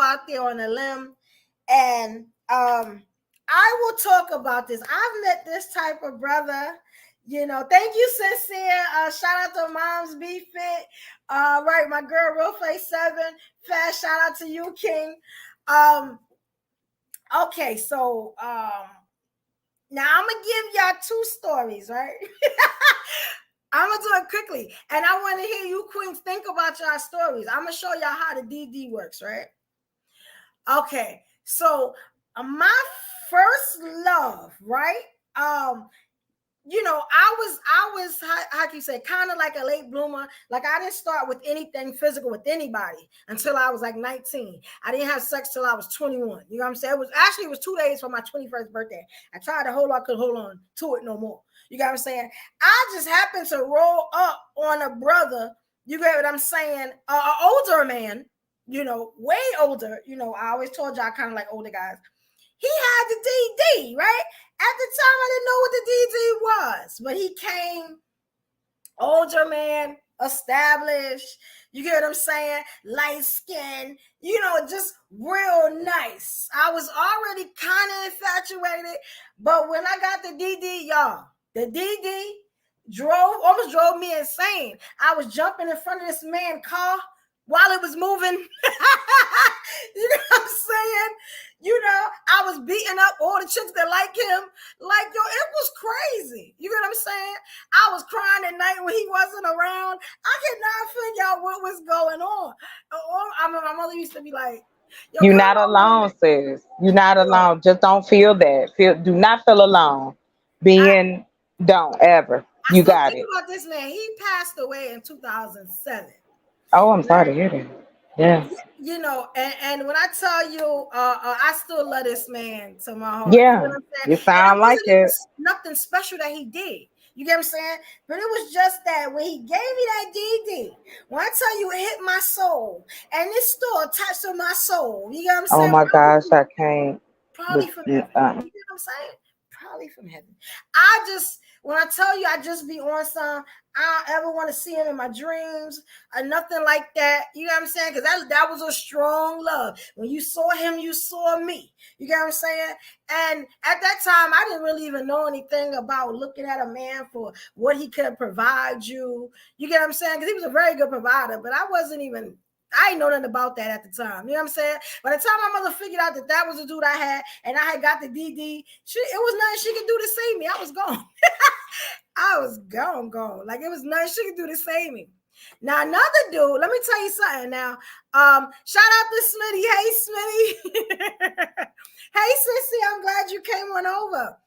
out there on a limb, and I will talk about this. I've met this type of brother. Thank you, Sincere. Shout out to Moms Be Fit. Right, my girl, Real Face 7. Fast shout out to you, King. Okay, so now I'm gonna give y'all 2 stories, right? I'm gonna do it quickly, and I want to hear you queens think about y'all stories. I'm gonna show y'all how the DD works, right? Okay, so my first love, right? I was how can you say, kind of like a late bloomer. Like, I didn't start with anything physical with anybody until I was like 19. I didn't have sex till I was 21. You know what I'm saying? It was 2 days for my 21st birthday. I tried to couldn't hold on to it no more. You got what I'm saying? I just happened to roll up on a brother. You get what I'm saying? An older man, way older. I always told y'all kind of like older guys. He had the DD, right? At the time, I didn't know what the DD was, but he came, older man, established, you get what I'm saying? Light skin, just real nice. I was already kind of infatuated, but when I got the DD, y'all, the DD almost drove me insane. I was jumping in front of this man's car while it was moving. You know what I'm saying? I was beating up all the chicks that like him. Like, yo, it was crazy. You know what I'm saying? I was crying at night when he wasn't around. I could not figure out what was going on. My mother used to be like, you're not alone, sis. You're not alone. Just don't feel that. Do not feel alone. Don't ever. You got it. About this man, he passed away in 2007. Oh, I'm sorry to hear that. Yeah. And when I tell you, I still love this man to my heart. Yeah, you sound like it. Nothing special that he did. You get what I'm saying? But it was just that when he gave me that DD, when I tell you it hit my soul, and this still attached to my soul. You get what I'm saying? Oh my gosh, I can't. Probably from heaven. You know what I'm saying? Probably from heaven. When I tell you, I just be on some. I don't ever want to see him in my dreams or nothing like that. You know what I'm saying? Because that was a strong love. When you saw him, you saw me. You get what I'm saying? And at that time, I didn't really even know anything about looking at a man for what he could provide you. You get what I'm saying? Because he was a very good provider, but I didn't know nothing about that at the time. You know what I'm saying? By the time my mother figured out that was the dude I had, and I had got the DD, it was nothing she could do to save me. I was gone. I was gone. Like, it was nothing she could do to save me. Now, another dude, let me tell you something now. Shout out to Smitty. Hey, Smitty. Hey, Sissy, I'm glad you came on over.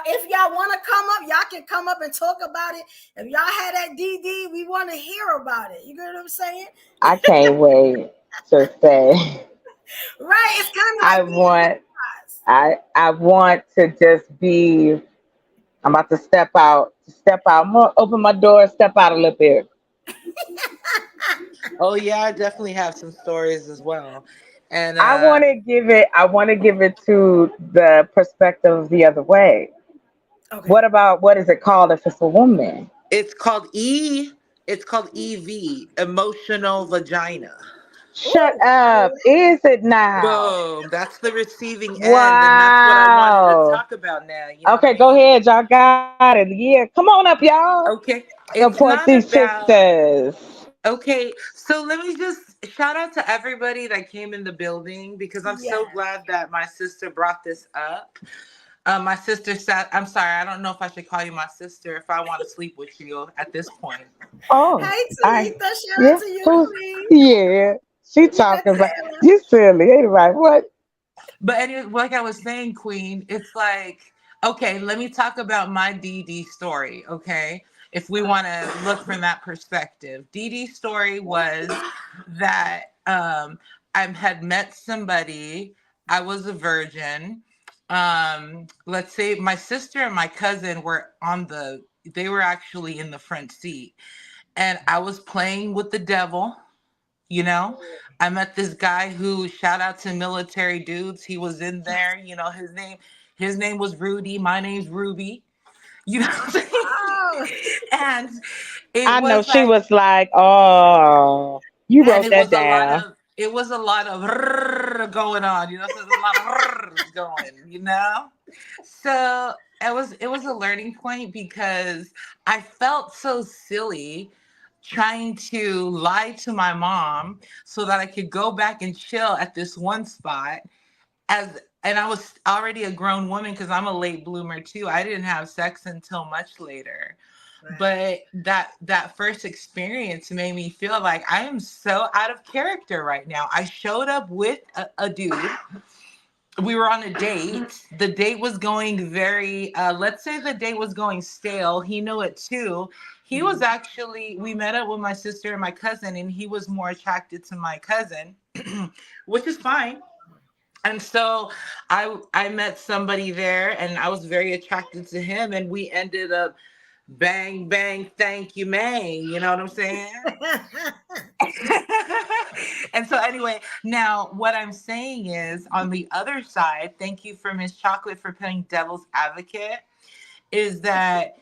If y'all want to come up, y'all can come up and talk about it. If y'all had that DD, we want to hear about it. You get what I'm saying? I can't wait to say. Right, it's kind of like I want to just be. I'm about to step out. Open my door, step out a little bit. Oh yeah, I definitely have some stories as well. And I want to give it to the perspective the other way. Okay. What is it called if it's a woman? It's called EV, emotional vagina. Shut up. Is it now? Boom. That's the receiving end. Wow. And that's what I wanted to talk about now. Okay, go ahead. Y'all got it. Yeah. Come on up, y'all. Okay. Support these sisters. Okay. So let me just shout out to everybody that came in the building, because I'm so glad that my sister brought this up. My sister I'm sorry, I don't know if I should call you my sister if I want to sleep with you at this point. Oh. Hey, Talitha, shout out to you, please. Yeah. She talking about you silly, ain't right? What? But anyway, like I was saying, Queen, it's like, okay, let me talk about my DD story, okay? If we want to look from that perspective. DD story was that I had met somebody, I was a virgin. Let's say my sister and my cousin they were actually in the front seat, and I was playing with the devil. I met this guy who, shout out to military dudes, he was in there. His name was Rudy. My name's Ruby. And I know she was like, oh, you wrote that down. it was a lot of going on, so there's a lot of going, So it was a learning point because I felt so silly trying to lie to my mom so that I could go back and chill at this one spot and I was already a grown woman because I'm a late bloomer too. I didn't have sex until much later. But that first experience made me feel like I am so out of character right now. I showed up with a dude. We were on a date. The date was going very, let's say the date was going stale. He knew it too. He was actually, we met up with my sister and my cousin, and he was more attracted to my cousin, which is fine. And so I met somebody there, and I was very attracted to him, and we ended up bang bang thank you man, you know what I'm saying? And so anyway, now what I'm saying is, on the other side, thank you for Miss Chocolate for playing devil's advocate, is that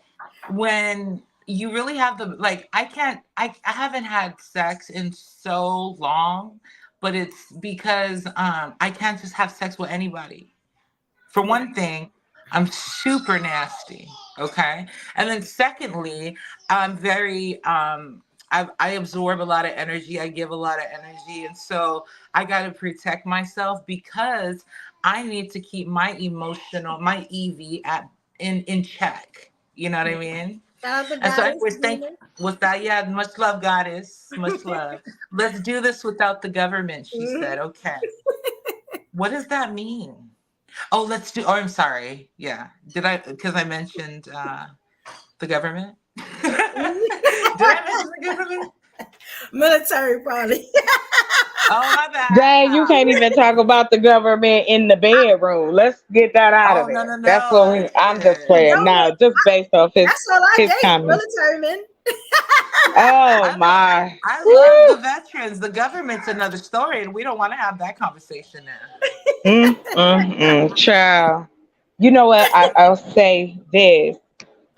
when you really have the, like, I haven't had sex in so long, but it's because I can't just have sex with anybody. For one thing, I'm super nasty. Okay. And then secondly, I'm very I absorb a lot of energy. I give a lot of energy. And so I gotta protect myself because I need to keep my EV in check. You know what I mean? Shout out to And so Goddess anyways, Demon. with that, yeah, much love, goddess. Much love. Let's do this without the government, she said. Okay. What does that mean? Oh, let's do. Oh, I'm sorry. Yeah. Did I? Because I mentioned the government. Did I mention the government? Military, probably. Oh, my Dang, you bad. can't even talk about the government in the bedroom. Let's get that out of Oh, no, there. no, no. That's what I'm just playing. Government. Now, just based off That's all I his date. comments. Military men. Oh I love, my. I love Woo. the veterans. The government's another story, and we don't want to have that conversation now. Child. You know what? I'll say this.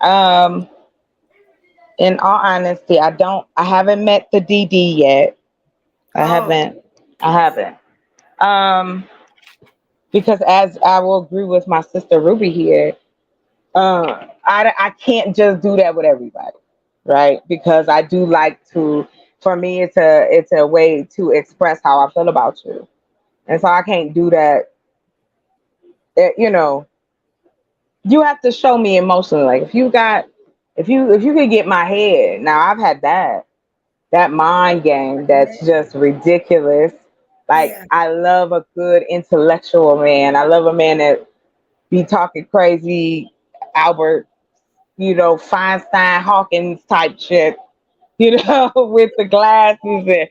Um, in all honesty, I haven't met the DD yet. I Oh, haven't. I haven't. Um, because as I will agree with my sister Ruby here, I can't just do that with everybody, right? Because I do like to. For me, it's a way to express how I feel about you, and so I can't do that. You know, you have to show me emotionally. Like if you could get my head. Now I've had that mind game that's just ridiculous. Like yeah. I love a good intellectual man. I love a man that be talking crazy Albert, Feinstein Hawkins type shit, with the glasses and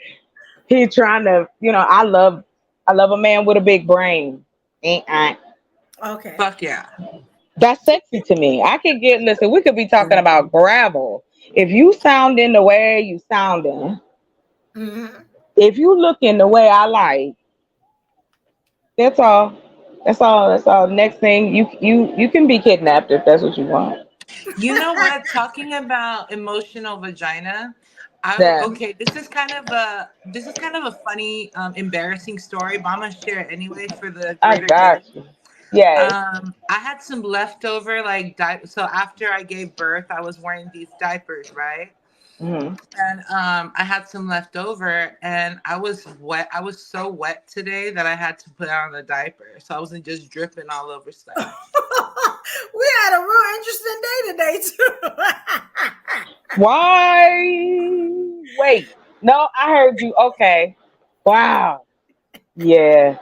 he trying to, I love a man with a big brain. Ain't I? Okay. Fuck yeah. That's sexy to me. Listen, we could be talking about gravel. If you sounding the way you sounding, Hmm. if you looking the way I like, that's all. That's all. That's all. Next thing, you can be kidnapped if that's what you want. You know what? Talking about emotional vagina, That okay. This is kind of a funny, embarrassing story, but I'm gonna share it anyway for the I greater good. got you. Yes. I had some leftover so after I gave birth, I was wearing these diapers, right? Hmm. And I had some left over, and I was wet. I was so wet today that I had to put on a diaper, so I wasn't just dripping all over stuff. We had a real interesting day today, too. Why? Wait. No, I heard you. Okay. Wow. Yeah. It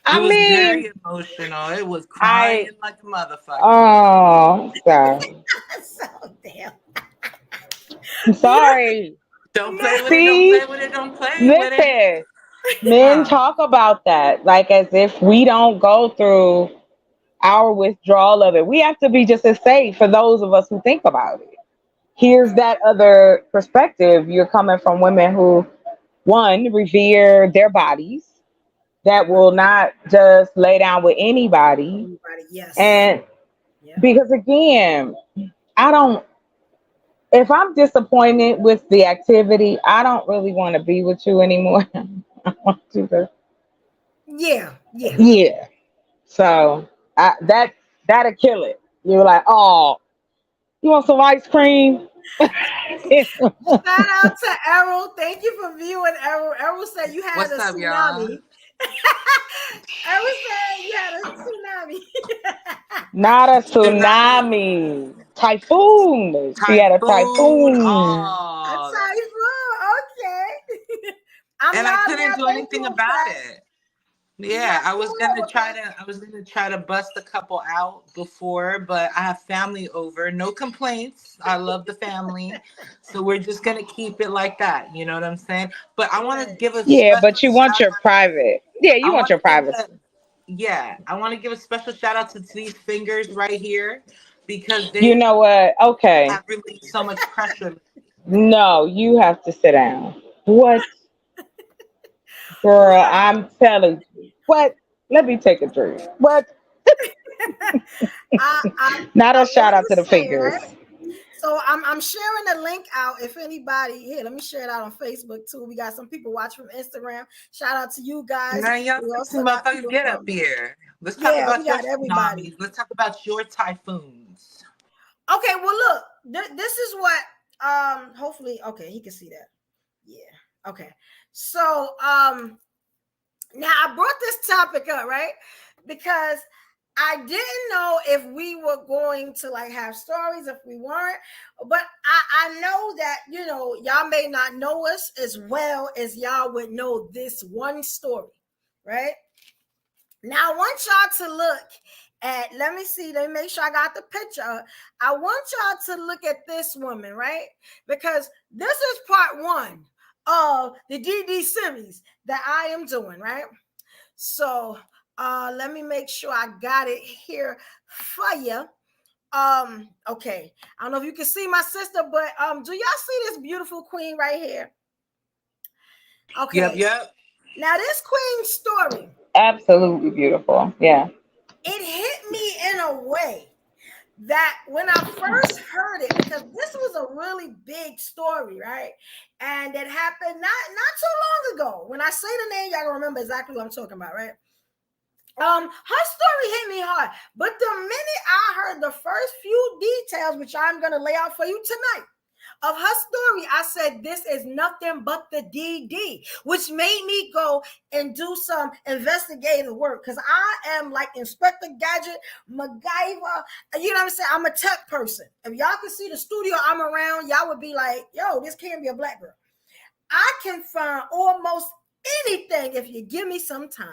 I was mean, very emotional. It was crying I. like a motherfucker. Oh, sorry. So damn. I'm sorry. Don't play with it. Don't See, play with it. Don't play with it. listen. Men Huh. talk about that like as if we don't go through our withdrawal of it. We have to be just as safe for those of us who think about it. Here's that other perspective. You're coming from women who, one, revere their bodies, that will not just lay down with anybody. Anybody? Yes. And Yeah. because again, I don't, if I'm disappointed with the activity, I don't really want to be with you anymore. want you to. Yeah, yeah. Yeah. So that'll kill it. You're like, oh, you want some ice cream? Shout out to Errol. Thank you for viewing, Errol. Errol said you had What's a up, y'all? tsunami. Errol said you had a tsunami. Not a Tsunami, tsunami. Typhoon. She had a typhoon. typhoon. A Oh, typhoon. Okay. I'm and I live couldn't now. do Thank you, anything about Fat. it. You Yeah, got cool up, okay? I was gonna try to bust a couple out before, but I have family over. No complaints. I love the family. So we're just gonna keep it like that. You know what I'm saying? But I wanna Right. give a Yeah, special but you want shout your private. Yeah, you I want wanna your give privacy. a yeah, I wanna give a special shout out to these fingers right here because You they know what? Okay. have released so much pressure. No, you have to sit down. What? Girl, What? I'm telling you. What? Let me take a drink. What? I I Not I a shout want out to to the say, fingers. right? So I'm sharing the link out. If anybody here, let me share it out on Facebook too. We got some people watching from Instagram. Shout out to you guys. Man, y'all We sexy also got motherfuckers people get up from, here. Let's talk yeah, we about your got everybody. tsunamis. Let's talk about your typhoons. Okay, well look, this is what hopefully okay, he can see that. Yeah. Okay. So now I brought this topic up, right? Because I didn't know if we were going to like have stories, if we weren't, but I know that, you know, y'all may not know us as well as y'all would know this one story, right? Now I want y'all to look at, let me see, let me make sure I got the picture. I want y'all to look at this woman, right? Because this is part one of the DD series that I am doing, right? So let me make sure I got it here for you. Okay. I don't know if you can see my sister, but do y'all see this beautiful queen right here? Yep, Okay. yep. Now this queen's story, Absolutely beautiful. Yeah. it hit me in a way that when I first heard it, because this was a really big story, right? And it happened not too long ago. When I say the name, y'all gonna remember exactly what I'm talking about, right? Her story hit me hard, but the minute I heard the first few details, which I'm gonna lay out for you tonight, of her story, I said, this is nothing but the DD, which made me go and do some investigative work because I am like Inspector Gadget, MacGyver. You know what I'm saying? I'm a tech person. If y'all can see the studio I'm around, y'all would be like, yo, this can't be a black girl. I can find almost anything if you give me some time.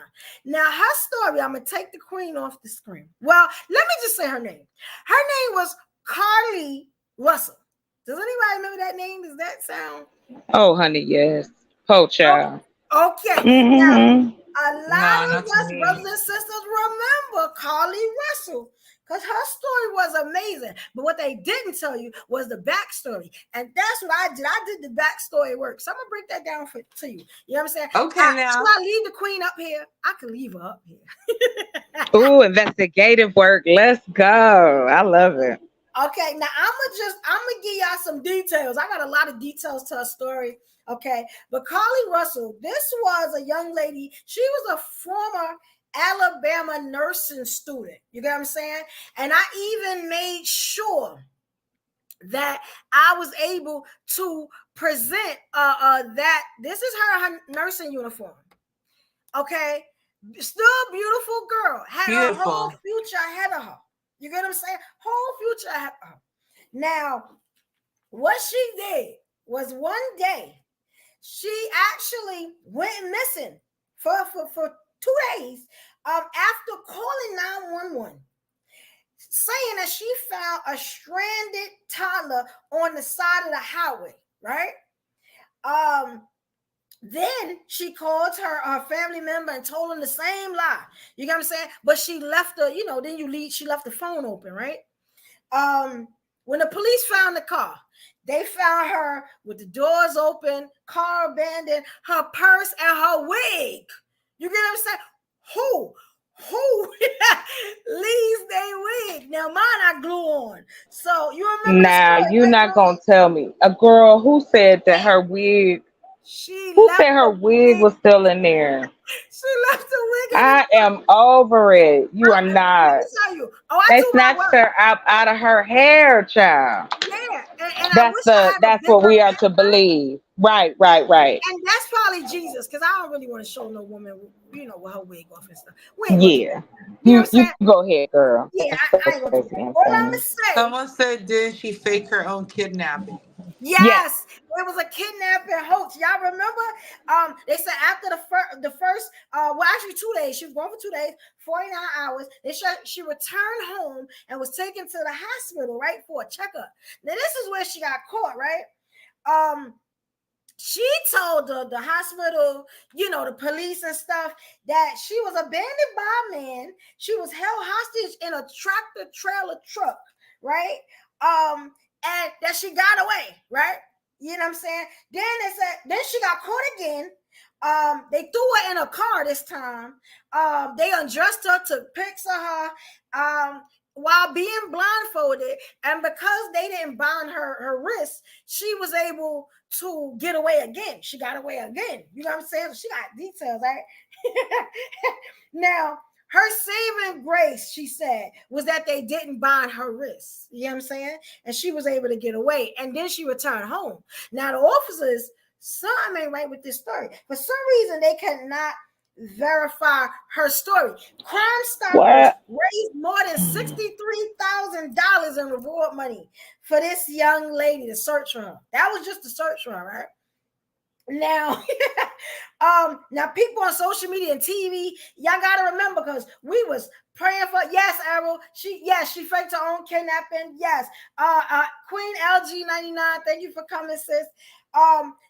Now, her story, I'm going to take the queen off the screen. Well, let me just say her name. Her name was Carly Russell. Does anybody remember that name? Does that sound? Oh, honey, yes. Oh, child. Okay. Now, Mm-hmm. a lot No, of not to us brothers me. and sisters remember Carly Russell because her story was amazing. But what they didn't tell you was the backstory. And that's what I did. I did the backstory work. So I'm going to break that down to you. You know what I'm saying? Okay, Should now. I leave the queen up here? I could leave her up here. Ooh, investigative work. Let's go. I love it. Okay, now I'm gonna give y'all some details. I got a lot of details to her story. Okay, but Carly Russell, this was a young lady. She was a former Alabama nursing student. You get what I'm saying? And I even made sure that I was able to present that this is her nursing uniform. Okay, still a beautiful girl, had her whole Beautiful. future ahead of her. You get what I'm saying? Whole future ahead of her. Now, what she did was one day she actually went missing for 2 days after calling 911, saying that she found a stranded toddler on the side of the highway, right? Then she called her family member and told them the same lie. You get what I'm saying? But she left the, you know, then she left the phone open, right? When the police found the car, they found her with the doors open, car abandoned, her purse and her wig. You get what I'm saying? Who leaves their wig? Now mine I glue on. So you remember the Now, story, you're right, not bro? going to tell me. A girl who said that her wig She Who left said her the wig wig. was still in there? She left the wig in the I trunk. am over it. You are Let me not. tell you. Oh, I They do my snatched work. her out of her hair, child. Yeah, and I wish I had a That's what bigger we are to picture. believe. Right, right, right. And that's probably Jesus, because I don't really want to show no woman, with her wig off and stuff. We ain't gonna do Yeah. that. You know what I'm saying? You go ahead, girl. Yeah, That's I so ain't gonna do crazy that. and All I'm gonna funny. say, Someone said, did she fake her own kidnapping? Yes. yes, it was a kidnapping hoax. Y'all remember? They said after the first, well, actually 2 days. She was gone for 2 days, 49 hours. They said she returned home and was taken to the hospital, right, for a checkup. Now this is where she got caught, right? She told the hospital, the police and stuff, that she was abandoned by a man. She was held hostage in a tractor trailer truck, right? And that she got away, right? You know what I'm saying? Then she got caught again. They threw her in a car this time. They undressed her, took pics of her, while being blindfolded, and because they didn't bind her wrists, she was able to get away again. She got away again. You know what I'm saying? She got details, right? Now, her saving grace, she said, was that they didn't bind her wrists. You know what I'm saying? And she was able to get away. And then she returned home. Now, the officers, something ain't right with this story. For some reason, they cannot verify her story. Crime Stoppers What? raised more than $63,000 in reward money for this young lady to search for her. That was just to search for her, right? Now, now people on social media and TV, y'all gotta remember, because we was praying for, yes, Errol, she faked her own kidnapping. Yes, Queen LG99, thank you for coming, sis.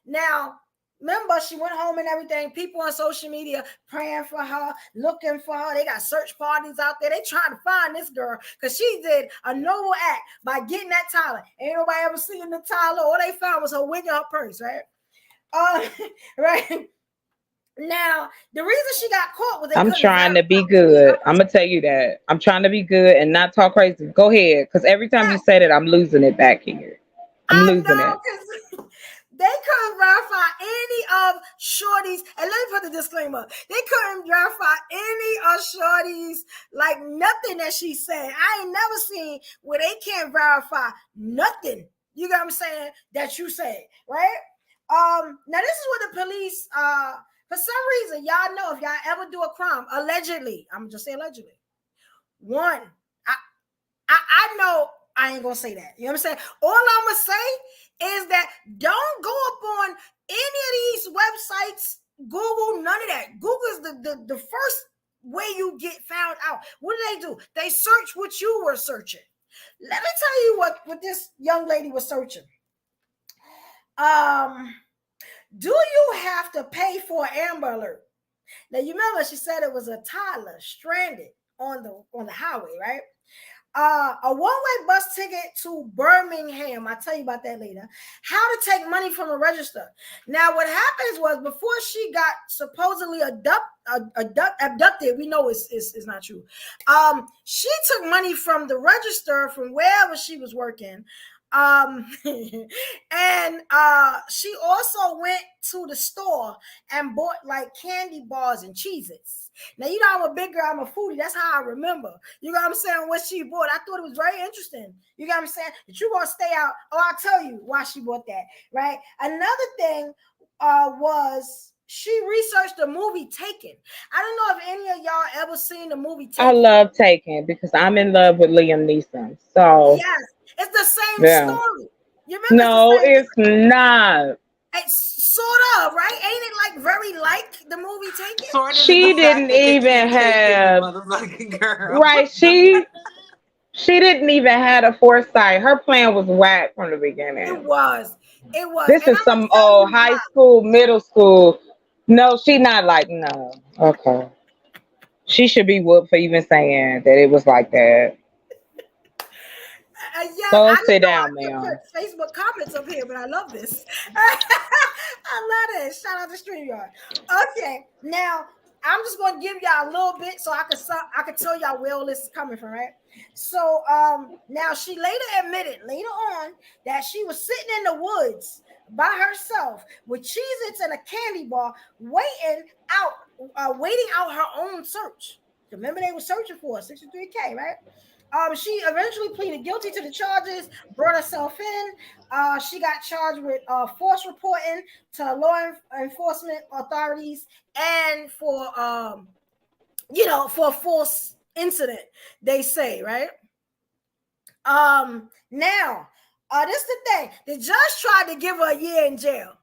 Now, remember, she went home and everything. People on social media praying for her, looking for her. They got search parties out there. They trying to find this girl because she did a noble act by getting that Tyler. Ain't nobody ever seen the Tyler. All they found was her wig in her purse, right? Right. Now, the reason she got caught was they I'm couldn't trying to verify be who she good. I'm was. gonna tell you that. I'm trying to be good and not talk crazy. Go ahead, because every time you Yeah, say that, I'm losing it back here. I'm I losing know, it. because they couldn't verify any of Shorty's. And let me put the disclaimer: they couldn't verify any of Shorty's, like nothing that she said. I ain't never seen where they can't verify nothing. You get what I'm saying? That you said, right? Now this is what the police. For some reason, y'all know, if y'all ever do a crime, allegedly, I'm just saying allegedly. One, I know I ain't gonna say that. You know what I'm saying? All I'm gonna say is that don't go up on any of these websites, Google, none of that. Google is the first way you get found out. What do? They search what you were searching. Let me tell you what this young lady was searching. Do you have to pay for an Amber Alert? Now you remember she said it was a toddler stranded on the highway, right? A one-way bus ticket to Birmingham. I'll tell you about that later. How to take money from a register. Now, what happens was, before she got supposedly abducted, we know it's not true. She took money from the register from wherever she was working. And she also went to the store and bought like candy bars and Cheez-Its. Now, you know, I'm a big girl, I'm a foodie. That's how I remember. You know what I'm saying? What she bought. I thought it was very interesting. You know what I'm saying? That you gonna stay out. Oh, I'll tell you why she bought that, right? Another thing was she researched the movie Taken. I don't know if any of y'all ever seen the movie I Taken. love Taken because I'm in love with Liam Neeson. So Yes, it's the same yeah. story. You remember, it's the No, same. it's not. It's sort of, right? Ain't it like very like the movie Taken? Sort of in the She fact didn't that they even keep taking the have motherfucking girl. right. She didn't even have a foresight. Her plan was whack from the It beginning. was. It was. This And is I'm gonna some tell old you high why. school, middle school. No, she not like no. Okay. She should be whooped for even saying that it was like that. Yeah, Go I sit didn't know I down, could put ma'am. Facebook comments up here, but I love this. I love it. Shout out to StreamYard. Okay, now I'm just going to give y'all a little bit so I can tell y'all where all this is coming from, right? So now she later admitted later on that she was sitting in the woods by herself with Cheez-Its and a candy bar, waiting out her own search. Remember, they were searching for her, 63K, right? She eventually pleaded guilty to the charges, brought herself in. She got charged with force reporting to law enforcement authorities and for a false incident, they say, right? Now, this is the thing. The judge tried to give her a year in jail.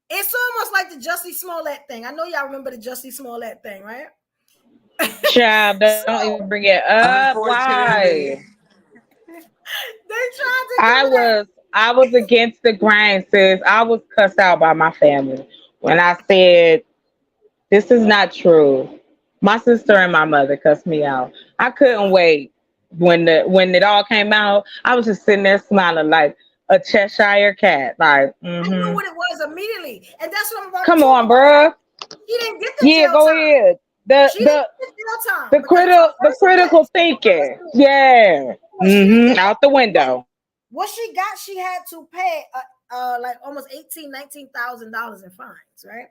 It's almost like the Jussie Smollett thing. I know y'all remember the Jussie Smollett thing, right? Child, don't even bring it up. Why? Unfortunately. They tried to give her I was against the grain, sis. I was cussed out by my family when I said this is not true. My sister and my mother cussed me out. I couldn't wait when it all came out. I was just sitting there smiling like a Cheshire cat. Like, I knew what it was immediately, and that's what I'm about to come talk on, about. bruh. She didn't get the Yeah, jail go time. ahead. She didn't get jail time. The critical thinking. Yeah. Out the window. What she got, she had to pay like almost $19,000 in fines, right?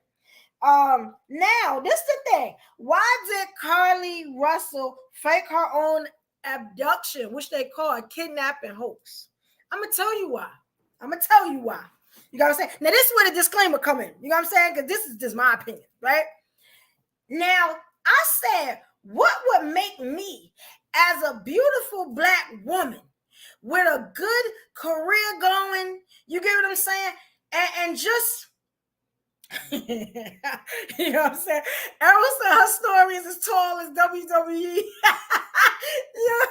Now this is the thing. Why did Carly Russell fake her own abduction, which they call a kidnapping hoax? I'm gonna tell you why. You know what I'm saying? Now this is where the disclaimer come in. You know what I'm saying? Because this is just my opinion, right? Now I said, what would make me, as a beautiful Black woman with a good career going, you get what I'm saying? And just you know what I'm saying? Errol said her story is as tall as WWE. Yeah.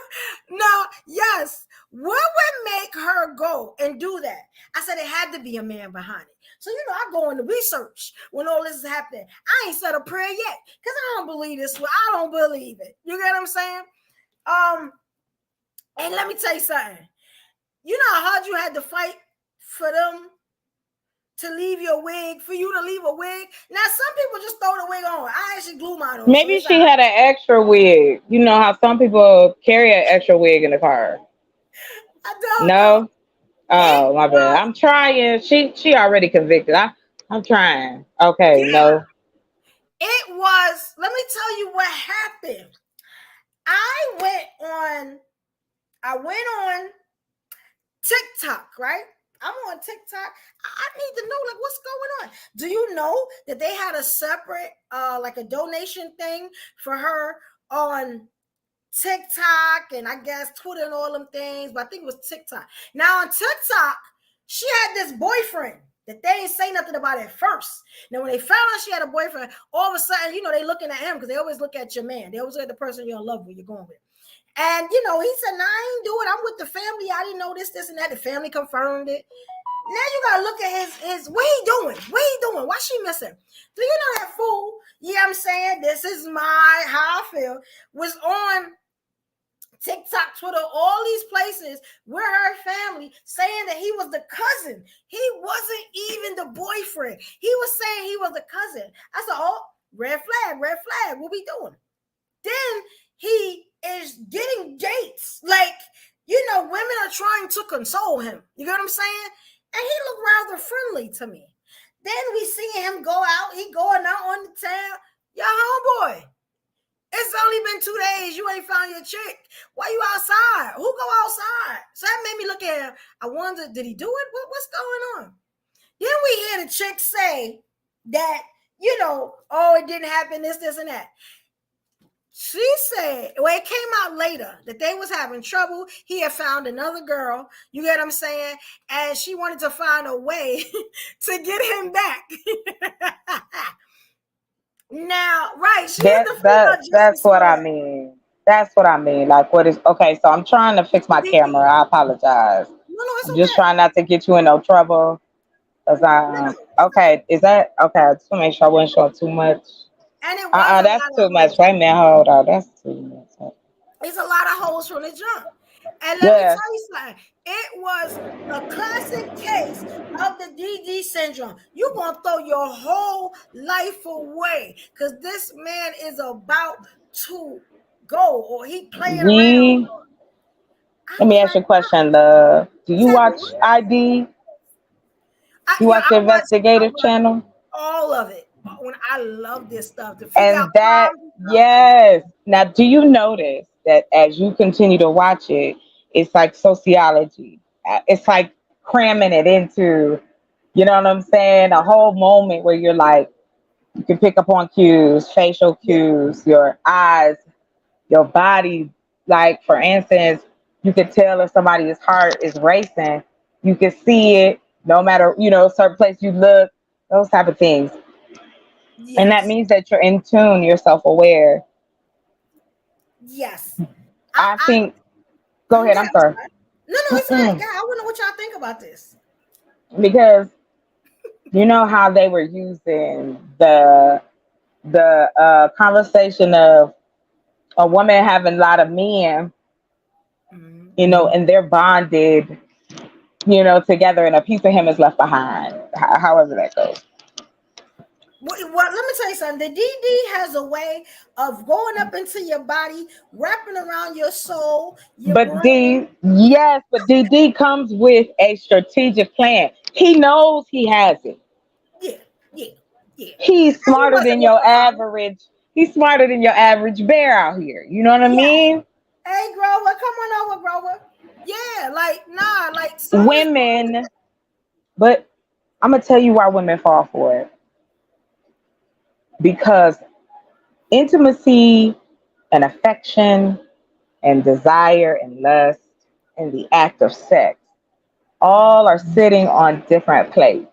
Now, yes, what would make her go and do that? I said it had to be a man behind it. So, I go into research when all this is happening. I ain't said a prayer yet because I don't believe this. I don't believe it. You get what I'm saying? And let me tell you something. You know how hard you had to fight for them to leave your wig, for you to leave a wig? Now, some people just throw the wig on. I actually glue mine on. Maybe she had an extra wig. You know how some people carry an extra wig in the car. I don't know. Oh, my bad. I'm trying. She already convicted. I'm trying. Okay, Yeah. no. It was, let me tell you what happened. I went on TikTok, right? I'm on TikTok. I need to know, like, what's going on. Do you know that they had a separate, like a donation thing for her on TikTok and I guess Twitter and all them things, but I think it was TikTok. Now on TikTok, she had this boyfriend that they ain't say nothing about at first. Now when they found out she had a boyfriend, all of a sudden, they looking at him because they always look at your man. They always look at the person you're in love with, you're going with. And he said, "Nah, I ain't do it. I'm with the family. I didn't know this, and that." The family confirmed it. Now you gotta look at his what he doing? What he doing? Why she missing? Do you know that fool? Yeah, I'm saying this is how I feel. Was on TikTok, Twitter, all these places where her family saying that he was the cousin. He wasn't even the boyfriend. He was saying he was the cousin. I said, "Oh, red flag, red flag. What we doing?" Then he is getting dates. Like, women are trying to console him. You get what I'm saying? And he looked rather friendly to me. Then we see him go out. He going out on the town. Your homeboy. It's only been 2 days. You ain't found your chick. Why you outside? Who go outside? So that made me look at him. I wonder, did he do it? What's going on? Then we hear the chick say that, oh, it didn't happen, this, and that. She said, well, it came out later that they was having trouble. He had found another girl, you get what I'm saying? And she wanted to find a way to get him back. Now, right, she is the female That's what I mean. That's what I mean. Like, what is okay? So I'm trying to fix my camera. I apologize. No, it's I'm okay. just trying not to get you in no trouble. Okay, is that okay? I just want to make sure I wasn't showing too much. And it was that's too much. Wait a minute, hold on. That's too much. It's a lot of holes from the jump. And let me tell you something. It was a classic case of the DD syndrome. You're going to throw your whole life away because this man is about to go or he playing around. We I Let me was ask like, you a question, love. Do you tell me watch what? ID? You Yeah, watch the I investigative watch channel? all of it. When I love this stuff to figure out And that, crimes and stuff, I love yes. Now, do you notice that as you continue to watch it, it's like sociology? It's like cramming it into, you know what I'm saying? A whole moment where you're like, you can pick up on cues, facial it. cues, your eyes, your body. Like, for instance, you could tell if somebody's heart is racing. You can see it no matter, certain place you look, those type of things. And that Yes, means that you're in tune, you're self aware. yes. I I think, go okay. ahead, I'm I'm sorry. sorry. No, it's fine. Mm-mm. God, I want to know what y'all think about this. Because you know how they were using the conversation of a woman having a lot of men, Mhm. and they're bonded, together, and a piece of him is left behind. However that goes. Well, let me tell you something. The DD has a way of going up into your body, wrapping around your soul, your But brain. DD comes with a strategic plan. He knows he has it. Yeah, yeah, yeah. He's And he smarter wasn't than your looking for it. average. He's smarter than your average bear out here. You know what I Yeah. mean? Hey, Grover, come on over, Grover. Yeah, like, nah, like, some of this Women, but I'm gonna tell you why women fall for it. Because intimacy and affection and desire and lust and the act of sex Mhm. all are sitting on different plates.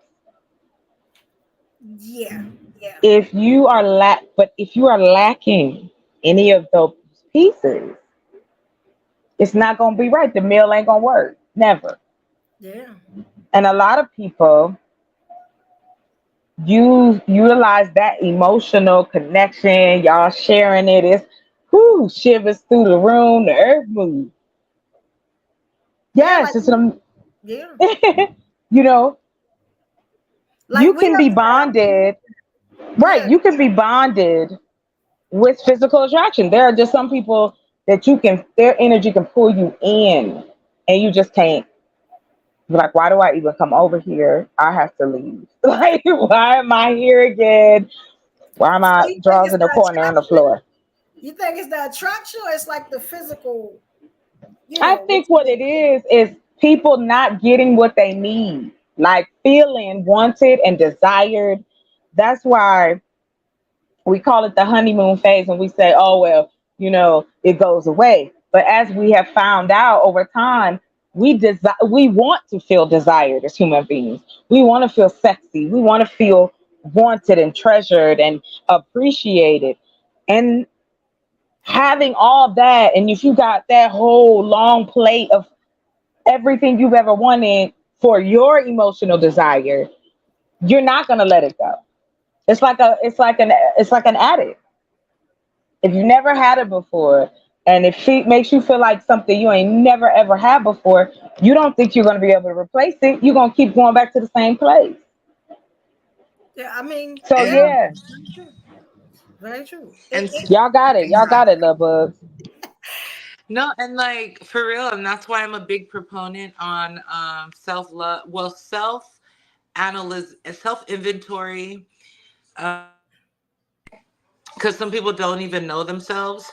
Yeah, yeah. But if you are lacking any of those pieces, it's not gonna be right. The meal ain't gonna work. Never. Yeah. And a lot of people you utilize that emotional connection, y'all sharing it. It's shivers through the room, the earth moves. Yeah, Yes, like, yeah. you know, Like, you we can be bonded, right? yeah, You can be bonded with physical attraction. There are just some people that their energy can pull you in, and you just can't. Be like, why do I even come over here? I have to leave. Like, why am I here again? Why am so I you think draws it's in the the corner on the attraction? floor? You think it's the attraction or it's like the physical, I what think you what been it feeling? is people not getting what they need, like feeling wanted and desired. That's why we call it the honeymoon phase, and we say, oh, well, it goes away. But as we have found out over time, we want to feel desired as human beings. We want to feel sexy. We want to feel wanted and treasured and appreciated. And having all that, and if you got that whole long plate of everything you've ever wanted for your emotional desire, you're not gonna let it go. It's like an addict. If you never had it before, and makes you feel like something you ain't never ever had before, you don't think you're gonna be able to replace it. You're gonna keep going back to the same place. Yeah, I mean, So yeah, And yeah, very true. Very true. and y'all got it. Y'all got it, exactly. love bugs. No, and like for real, and that's why I'm a big proponent on self love, well, self analyze, self inventory, because some people don't even know themselves,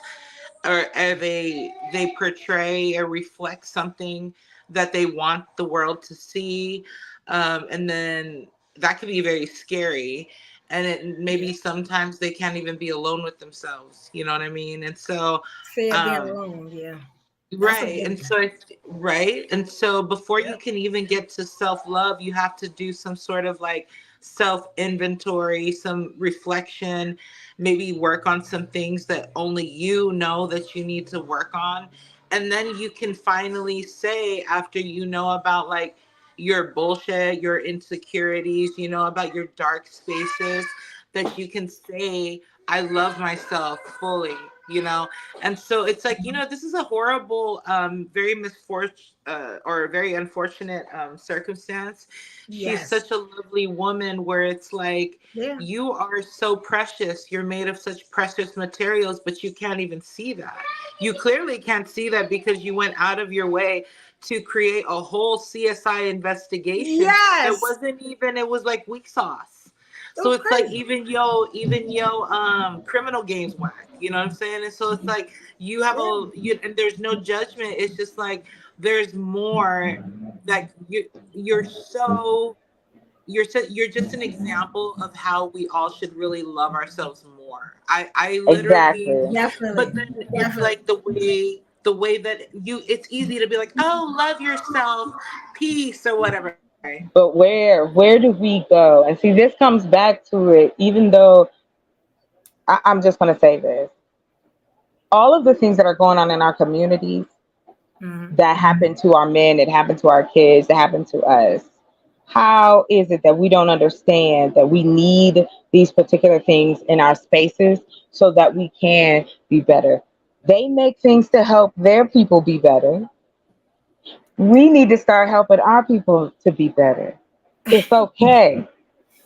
or they portray or reflect something that they want the world to see, and then that could be very scary. And it maybe Yeah. sometimes they can't even be alone with themselves. You know what I mean? And so, Fear being um, alone. Yeah. That's a right. big And one. so, right. And so, before you Yep. can even get to self love, you have to do some sort of like self inventory, some reflection, maybe work on some things that only you know that you need to work on. And then you can finally say, after you know about like your bullshit, your insecurities, you know, about your dark spaces, that you can say, I love myself fully. you know. And so it's like, you know, this is a horrible, very misfortunate, or very unfortunate circumstance. She's Yes. such a lovely woman, where it's like, Yeah. you are so precious, you're made of such precious materials, but you can't even see that. You clearly can't see that, because you went out of your way to create a whole CSI investigation that Yes. wasn't even, it was like weak sauce. It So was it's like, crazy. even yo criminal games whack, you know what I'm saying? And so it's like, you have Yeah. and there's no judgment. It's just like, there's more. Like, you're so you're just an example of how we all should really love ourselves more. I literally, Exactly. but Definitely. then it's Definitely. like the way that it's easy to be like, oh, love yourself, peace, or whatever. But where do we go? And see, this comes back to it, even though I'm just going to say this. All of the things that are going on in our communities Mhm. that happen to our men, that happen to our kids, that happen to us, how is it that we don't understand that we need these particular things in our spaces so that we can be better? They make things to help their people be better. We need to start helping our people to be better. It's okay.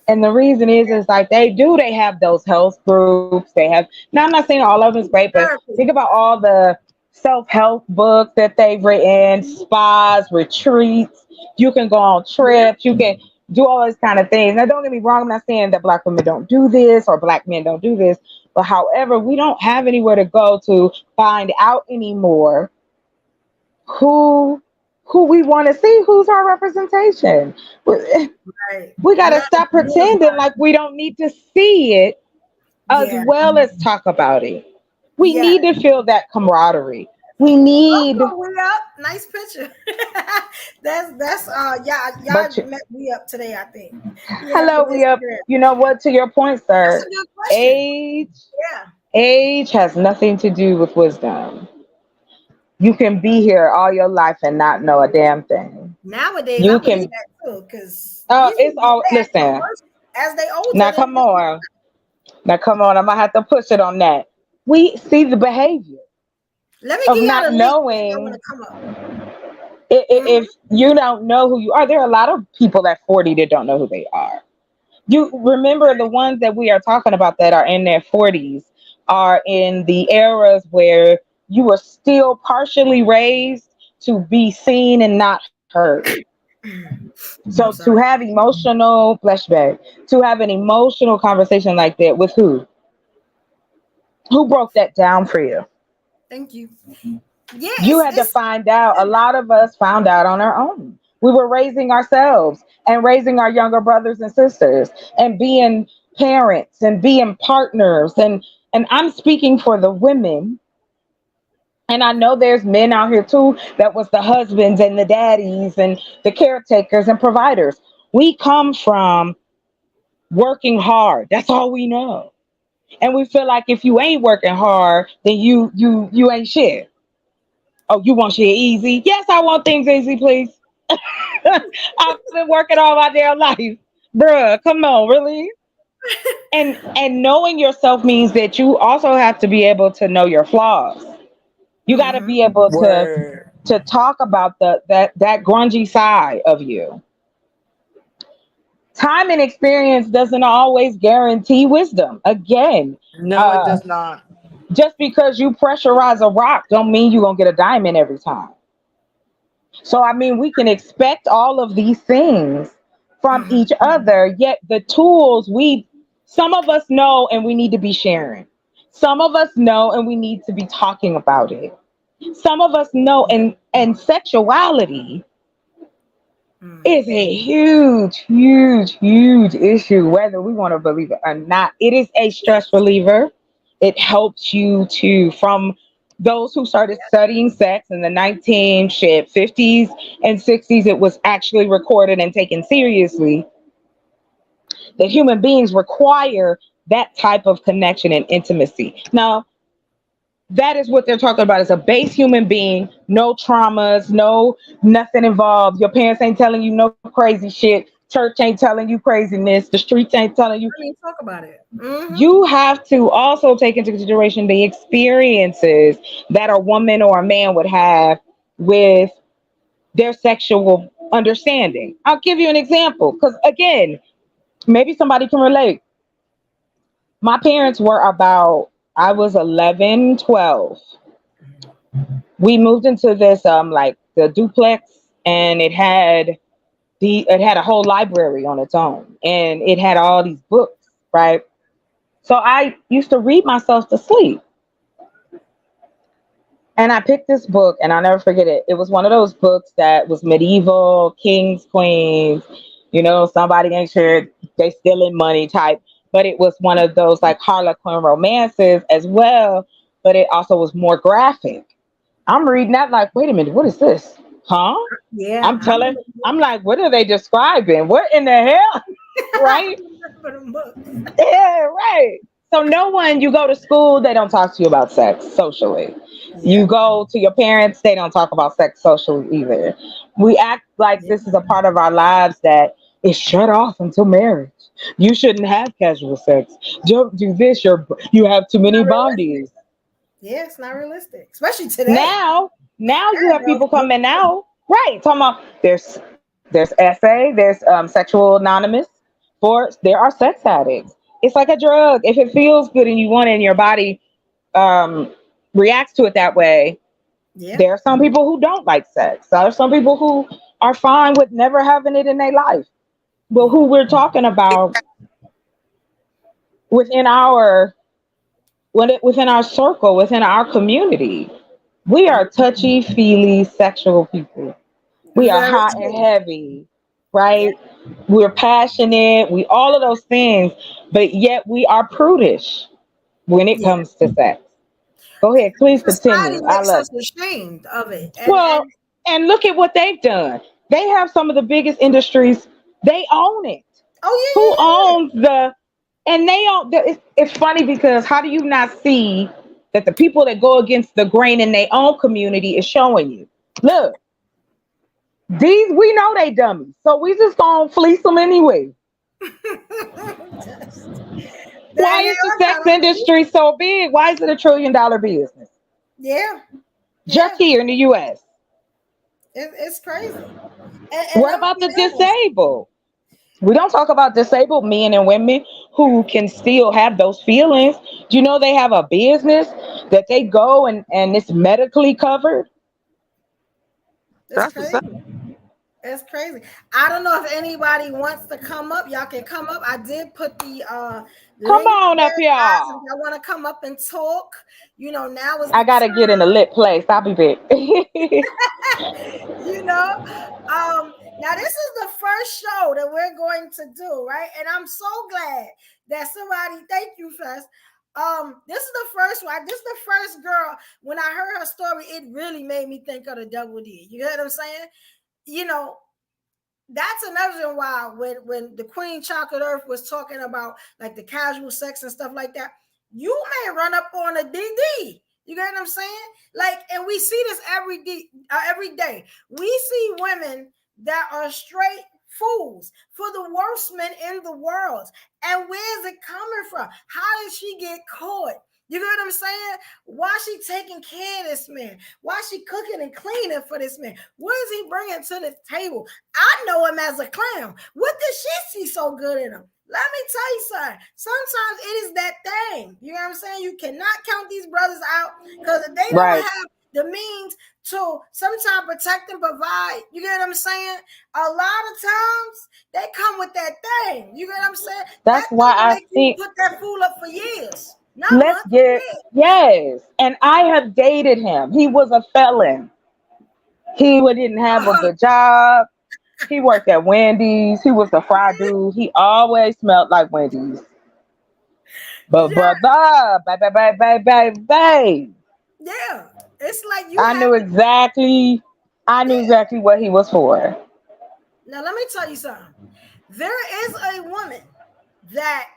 And the reason is like they have those health groups. They have, now I'm not saying all of them is great, but think Therapy. about all the self-help books that they've written, spas, retreats. You can go on Yeah. trips, you can do all those kind of things. Now don't get me wrong, I'm not saying that black women don't do this or black men don't do this, but however, we don't have anywhere to go to find out anymore who we want to see, who's our representation. Right. We got And to that stop pretending unified. like we don't need to see it as Yeah. well as talk about it. We Yeah. need to feel that camaraderie. We need, Oh, we up. Nice picture. That's y'all but you, met me up today, I think. Yeah, hello, from we up. Instagram. You know what? To your point, That's sir, a good question. age, Yeah. age has nothing to do with wisdom. You can be here all your life and not know a damn thing. Nowadays I You believe can, that too, because it's people all, they act listen, worse as they older now than come on. Now come on. I'm going to have to push it on that. We see the behavior let me of give y'all not the link if y'all want knowing. to come up. If you don't know who you are, there are a lot of people at 40 that don't know who they are. You remember the ones that we are talking about that are in their 40s are in the eras where you were still partially raised to be seen and not heard. So I'm to sorry. have emotional flashback, to have an emotional conversation like that with who? Who broke that down for you? Thank you. Yeah, You had to find out. A lot of us found out on our own. We were raising ourselves and raising our younger brothers and sisters and being parents and being partners. And I'm speaking for the women. And I know there's men out here too that was the husbands and the daddies and the caretakers and providers. We come from working hard. That's all we know. And we feel like if you ain't working hard, then you ain't shit. Oh, you want shit easy? Yes, I want things easy, please. I've been working all my damn life. Bruh, come on, really? And knowing yourself means that you also have to be able to know your flaws. You got to Mm-hmm. be able Word. to talk about that grungy side of you. Time and experience doesn't always guarantee wisdom. Again, No, it uh, does not. just because you pressurize a rock don't mean you're gonna get a diamond every time. So I mean, we can expect all of these things from Mm-hmm. each other, yet the tools some of us know and we need to be sharing. Some of us know and we need to be talking about it. Some of us know, and sexuality Mm-hmm. is a huge, huge, huge issue, whether we want to believe it or not. It is a stress reliever. It helps you to, from those who started studying sex in the 50s and 60s, it was actually recorded and taken seriously that human beings require that type of connection and intimacy. Now, that is what they're talking about, is a base human being, no traumas, no nothing involved. Your parents ain't telling you no crazy shit. church ain't telling you craziness. The streets ain't telling you. I mean, talk about it. Mm-hmm. You have to also take into consideration the experiences that a woman or a man would have with their sexual understanding. I'll give you an example because, again, maybe somebody can relate. My parents were about, I was 11, 12. We moved into this, like the duplex, and it had a whole library on its own, and it had all these books, right? So I used to read myself to sleep. And I picked this book, and I'll never forget it. It was one of those books that was medieval, kings, queens, somebody ain't sure they stealing money type. But it was one of those like Harlequin romances as well. But it also was more graphic. I'm reading that like, wait a minute, what is this? Huh? Yeah, I I'm like, what are they describing? What in the hell? Right? remember the books. Yeah, right. So you go to school, they don't talk to you about sex socially. You Yeah, go to your parents, they don't talk about sex socially either. We act like yeah. this is a part of our lives that is shut off until marriage. You shouldn't have casual sex. Don't do this. You have too many Not realistic. bodies. Yeah, it's not realistic, especially today. Now you have Everybody people else doing coming it. out, right? Talking about there's SA, there's sexual anonymous, there are sex addicts. It's like a drug. If it feels good and you want it, and your body um, reacts to it that way, Yeah, there are some people who don't like sex. There are some people who are fine with never having it in their life. But yeah. who we're talking about within our within our circle, within our community, we are touchy feely sexual people. We are Very hot and true. heavy, Yeah, right? We're passionate, we all of those things, but yet we are prudish when it yeah. comes to sex. Go ahead, please Society continue. I makes love us ashamed of it, and Well, and look at what they've done. They have some of the biggest industries. They own it. Who oh owns the? And they own. It's funny because how do you not see that the people that go against the grain in their own community is showing you? Look, these we know they dummies, so we just gonna fleece them anyway. yeah, yeah. Just, Why they is the are sex kind of industry so big? Why is it $1 trillion business yeah, just yeah. here in the U.S.? It's crazy. And What let me about be the honest. disabled? We don't talk about disabled men and women who can still have those feelings. Do you know they have a business that they go and it's medically covered? It's That's what's up. crazy. It's crazy. I don't know if anybody wants to come up. Y'all can come up. I did put the Come link on up there, here. guys. If y'all want to come up and talk, now is I the gotta get in a time. lit place. I'll be back. you know. Now this is the first show that we're going to do, right? And I'm so glad that somebody, thank you, Fess. This is the first one. This is the first girl. When I heard her story, it really made me think of the Double D. You heard what I'm saying? You know, that's another reason why when the Queen Chocolate Earth was talking about like the casual sex and stuff like that, you may run up on a DD. You get what I'm saying? Like, and we see this every day. We see women that are straight fools for the worst men in the world. And where's it coming from? How did she get caught? You get what I'm saying? Why she taking care of this man? Why she cooking and cleaning for this man? What is he bringing to the table? I know him as a clown. What does she see so good in him? Let me tell you something. Sometimes it is that thing. You know what I'm saying? You cannot count these brothers out because if they don't Right. have the means to sometimes protect and provide, you get what I'm saying? A lot of times they come with that thing. You get what I'm saying? That That's thing why will I make you think put that fool up for years, not let's months, get years. yes. And I have dated him. He was a felon. Didn't have a good job. He worked at Wendy's. He was a fry dude. He always smelled like Wendy's. But Yeah, brother, babe, yeah. It's like you I have knew to. exactly, I knew Yeah. exactly what he was for. Now let me tell you something. There is a woman that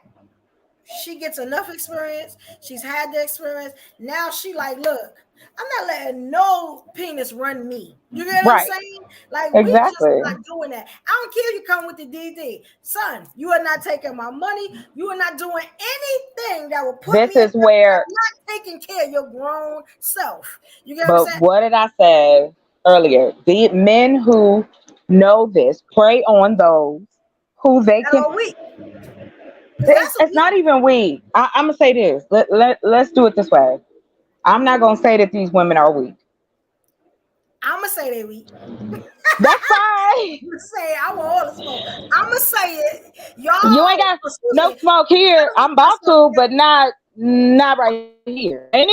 she gets enough experience. She's had the experience. Now she like, look, I'm not letting no penis run me. You get what I'm Right. saying? Like we just Exactly. not doing that. I don't care if you come with the DD. Son, you are not taking my money. You are not doing anything that will put This me in is where, not taking care of your grown self. You get what I'm but saying? what did I say earlier? The men who know this prey on those who they That can. are weak. Because that's a It's weak. not even weak. I'm gonna say this. Let's do it this way. I'm not gonna say that these women are weak. I'ma say they weak. That's fine. I'm gonna say it. I want all the smoke. I'ma say it. You Y'all, ain't got excuse no me. smoke here. I'm about to, but not right here. Anyway,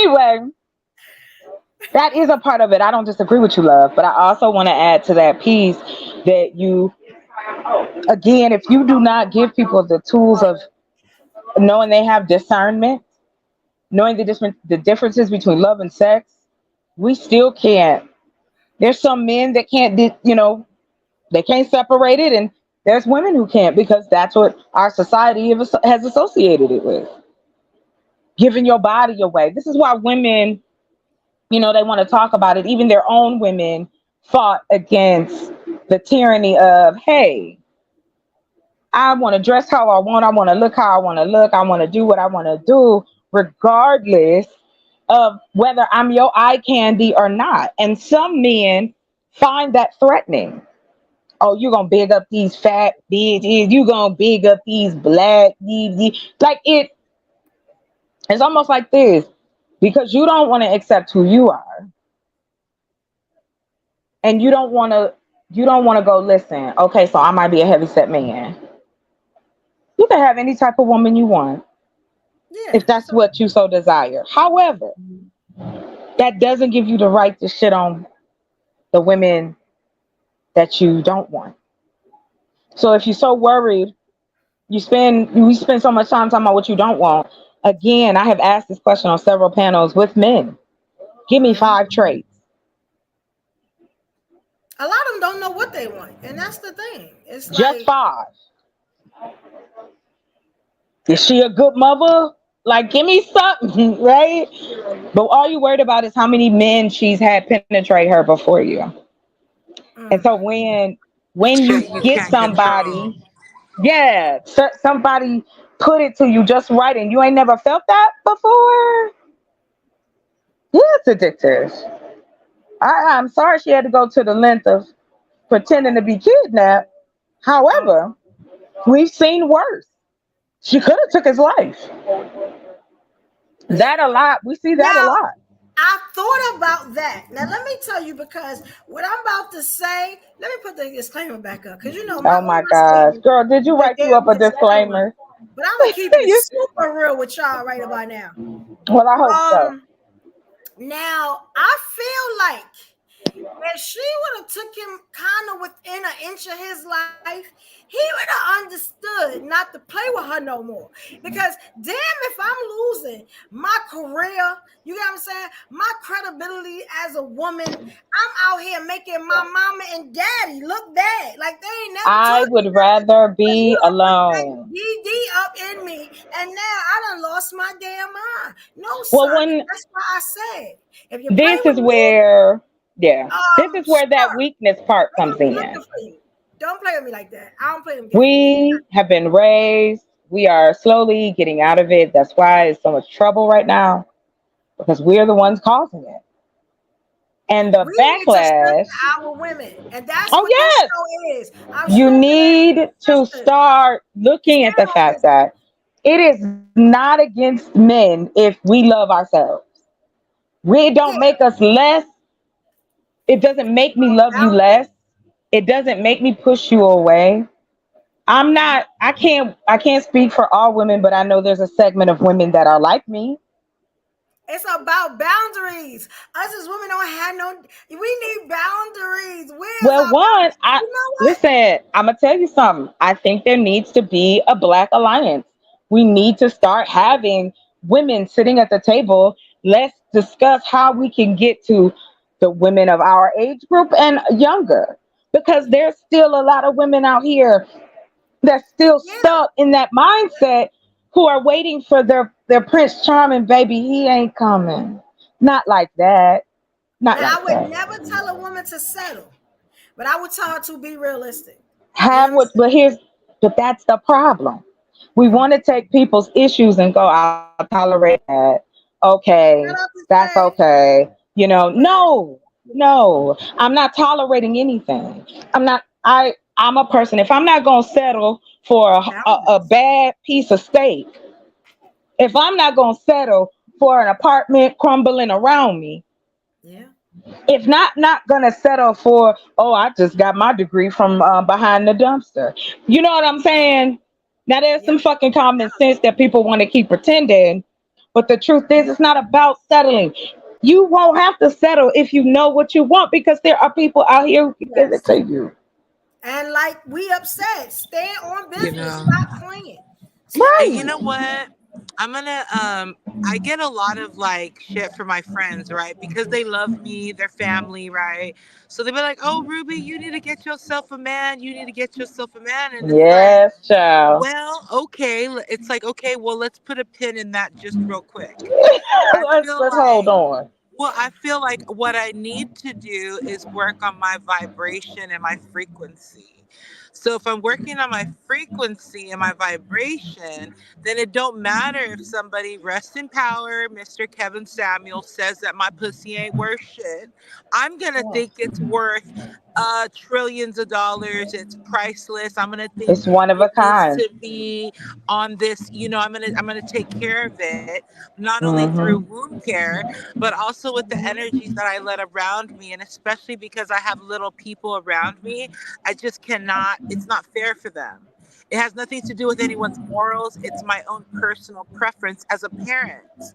that is a part of it. I don't disagree with you, love, but I also want to add to that piece that you, again, if you do not give people the tools of knowing they have discernment, knowing the differences between love and sex, we still can't. There's some men that can't, they can't separate it, and there's women who can't because that's what our society has associated it with, giving your body away. This is why women, they want to talk about it. Even their own women fought against the tyranny of, hey, I want to dress how I want to look how I want to look, I want to do what I want to do, regardless of whether I'm your eye candy or not. And some men find that threatening. Oh, you're gonna big up these fat bitches, you gonna big up these black like it's almost like this, because you don't want to accept who you are, and you don't want to go, listen, okay, so I might be a heavy set man. You can have any type of woman you want Yeah. if that's So what you so desire. However, that doesn't give you the right to shit on the women that you don't want. So if you're so worried, we spend so much time talking about what you don't want. Again, I have asked this question on several panels with men. Give me mhm. 5 traits. A lot of them don't know what they want, and that's the thing. It's Just like, 5. Is she a good mother? Like, give me something, right? But all you worried about is how many men she's had penetrate her before you. And so mm, when you Shit you get can't control. somebody, yeah, somebody put it to you just right, and you ain't never felt that before. Yeah, it's addictive. I'm sorry she had to go to the length of pretending to be kidnapped. oh, However, we've seen worse. She could have took his life. yeah. That a lot. We see that a Now lot. I thought about that. Now let me tell you, because what I'm about to say, let me put the disclaimer back up, because my Oh all my my gosh, statements girl, did you they write you gave up me a a disclaimer. disclaimer? But I'm gonna keep it You- super real with y'all right about now. well, I hope so. Now I feel like if she would have took him kind of within an inch of his life, he would have understood not to play with her no more. Because damn, if I'm losing my career, you get what I'm saying? My credibility as a woman, I'm out here making my mama and daddy look bad. Like they ain't never I told me would nothing. rather Because you be don't put that alone. DD up in me, and now I done lost my damn mind. No, Well, son. when That's why I said, if you play this with is me, where, yeah, this is where that sir, weakness part I'm comes gonna be in. looking for you. Don't play with me like that. I don't play them games. We have been raised. We are slowly getting out of it. That's why it's so much trouble right now, because we're the ones causing it. And the We need to strengthen backlash. our women, and that's Oh, what this yes. show is. Our You strengthening need to sisters. start looking at Stand the on fact business. that it is not against men if we love ourselves. We Yeah, don't make us less. It doesn't it's make me about love you boundaries. less. It doesn't make me push you away. I'm Mhm. not, I can't speak for all women, but I know there's a segment of women that are like me. It's about boundaries. Us as women don't have no. We need boundaries. Where's Well, our one, boundaries? You know what? listen, I'm gonna tell you something. I think there needs to be a black alliance. We need to start having women sitting at the table. Let's discuss how we can get to the women of our age group and younger. Because there's still a lot of women out here that's still Yeah, stuck in that mindset. who are waiting for their Prince Charming baby. He ain't coming. Not like that. Not Now, I like would that. never tell a woman to settle, but I would tell her to be realistic. You Have what, understand? but that's the problem. We want to take people's issues and go, I'll tolerate that. Okay, Shout out to that's Jay. okay. Right. No, I'm not tolerating anything. I'm a person. If I'm not gonna settle for a Boundaries. bad piece of steak, if I'm not gonna settle for an apartment crumbling around me, Yeah. if not gonna settle for, oh, I just got my degree from behind the dumpster. You know what I'm saying? Now there's Yep. some fucking common sense that people want to keep pretending, but the truth is it's not about settling. You won't have to settle if you know what you want, because there are people out here who can give it Yes. to you. And like we upset, stay on You business. know. Stop playing. Stop And you Right. know playing. what? I'm gonna I get a lot of like shit from my friends, right? Because they love me, their family, right? So they be like, "Oh, Ruby, you need to get yourself a man. You need to get yourself a man." And it's like, Yes, child. well, okay. It's like, okay, well, let's put a pin in that just real quick. I let's feel let's hold like on. well, I feel like what I need to do is work on my vibration and my frequency. So if I'm working on my frequency and my vibration, then it don't matter if somebody, rest in power, Mr. Kevin Samuel, says that my pussy ain't worth shit. I'm gonna Oh, think it's worth trillions of dollars. It's priceless. I'm gonna think It's one of a it needs kind. to be on this. I'm gonna take care of it, not only through Mm-hmm. wound care, but also with the energies that I let around me. And especially because I have little people around me, I just cannot, it's not fair for them. It has nothing to do with anyone's morals. It's my own personal preference as a parent.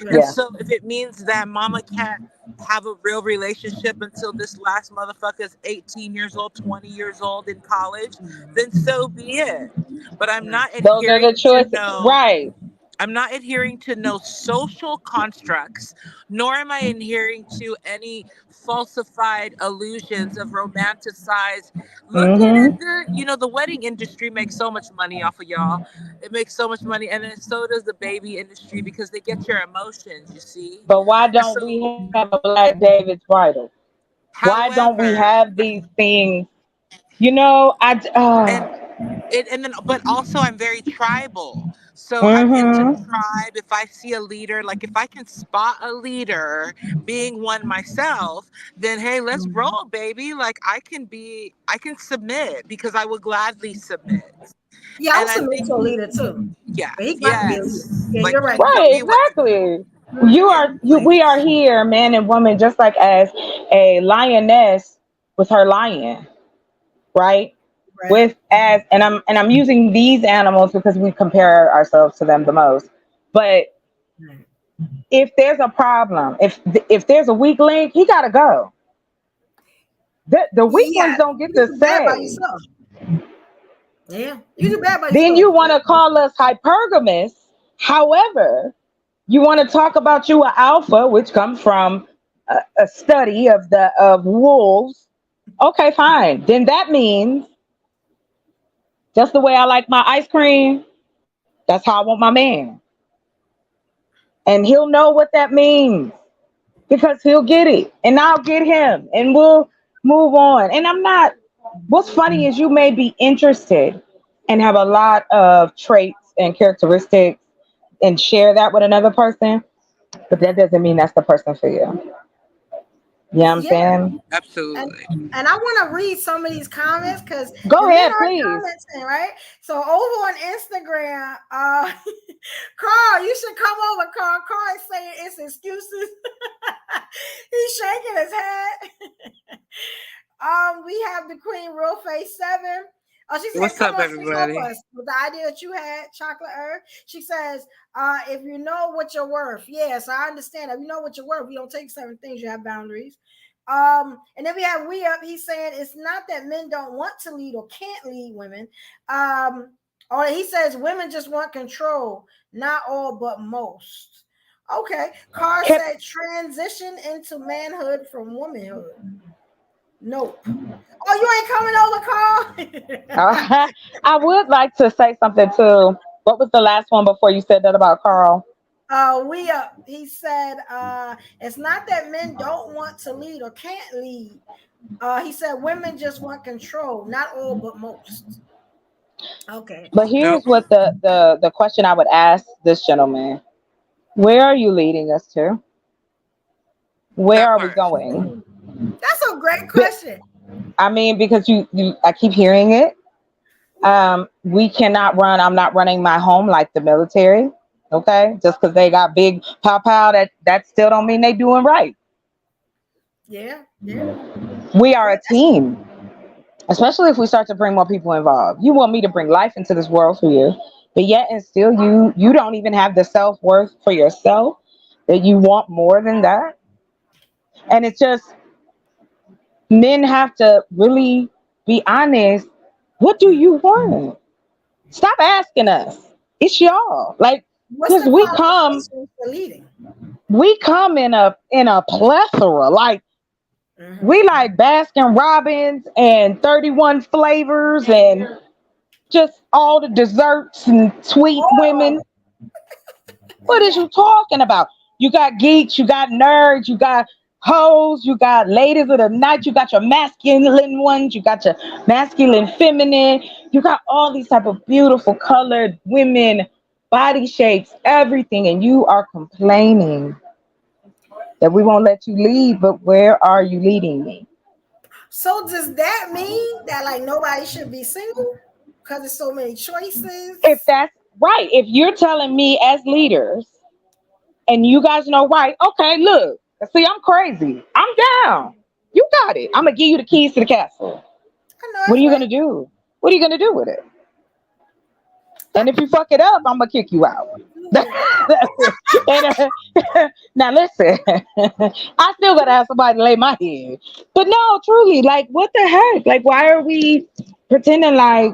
And Yeah. yes. so if it means that mama can't have a real relationship until this last motherfucker is 18 years old, 20 years old in college, then so be it. But I'm Right. not Those are the adhering to choices. no Right. I'm not adhering to no social constructs, nor am I adhering to any falsified illusions of romanticized. Looking at Mm-hmm. the wedding industry makes so much money off of y'all. It makes so much money, and then so does the baby industry because they get your emotions. You see, But why and don't we so, have a Black David's bridal? Why don't we however, have these things? You know, and and then but also I'm very tribal, so I'm into mm-hmm. tribe. If I see a leader, like if I can spot a leader being one myself, then hey, let's Mhm. roll, baby. Like I can submit because I would gladly submit. Yeah, I And would I submit think, to a leader too. yeah, But he got to be a leader. yes, Yeah, like you're right. he He can got Right, to be be a leader. what the exactly. yeah. We are here, man and woman, just like as a lioness with her lion, right? Right. With as and I'm using these animals because we compare ourselves to them the most. But Right. if there's a problem, if there's a weak link, he gotta go. The weak ones Yeah, don't get you to do bad by say. yourself. Yeah, you do bad by Then yourself. you want to call us hypergamous. However, you want to talk about you an alpha, which comes from a study of wolves. Okay, fine. Then that means just the way I like my ice cream, that's how I want my man. And he'll know what that means because he'll get it. And I'll get him. And we'll move on. And I'm not, what's funny is you may be interested and have a lot of traits and characteristics and share that with another person, but that doesn't mean that's the person for you. You know what I'm Yeah, saying? and Absolutely. and I want to read some of these comments because Go the men ahead, are please. commenting, right? So over on Instagram, Carl, you should come over. Carl is saying it's excuses. He's shaking his head. We have the Queen Real Face 7. Oh, she said, What's come up, on, speak over everybody? us with the idea that you had, Chocolate Earth. She says, if you know what you're worth. Yes, I understand. If you know what you're worth, we don't take certain things, you have boundaries. And then we have We Up. He's saying it's not that men don't want to lead or can't lead women. Or he says women just want control, not all, but most. Okay. Carr Can, said transition into manhood from womanhood. Nope. Oh, you ain't coming over, Carl? I would like to say something too. What was the last one before you said that about Carl? He said, it's not that men don't want to lead or can't lead. He said women just want control, not all, but most. Okay. But here's Nope. what the question I would ask this gentleman: where are you leading us to? Where That are we part. going? That's a great Be- question. I mean, because I keep hearing it. We cannot run. I'm not running my home like the military. Okay, just because they got big pow, that still don't mean they doing right. Yeah, yeah. We are Yeah, a team, especially if we start to bring more people involved. You want me to bring life into this world for you, but yet and still you don't even have the self-worth for yourself that you want more than that. And it's just, men have to really be honest. What do you want? Stop asking us. It's y'all. Like, what's because the qualifications for leading? we come in a plethora. Like, Hmm. we like Baskin Robbins and 31 flavors and just all the desserts and sweet women. Oh, What is yeah. you talking about? You got geeks, you got nerds, you got hoes, you got ladies of the night, you got your masculine ones, you got your masculine feminine, you got all these type of beautiful colored women, body shapes, everything, and you are complaining that we won't let you lead, but where are you leading me? So does that mean that like nobody should be single because there's so many If choices? that's right, if you're telling me as leaders and you guys know right, okay, look, see, I'm crazy. I'm down. You got it. I'm gonna give you the keys to the castle. I know What are that's you gonna right. do? What are you gonna do with it? And if you fuck it up, I'm gonna kick you out. Do with it. And, now listen, I still gotta have somebody to lay my head. But no, truly, like, what the heck? Like, why are we pretending like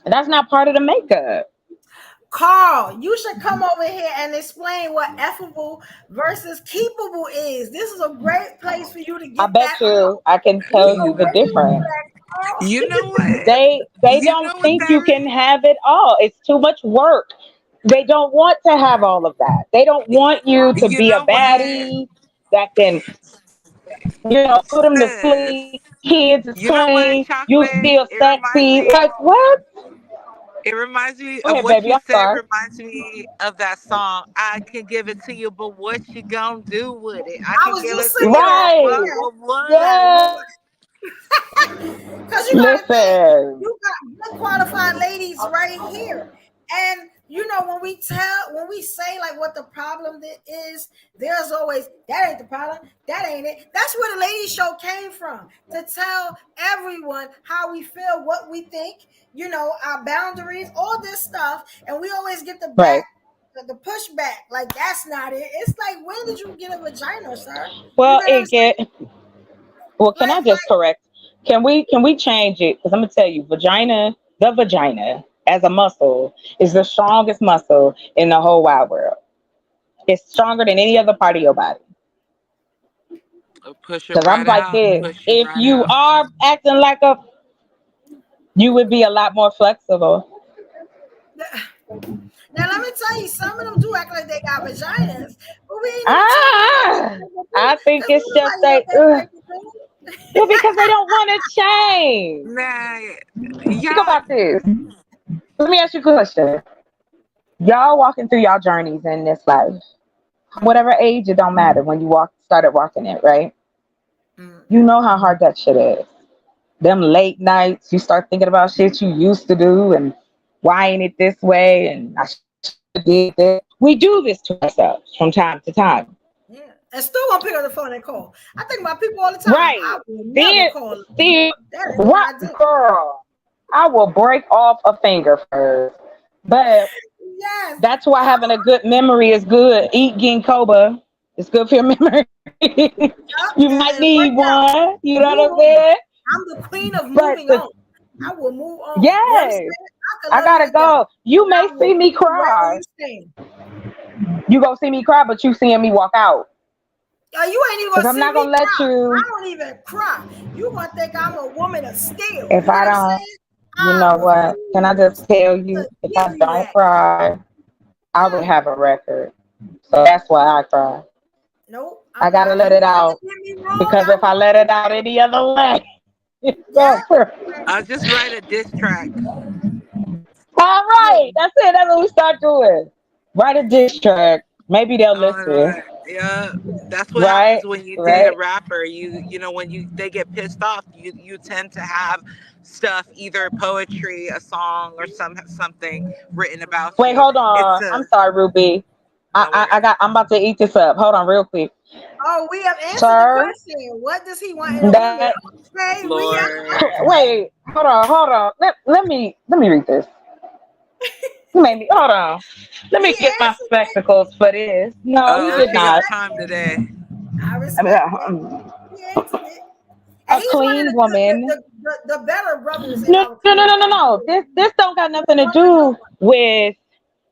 that's not part of the makeup? Carl, you should come over here and explain what effable versus keepable is. This is a great place for you to I get bet that out. you I can You tell you know the where you do difference. that, Carl? You know what? They You don't know what think that you can is? have it all. It's too much work. They don't want to have all of that. They don't want you to You be a know what? baddie that can, put them to Sis. sleep. Kids is You know what, clean. You chocolate? still It reminds sexy. me. Like what? It reminds me Go of ahead, what baby. you I'm said. sorry. Reminds me of that song. I can give it to you, but what you gonna do with it? I I can was give just it to you, singing but that. Right. Yeah. Yeah. what? Because you got to think, Listen. you got good qualified ladies right here. And when we say like what the problem is, there's always that ain't the problem, that ain't it. That's where the lady show came from, to tell everyone how we feel, what we think, our boundaries, all this stuff. And we always get Right. the pushback. Like, that's not it. It's like, when did you get a vagina, sir? You Well, know what I'm it saying? get. Well, can I just Like, correct? Can we change it? Because I'm gonna tell you, the vagina as a muscle is the strongest muscle in the whole wide world. It's stronger than any other part of your body. Push it Because I'm right like out. this. Push it If right you out. are acting like you would be a lot more flexible. now let me tell you, some of them do act like they got vaginas, but we ain't even talking about that Ah, I think because it's just nobody want like, that ugh. type of thing. Well, because they don't want to change. Nah, Think y'all. about this. Let me ask you a question. Y'all walking through y'all journeys in this life, whatever age, it don't matter. When you started walking it, right? Mm. You know how hard that shit is. Them late nights, you start thinking about shit you used to do, and why ain't it this way? And I should have did this. We do this to ourselves from time to time, Yeah, and still won't pick up the phone and call. I think about people all the time. right? I will never Then, call them. still, That is what what, I do. girl? I will break off a finger first, but Yes, that's why having a good memory is good. Eat ginkgo. It's good for your memory. You might and work need out one. You and know what move I'm on. saying? I'm the queen of But moving on. I will move on. You yes, understand? I can I love you gotta to death, go. You and may I will see me keep you right where cry. you stand. You gonna see me cry, but you seeing me walk out. You ain't even Cause gonna I'm see not me gonna let cry. I you. don't even cry. You gonna think I'm a woman of steel. If You get I what I'm don't, saying? You I know what? Can I just refuse tell to you, if give I you don't that. cry, I would Mm, have a record. So that's why I cry. nope, I I'm gotta not. let You it want to out get me wrong? because I if I want let you it out any other way, it's to. going Yeah. for. I'll just write a diss track. All Look, right, that's it. That's what we start doing. Write a diss track. Maybe they'll All listen. right. Yeah. That's what Right, happens when you date a right. rapper. You know when you they get pissed off, you tend to have stuff, either poetry, a song, or something written about Wait, you. hold It's on. I'm a sorry, Ruby. no I worries. got. I'm about to eat this up. Hold on, real quick, oh, we have answered the sir. question. What does he want in a woman? That. Okay, we have Lord. answered. Wait, hold on. Let me read this. You made me. Hold on. Let He me get my answered it. spectacles for this. No, he Oh, I did she got not. respect time it. today. I I mean, respect it. He answered it. And a he's one of clean woman. the better brothers in No, our no, no, no, no, community. no. This don't got Good nothing to brother do number. with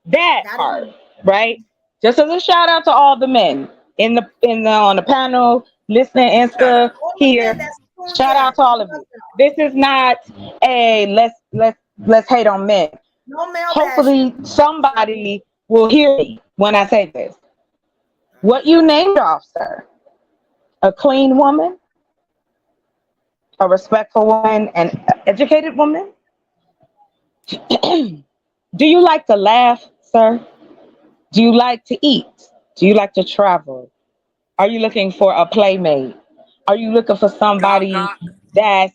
that That is part, right? Just as a shout out to all the men in the on the panel, listening, Shout Insta out. all the men here. that's tuned Shout out in. to We all of love you. y'all. This is not a let's hate on men. No male bashing. Hopefully somebody will hear me when I say this. What you named off, sir? A clean woman, a respectful woman, an educated woman. Do you like to laugh, sir? Do you like to eat? Do you like to travel? Are you looking for a playmate? Are you looking for Gawk somebody gawk. that's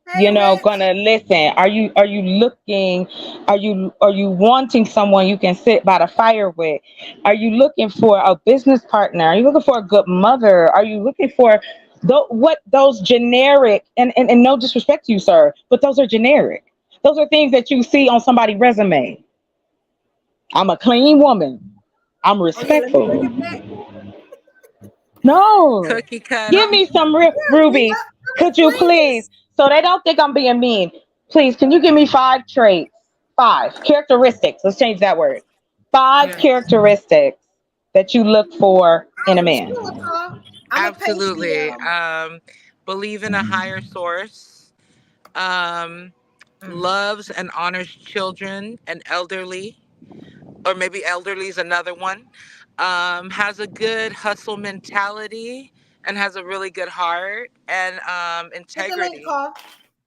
Hey, Rich. gonna listen? Are you looking, are you wanting someone you can sit by the fire with? Are you looking for a business partner? Are you looking for a good mother? Are you looking for what those generic, and no disrespect to you, sir, but those are generic. Those are things that you see on somebody's resume. I'm a clean woman. I'm Oh yeah, let me bring it respectful. back. No, Cookie give cutter. me some Yeah, we Ruby. I'm the Could you please? cleanest. So they don't think I'm being mean. Please, can you give me 5 traits? 5 characteristics. Let's change that word. Five Yes. characteristics that you look for in a Oh, man. sure, Carl. I'm a pasty. Absolutely. Believe in a higher source. Um, Mm. Loves and honors children and elderly, or maybe elderly is another one. Has a good hustle mentality and has a really good heart and Hit the link, integrity. Carl.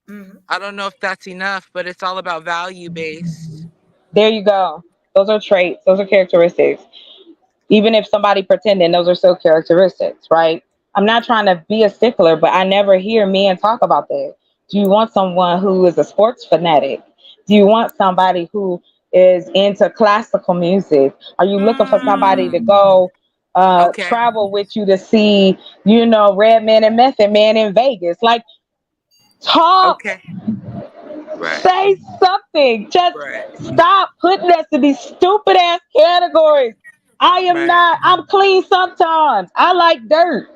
Mm. I don't know if that's enough, but it's all about value based. There you go. Those are traits. Those are characteristics. Even if somebody pretending, those are still characteristics, right? I'm not trying to be a stickler, but I never hear men talk about that. Do you want someone who is a sports fanatic? Do you want somebody who is into classical music? Are you looking for somebody to Mm, go okay. travel with you to see, Redman and Method Man in Vegas? Like, talk, Okay. Right. say something. Just Right. stop putting us in these stupid ass categories. I am Right. not, I'm clean sometimes. I like dirt.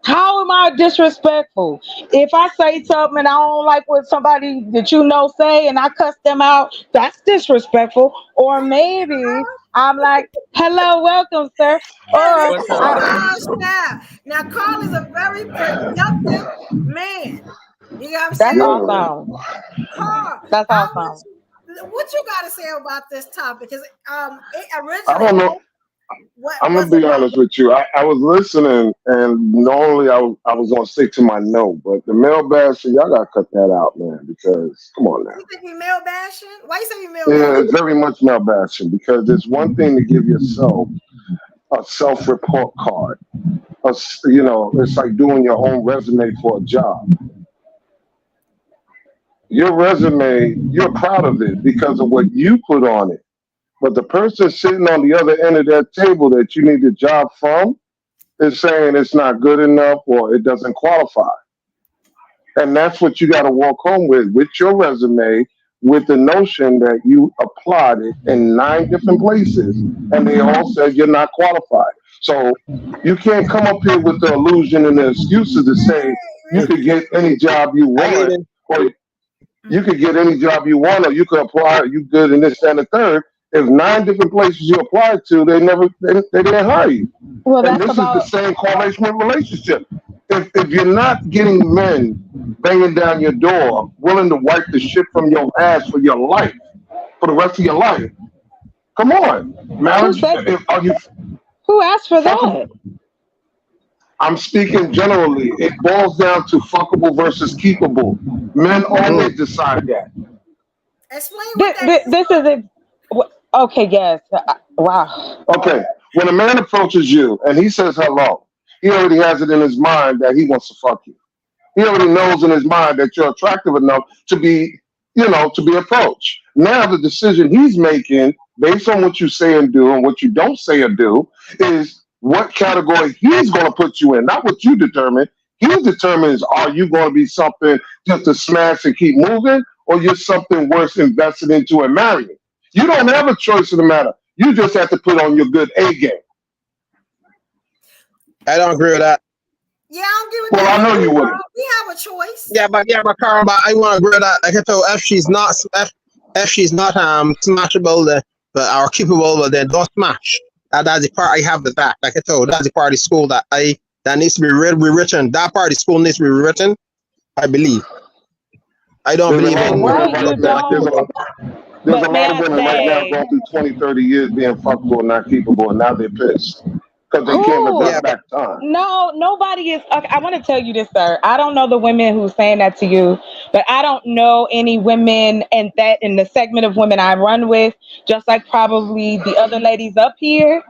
How am I disrespectful? If I say something and I don't like what somebody that say and I cuss them out, that's disrespectful. Or maybe I'm like, hello, welcome, sir. Yeah, Or What's this is up? I, Carl's style. Now, Carl is a very productive man. You know what I'm that's saying? Yeah, awesome. Carl, That's how would awesome. what you got to say about this topic? Because it I originally don't know. what I'm gonna was be about. honest with you. I was listening, and normally I was gonna stick to my no, but the male bashing, y'all gotta cut that out, man. Because come on now, You think we male bashing? Why you say we male yeah, bashing? it's very much male bashing. Because it's one thing to give yourself a self report card. It's like doing your own resume for a job. Your resume, you're proud of it because of what you put on it. But the person sitting on the other end of that table that you need the job from is saying it's not good enough or it doesn't qualify. And that's what you got to walk home with your resume, with the notion that you applied it in 9 different places and they all said you're not qualified. So you can't come up here with the illusion and the excuses to say you could get any job you I get want, it. or you Mm. could get any job you want, or you could apply, you good in this, that, and the third. If 9 different places you applied to, they didn't hire you. Well, And that's this is the about, same correlation with relationship. If you're not getting men banging down your door, willing to wipe the shit from your ass for your life, for the rest of your life. Come on, marriage. Are you Who asked for fuckable? that? I'm speaking generally. It boils down to fuckable versus keepable. Men always decide that. Explain what that is. This is okay. Yes. Wow. Okay, when a man approaches you and he says hello, he already has it in his mind that he wants to fuck you. He already knows in his mind that you're attractive enough to be, to be approached. Now the decision he's making, based on what you say and do and what you don't say or do, is what category he's going to put you in, not what you determine. He determines, are you going to be something just to smash and keep moving, or you're something worth investing into and marrying? You don't have a choice in the matter. You just have to put on your good A game. I don't agree with that. Yeah, I don't give a Well, damn. I know you wouldn't. We have a choice. Yeah, but Carl, but I want to agree with that. Like I told, if she's not smashable, or keepable, then don't smash. That's the part I have with that. Like I told, that's the part of the school that needs to be rewritten. That part of the school needs to be rewritten. I believe. I don't believe in. There's a lot of women right now going through 20, 30 years being fuckable and not keepable, and now they're pissed because they can't reverse back time. No, nobody is. Okay, I want to tell you this, sir. I don't know the women who's saying that to you, but I don't know any women in the segment of women I run with, just like probably the other ladies up here.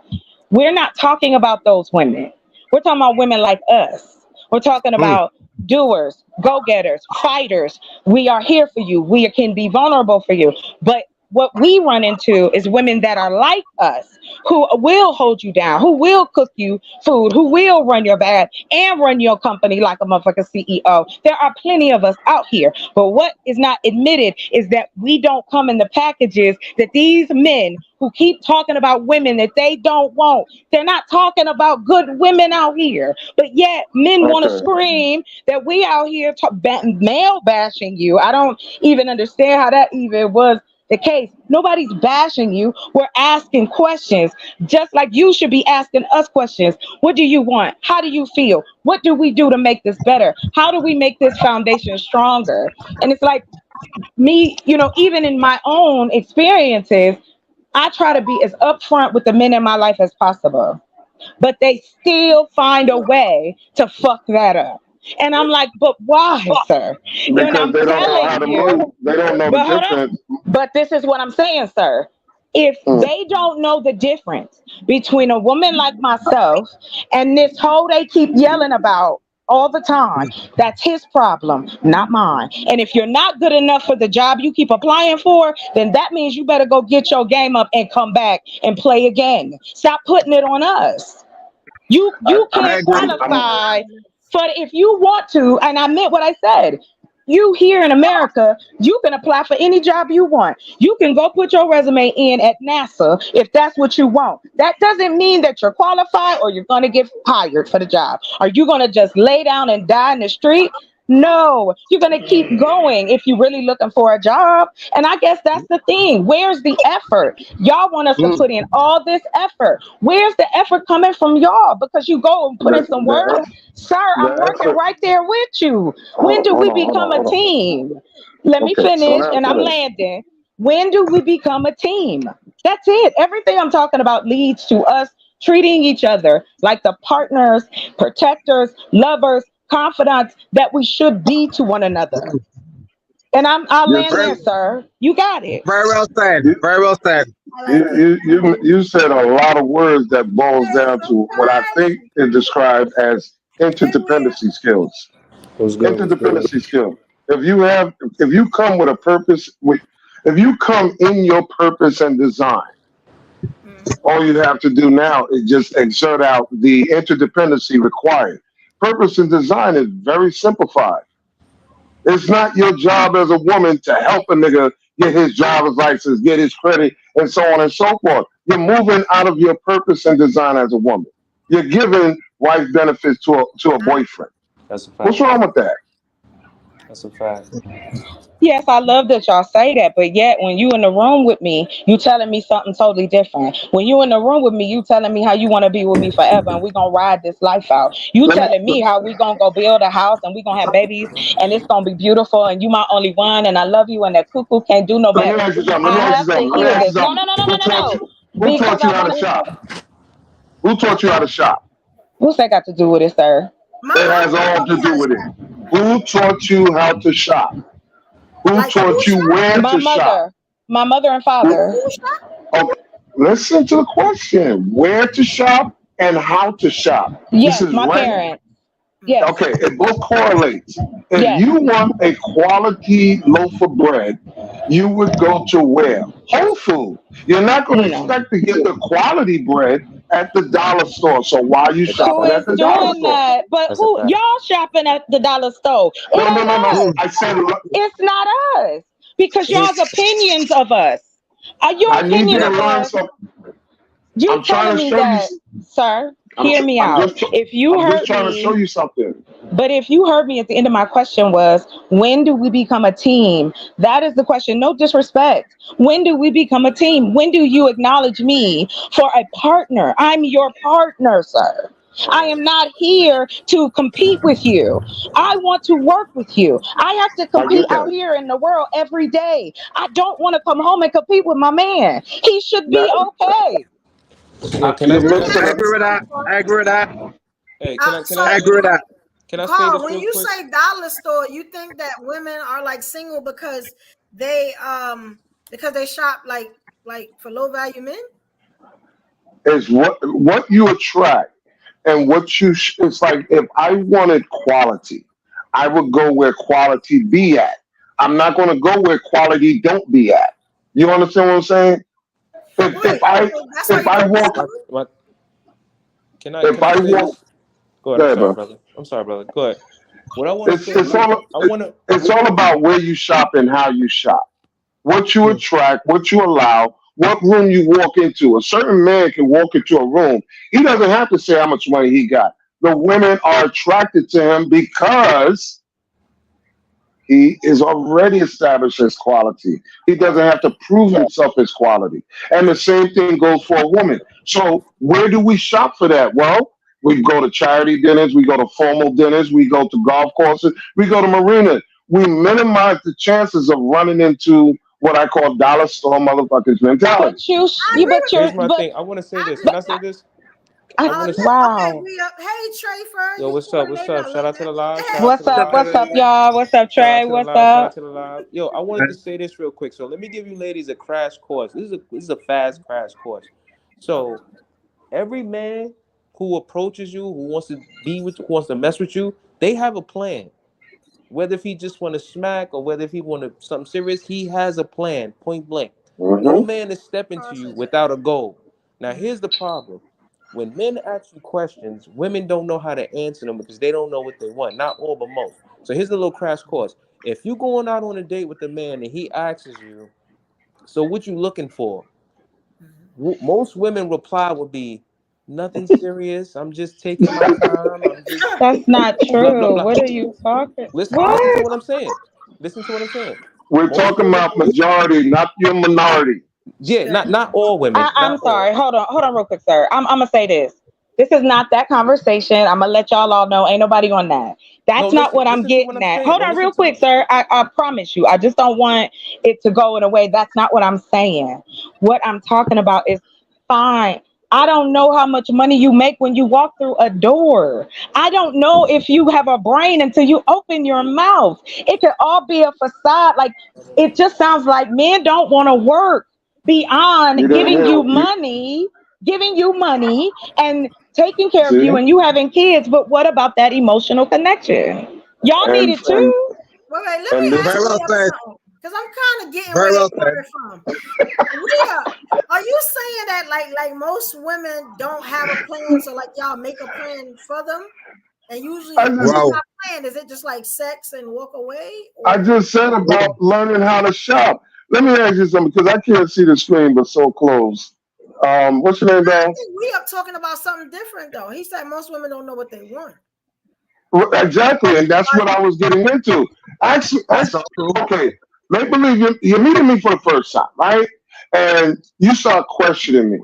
We're not talking about those women. We're talking about women like us. We're talking about doers, go-getters, fighters. We are here for you. We can be vulnerable for you. But what we run into is women that are like us, who will hold you down, who will cook you food, who will run your bag and run your company like a motherfucking CEO. There are plenty of us out here. But what is not admitted is that we don't come in the packages that these men who keep talking about women that they don't want. They're not talking about good women out here. But yet men want to scream that we out here male bashing you. I don't even understand how that even was the case. Nobody's bashing you. We're asking questions, just like you should be asking us questions. What do you want? How do you feel? What do we do to make this better? How do we make this foundation stronger? And it's like me, even in my own experiences, I try to be as upfront with the men in my life as possible, but they still find a way to fuck that up. And I'm like, but why, sir? Because I'm they don't know how to move. They don't know the difference. But this is what I'm saying, sir. If they don't know the difference between a woman like myself and this hoe they keep yelling about all the time, that's his problem, not mine. And if you're not good enough for the job you keep applying for, then that means you better go get your game up and come back and play again. Stop putting it on us. You can't qualify for if you want to, and I meant what I said. You here in America, you can apply for any job you want. You can go put your resume in at NASA if that's what you want. That doesn't mean that you're qualified or you're going to get hired for the job. Are you going to just lay down and die in the street? No, you're going to keep going if you're really looking for a job. And I guess that's the thing. Where's the effort? Y'all want us to put in all this effort. Where's the effort coming from y'all? Because you go and put in some work. Sir, I'm working right there with you. When do we become a team? Let me finish and I'm landing. When do we become a team? That's it. Everything I'm talking about leads to us treating each other like the partners, protectors, lovers, confidants that we should be to one another. And I'll land there, sir. You got it. Very well said. Very well said. You said a lot of words that boils down to what I think is described as interdependency skills. Interdependency skills. If you come with a purpose, if you come in your purpose and design, all you have to do now is just exert out the interdependency required. Purpose and design is very simplified. It's not your job as a woman to help a nigga get his driver's license, get his credit, and so on and so forth. You're moving out of your purpose and design as a woman. You're giving wife benefits to a boyfriend. That's a fact. What's wrong with that? That's a fact. Yes, I love that y'all say that, but yet when you in the room with me, you telling me something totally different. When you in the room with me, you telling me how you want to be with me forever and we gonna ride this life out. You Let me telling me how we gonna go build a house and we gonna have babies and it's gonna be beautiful and you my only one and I love you and that cuckoo can't do no let me better. ask you something. Let me I ask you have to something. Let me hear ask you this. No, something. no, no, no, no, Who no, taught no. you? Who Because taught you I how want to to. shop? Who taught you how to shop? What's that got to do with it, sir? My It has mama all taught me to how do to with it. shop. Who taught you how to shop? Who Like taught who you shop? where My to shop? mother. My mother and Who, father. Who shop? okay, listen to the question. Where to shop and how to shop. This Yes, is my right. parents. Mm. Yes. Okay, it both correlates. If Yes. you want a quality loaf of bread, you would go to where? Whole Food. You're not going to No. expect to get the quality bread at the dollar store. So why are you That's a Who shopping fact. at is the dollar doing store? that? But That's a who fact. y'all shopping at the dollar store? It No, no, no, no. ain't us. Mm. I said It's not us. Because y'all's opinions of us. Your I need you opinion to of learn us. something. You I'm trying telling to me show you. that, sir, hear me I'm out. just. If you I'm just heard trying to show me, you something. but if you heard me at the end of my question was, when do we become a team? That is the question. No disrespect. When do we become a team? When do you acknowledge me for a partner? I'm your partner, sir. I am not here to compete with you. I want to work with you. I have to I compete get out that. here in the world every day. I don't want to come home and compete with my man. He should be That okay. Yo, can I you're Let me can I missing I ask it. you agree with that. something, Carl. I agree with that. hey I So, agree with that. can I say Carl, this when real you quick? say dollar store, you think that women are like single they because they shop like for low value men? Is what you attract and what you. It's like if I wanted quality, I would go where quality be at. I'm not going to go where quality don't be at. You understand what I'm saying? If Wait, if I so that's why if you I think you're walk What, single? what, if can I I say walk, this? Go ahead. I'm there, sorry, bro. brother. I'm sorry, brother. Go ahead. What I want to It's say it's is, all I want to. it's all about where you shop and how you shop. What you Mm. attract, what you allow, what room you walk into. A certain man can walk into a room. He doesn't have to say how much money he got. The women are attracted to him because he is already established as quality. He doesn't have to prove himself as quality. And the same thing goes for a woman. So where do we shop for that? Well, we go to charity dinners, we go to formal dinners, we go to golf courses, we go to marinas. We minimize the chances of running into what I call dollar store motherfuckers mentality. I You, agree but with you're, Here's that. my but, thing. I want to say I this. agree Can but, I with say that. this? I want to. Okay, wow. we up. Hey Trey first, Yo, you what's up? What's coordinating up? a Shout little out to bit. the live. Shout out to What's the up? live. What's up, Hey, y'all? What's up, Shout out Trey? to the What's live. Shout out up? to the live. Yo, I wanted to say this real quick. So let me give you ladies a crash course. This is a fast crash course. okay. So every man who approaches you, who wants to be with, who wants to mess with you, they have a plan. Whether if he just want to smack or whether if he want to something serious, he has a plan. Point blank. No Hmm. man is stepping to Carl you said without a goal. Now that. here's the problem. When men ask you questions, women don't know how to answer them because they don't know what they want. Not all, but most. So here's a little crash course. If you going out on a date with a man and he asks you, so what you looking for? Mhm. Most women reply would be, nothing serious. I'm just taking my time. I'm just That's not blah blah true. blah. What are you talking? Listen to What? what I'm saying. Listen to what I'm saying. We're Most talking women, about majority, not your minority. yeah, Yeah. not all women, I'm not all. sorry. Hold on, real quick, sir. I'm gonna say this. This is not that conversation. I'm gonna let y'all all know. Ain't nobody on that. No, That's not listen, what I'm listen to what getting I'm at. saying. Hold No, on, listen real to quick, me. sir. I promise you. I just don't want it to go in a way. That's not what I'm saying. What I'm talking about is fine. I don't know how much money you make when you walk through a door. I don't know if you have a brain until you open your mouth. It could all be a facade. Like it just sounds like men don't want to work beyond You didn't hear giving you money and taking care of you see, and you having kids. But what about that emotional connection? Y'all need and it and too. Wait, let me and ask Very this well Leah said. something. Because I'm kind of getting Very where they're well said. coming from. Leah, are you saying that like most women don't have a plan? So like y'all make a plan for them? And usually I what is just Wow. that plan? Is it just like sex and walk away? I Or just said about learning how to shop. Let me ask you something because I can't see the screen, but so close. What's your name, I Dal? think we are talking about something different though. He said most women don't know what they want. Exactly, and that's Are what I you was getting into. That's not true. Okay, make believe you're meeting me for the first time, right? And you start questioning me.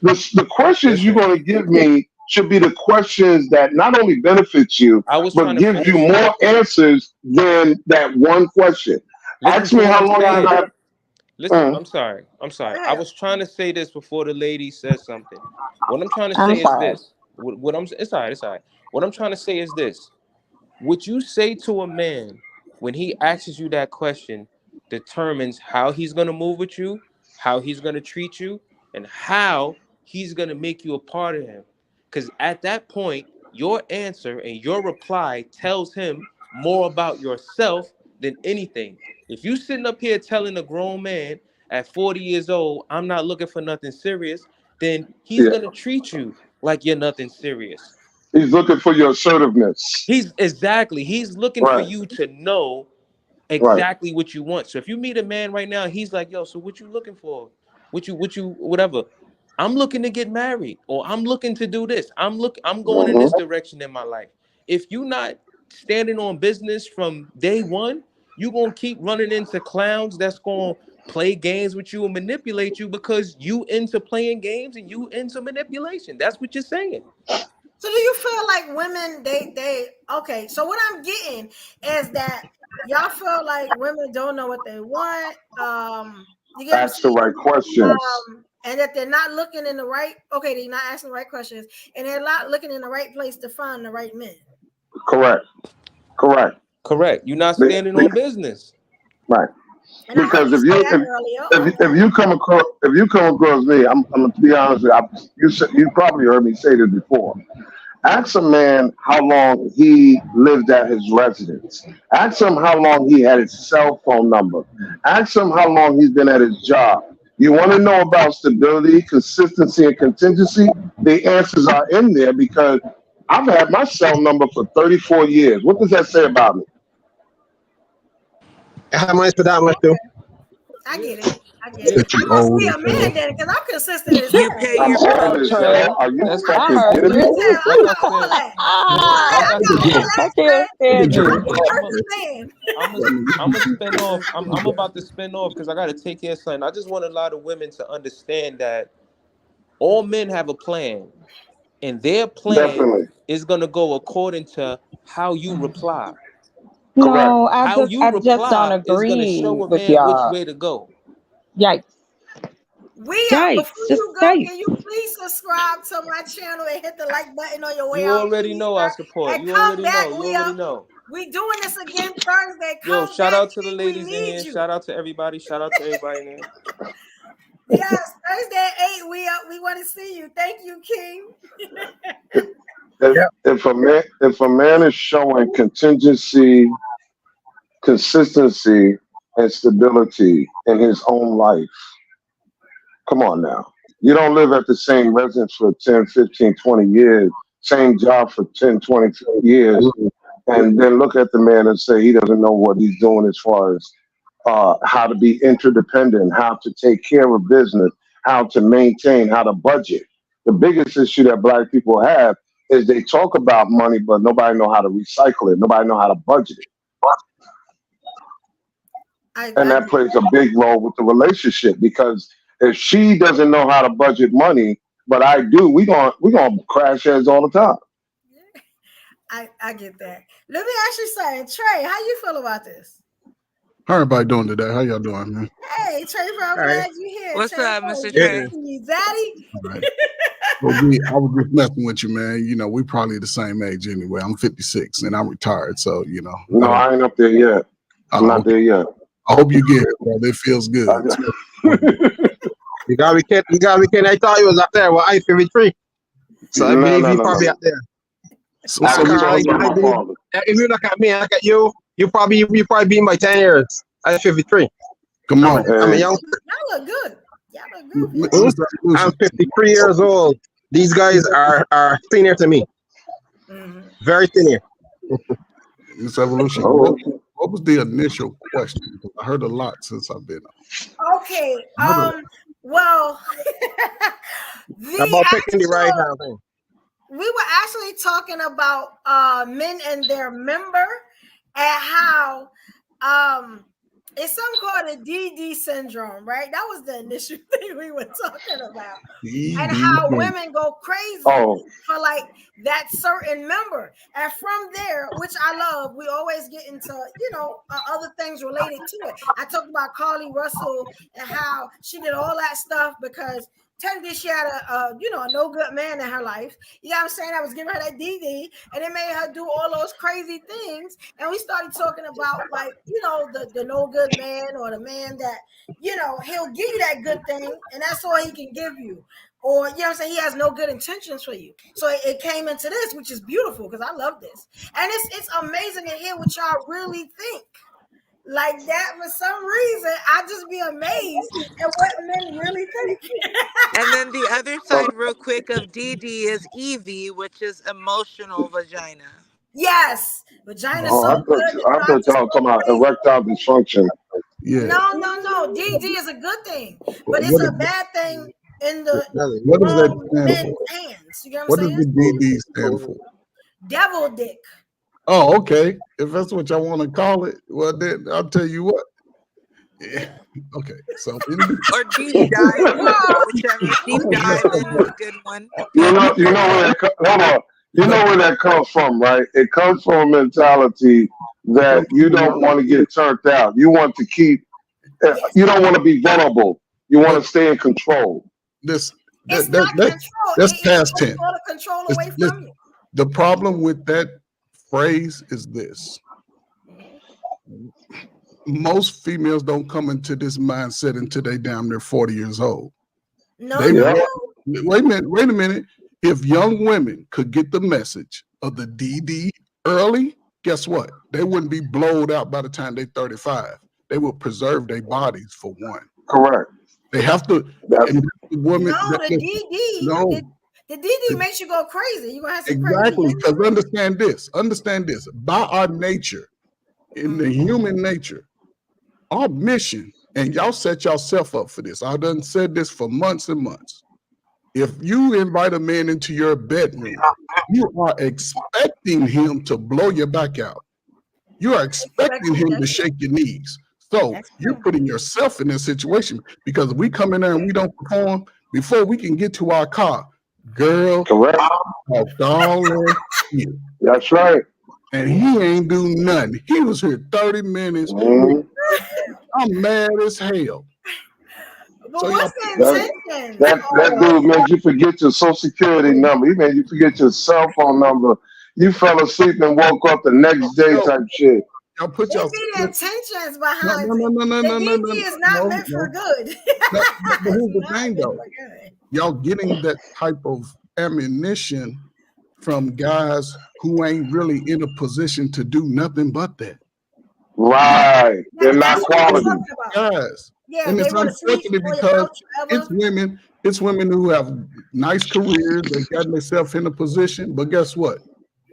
The questions you're Listen, going to give me should be the questions that not only benefits you, I was but trying to gives you finish. more answers than that one question. Listen Ask to me what how I'm long you saying. got. Listen, Mm, I'm sorry. I'm Go sorry. I ahead. was trying to say this before the lady said something. What I'm trying to I'm say is sorry. this. What I'm it's all right, it's all right. What I'm trying to say is this. What you say to a man when he asks you that question determines how he's gonna move with you, how he's gonna treat you, and how he's gonna make you a part of him. Because at that point, your answer and your reply tells him more about yourself than anything. If you sitting up here telling a grown man at 40 years old, I'm not looking for nothing serious, then he's yeah, gonna treat you like you're nothing serious. he's looking for your assertiveness. He's looking for Right, you to know right. exactly what you want. So if you meet a man right now, he's like, yo, so what you looking for? Whatever. I'm looking to get married, or I'm looking to do this. I'm going in Hmm. this direction in my life. If you're not standing on business from day one, you're gonna keep running into clowns that's gonna play games with you and manipulate you because you into playing games and you into manipulation. That's what you're saying. So do you feel like women they okay? So what I'm getting is that y'all feel like women don't know what they want. You get what I'm Ask the saying? right questions. And that they're not looking in the right. Okay, they're not asking the right questions, and they're not looking in the right place to find the right men. Correct, correct. Correct. You're not Be- standing be- on business. right. And I heard Because you say that earlier. if you come across me, I'm gonna be honest with you. You probably heard me say this before. Ask a man how long he lived at his residence. Ask him how long he had his cell phone number. Ask him how long he's been at his job. You want to know about stability, consistency, and contingency? The answers are in there because I've had my cell number for 34 years. What does that say about me? How much for that much too? I get it. I get Yeah. it. If I you must old be as a hell. man then, because I'm consistent as You hell. pay I'm your old as bills. Trey. hell. Are you I fucking heard kidding me? you. Listen, Like I'm I not all said, that. I I could got just, I relax, can't man. I could stand just I'm you. the walk perfect there. man. I'm gonna spin off. I'm about to spin off because I gotta take care of something. I just want a lot of women to understand that all men have a plan, and their plan Definitely. is gonna go according to how you reply. Correct. No, How you I just don't reply is gonna agree show a with man which y'all. way to go. Yikes. Before Yikes. Just you go, yikes. can you please subscribe to my channel and hit the like button on your way You out, already please, know I sir? support. And You come already back. know. You already know. We doing this again Thursday. Yo, Come shout back, out to the King. We ladies in need here. you. Shout out to everybody. Shout out to everybody in here. Yes, Thursday at 8. We want to see you. Thank you, King. If a man is showing contingency, consistency, and stability in his own life, come on now. You don't live at the same residence for 10, 15, 20 years, same job for 10, 20 years, and then look at the man and say he doesn't know what he's doing as far as how to be interdependent, how to take care of business, how to maintain, how to budget. The biggest issue that black people have is they talk about money, but nobody know how to recycle it. Nobody know how to budget it. I And that get plays a big role with the relationship because if she doesn't know how to budget money, but I do, we gonna crash heads all the time. I get that. Let me ask you something. Trey, how you feel about this? How everybody doing today? How y'all doing, man? Hey, Trey, I'm All right. glad you're here. What's Trey, up, Mr. good Yeah. Trey? to see you, Daddy. All right. Well, I was just messing with you, man. You know, we probably the same age anyway. I'm 56 and I'm retired, so you know. No, I ain't up there yet. I'm Oh, not there yet. I hope you get it, brother. It feels good. You got weekend. I thought you was up there. Well, I 53. So I No, believe no, you no, probably no. up there. So, I so was we Carl, talking about I my believe father. if you look at me and look at you, you probably been by 10 years. I 53. come on. I'm a Hey, young. Y'all look good. Y'all look good. Mr. I'm Evolution. 53 years old. These guys are senior to me. Mm-hmm. Very senior. Mr. Evolution. oh, What was the initial question? Because I heard a lot since I've been on. Okay. I heard a- Well, the About picking the right actual now. we were actually talking about men and their member, how it's something called the DD syndrome, right? That was the initial thing we were talking about. And how women go crazy for like that certain member. And from there, which I love, we always get into, other things related to it. I talked about Carly Russell and how she did all that stuff because technically she had a no good man in her life. You know what I'm saying? I was giving her that DD and it made her do all those crazy things. And we started talking about like, the no good man or the man that, he'll give you that good thing and that's all he can give you. Or, you know what I'm saying? He has no good intentions for you. So it came into this, which is beautiful because I love this. And it's amazing to hear what y'all really think. Like that, for some reason, I just be amazed at what men really think. And then the other side, real quick, of DD is EV, which is emotional vagina. Yes, vagina's I so good. thought y'all were talking about erectile dysfunction. Yeah. No. DD is a good thing, but it's a bad thing in the what does that stand men's for? hands. You know What what I'm does saying? the DD stand for? Devil dick. Oh, okay. If that's what y'all want to call it, well then I'll tell you what. Yeah. Okay. So or deep dive, whichever. Deep diving is a good one. You know where hold on. You know where that comes from, right? It comes from a mentality that you don't want to get turned out. You want to keep. You don't want to be vulnerable. You want to stay in control. It's not control. That's past tense. All the control away from you. The problem with that phrase is this. Most females don't come into this mindset until they damn near 40 years old. Wait a minute. If young women could get the message of the DD early, guess what? They wouldn't be blowed out by the time they're 35. They will preserve their bodies for one. Correct. They have to. The DD makes you go crazy. You're gonna have some exactly because understand this. By our nature, in the human nature, our mission, and y'all set yourself up for this. I've done said this for months and months. If you invite a man into your bedroom, you are expecting him to blow your back out. You are expecting him to shake your knees. So you're putting yourself in this situation because if we come in there and we don't perform before we can get to our car, girl, correct. That's right. And he ain't do nothing. He was here 30 minutes. I'm mad as hell. But so what's the intention? That dude made you forget your social security number. He made you forget your cell phone number. You fell asleep and woke up the next day type shit. Y'all put the intentions behind it. DD is not meant for good. But here's the thing though. Y'all getting that type of ammunition from guys who ain't really in a position to do nothing but that. Right. They're not quality guys. Yeah, and it's unfortunate because it's women who have nice careers, they got themselves in a position, but guess what?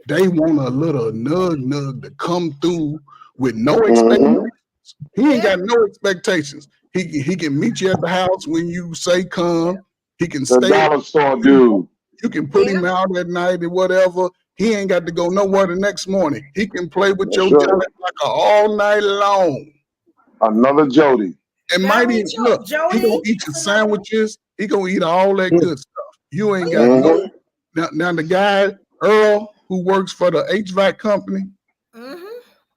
They want a little nug to come through with no expectations. He ain't got no expectations. He can meet you at the house when you say come. He can stay. The dollar store dude. You can put him out at night and whatever. He ain't got to go nowhere the next morning. He can play with your child like all night long. Another Jody. And mighty look, he gonna eat your sandwiches. He gonna eat all that good stuff. You ain't got no. Now the guy Earl who works for the HVAC company,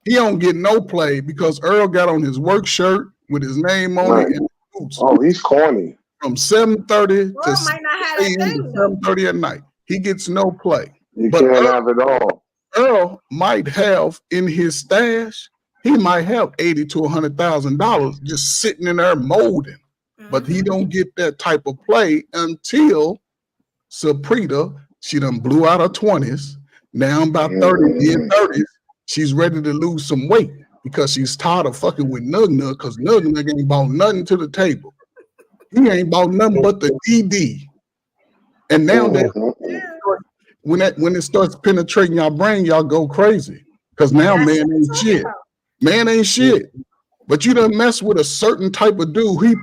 he don't get no play because Earl got on his work shirt with his name on it and boots. Oh, he's corny. From 7:30 to 7:30 at night. He gets no play. You can't have it all. Earl might have in his stash, he might have $80,000 to $100,000 just sitting in there molding. But he don't get that type of play until Saprita, she done blew out her 20s. Now about 30, in 30s, she's ready to lose some weight because she's tired of fucking with Nug because Nug ain't bought nothing to the table. He ain't bought nothing but the DD. And now that when it starts penetrating your brain, y'all go crazy. Because now man ain't shit. Man ain't shit. But you done mess with a certain type of dude, he's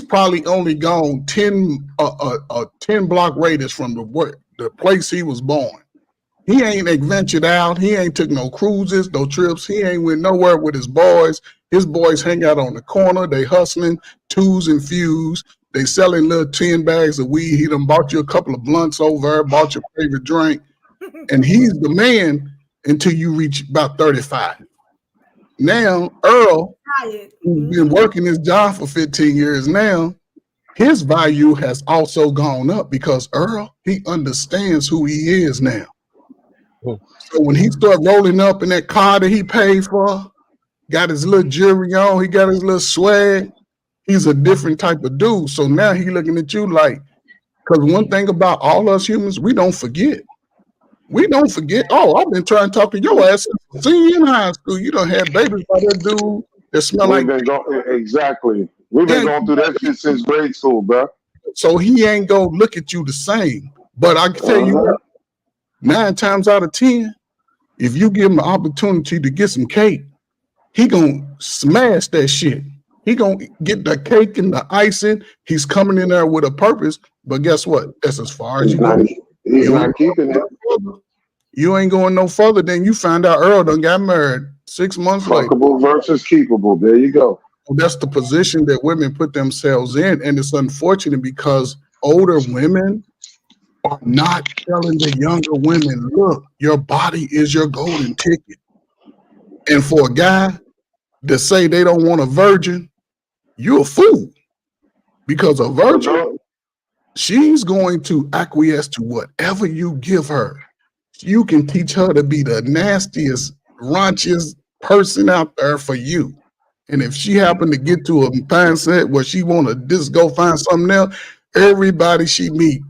probably only gone 10 block radius from the place he was born. He ain't adventured out. He ain't took no cruises, no trips. He ain't went nowhere with his boys. His boys hang out on the corner. They hustling twos and fews. They selling little 10 bags of weed. He done bought you a couple of blunts over there, bought your favorite drink. And he's the man until you reach about 35. Now, Earl, who's been working his job for 15 years now, his value has also gone up because Earl, he understands who he is now. So when he start rolling up in that car that he paid for, got his little jewelry on, he got his little swag, he's a different type of dude. So now he looking at you like, because one thing about all us humans, we don't forget. We don't forget. Oh, I've been trying to talk to your ass since senior in high school. You don't have babies by that dude that smell like. Exactly. We've been going through that shit since grade school, bro. So he ain't gonna look at you the same. But I can tell you what, 9 times out of 10, if you give him an opportunity to get some cake, he gonna smash that shit. He gonna get the cake and the icing. He's coming in there with a purpose. But guess what? That's as far as you go. He's not keeping it. You ain't going no further than you find out Earl done got married 6 months later. Fuckable versus keepable. There you go. That's the position that women put themselves in. And it's unfortunate because older women are not telling the younger women, look, your body is your golden ticket. And for a guy to say they don't want a virgin, you're a fool. Because a virgin, she's going to acquiesce to whatever you give her. You can teach her to be the nastiest, raunchiest person out there for you. And if she happened to get to a mindset where she want to just go find something else, everybody she meet,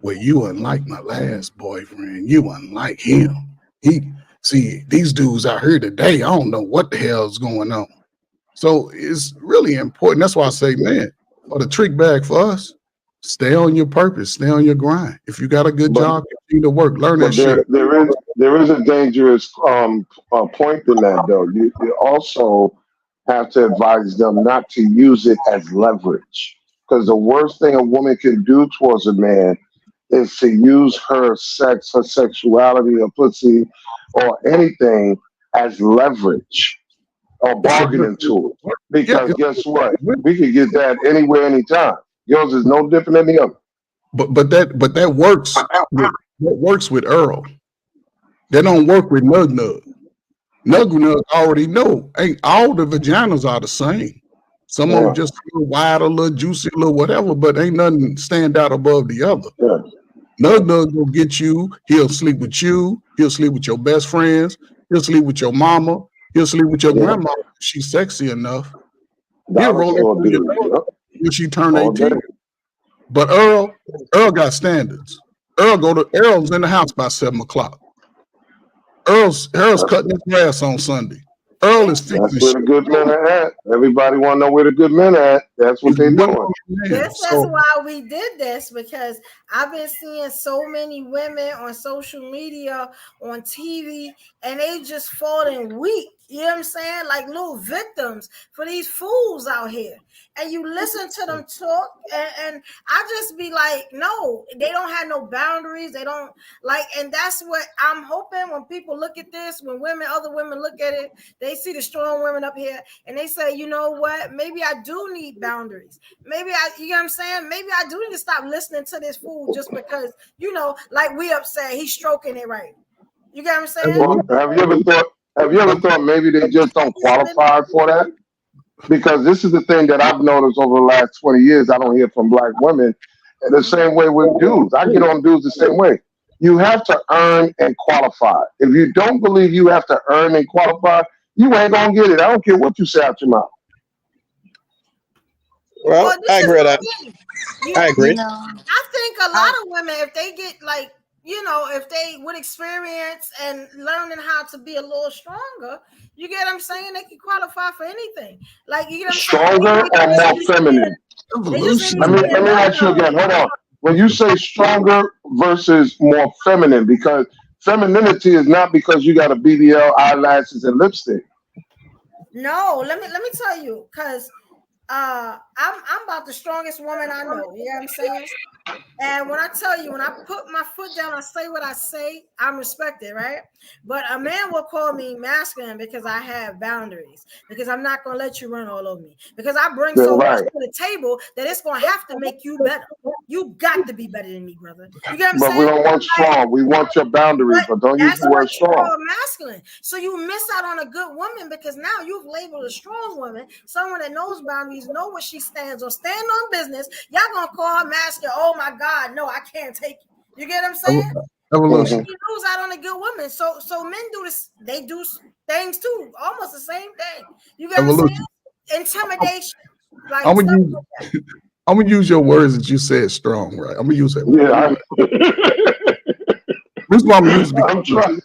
well, you unlike my last boyfriend. You unlike him. These dudes out here today, I don't know what the hell's going on. So it's really important. That's why I say, man, for the trick bag for us, stay on your purpose, stay on your grind. If you got a good job, continue to work, learn that shit. There is a dangerous point in that, though. You also have to advise them not to use it as leverage. Because the worst thing a woman can do towards a man is to use her sex, her sexuality, her pussy, or anything as leverage or bargaining tool. Because guess what? We can get that anywhere, anytime. Yours is no different than the other. But that works. That works with Earl. That don't work with Nug Nug. Nug Nug already know. Ain't all the vaginas are the same. Some of them just a little wide, a little juicy, a little whatever, but ain't nothing stand out above the other. Nug Nug will get you. He'll sleep with you. He'll sleep with your best friends. He'll sleep with your mama. He'll sleep with your grandma. If she's sexy enough. He'll roll up your daughter when she turn 18. But Earl got standards. Earl's in the house by 7 o'clock. Earl's cutting his grass on Sunday. Earl is fixing That's where the good men are at. Everybody want to know where the good men are at. That's what they're doing. That's why we did this, because I've been seeing so many women on social media, on TV, and they just falling weak. You know what I'm saying? Like little victims for these fools out here. And you listen to them talk, and I just be like, no, they don't have no boundaries. They don't like, and that's what I'm hoping when people look at this, when other women look at it, they see the strong women up here and they say, you know what, maybe I do need boundaries. Maybe you know what I'm saying? Maybe I do need to stop listening to this fool just because, like we upset, he's stroking it right. You get what I'm saying? Well, have you ever thought maybe they just don't qualify for that? Because this is the thing that I've noticed over the last 20 years. I don't hear from black women the same way with dudes. I get on dudes the same way. You have to earn and qualify. If you don't believe you have to earn and qualify, you ain't gonna get it. I don't care what you say out your mouth. Well, I agree with that. I agree. I think a lot of women, if they get like, if they would experience and learning how to be a little stronger, you get what I'm saying? They can qualify for anything. Like, you get what I'm stronger or more feminine? Let me ask you again. Hold on. When you say stronger versus more feminine, because femininity is not because you got a BBL, eyelashes, and lipstick. No, let me tell you, because I'm about the strongest woman I know. You know what I'm saying? And when I tell you, when I put my foot down, I say what I say, I'm respected, right? But a man will call me masculine because I have boundaries, because I'm not going to let you run all over me, because I bring so much to the table that it's going to have to make you better. You got to be better than me, brother. You get what I'm But saying? we don't want strong. We want your boundaries, but don't use the word strong. Call masculine. So you miss out on a good woman because now you've labeled a strong woman, someone that knows boundaries, know what she stands on, stand on business. Y'all gonna call her masculine. Oh my God, no, I can't take it. You get what I'm saying? Evolution. You lose out on a good woman. So men do this. They do things too, almost the same thing. You get what I'm saying? Intimidation. Like I'm gonna use your words that you said strong, right? I'm gonna use that. Yeah. This is what I'm using. I'm trying.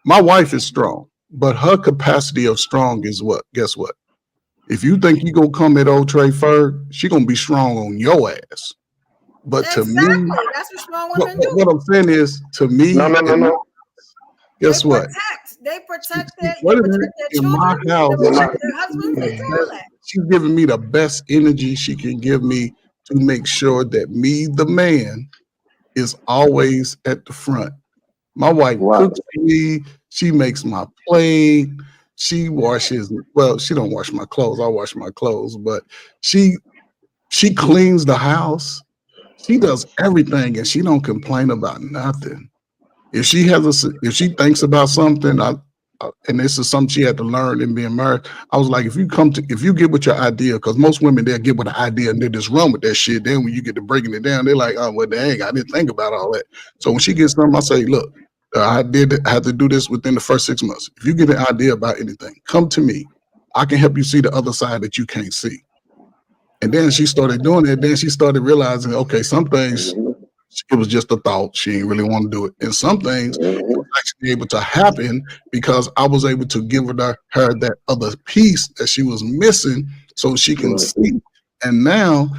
My wife is strong, but her capacity of strong is what? Guess what? If you think you gonna come at old Trey Ferg, she gonna be strong on your ass. But to me, that's what strong women do. What I'm saying is, to me, no. Guess what? They protect their in children, my house, they protect their husbands, they do all that. She's giving me the best energy she can give me to make sure that me, the man, is always at the front. My wife cooks for me. She makes my plate. She washes. Well, she don't wash my clothes. I wash my clothes, but she cleans the house. She does everything, and she don't complain about nothing. If she thinks about something, and this is something she had to learn in being married, I was like, if you get with your idea, because most women, they'll get with an idea and they just run with that shit. Then when you get to breaking it down, they're like, oh, well, dang, I didn't think about all that. So when she gets something, I say, look, I had to do this within the first 6 months. If you get an idea about anything, come to me. I can help you see the other side that you can't see. And then she started doing it. Then she started realizing, okay, some things, it was just a thought. She didn't really want to do it. And some things it was actually able to happen because I was able to give her that other piece that she was missing so she can see. And now,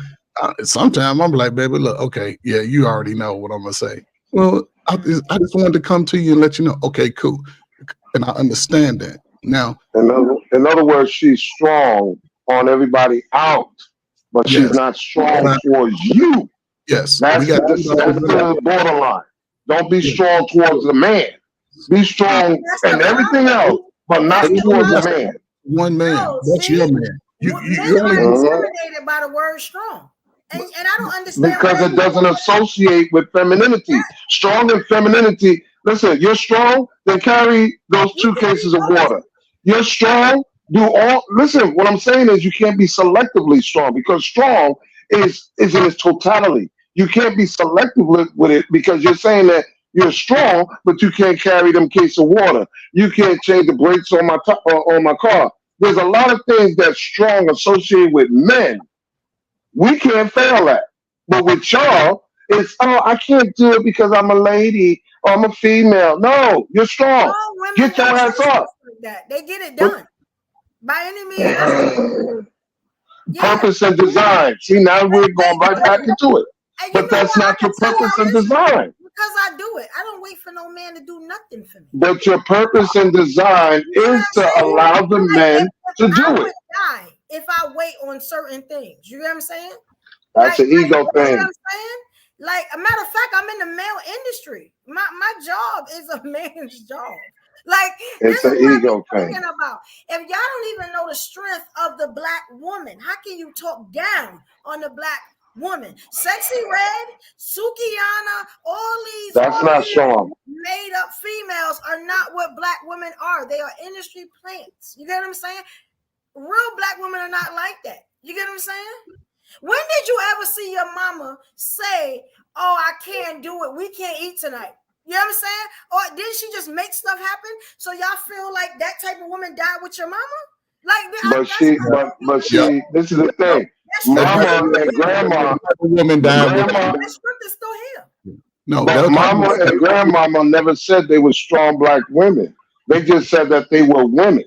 sometimes I'm like, baby, look, okay, yeah, you already know what I'm going to say. Well, I just wanted to come to you and let you know, okay, cool. And I understand that. Now, in other words, she's strong on everybody out, but she's not strong towards you. Yes. That's the borderline. Don't be strong towards the man. Be strong in everything else, but not towards the man. One man. That's your man. You're intimidated by the word strong. And I don't understand. Because it doesn't associate with femininity. Strong and femininity. Listen, you're strong, then carry those 2 cases of water. You're strong, listen, what I'm saying is you can't be selectively strong because strong is in its totality. You can't be selective with it because you're saying that you're strong, but you can't carry them case of water. You can't change the brakes on my car. There's a lot of things that's strong associated with men. We can't fail at. But with y'all, it's, I can't do it because I'm a lady or I'm a female. No, you're strong. Get your ass up. They get it done. By any means. Purpose and design. See, now we're going right back into it. But that's not your purpose and design. Because I do it. I don't wait for no man to do nothing for me. But your purpose and design is to allow the men to do it. If I wait on certain things, you know what I'm saying? That's an ego thing. You know what I'm saying? Like, a matter of fact, I'm in the male industry. My job is a man's job. Like, it's an ego thing. About. If y'all don't even know the strength of the black woman, how can you talk down on the black woman? Sexy Red, Sukiyana, all these made up females are not what black women are. They are industry plants. You get what I'm saying? Real black women are not like that. You get what I'm saying? When did you ever see your mama say, oh, I can't do it, we can't eat tonight? You know what I'm saying? Or didn't she just make stuff happen? So y'all feel like that type of woman died with your mama? Like, but this is the thing. Mama and grandma, woman died. That script is still here. No, but mama and grandmama never said they were strong black women. They just said that they were women.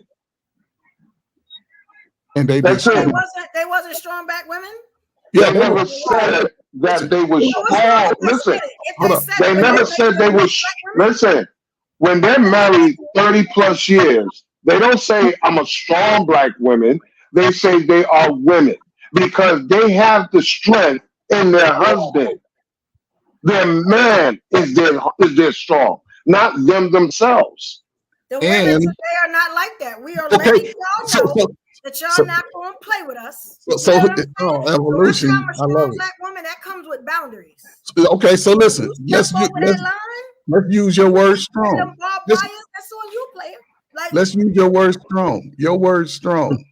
And they wasn't strong black women? Yeah, they never said that they were strong. Listen, they never said they were. Listen, when they're married 30 plus years, they don't say I'm a strong black woman. They say they are women because they have the strength in their husband. Their man is their strong, not them themselves. The women And today are not like that. We are okay, letting y'all so know so that y'all so not going to play with us. so, You so know what I'm saying? oh, So every evolution. time a I love strong it. black woman, that comes with boundaries. Okay, so listen, You step over that line, let's use your word them strong. barbed Let's wires, that's on you, player. Like, let's use your word strong. Your word strong.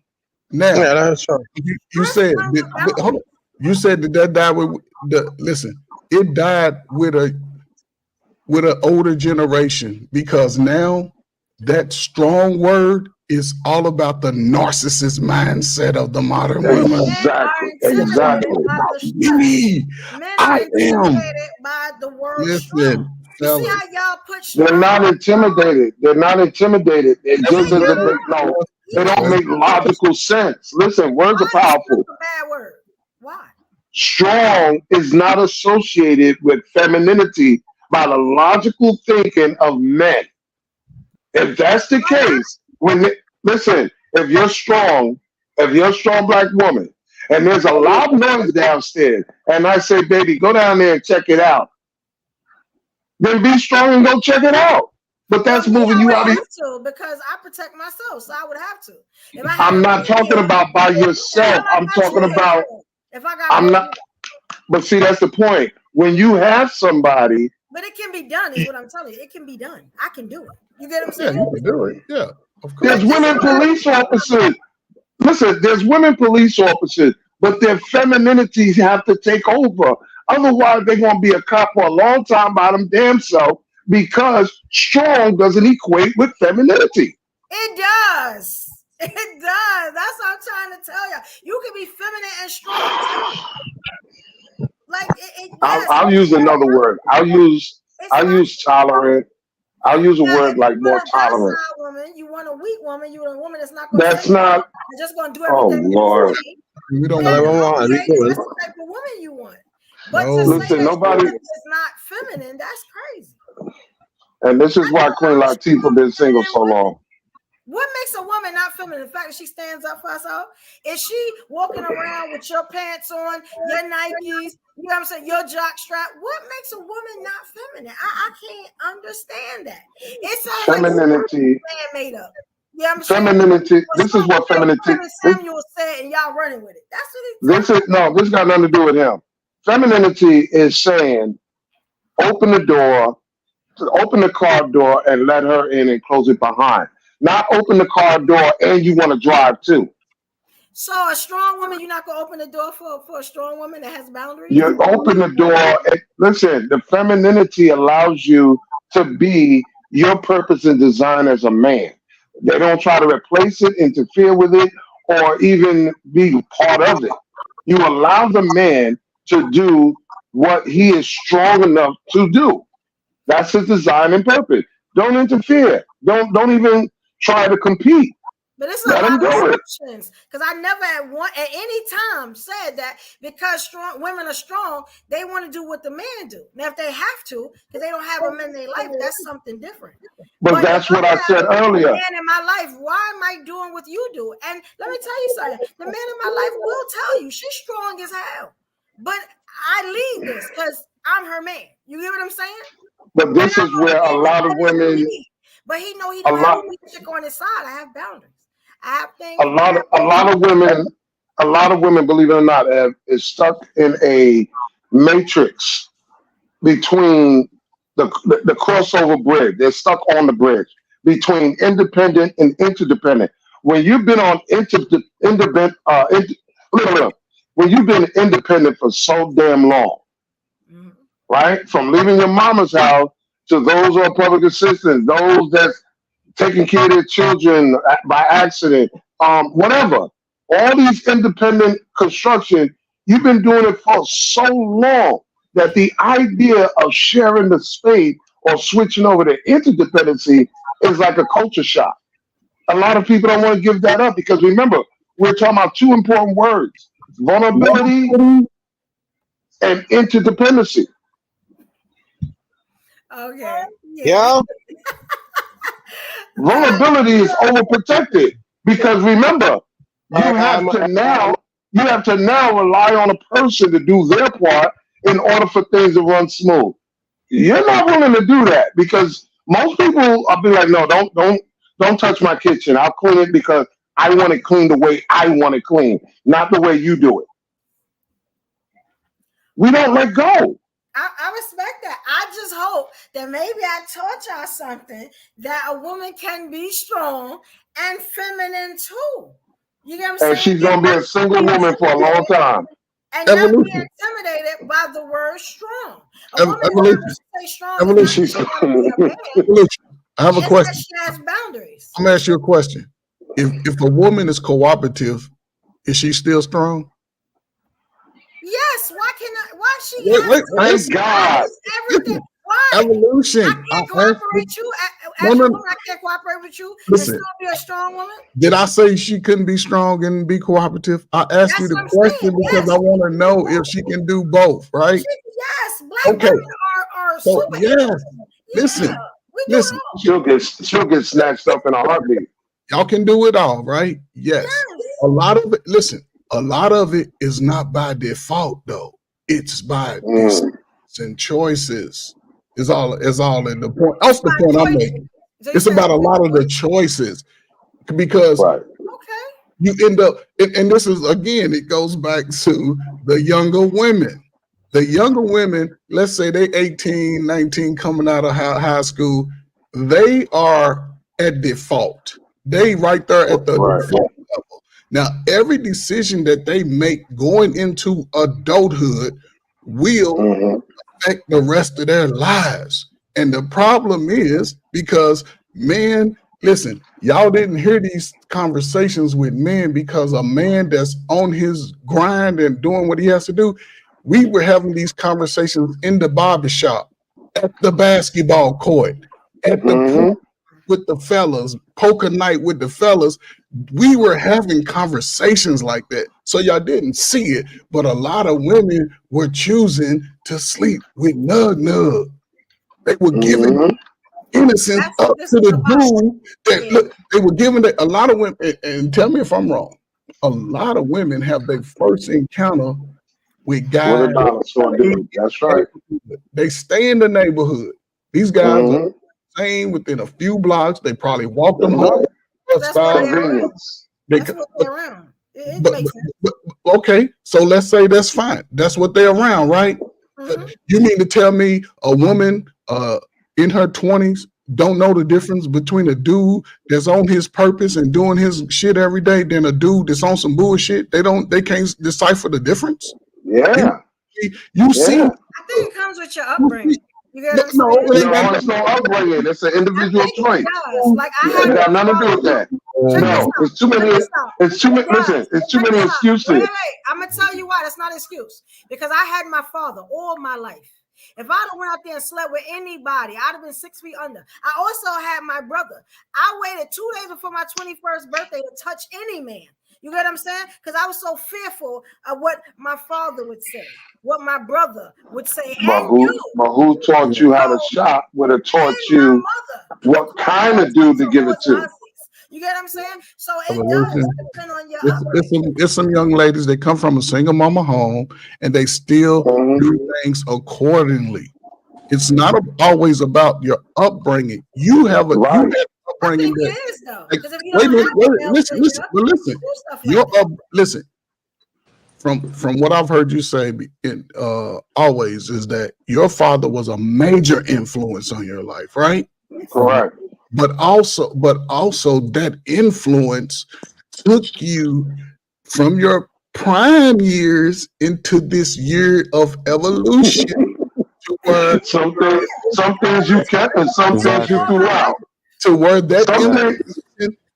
Now, Yeah, that's true. you said comes that, with boundaries. hold on. You said that died with the listen. It died with an older generation because now that strong word is all about the narcissist mindset of the modern woman. Men are Exactly. intimidated Exactly. by the stress. Me, Men I are am. intimidated by the word strong. Listen, You see fellas. how y'all put They're strong? not intimidated. They're not intimidated. It Yeah, just doesn't y'all. make no. They Yeah. don't make logical sense. Listen, words are Why is strong powerful. a bad word? Why? Strong is not associated with femininity by the logical thinking of men. If that's the Why not? case, listen, if you're a strong black woman, and there's a loud noise downstairs, and I say, baby, go down there and check it out, then be strong and go check it out. But Well, that's me, moving I you would out of. have to because I protect myself, so I would have to. If I I'm had not real talking gear, about by what the hell yourself. I I'm got you talking here about. for? If I got I'm real not. gear. But see, that's the point. When you have somebody, But it can be done, is what I'm telling you. It can be done. I can do it. You get what I'm Yeah, saying? you can do it. Yeah, of Like there's course. this is women what I police officers. Listen, there's women police officers, but their femininities have to take over. Otherwise, they're going to be a cop for a long time by them damn self because strong doesn't equate with femininity. it does. It does. That's what I'm trying to tell you. You can be feminine and strong too. Like yes, I'll use another word. it's I'll not. use tolerant. I'll use a Now, if word like you more want a tolerant. docile woman, you want a weak woman, you want a woman that's not going to say That's no, not. and just going to do Oh everything you Lord. say, We don't then I want don't want to okay, do that's it. the type of woman you want. But to no. say Listen, that nobody. strong is not feminine, that's crazy. And this is I why know Queen I'm Latifah strong been single feminine so women. long. What makes a woman not feminine? The fact that she stands up for herself? Is she walking around with your pants on, your Nikes, you know what I'm saying, your jock strap? What makes a woman not feminine? I can't understand that. It sounds like something Femininity. man made up. You know what I'm saying? Femininity. Or This is something what femininity. Samuel said and y'all running with it. That's what he This is said. no. This got nothing to do with him. Femininity is saying, open the door, open the car door, and let her in and close it behind. Not open the car door and you want to drive too. So a strong woman, you're not gonna open the door for a strong woman that has boundaries? You open the door. And, listen, the femininity allows you to be your purpose and design as a man. They don't try to replace it, interfere with it, or even be part of it. You allow the man to do what he is strong enough to do. That's his design and purpose. Don't interfere. Don't even try to compete. But it's a Let lot him of do it. assumptions because I never at any time said that because strong women are strong, they want to do what the man do. Now, if they have to, because they don't have a man in their life, that's something different. But But if that's what I I have said a earlier. man in my life, why am I doing what you do? And let me tell you something: the man in my life will tell you she's strong as hell, but I leave this because I'm her man. You get what I'm saying? But And this I'm is where okay a with lot of letting him women, lead. But he know he a don't have lot, a weak chick on his side. I have boundaries. I have a things lot, that a lot of women, believe it or not, is stuck in a matrix between the crossover bridge. They're stuck on the bridge between independent and interdependent. When you've been on independent, when you've been independent for so damn long, Mhm. right? From leaving your mama's house to those on public assistance, those that's taking care of their children by accident, whatever. All these independent construction, you've been doing it for so long that the idea of sharing the space or switching over to interdependency is like a culture shock. A lot of people don't want to give that up because remember, we're talking about two important words: vulnerability and interdependency. Okay. Yeah. Yeah, Vulnerability is overprotected because remember, you have I'm, to now you have to now rely on a person to do their part, in order for things to run smooth. You're not willing to do that because most people will be like, no, don't touch my kitchen. I'll clean it because I want it clean the way I want it clean, not the way you do it. We don't let go. I respect that. I just hope that maybe I taught y'all something that a woman can be strong and feminine too. You get what I'm saying? And she's gonna be a single woman for a long time. And not be Evolution. intimidated by the word strong. A Ev- woman evolution. doesn't say strong. Evolution. Is not because she's a man. Evolution. I have a It's question. that she has boundaries. I'm gonna ask you a question. If a woman is cooperative, is she still strong? Yes. Why she? Thank God. Everything. Why? Evolution. I can't cooperate you as No, a no. woman. I can't cooperate with you Listen. and still be a strong woman. Did I say she couldn't be strong and be cooperative? I asked you That's the what I'm question saying, because yes. I want to know if she can do both, right? Yes, black Okay. women are So super. yes, listen, we do listen. it all. She'll get snatched up in a heartbeat. Y'all can do it all, right? Yes. A lot of it. Listen, a lot of it is not by default though. It's by decisions and choices. Is all in the point. That's the point I'm making. It's about a lot of the choices because Right. Okay. you end up, and this is again, it goes back to the younger women. The younger women, let's say they 18, 19, coming out of high school, they are at default. They right there at the default level. Now, every decision that they make going into adulthood will affect the rest of their lives. And the problem is because men, listen, y'all didn't hear these conversations with men because a man that's on his grind and doing what he has to do, we were having these conversations in the barbershop, at the basketball court, at the pool with the fellas, poker night with the fellas. We were having conversations like that. So y'all didn't see it, but a lot of women were choosing to sleep with nug. They were giving innocence up to the dude that look, they were giving a lot of women, and tell me if I'm wrong, a lot of women have their first encounter with guys. With a dollar store dude. That's right. They stay in the neighborhood. These guys are same within a few blocks. They probably walk them home. That's why they're around. That's what they're around. It makes sense. But, okay, so let's say that's fine. That's what they're around, right? You mean to tell me a woman in her 20s don't know the difference between a dude that's on his purpose and doing his shit every day than a dude that's on some bullshit? They can't decipher the difference. Yeah. You see, I think it comes with your upbringing. You get what I'm no, saying? No, it's no upbringing. It's an individual choice. Like I It had got nothing to do with that. No, it's too many. It's too many. Listen, it's too many excuses. Wait. I'm gonna tell you why. That's not an excuse. Because I had my father all my life. If I'd have went out there and slept with anybody, I'd have been 6 feet under. I also had my brother. I waited 2 days before my 21st birthday to touch any man. You get what I'm saying? Because I was so fearful of what my father would say, what my brother would say. But who taught you how to shop would have taught you what kind of dude to give it to. You get what I'm saying? So it does depend on your upbringing. It's some young ladies that come from a single mama home and they still do things accordingly. It's not always about your upbringing. You have a upbringing. It is though. Because if you don't listen. From what I've heard you say, always is that your father was a major influence on your life, right? Correct. But also that influence took you from your prime years into this year of evolution. Some things you kept and some things you threw out. To where that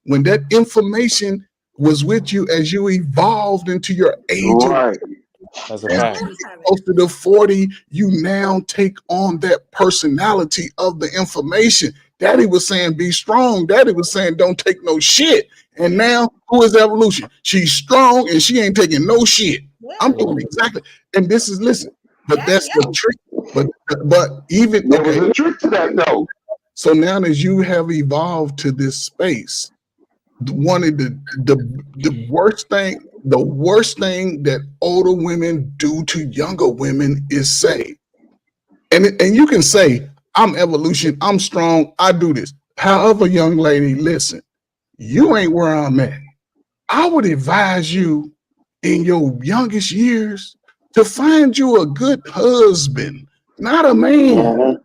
when that information was with you as you evolved into your age. Right. That's a fact. Close to the 40, you now take on that personality of the information. Daddy was saying be strong. Daddy was saying don't take no shit. And now who is evolution? She's strong and she ain't taking no shit. I'm doing exactly. And this is but that's the trick. But even there was a trick to that though. So now as you have evolved to this space, one of the worst thing, the worst thing that older women do to younger women is say, and you can say, I'm evolution, I'm strong, I do this. However, young lady, listen, you ain't where I'm at. I would advise you in your youngest years to find you a good husband, not a man,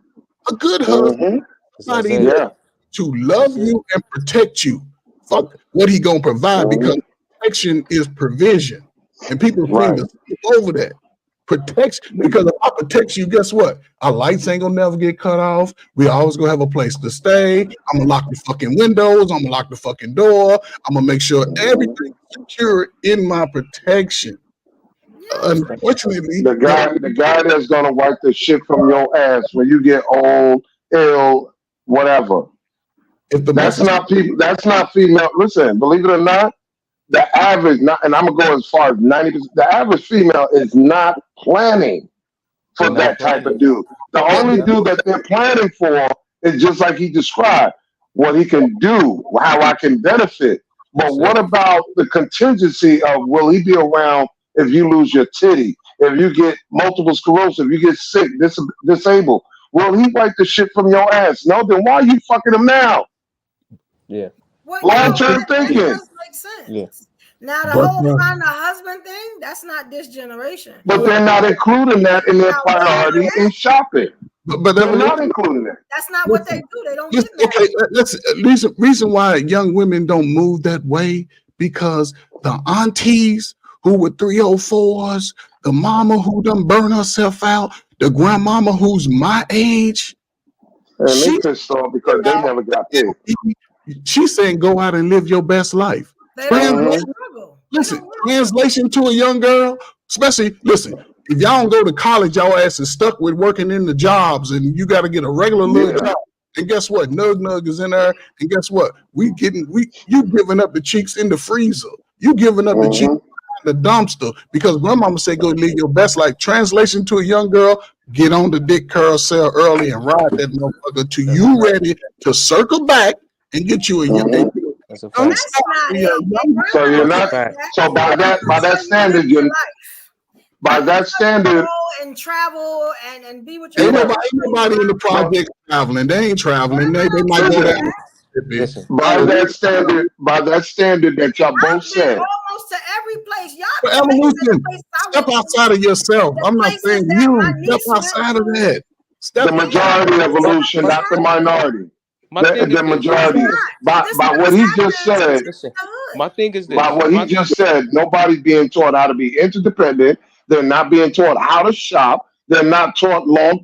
a good husband, somebody Yeah. to love you and protect you. Fuck what he gonna provide, because protection is provision, and people seem to skip over that. Protection, because if I protect you, guess what? Our lights ain't gonna never get cut off. We always gonna have a place to stay. I'm gonna lock the fucking windows. I'm gonna lock the fucking door. I'm gonna make sure everything's secure in my protection. Unfortunately, the guy that's gonna wipe the shit from your ass when you get old, ill, whatever. if the That's message, not people. That's not female. Listen, believe it or not, the average, not, and I'm gonna go as far as 90%. The average female is not planning for They're not that type of planning. dude. The only dude that they're planning for is just like he described, what he can do, how I can benefit. But That's what it. about the contingency of will he be around if you lose your titty, if you get multiple sclerosis, if you get sick, disabled? Will he wipe the shit from your ass? No, then why are you fucking him now? Yeah. Well, Long no, term that thinking. does make sense. Yeah. Now the but whole find a husband thing, that's not this generation. But they're not including that in their Now, where priority you in at? shopping. but They're not including it. That's not what they do. They don't listen, get married. okay, let's reason why young women don't move that way, because the aunties who were 304s, the mama who done burn herself out, the grandmama who's my age, And they she pissed off because they never got paid. she's saying go out and live your best life. They don't want to Translation, struggle. listen, translation to a young girl, especially, listen, if y'all don't go to college, y'all ass is stuck with working in the jobs, and you got to get a regular little job. And guess what? Nug is in there. And guess what? You giving up the cheeks in the freezer. You giving up the cheeks in the dumpster, because grandmama said go live your best life. Translation to a young girl, get on the dick carousel early and ride that motherfucker till you ready to circle back and get you a young. That's a Don't fact. stop Not me, it. So you're That's a not. fact. So by that standard, by that standard, and travel and be with Ain't your nobody in the project traveling. They ain't traveling. They might go down. Listen. by that standard that y'all both I've been said, almost to every place. Y'all For can make it to the evolution, place I step went to. outside of yourself. The I'm not places saying that my you. Step niece went outside of to. that. Step the majority evolution, not the minority. My thing The is this. majority. This By what does he happen just said, Listen. in the hood. My thing is by this. what he just said, nobody's being taught how to be interdependent. They're not being taught how to shop. They're not taught long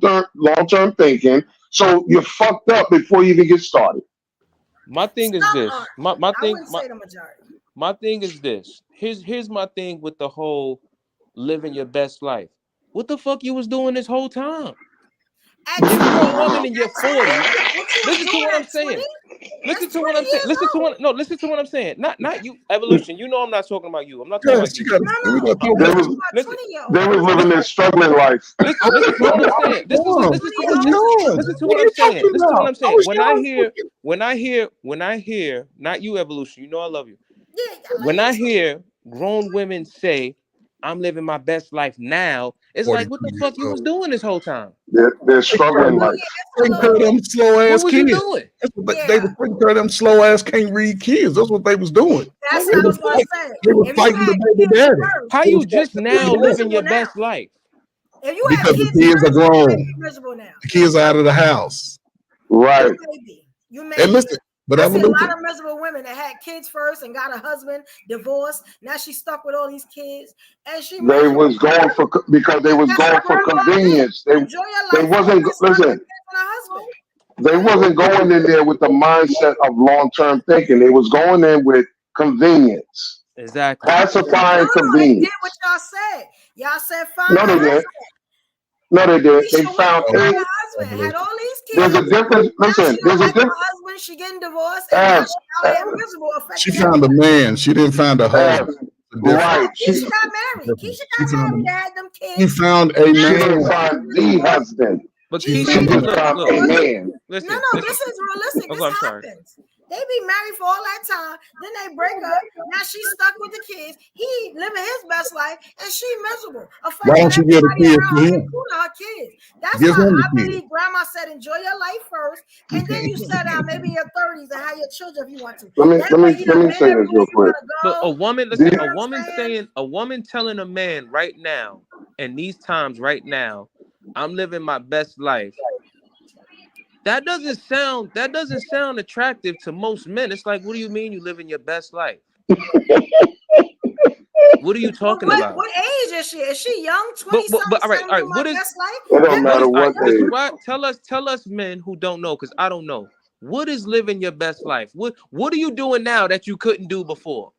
term thinking. So you're fucked up before you even get started. My thing is Some this. are. My I thing. wouldn't say the majority. My thing is this. Here's my thing with the whole living your best life. What the fuck you was doing this whole time? At If 20, you're a woman in your at 20, 40s, what you was listen to doing what I'm at 20? saying. Listen That's to 20 what I'm saying. years Listen to old. what no, listen to what I'm saying. Not you, evolution. You know I'm not talking about you. I'm not talking Yes, about you you. got. No, We no. gonna talk They I'm about. was talking about Listen, 20-year-old. they was living their struggling life. listen to what I'm saying. This is listen to what I'm saying. Listen to What what are I'm you saying. talking Listen to what about? I'm I saying. was young. When I hear, not you, evolution. You know I love you. Yeah, I love When you I too. hear grown women say, "I'm living my best life now," it's like, 42 what the years fuck you was old. doing this whole time? They're struggling Oh, life. yeah, it's a Taking care of little. them slow What ass was you kids. doing? They Yeah, were taking care of them slow ass can't read kids. That's what they was doing. that's They what I was was going to fighting. say. They was If you fighting the had baby kids daddy. first, How They you was just fighting the now baby daddy. living your miserable now. best life? If you had Because the kids kids are first, you may grown. be miserable now. The kids are out of the house. Right. You may be. You may And be. listen, but I see a evolution. lot of miserable women that had kids first and got a husband, divorced. Now she's stuck with all these kids, and she They miserable. was going for because they was That's going what for grandma did. convenience. Enjoy your They life. wasn't Get stuck with listen. kids and a husband. They wasn't going in there with the mindset of long term thinking. They was going in with convenience, Exactly. No, pacifying they did convenience. what y'all said. Y'all said find No, a they did. husband. No, they did. They Keisha went found and found eight. a husband, had all these There's a kids. difference. Now she Listen, don't there's a like her difference. husband. She getting divorced, and now she out here miserable, She affecting found a everybody. man. She didn't find a husband. It's different. Right. Keisha got married. She Keisha got found married. a, Had them she kids. found a She didn't man. find the husband. But She She Keisha, married just and look, got found a look, divorced. man. No, listen, no, listen. this is realistic. Oh, This I'm sorry. happens. They be married for all that time. Then they break up. Now she's stuck with the kids. He living his best life, and she miserable. Why don't you get a kid for him? Including her kids. That's Give why him the I kid. believe Grandma said, enjoy your life first, and then you settle down maybe in your 30s and have your children if you want to. Let me say this real quick. But a woman, listen, a woman telling a man right now, in these times right now, I'm living my best life. That doesn't sound attractive to most men. It's like, what do you mean you living your best life? What are you talking about? What age is she? Is she young? 20 but all right. What is best life? It don't matter what age. Tell us men who don't know, because I don't know. What is living your best life? What are you doing now that you couldn't do before?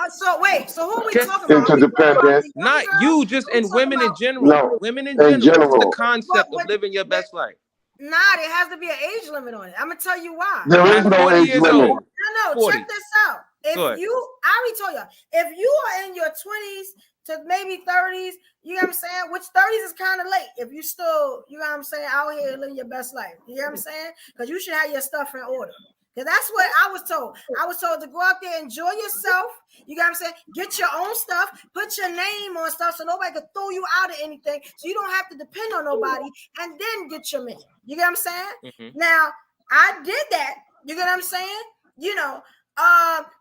So who are we talking about? Interdependent. Not you, just in women in general. No, women in in general. What's the general. concept of living your best life? Nah, there has to be an age limit on it. I'm gonna tell you why. There is no 40 age years limit. old. No, 40. check this out. I already told y'all, if you are in your 20s to maybe 30s, you know what I'm saying? Which 30s is kind of late if you still, you know what I'm saying, out here living your best life. You know what I'm saying? Because you should have your stuff in order. Because that's what I was told. I was told to go out there, enjoy yourself. You know what I'm saying? Get your own stuff. Put your name on stuff so nobody can throw you out of anything. So you don't have to depend on nobody. And then get your man. You get what I'm saying? Mm-hmm. Now, I did that. You get what I'm saying? You know,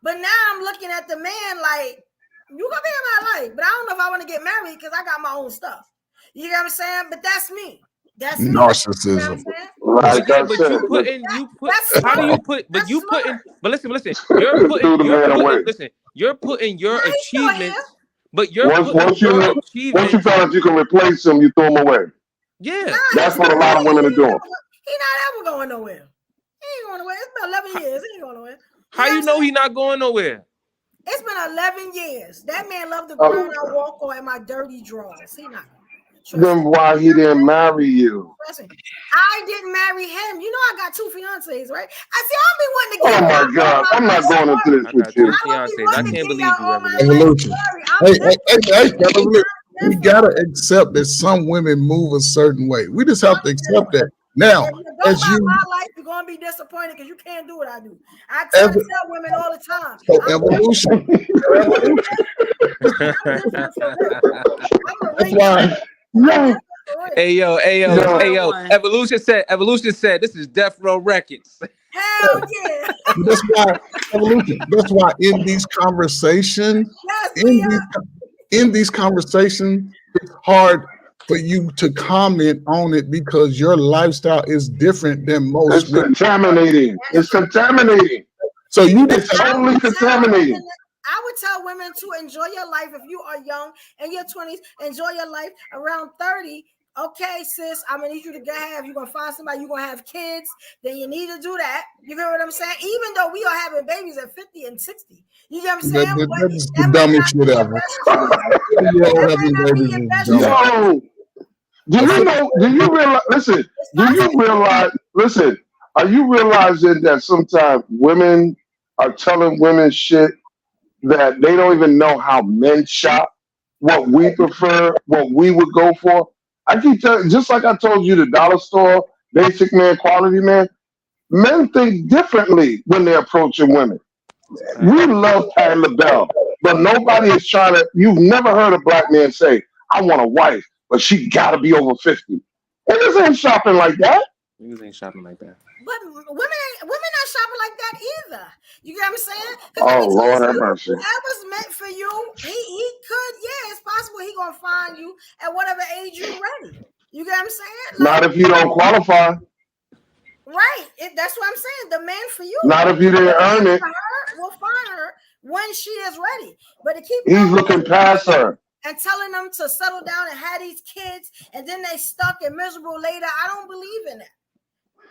but now I'm looking at the man like, you gonna be in my life, but I don't know if I want to get married because I got my own stuff. You know what I'm saying? But that's me. That's me. Narcissism. You know what I'm saying? Like I But said, how do you put? But you putting. But listen. You're putting your achievements. But you're once you feel like you can replace him, you throw him away. Yeah, that's what a lot of women are doing. He's not ever going nowhere. He ain't going nowhere. It's been 11 years. He ain't going nowhere. How you know he's not going nowhere? It's been 11 years. That man loved the ground I walk on in my dirty drawers. He not. Then why he didn't marry you? I didn't marry him. You know I got 2 fiancés, right? I see. I'll be wanting to get. Oh my God! I'm not going into this with you. I can't believe you, Evolution. Hey, we gotta accept that some women move a certain way. We just have to accept that. Now, as you, my life, you're gonna be disappointed because you can't do what I do. I tell women all the time. So evolution. That's why. No. Hey yo. Evolution said this is Death Row Records. Hell yeah. That's why evolution. That's why in these conversations, in these conversations, it's hard for you to comment on it because your lifestyle is different than most. It's contaminating. It's contaminating. So you it's totally contaminating. I would tell women to enjoy your life if you are young in your 20s. Enjoy your life around 30. Okay, sis, I'm gonna need you to you're gonna find somebody, you're gonna have kids, then you need to do that. You get what I'm saying? Even though we are having babies at 50 and 60. You get what I'm saying? That's the dumbest shit ever. Yo, do you realize, listen, are you realizing that sometimes women are telling women shit that they don't even know how men shop, what we prefer, what we would go for? I keep telling, just like I told you, the dollar store, basic man, quality man, men think differently when they're approaching women. We love Patti LaBelle, but nobody is trying to, you've never heard a black man say, I want a wife, but she gotta be over 50. Niggas ain't shopping like that. Niggas ain't shopping like that. But women not shopping like that either. You get what I'm saying? Oh, Lord have mercy. Whatever's meant for you, he could, it's possible he gonna find you at whatever age you're ready. You get what I'm saying? Not if you don't qualify. Right. That's what I'm saying. The man for you. Not if you didn't earn it. We'll find her when she is ready. But to keep he's looking past her and telling them to settle down and have these kids, and then they stuck and miserable later. I don't believe in that.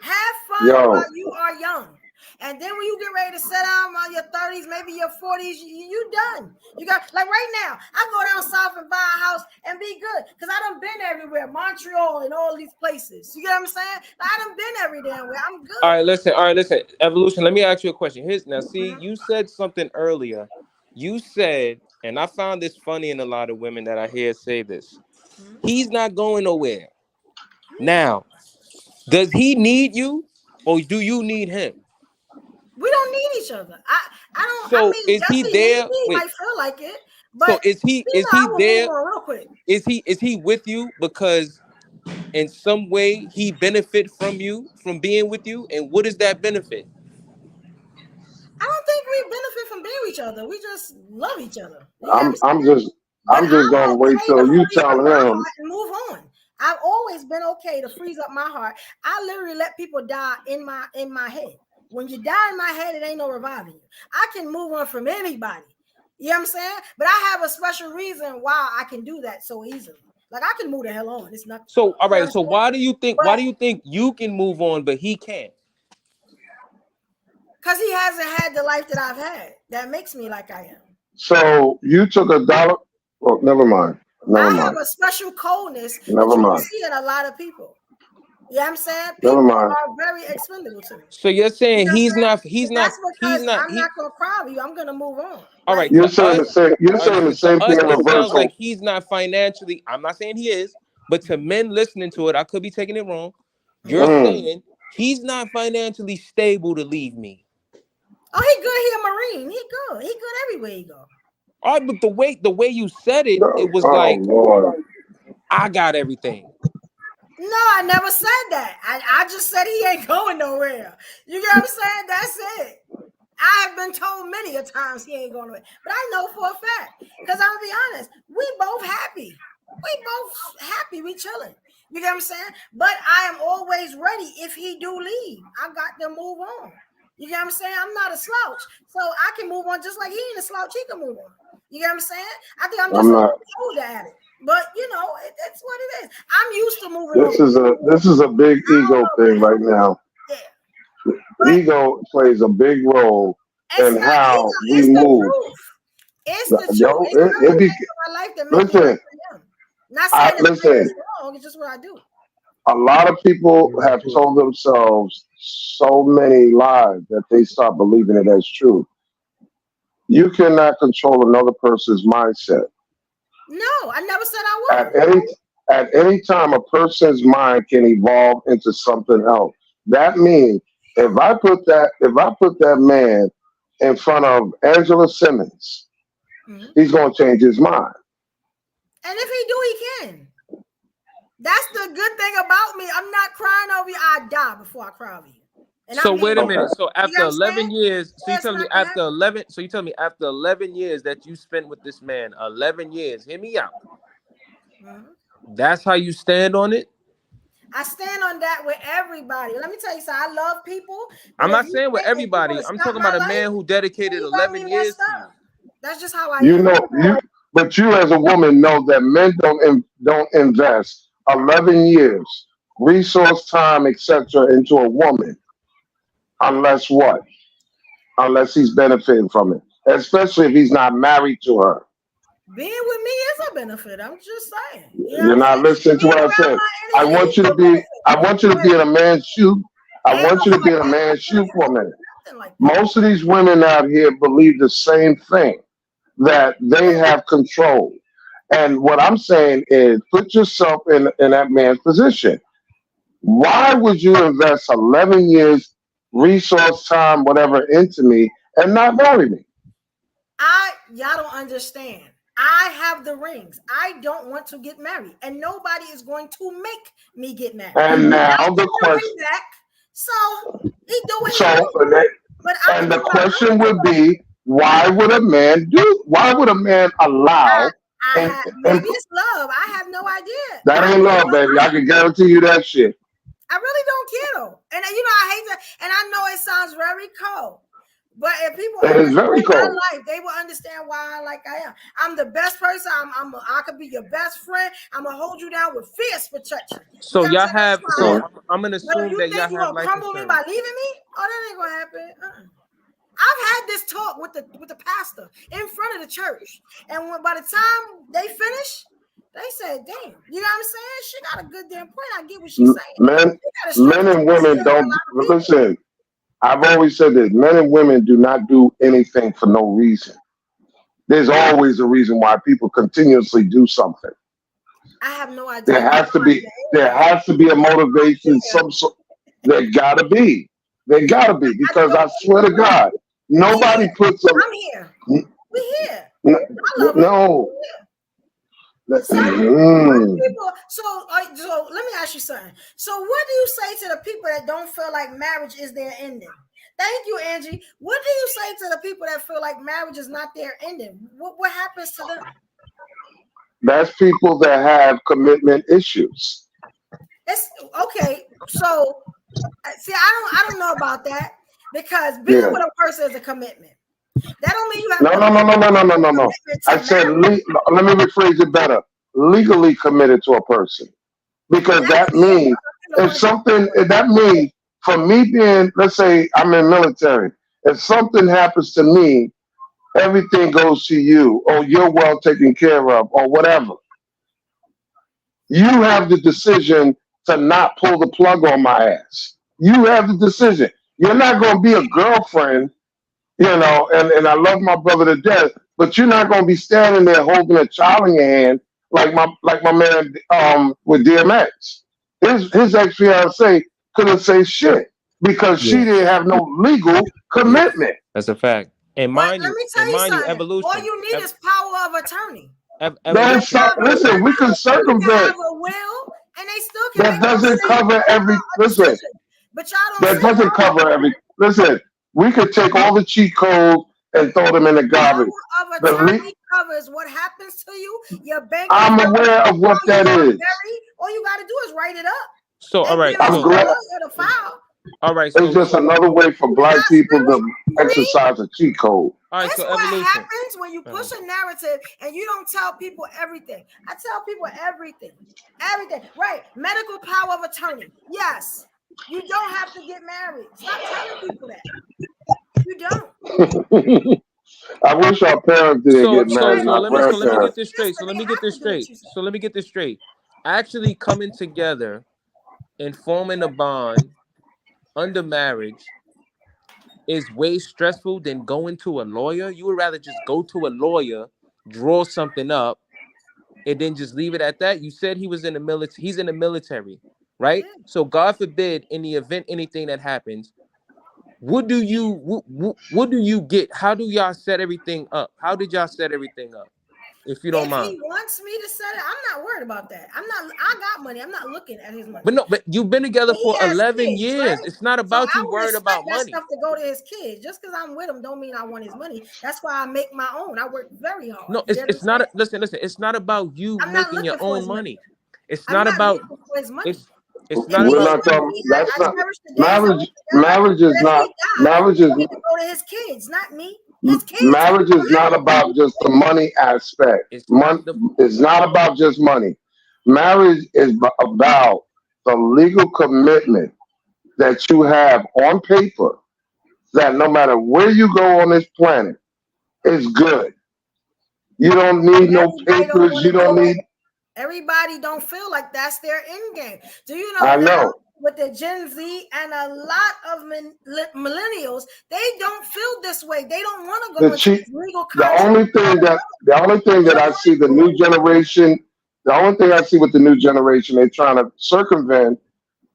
Have fun while you are young. And then when you get ready to sit down on your 30s, maybe your 40s, you done. You got, like right now, I go down south and buy a house and be good. Because I done been everywhere, Montreal and all these places. You get what I'm saying? I done been every damn way. I'm good. All right, listen. Evolution, let me ask you a question. You said something earlier. You said, and I found this funny in a lot of women that I hear say this. He's not going nowhere. Now, does he need you or do you need him? We don't need each other. I So mean, is he Jesse needs there? me. He Wait. might feel like it, So but is he I will move there? on real quick. Is he with you because in some way he benefit from you from being with you? And what is that benefit? I don't think we benefit from being with each other. We just love each other. You get what I'm I'm saying? just But I'm just gonna wait okay till to you freeze up tell my him. heart and move on. I've always been okay to freeze up my heart. I literally let people die in my head. When you die in my head, it ain't no reviving you. I can move on from anybody. You know what I'm saying? But I have a special reason why I can do that so easily. Like I can move the hell on. It's nothing. So all You know what right. I'm So saying? why do you think But you can move on but he can't? because he hasn't had the life that I've had, that makes me like I am. So you took $1. Well, never mind. Never I have mind. a special coldness that Never you don't mind. see in a lot of people. You know what I'm saying? Never People mind. are very expendable to me. So you're You saying know what I'm saying? he's And not that's because I'm he not gonna cry with you. I'm gonna move on. all right Like You're to saying the us. same. You're saying the To same thing us, in it sounds reversal. like he's not financially. I'm not saying he is, but to men listening to it, I could be taking it wrong. You're saying he's not financially stable to leave me. oh, he good. He a Marine. He good. He good everywhere he go. All right, but the way you said it, it was Oh like Lord. I got everything. No, I never said that. I just said he ain't going nowhere. You get what I'm saying? That's it. I have been told many a times he ain't going nowhere, but I know for a fact. Because I'm gonna be honest, we both happy. We chilling. You get what I'm saying? But I am always ready if he do leave. I got to move on. You get what I'm saying? I'm not a slouch, so I can move on just like he ain't a slouch. He can move on. You get what I'm saying? I think I'm just I'm a not. little older at it. But you know, it's what it is. I'm used to moving on. This is a big I don't ego know thing about right now. yeah. But Ego plays a big role it's in not how ego, we it's the move. truth. It's the truth. Yo, It's certain it be, things in my life that make me listen. like I am. Not saying that Listen. it's wrong, it's just what I do. A lot of people have told themselves so many lies that they start believing it as true. You cannot control another person's mindset. No, I never said I At would. any time, a person's mind can evolve into something else. That means if I put that man in front of Angela Simmons, Mm-hmm. he's going to change his mind. And if he do, he can. That's the good thing about me. I'm not crying over you. I die before I cry over you. And So I mean wait a that. minute. So You after know what I'm 11 saying? years, so Yeah, you it's tell me not gonna after happen. 11, so you tell me after 11 years that you spent with this man, 11 years, hear me out. Mm-hmm. That's how you stand on it? I stand on that with everybody. Let me tell you something. I love people, but I'm if not you saying with think if you want everybody. to I'm stop talking my about a life, man who then dedicated you got me 11 years messed to you. up. That's just how I You am. know, but you as a woman know that men don't invest 11 years, resource, time, etc. into a woman unless what? Unless he's benefiting from it, especially if he's not married to her. Being with me is a benefit. I'm just saying. You know what You're I'm not saying? listening to Being what I around said. my I energy want is you a to be. benefit. I want you to be in a man's shoe. I Ain't want you to be in a nobody man's shoe for a minute. nothing like that. Most of these women out here believe the same thing, that they have control. And what I'm saying is, put yourself in that man's position. Why would you invest 11 years, resource, time, whatever, into me and not marry me? Y'all don't understand. I have the rings. I don't want to get married, and nobody is going to make me get married. And now I the want the question. ring back, so he do what he So, do. But I'm and gonna the do what I'm question gonna would be, why would a man allow? I And, have and maybe it's love. I have no idea. that I ain't really love, don't baby. know. I can guarantee you that shit. I really don't care though. And you know, I hate that. And I know it sounds very cold. But if people It is very understand my cold. life, they will understand why I am. I'm the best person. I could be your best friend. I'm gonna hold you down with fierce protection. You So know what I'm y'all saying? That's have, who I so am. I'm gonna But if assume you that think y'all you're have gonna life crumble me insurance. by leaving me, oh, that ain't gonna happen. I've had this talk with the pastor in front of the church, and by the time they finish, they said, "Damn, you know what I'm saying? She got a good damn point. I get what she's saying. Men and women don't listen. I've always said this: men and women do not do anything for no reason. There's always a reason why people continuously do something. I have no idea. There has to be a motivation, some sort. There gotta be. They gotta be, because I swear to God, nobody puts a. I'm here. We here. I love No. So, people, so let me ask you something. So what do you say to the people that don't feel like marriage is their ending? Thank you, Angie. What do you say to the people that feel like marriage is not their ending? What happens to them? That's people that have commitment issues. It's okay. So see, I don't know about that, because being with a person is a commitment. That don't mean you have No. I said, let me rephrase it better. Legally committed to a person, because that means that means for me being, let's say I'm in military, if something happens to me, everything goes to you, or you're well taken care of, or whatever. You have the decision to not pull the plug on my ass. You have the decision. You're not going to be a girlfriend, and I love my brother to death, but you're not going to be standing there holding a child in your hand like my man with DMX. His ex fiance couldn't say shit because she didn't have no legal commitment. That's a fact. And mind let you, me tell you something. evolution. All you need is power of attorney. Listen, we can circumvent. Have a will, and they still can. That doesn't cover every. Listen, but y'all don't. That doesn't cover every. Listen, we could take all the cheat codes and throw them in the garbage. Power of attorney covers what happens to you. Your bank. I'm aware of what that is. All you got to do is write it up. So all right, I'm glad. All right, it's just another way for black people to exercise a cheat code. All right, That's so what evolution. happens when you push a narrative and you don't tell people everything. I tell people everything. Everything. Right. Medical power of attorney. Yes. You don't have to get married. Stop telling people that. You don't. I wish our parents didn't get married. Let me get this straight. So let me get this straight. Actually coming together and forming a bond under marriage is way stressful than going to a lawyer. You would rather just go to a lawyer, draw something up, and then just leave it at that. You said he was in the military. He's in the military, right? So God forbid, in the event anything that happens, what do you get? How do y'all set everything up? How did y'all set everything up? If you don't mind. If he wants me to set it, I'm not worried about that. I got money. I'm not looking at his money. But you've been together for 11 kids, years. right? It's not about you worried about that money. Stuff to go to his kids. Just because I'm with him don't mean I want his money. That's why I make my own. I work very hard. No, it's not. Listen. It's not about you making your own money. It's not about his money. It's not about. That's not marriage. Marriage is not. Marriage is to go to his kids, not me. Marriage is not about just the money aspect. It's not about just money. Marriage is about the legal commitment that you have on paper that no matter where you go on this planet, is good. You don't need no papers. You don't need. Everybody don't feel like that's their end game. Do you know? I know. With the Gen Z and a lot of millennials, they don't feel this way. They don't want to go into legal contract. The only thing that I see the new generation, the only thing I see with the new generation, they're trying to circumvent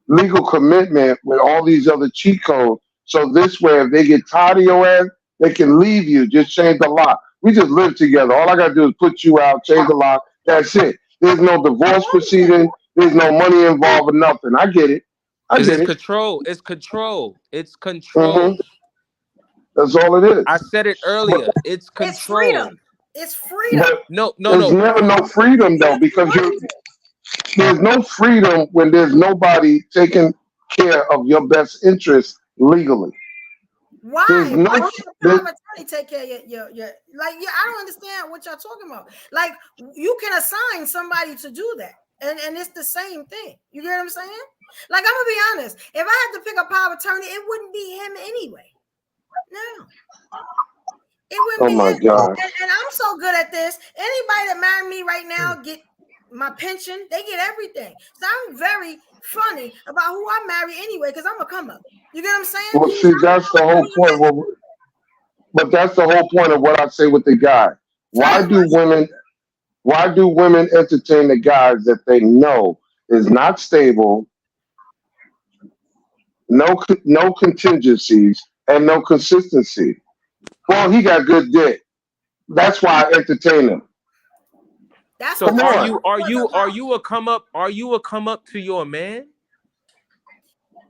legal commitment with all these other cheat codes. So this way, if they get tired of your ass, they can leave you. Just change the lock. We just live together. All I gotta do is put you out, change the lock. That's it. There's no divorce proceeding. There's no money involved or nothing. I get it. It's control. It's control. It's control. Mm-hmm. That's all it is. I said it earlier. It's control. It's freedom. But no. There's never no freedom though, because there's no freedom when there's nobody taking care of your best interest legally. Why? Why can't the attorney take care of your I don't understand what y'all talking about. Like, you can assign somebody to do that, and it's the same thing. You get what I'm saying? Like, I'm gonna be honest. If I had to pick a power of attorney, it wouldn't be him anyway. No, it wouldn't be my him. God. And I'm so good at this. Anybody that marry me right now get my pension. They get everything. So I'm very funny about who I marry anyway, because I'm a come up. You get what I'm saying? Well, see, that's the whole point. But that's the whole point of what I say with the guy. Why do women entertain the guys that they know is not stable, no contingencies, and no consistency. Well, he got good dick. That's why I entertain him. That's So what the are talk you was a come up? Are you a come up to your man?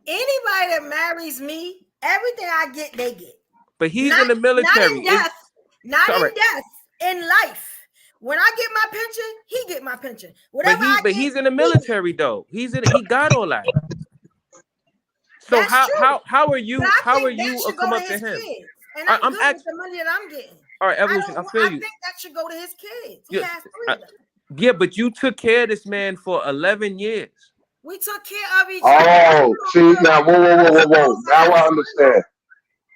Anybody that marries me, everything I get, they get. But he's Not, in the military. Not in death. Not Sorry. in death. In life. When I get my pension, he get my pension. Whatever I But get, he's in the military though. He got all that. So that's true. how are you But I think a that should come go up to to his him? kids. And I'm good with the money that I'm getting. All right, Evolution, I feel you. I think that should go to his kids. He Yeah, has 3 of them. Yeah, but you took care of this man for 11 years. We took care of each other. Oh, see, now, whoa. Now I understand.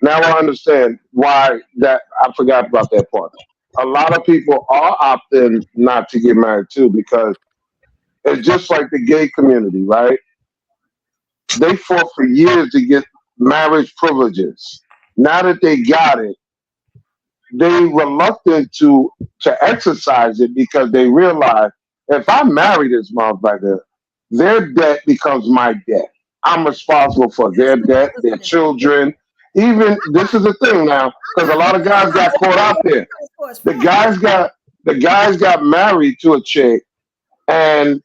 Now I understand why that I forgot about that part. A lot of people are opting not to get married too, because it's just like the gay community, right? They fought for years to get marriage privileges. Now that they got it, they reluctant to exercise it because they realize if I marry this motherfucker, their debt becomes my debt. I'm responsible for their debt, their children. Even this is the thing now, because a lot of guys got caught out there. The guys got married to a chick, and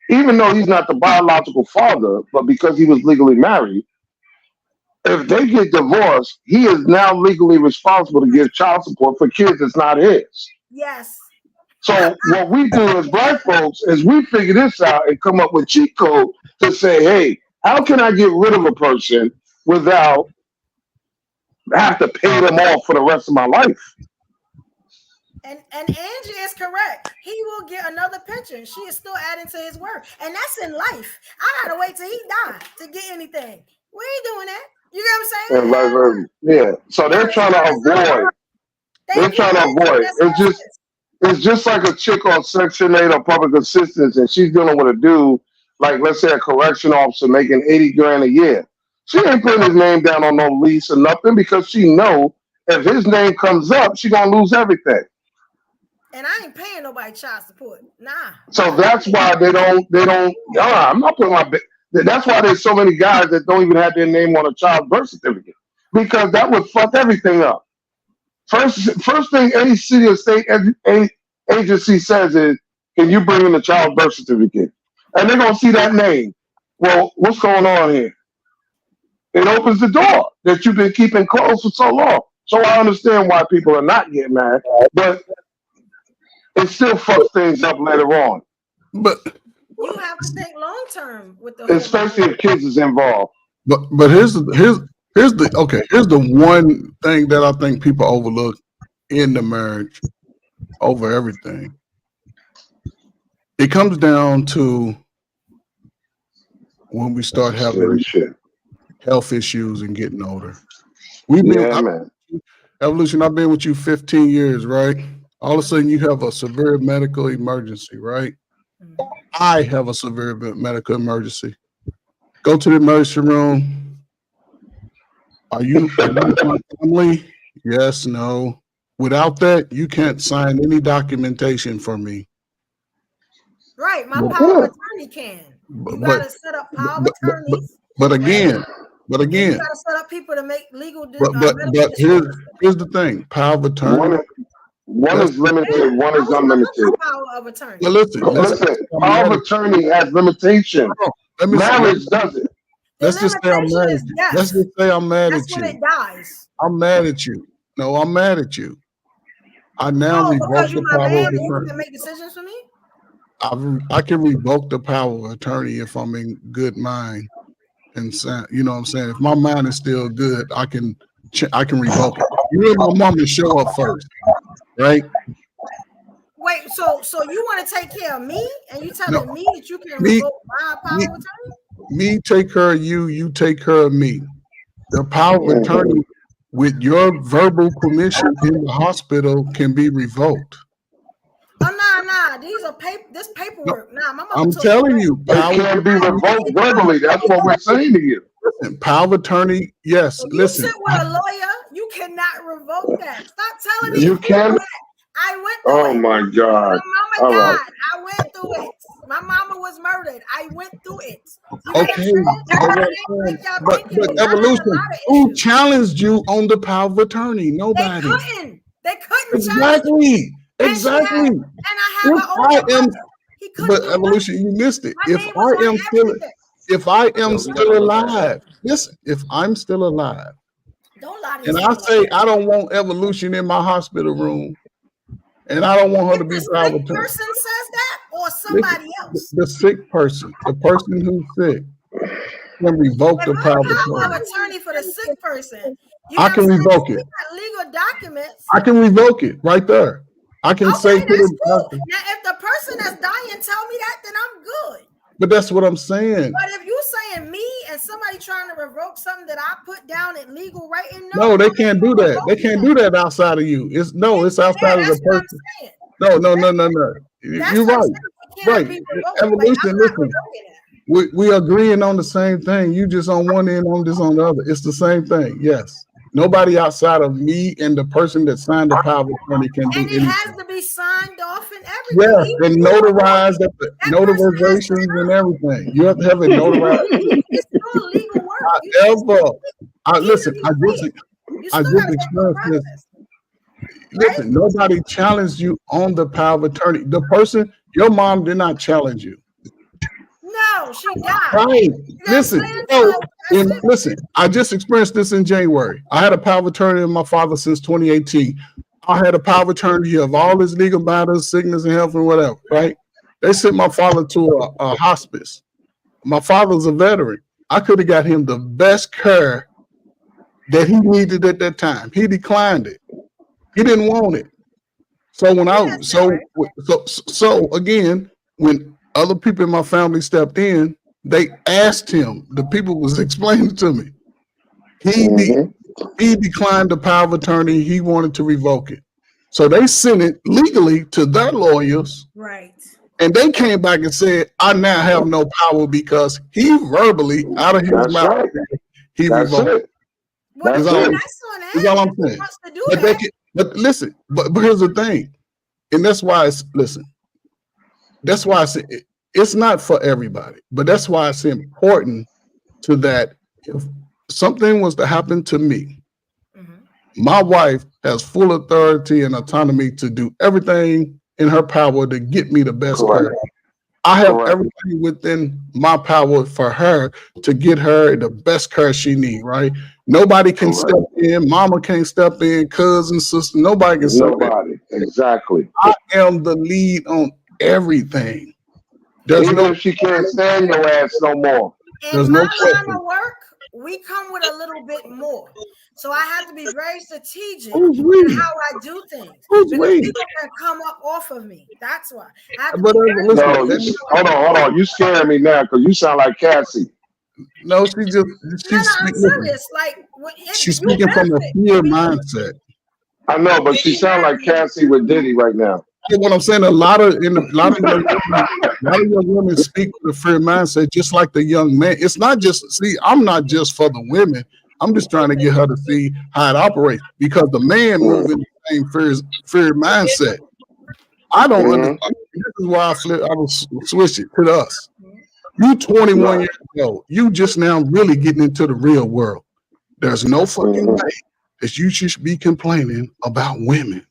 even though he's not the biological father, but because he was legally married, if they get divorced, he is now legally responsible to give child support for kids that's not his. Yes. So what we do as black folks is we figure this out and come up with cheat code to say, hey, how can I get rid of a person without have to pay them off for the rest of my life? And Angie is correct. He will get another pension. She is still adding to his work. And that's in life. I gotta wait till he dies to get anything. We ain't doing that. You get what I'm saying? And vice versa. Yeah. So they're trying to avoid. It's just like a chick on Section 8 or public assistance, and she's dealing with a dude, like let's say a correction officer making 80 grand a year. She ain't putting his name down on no lease or nothing because she know if his name comes up, she gonna lose everything. And I ain't paying nobody child support. Nah. So that's why they don't. I'm not putting my. That's why there's so many guys that don't even have their name on a child's birth certificate, because that would fuck everything up. First thing any city or state agency says is, can you bring in a child's birth certificate? And they're going to see that name. Well, what's going on here? It opens the door that you've been keeping closed for so long. So I understand why people are not getting married, but it still fucks things up later on. But you have to think long term with the especially if kids is involved. But here's the one thing that I think people overlook in the marriage over everything. It comes down to when we start having health issues and getting older. Evolution, I've been with you 15 years, right? All of a sudden you have a severe medical emergency, right? I have a severe medical emergency. Go to the emergency room. Are you my family? Yes, no. Without that, you can't sign any documentation for me. Right, my power of attorney can. You gotta set up power of attorneys. But again, you gotta set up people to make legal. But here's the thing: power of attorney. One is limited, one is unlimited. Power of attorney. Well, listen. Power of attorney has limitations. Marriage doesn't. Let's just say I'm mad at you. Let's just say I'm mad at you. That's when it dies. I'm mad at you. No, I'm mad at you. I now revoke the power of attorney. You can make decisions for me? I can revoke the power of attorney if I'm in good mind. And you know what I'm saying? If my mind is still good, I can revoke it. You and my mom to show up first, right? Wait, so you want to take care of me, and you telling me that you can revoke my power of attorney? Me take care of you, you take care of me. The power of attorney with your verbal permission in the hospital can be revoked. Oh, nah. These are this paperwork. Nah, my mama I'm telling you, power can be revoked verbally. That's what we're saying to you. Listen, power of attorney, yes. If listen. You sit with a lawyer, you cannot revoke that. Stop telling me you can. I went through it. Oh my God. My mama died. I went through it. My mama was murdered. I went through it. You Okay, but thinking evolution. Who challenged you on the power of attorney? They Nobody. couldn't. They couldn't challenge Exactly. Exactly. and I have If an older I am, brother. He couldn't but do evolution, you missed it. My If name was I on am still, everything. if I am Yo, we still gotta look at that. alive, listen. If I'm still alive, Don't lie to and I yourself. say I don't want evolution in my hospital room, and I don't want her to be If the power sick attorney. person says that, or somebody else. The sick person, the person who's sick, can revoke If the I'm power of power of attorney. attorney for the sick person, you I got can revoke it. legal documents. I can revoke it right there. I can say Okay, to that's the cool. doctor, Now, if the person that's dying tell me that, then I'm good. but that's what I'm saying. But if you saying me and somebody trying to revoke something that I put down in legal writing, No, they can't do that. They can't do that outside of you. It's outside of the person. No. You're right. Right. Evolution, listen. We agreeing on the same thing. You just on one end, I'm just on the other. It's the same thing. Yes. Nobody outside of me and the person that signed the power of attorney can do And it anything. has to be signed off and everything. Yeah, and notarized, notarizations and everything. You have to have it notarized. It's still legal work. However, listen, I just experienced this. Listen, nobody challenged you on the power of attorney. The person, your mom did not challenge you. No, she died. Right. Listen, listen, I just experienced this in January. I had a power of attorney of my father since 2018. I had a power of attorney of all his legal matters, sickness and health and whatever, right? They sent my father to a hospice. My father's a veteran. I could have got him the best care that he needed at that time. He declined it. He didn't want it. So when so again, when other people in my family stepped in, they asked him. The people was explaining to me. He declined the power of attorney. He wanted to revoke it. So they sent it legally to their lawyers. Right. And they came back and said, I now have no power because he verbally, out of his mouth, he revoked it. Well, that's all I'm saying. But listen, but here's the thing. And that's why that's why I say it's not for everybody, but that's why it's important to that if something was to happen to me, my wife has full authority and autonomy to do everything in her power to get me the best care. I have everything within my power for her to get her the best care she needs, right? Nobody can step in. Mama can't step in. Cousin, sister, nobody can step in. Exactly. I am the lead on everything. Even if she can't stand your ass no more. There's in no my line question. of work, we come with a little bit more. So I have to be very strategic Who's in we? how I do things. Who's Because we? people can come up off of me. That's why. I have to But be very No, hold on. You scaring me now because you sound like Cassie. No, she's I'm serious. Like she's speaking from a fear mindset. I know, but she sounds like Cassie with Diddy right now. What I'm saying, a lot of young women speak with a fear mindset, just like the young man. It's not just I'm not just for the women. I'm just trying to get her to see how it operates because the man moves in the same fear mindset. I don't understand. This is why I will switch it to us. You 21 years old. You just now really getting into the real world. There's no fucking way that you should be complaining about women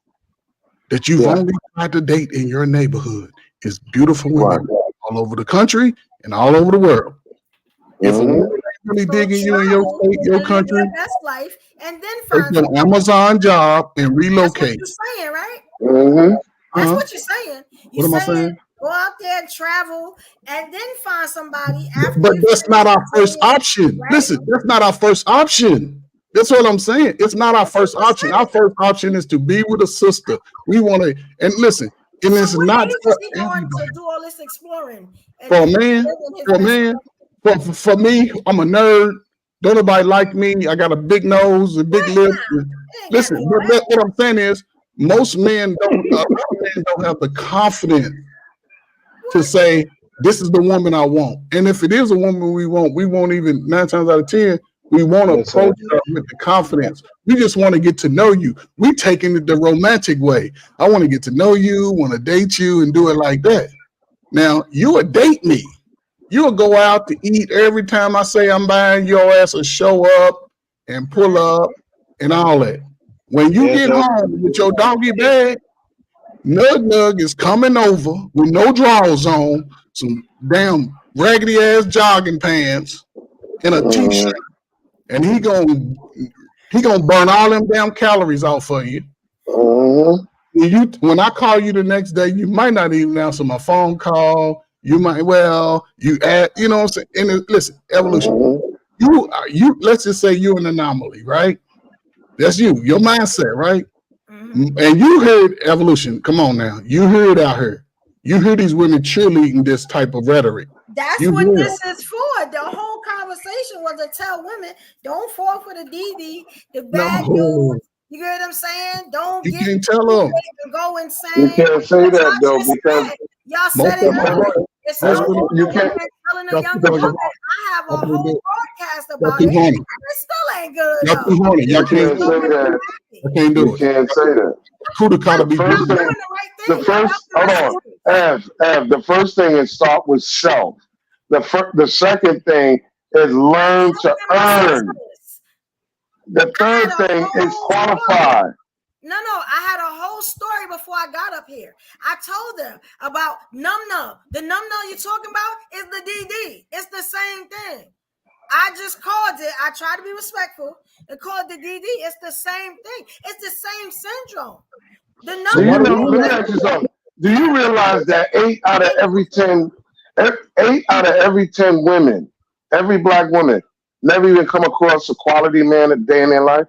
that you've only tried to date in your neighborhood. Is beautiful women all over the country and all over the world. If a woman really digging you in your state, your country, best life, and then take your Amazon job and relocate. That's what you're saying, right? That's what you're saying. What am I saying? Go out there and travel, and then find somebody after. But that's not our first option. Right? Listen, that's not our first option. That's what I'm saying. It's not our first option. Our first option is to be with a sister. We want to, and listen, and it's not for going to do all this exploring. For a man, for me, I'm a nerd. Don't nobody like me. I got a big nose and big lips. Listen, but what I'm saying is, most men don't have the confidence to say, this is the woman I want. And if it is a woman we won't even 9 times out of 10, we won't approach her with the confidence. We just want to get to know you. We taking it the romantic way. I want to get to know you, want to date you, and do it like that. Now you would date me. You would go out to eat every time I say I'm buying, your ass will show up and pull up and all that. When you get home with your doggy bag, Nug is coming over with no drawers on, some damn raggedy ass jogging pants, and a t-shirt, and he gonna burn all them damn calories off for you. When I call you the next day, you might not even answer my phone call. You might, you know what I'm saying? And listen, evolution. You let's just say you're an anomaly, right? That's your mindset, right? And you heard evolution. Come on now. You heard out here. You hear these women cheerleading this type of rhetoric. That's what this is for. The whole conversation was to tell women, don't fall for the DD, the bad dudes. You get what I'm saying? Don't you can't tell them. Go insane. You can't say that though because y'all said it earlier. It's no you can't telling a young woman. I have a whole broadcast about it. It still ain't good enough. Y'all can't say that. I can't do it. You can't say that. The first thing is start with self. The second thing is learn to earn. The third thing is qualify. No, I had a whole story before I got up here. I told them about num. The num you're talking about is the DD. It's the same thing. I just called it. I try to be respectful and called the DD. It's the same thing. It's the same syndrome. The num. Let me ask you something. Do you realize that 8 out of every 10 women, every black woman, never even come across a quality man a day in their life?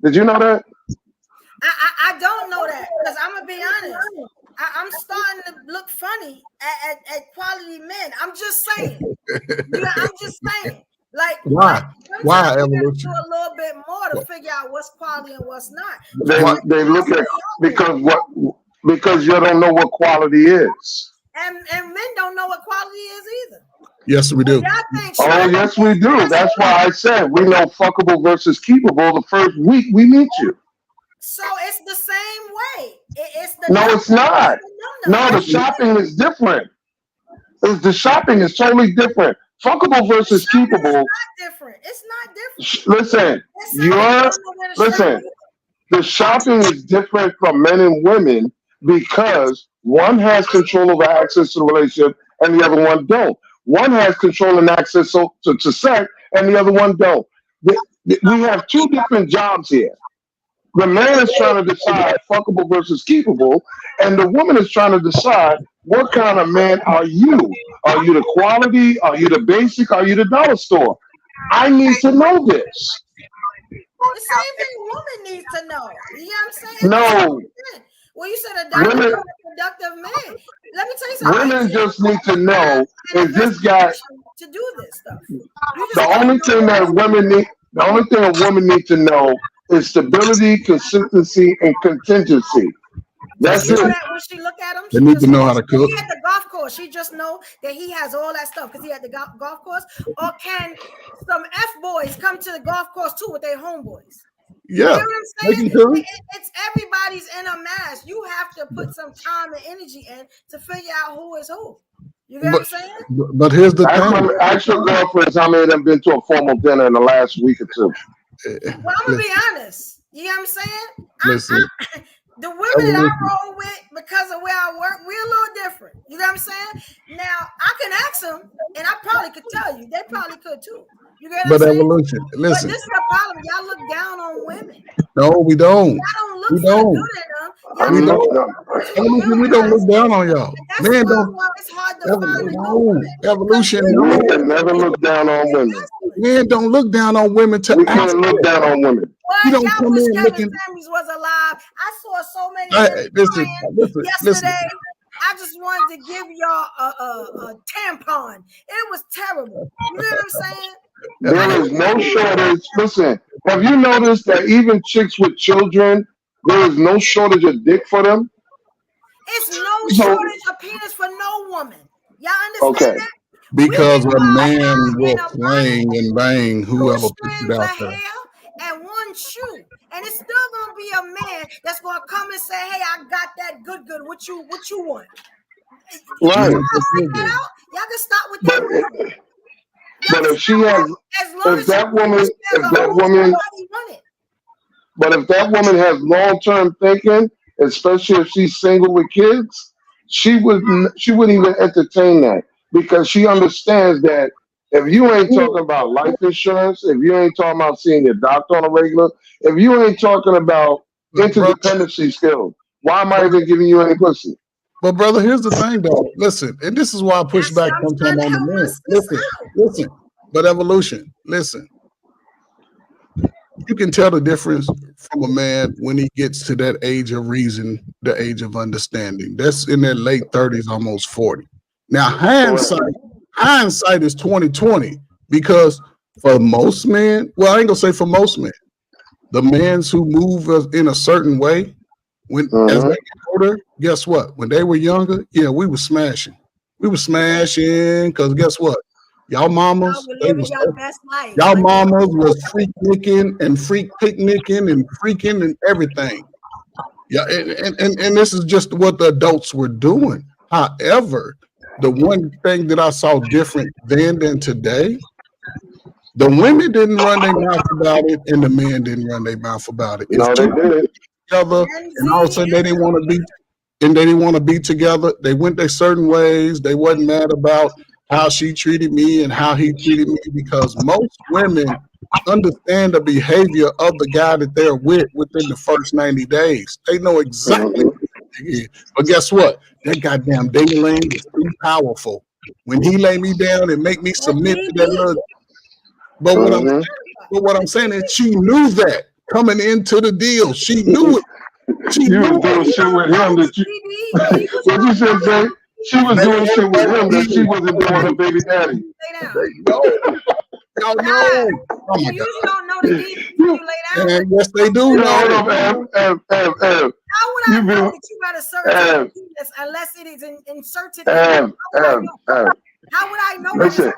Did you know that? I don't know that because I'm gonna be honest. I'm starting to look funny at quality men. I'm just saying. I'm just saying. Like why evolution? Do a little bit more to figure out what's quality and what's not. They look at because you don't know what quality is. And men don't know what quality is either. Yes, we do. Yes, we do. That's why I said we know fuckable versus keepable the first week we meet you. So it's the same way. It's not. No, the shopping is different. The shopping is totally different. Fuckable versus keepable. It's not different. Listen. The shopping is different from men and women because one has control over access to the relationship and the other one don't. One has control and access to sex and the other one don't. We have two different jobs here. The man is trying to decide fuckable versus keepable, and the woman is trying to decide what kind of man are you? Are you the quality? Are you the basic? Are you the dollar store? I need to know this. The same thing woman needs to know. You know what I'm saying? No. Well, you said a productive man. Let me tell you something. Women just need to know is this guy to do this stuff. The only thing a woman needs to know is stability, consistency, and contingency. That's it. When she look at him, they need to know how to cook. He at the golf course, she just know that he has all that stuff because he at the golf course. Or can some F boys come to the golf course too with their homeboys? Yeah, you know what I'm saying? It's everybody's in a mass. You have to put some time and energy in to figure out who is who. You know what I'm saying? But here's the thing. Ask your girlfriends how many of them been to a formal dinner in the last week or two. Well, I'm gonna be honest. You know what I'm saying? The women that I roll with, because of where I work, we're a little different. You know what I'm saying? Now, I can ask them, and I probably could tell you. They probably could too. You get what I'm saying? Evolution, listen. But this is the problem. Y'all look down on women. No, we don't. Y'all don't look good at them. We don't look down on y'all. Man, don't. It's hard to find a good woman. Evolution. We can never look down on women. Men don't look down on women. We can't look down on women. Well, y'all wish Kevin Samuels was alive. I saw so many yesterday. I just wanted to give y'all a tampon. It was terrible. You know what I'm saying? There is no shortage. Listen, have you noticed that even chicks with children, there is no shortage of dick for them? It's no shortage of penis for no woman. Y'all understand that? Because a man will clang and bang whoever puts it out there. And one shoe, and it's still gonna be a man that's gonna come and say, "Hey, I got that good. What you want?" Right. Y'all like that out? Y'all can stop with that. But if she has, if that woman, but if that woman has long-term thinking, especially if she's single with kids, she wouldn't even entertain that because she understands that if you ain't talking about life insurance, if you ain't talking about seeing your doctor on a regular, if you ain't talking about interdependency skills, why am I even giving you any pussy? But brother, here's the thing though. Listen, and this is why I push back sometimes on the man. Listen. But evolution, listen. You can tell the difference from a man when he gets to that age of reason, the age of understanding. That's in their late 30s, almost 40. Now, hindsight is 2020 because for most men, well, I ain't gonna say for most men, the men who move us in a certain way, when as they get older, guess what? When they were younger, yeah, we were smashing. We were smashing because guess what? Y'all mamas, y'all mamas was freak nicking and freak picnicking and freaking and everything. Yeah, and this is just what the adults were doing. However, the one thing that I saw different then than today, the women didn't run their mouth about it, and the men didn't run their mouth about it. No, they did. Together, and all of a sudden they didn't want to be, and they didn't want to be together. They went their certain ways. They wasn't mad about how she treated me and how he treated me because most women understand the behavior of the guy that they're with within the first 90 days. They know exactly what they is. But guess what? That goddamn ding-a-ling is too powerful. When he lay me down and make me submit to that little... But what I'm saying is she knew that coming into the deal. She knew it. You was doing shit with him that you... What you said, Jay? She was doing shit with him that she wasn't doing her baby daddy. Y'all know. Oh my God. Don't know the deep you lay down. Yes, they do know. How would I know that you got a certain penis unless it is inserted? How would I know? Listen,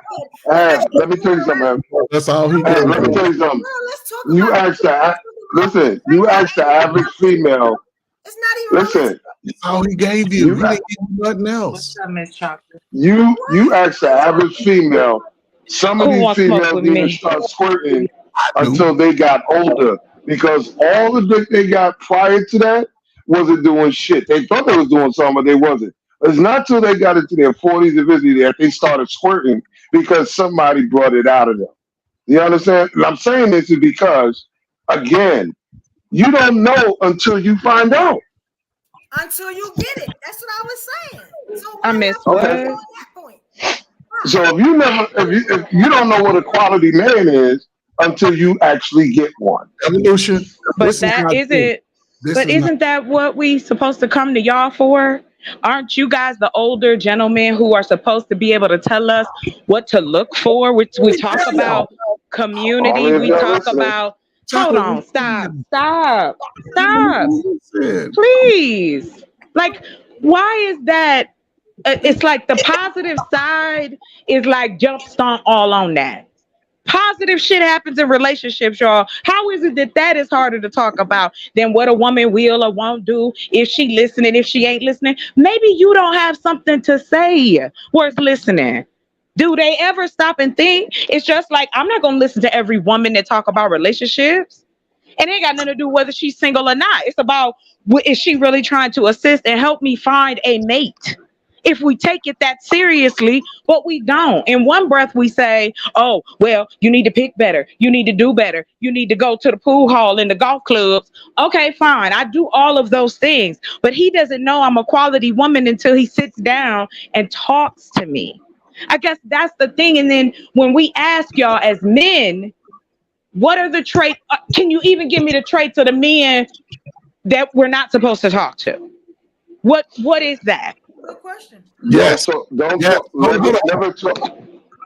let me tell you something. That's all he did. Let me tell you something. You asked the average female. It's not even. Listen. That's all he gave you. He didn't give you nothing else. What's up, Miss Chocolate? You asked the average female. Some of these females didn't start squirting until they got older because all the dick they got prior to that wasn't doing shit. They thought they was doing something, but they wasn't. It's not till they got into their 40s and 50s that they started squirting because somebody brought it out of them. You understand? And I'm saying this is because, again, you don't know until you find out. Until you get it. That's what I was saying. So I missed that point. So if you don't know what a quality man is until you actually get one. Evolution. But that isn't. But isn't that what we supposed to come to y'all for? Aren't you guys the older gentlemen who are supposed to be able to tell us what to look for? We talk about community. We talk about. Hold on. Stop. Please. Like, why is that? It's like the positive side is like jump stomp all on that. Positive shit happens in relationships, y'all. How is it that is harder to talk about than what a woman will or won't do? If she listening, if she ain't listening, maybe you don't have something to say worth listening. Do they ever stop and think? It's just like, I'm not going to listen to every woman that talk about relationships. And it ain't got nothing to do whether she's single or not. It's about, is she really trying to assist and help me find a mate? If we take it that seriously, but we don't. In one breath, we say, oh, well, you need to pick better. You need to do better. You need to go to the pool hall and the golf clubs. Okay, fine. I do all of those things. But he doesn't know I'm a quality woman until he sits down and talks to me. I guess that's the thing. And then when we ask y'all as men, what are the traits? Can you even give me the traits of the men that we're not supposed to talk to? What is that? Good question. Yes. Never talk.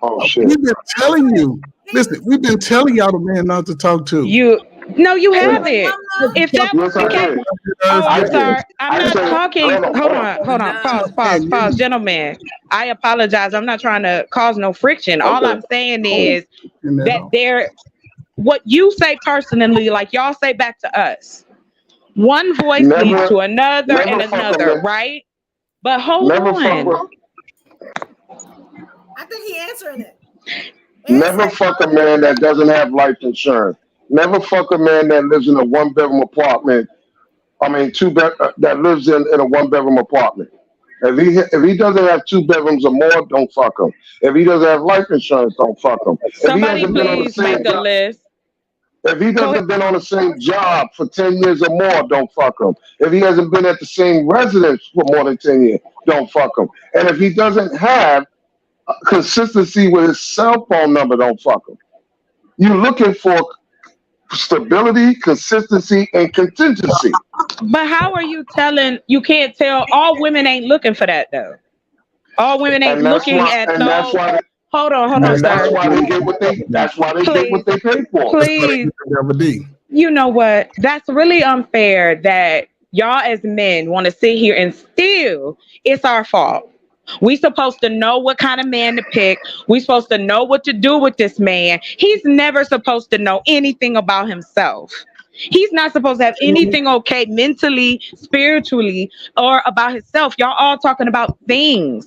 Oh shit. We've been telling you. Listen, we've been telling y'all the man not to talk to. No, you haven't. If that was the case, I'm sorry. I'm not talking. Hold on. Pause, gentlemen. I apologize. I'm not trying to cause no friction. All I'm saying is that what you say personally, like y'all say back to us, one voice leads to another and another, right? But hold Never fuck on. with, I think he answering it. never fuck a man that doesn't have life insurance. Never fuck a man that lives in a one bedroom apartment. I mean, that lives in a one bedroom apartment. If he doesn't have two bedrooms or more, don't fuck him. If he doesn't have life insurance, don't fuck him. If he Somebody hasn't been on the please make same a job, list. if he Go ahead. doesn't been on the same job for 10 years or more, don't fuck him. If he hasn't been at the same residence for more than 10 years, don't fuck him. And if he doesn't have consistency with his cell phone number, don't fuck him. You're looking for stability, consistency, and contingency. But how are you telling? You can't tell. All women ain't looking for that though. All women ain't And that's looking why. at And that's no. why. Hold on, That's That's sir. why they get what they. That's why they get Please, what they pay for. please. Never D. You know what? That's really unfair that y'all as men want to sit here and still it's our fault. We supposed to know what kind of man to pick. We supposed to know what to do with this man. He's never supposed to know anything about himself. He's not supposed to have anything okay mentally, spiritually, or about himself. Y'all all talking about things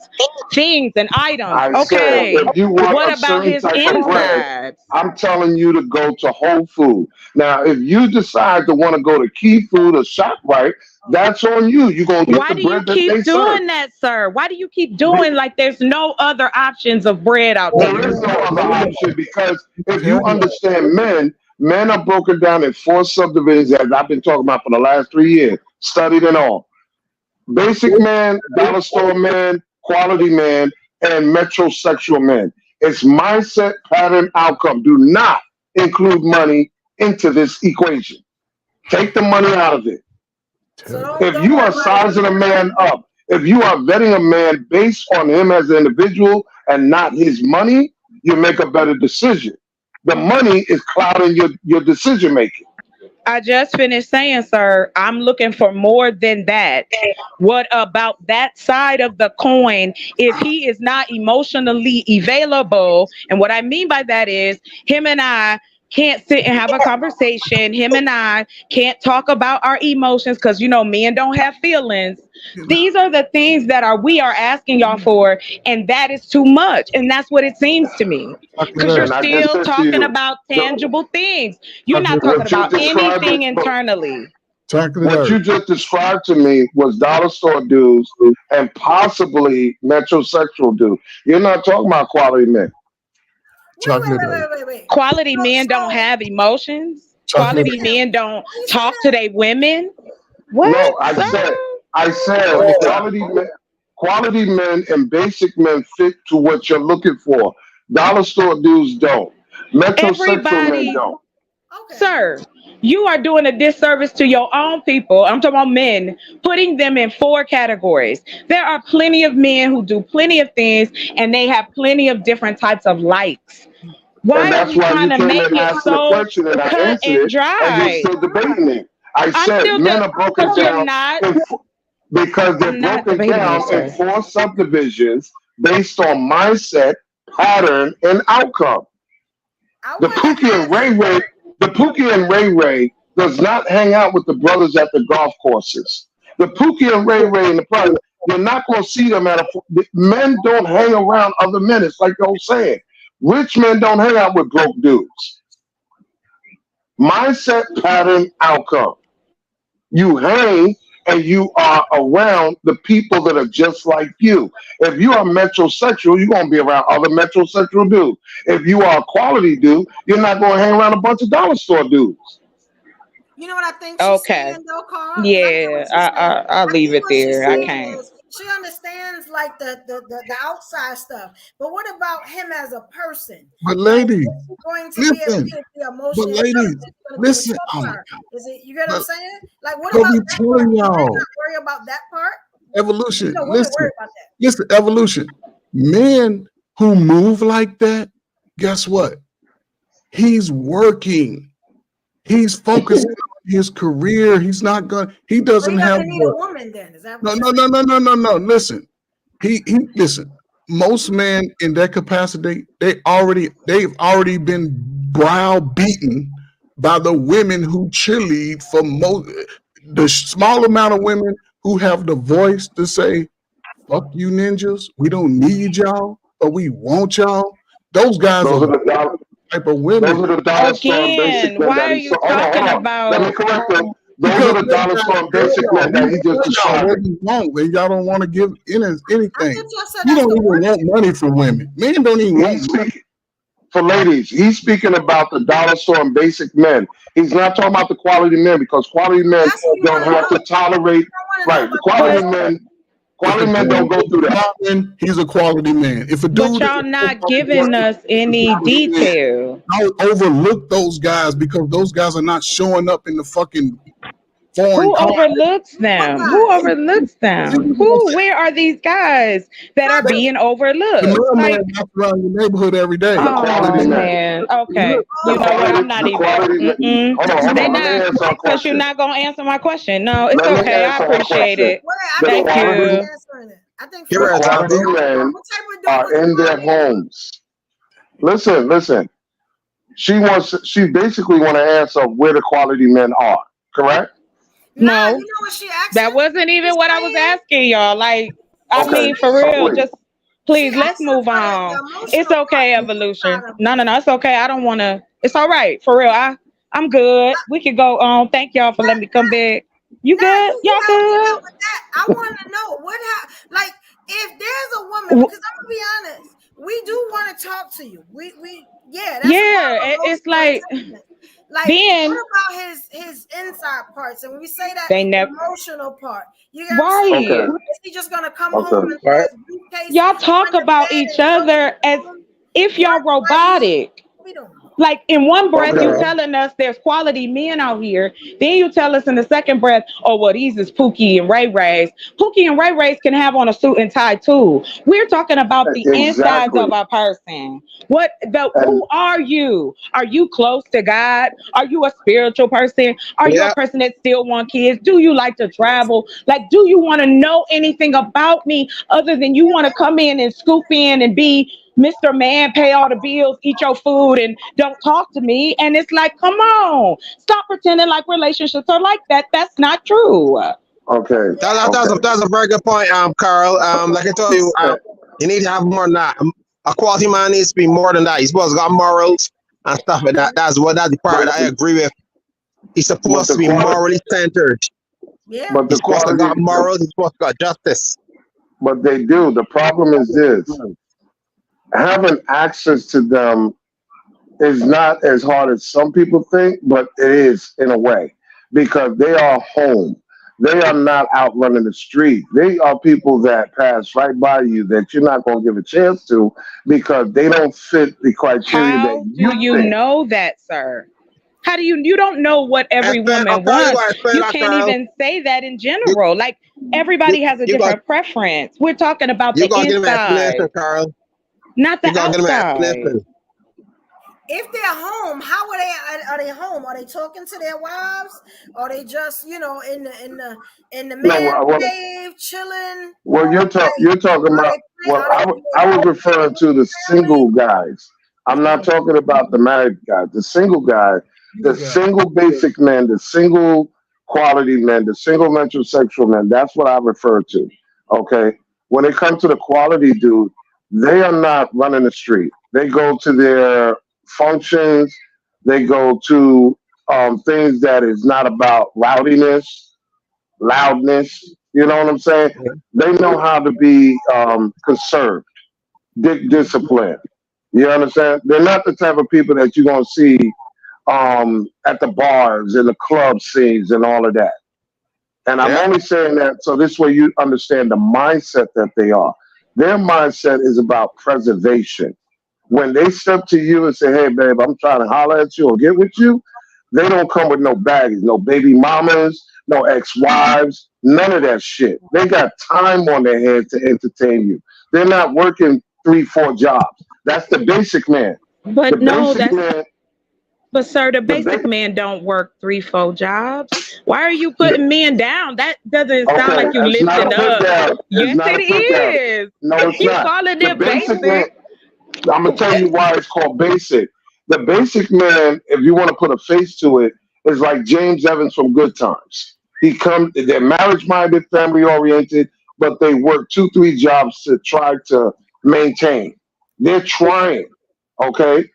and items. I said, Okay. if you want What a about certain his type of bread, insides? I'm telling you to go to Whole Food. Now, if you decide to want to go to Key Food or ShopRite, that's on you. You're gonna get Why the do you bread that keep they serve. doing that, sir? Why do you keep doing like there's no other options of bread out There there? is no other option because if Tell you understand men are broken down in four subdivisions as I've been talking about for the last 3 years, studied and all. Basic man, dollar store man, quality man, and metrosexual man. It's mindset, pattern, outcome. Do not include money into this equation. Take the money out of it. So If don't you worry are about it. sizing a man up, if you are vetting a man based on him as an individual and not his money, you make a better decision. The money is clouding your decision making. I just finished saying, sir, I'm looking for more than that. What about that side of the coin? If he is not emotionally available, and what I mean by that is him and I can't sit and have a conversation. Him and I can't talk about our emotions because men don't have feelings. These are the things that we are asking y'all for, and that is too much. And that's what it seems to me. Because you're And I just still said to talking you, about the, tangible things. You're not talking what you about described, anything internally. what you just described to me was dollar store dudes and possibly metrosexual dudes. You're not talking about quality men. Wait. Quality men don't So have emotions. Chocolate. Quality men don't you say talk to that? their women. No, What, I sir? said, quality men and basic men fit to what you're looking for. Dollar store dudes don't. Metrosexual men Everybody, don't. Okay. sir, you are doing a disservice to your own people. I'm talking about men, putting them in 4 categories. There are plenty of men who do plenty of things and they have plenty of different types of likes. And Why are that's we why trying you to came make in it asking a so question and I cut answered and it, and you're dry? still debating it. I I'm said still men are broken because you're down not. in, because they're I'm not broken debating you, down in sir. 4 subdivisions based on mindset, pattern, and outcome. I The want to Pookie and ask. Ray Ray, the Pookie and Ray Ray does not hang out with the brothers at the golf courses. The Pookie and Ray Ray and the brothers, you're not going to see them men don't hang around other men. It's like the old saying. Rich men don't hang out with broke dudes. Mindset, pattern, outcome. You hang and you are around the people that are just like you. If you are metrosexual, you're going to be around other metrosexual dudes. If you are a quality dude, you're not going to hang around a bunch of dollar store dudes. You know what I think she's Okay. saying though, Carl? Because I get Yeah, what she's saying. I'll I leave think it what she's there. I saying can't. is she understands like the outside stuff. But what about him as a person? But Like, ladies, is he going to be able listen. to be But emotionally ladies, intelligent? He's going to do what listen. you Oh my are. God. Is it? You get what I'm But, saying? Like, what but about we that part? telling Do men y'all, not worry about that part? evolution. Women worry about that. Listen, evolution. Men who move like that, guess what? He's working. He's focusing on his career. He's not going. He So he doesn't have doesn't need a the. woman then. Is that No, what you're no, saying? no, no, no, no, no. Listen. He listen. Most men in that capacity, they've already been browbeaten by the women who cheerlead for most. The small amount of women who have the voice to say, fuck you ninjas. We don't need y'all, but we want y'all. Those guys Those are are the dollar. type of Those women are the dollar store basic Again, men why that are he you saw. Hold talking on. Let me about? correct it. Those because are the they dollar got store tell basic y'all, men that he just tell y'all what described. he want, and y'all don't want to give I anything. thought y'all said You that's don't the even worst. want money from women. Men don't even want He's money. speaking for ladies. He's speaking about the dollar store and basic men. He's not talking about the quality men because quality men That's what you don't want to have know. to tolerate. I want to know Right, the about the But quality basic. men. If a Quality men don't dude go is through a that. diamond, he's a quality man. If a but dude is y'all a not motherfucking giving us he's a any quality man. detail. Don't overlook those guys because those guys are not showing up in the fucking foreign Who country. overlooks What them? Who guys? overlooks them? You know, Who? Where are these guys that are Not being the overlooked? mailman Like, walks around your neighborhood every day. The oh quality men. man. Look, Okay. The You know what? I'm quality. not The even. quality men. Mm-mm. Hold They on. Let me not answer a because you're question. not gonna answer my question. No, it's Let me okay. I answer a appreciate question. it. Wait, I The think Thank Fred is quality. you. answering it. I think Give The her Fred. a time. quality men What type of dude are was in their Fred? homes. Listen. She basically want to answer where the quality men are. Correct? Nah, you No, know what she that asking? wasn't even She's what I was saying, asking y'all. Like, I she's Okay. mean, for So saying, real, wait. just she please let's asking move for the on. It's emotional part, okay, the mental evolution. side of it. No, it's okay. I don't want to. It's all right, for real. I'm good. We could go on. Thank y'all for letting me come back. You Nah, good? you Y'all help me good? out with that. I want to know like if there's a woman, because I'm gonna be honest, we do want to talk to you. We yeah, that's a part Yeah, of it's emotional like intelligence. Like, what then about his inside parts? And when we say that they never emotional part, you get what I'm saying? Okay. right. Is he just gonna come home Okay. and All put right. his briefcase Y'all talk under the about bed each and go to other the as room, if y'all work right here? robotic. What we doing? Like in one breath, you Okay. Girl. telling us there's quality men out here. Then you tell us in the second breath, oh, well, these is Pookie and Ray Rays. Pookie and Ray Rays can have on a suit and tie too. We're talking about the insides Exactly. of a person. And Who are you? Are you close to God? Are you a spiritual person? Are you a Yeah. person that still want kids? Do you like to travel? Like, do you want to know anything about me other than you want to come in and scoop in and be Mr. Man, pay all the bills, eat your food, and don't talk to me? And it's like, come on, stop pretending like relationships are like that. That's not true. okay. Okay. That's a very good point, Carl. Like I told you, Uh, you need to have more than that. A quality man needs to be more than that. He's supposed to got morals and stuff like that. That's the part But that I agree with. He's but supposed to the be quality morally centered. Yeah. but He's the supposed to got quality morals. He's supposed to got justice. but they do. The problem is this: having access to them is not as hard as some people think, but it is in a way because they are home. They are not out running the street. They are people that pass right by you that you're not going to give a chance to because they don't fit the criteria that How do you you think. know that, sir? How do you don't know what every I'll woman tell you wants? why. Explain You that, can't Carl. even say that in You, general. Like you, everybody has a you got different preference. We're talking about you the gotta get him an inside, explanation, Carl. not the You gotta get him an outside. explanation. If they're home, how are they home? Are they talking to their wives? Are they just, in the No, man cave chilling? well, Like, you're talking are about. they playing, Well, are they I doing was referring to the family? single guys. I'm not talking about the married guy. The single guy, the You got single basic men, the single quality men, the single metrosexual men. That's what I refer to. Okay. When it comes to the quality dude, they are not running the street. They go to their functions. They go to things that is not about rowdiness, loudness. You know what I'm saying? They know how to be conserved, disciplined. You understand? They're not the type of people that you're gonna see at the bars and the club scenes and all of that. And I'm Yeah. only saying that so this way you understand the mindset that they are. Their mindset is about preservation. When they step to you and say, "Hey, babe, I'm trying to holler at you or get with you," they don't come with no baggage, no baby mamas, no ex-wives, none of that shit. They got time on their hands to entertain you. They're not working 3, 4 jobs. That's the basic man. The But no, basic that's man, but sir, the the basic basic. men don't work 3, 4 jobs. Why are you putting men down? That doesn't sound Okay, like you it's not a lifting put up. down. It's Yes, not it a put down. is. No, it's You not. calling The it basic man. basic? I'm gonna tell you why it's called basic. The basic man, if you want to put a face to it, is like James Evans from Good Times. They're marriage minded, family oriented, but they work 2, 3 jobs to try to maintain. They're trying. Okay.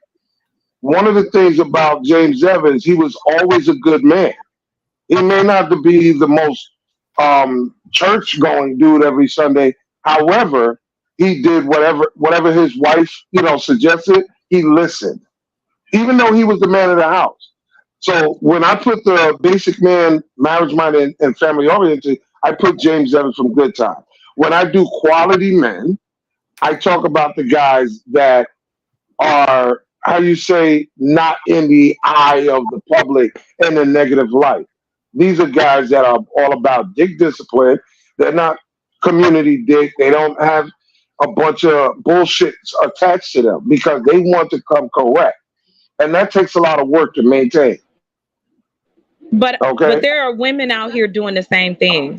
One of the things about James Evans, he was always a good man. He may not be the most church going dude every Sunday. However, he did whatever his wife, suggested. He listened, even though he was the man of the house. So when I put the basic man, marriage minded, and family oriented, I put James Evans from Good Time. When I do quality men, I talk about the guys that are, how you say, not in the eye of the public in a negative light. These are guys that are all about dick discipline. They're not community dick. They don't have a bunch of bullshit attached to them because they want to come correct. And that takes a lot of work to maintain. But Okay? there are women out here doing the same thing.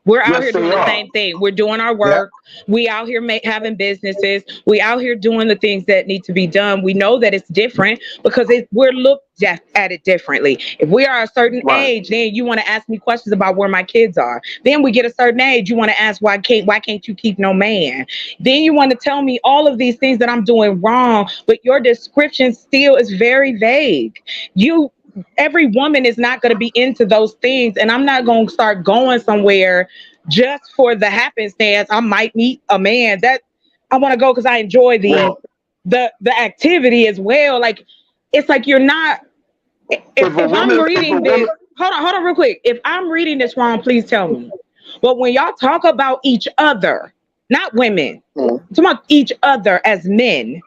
We're out Yes, here they doing the are. same thing. We're doing our work. We out here having businesses. We out here doing the things that need to be done. We know that it's different because we're looked at it differently. If we are a certain Right. age, then you want to ask me questions about where my kids are. Then we get a certain age, you want to ask why can't you keep no man? Then you want to tell me all of these things that I'm doing wrong, but your description still is very vague. Every woman is not going to be into those things, and I'm not going to start going somewhere just for the happenstance. I might meet a man that I want to go because I enjoy the activity as well. Like, it's like you're not. If I'm reading this, hold on real quick. If I'm reading this wrong, please tell me. But when y'all talk about each other, not women, talk about each other as men.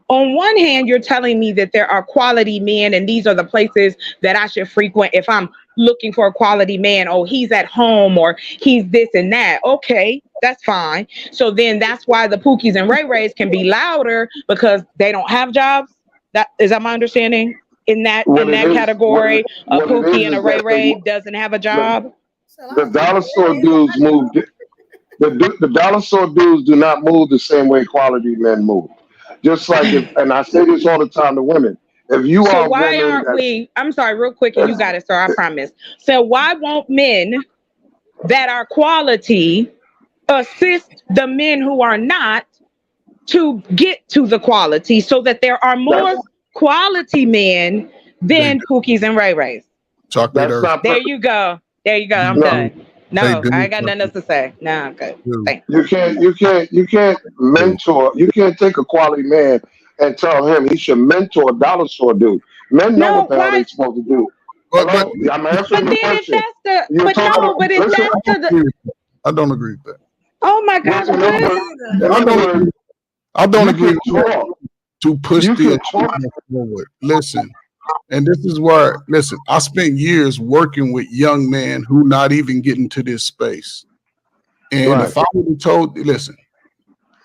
On one hand, you're telling me that there are quality men and these are the places that I should frequent if I'm looking for a quality man. Oh, he's at home or he's this and that. Okay, that's fine. So then that's why the Pookies and Ray Rays can be louder because they don't have jobs. Is that my understanding? In that category, a Pookie and a Ray Ray doesn't have a job. The dollar store dudes move. The dollar store dudes do not move the same way quality men move. Just like, and I say this all the time to women. If you So are why aren't we? I'm sorry, real quick, and you got it, sir. I promise. So why won't men that are quality assist the men who are not to get to the quality, so that there are more quality men than Pookies and Ray Rays? Chocolate Earth. There you go. I'm done. No, I ain't got nothing else to say. No, I'm good. Thanks. You can't mentor. You can't take a quality man and tell him he should mentor a dollar store dude. Men know what the hell they're supposed to do. Hello? I'm answering the question. I don't agree with that. Oh my God! I don't agree with that. To push the agenda forward. Listen. And this is where, I spent years working with young men who not even getting to this space. And if I would have told, listen,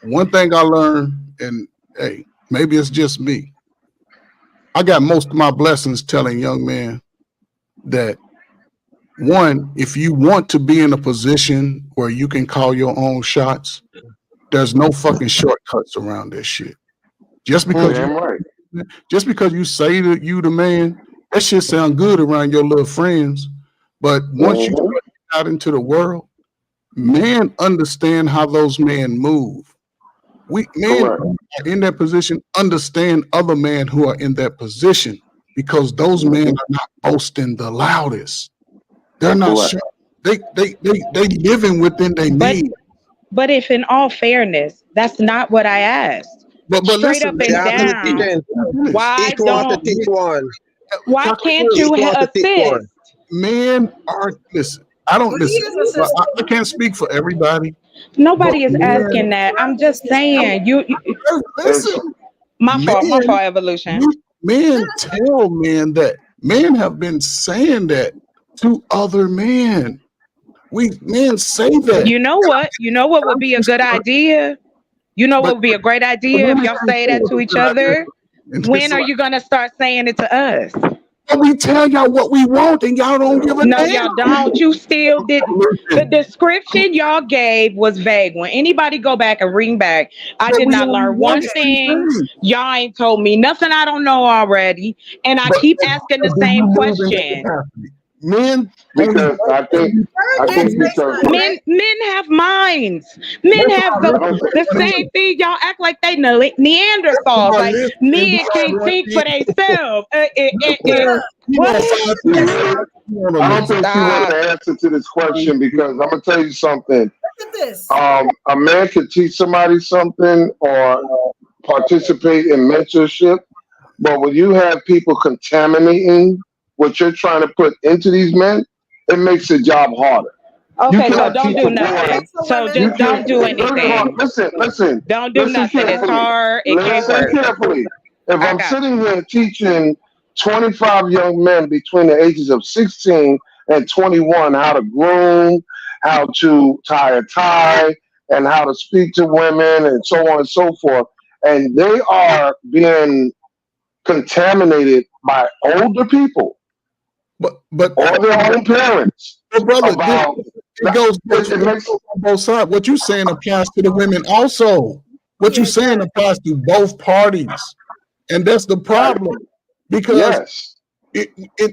one thing I learned, and hey, maybe it's just me. I got most of my blessings telling young men that, one, if you want to be in a position where you can call your own shots, there's no fucking shortcuts around this shit. Just because you say that you the man, that shit sound good around your little friends. But once you start out into the world, men understand how those men move. Men are in that position, understand other men who are in that position, because those men are not boasting the loudest. They're not sure. They living within their needs. But if in all fairness, that's not what I asked. But straight up and down. Why can't you assist? Men are, listen, I don't listen. I can't speak for everybody. Nobody is asking that. I'm just saying. You listen. My fault, evolution. Men tell men that. Men have been saying that to other men. Men say that. You know what? You know what would be a good idea? You know what would be a great idea if y'all say that to each other? When are you going to start saying it to us? We tell y'all what we want and y'all don't give a damn. No, y'all don't. You still didn't. The description y'all gave was vague. When anybody go back and ring back, I did not learn one thing. Y'all ain't told me nothing I don't know already. And I keep asking the same question. Men because I think because Men have minds. Men have I don't the same thing. Y'all act like they Neanderthals. Like men can't think for themselves. What? I don't think she wants Stop. the answer to this question because I'm gonna tell you something. Look at this. A man can teach somebody something or participate in mentorship, but when you have people contaminating what you're trying to put into these men, it makes the job harder. You Okay, so cannot don't teach do a boy. nothing. So You just can't. don't do It's very hard. anything. Don't do Listen nothing. It's carefully. hard. It can't Listen work. carefully. If I I'm got sitting here teaching 25 young men between the ages of 16 and 21 how to groom, how to tie a tie, and how to speak to women, and so on and so forth, and they are being contaminated by older people but or their own parents brother, about it goes it makes on both sides. What you saying applies to the women also. What you saying applies to both parties, and that's the problem because yes.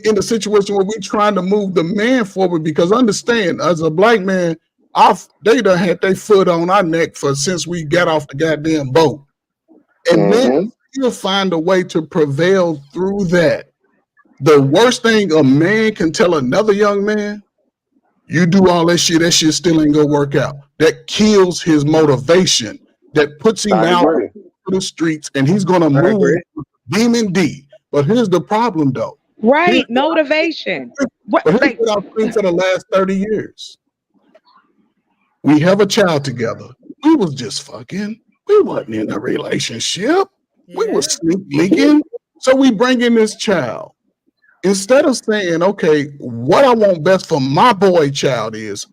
in the situation where we're trying to move the man forward. Because understand, as a black man, they done had their foot on our neck since we got off the goddamn boat, and men Mm-hmm. still find a way to prevail through that. The worst thing a man can tell another young man, you do all that shit still ain't gonna work out. That kills his motivation. That puts him I out agree. to the streets and he's gonna move demon D. But here's the problem though. Here's right. Motivation. What? But here's Like, what I've seen for the last 30 years. We have a child together. We was just fucking. We wasn't in a relationship. We Yeah. were sneak leaking. So we bring in this child. Instead of saying, okay, what I want best for my boy child is,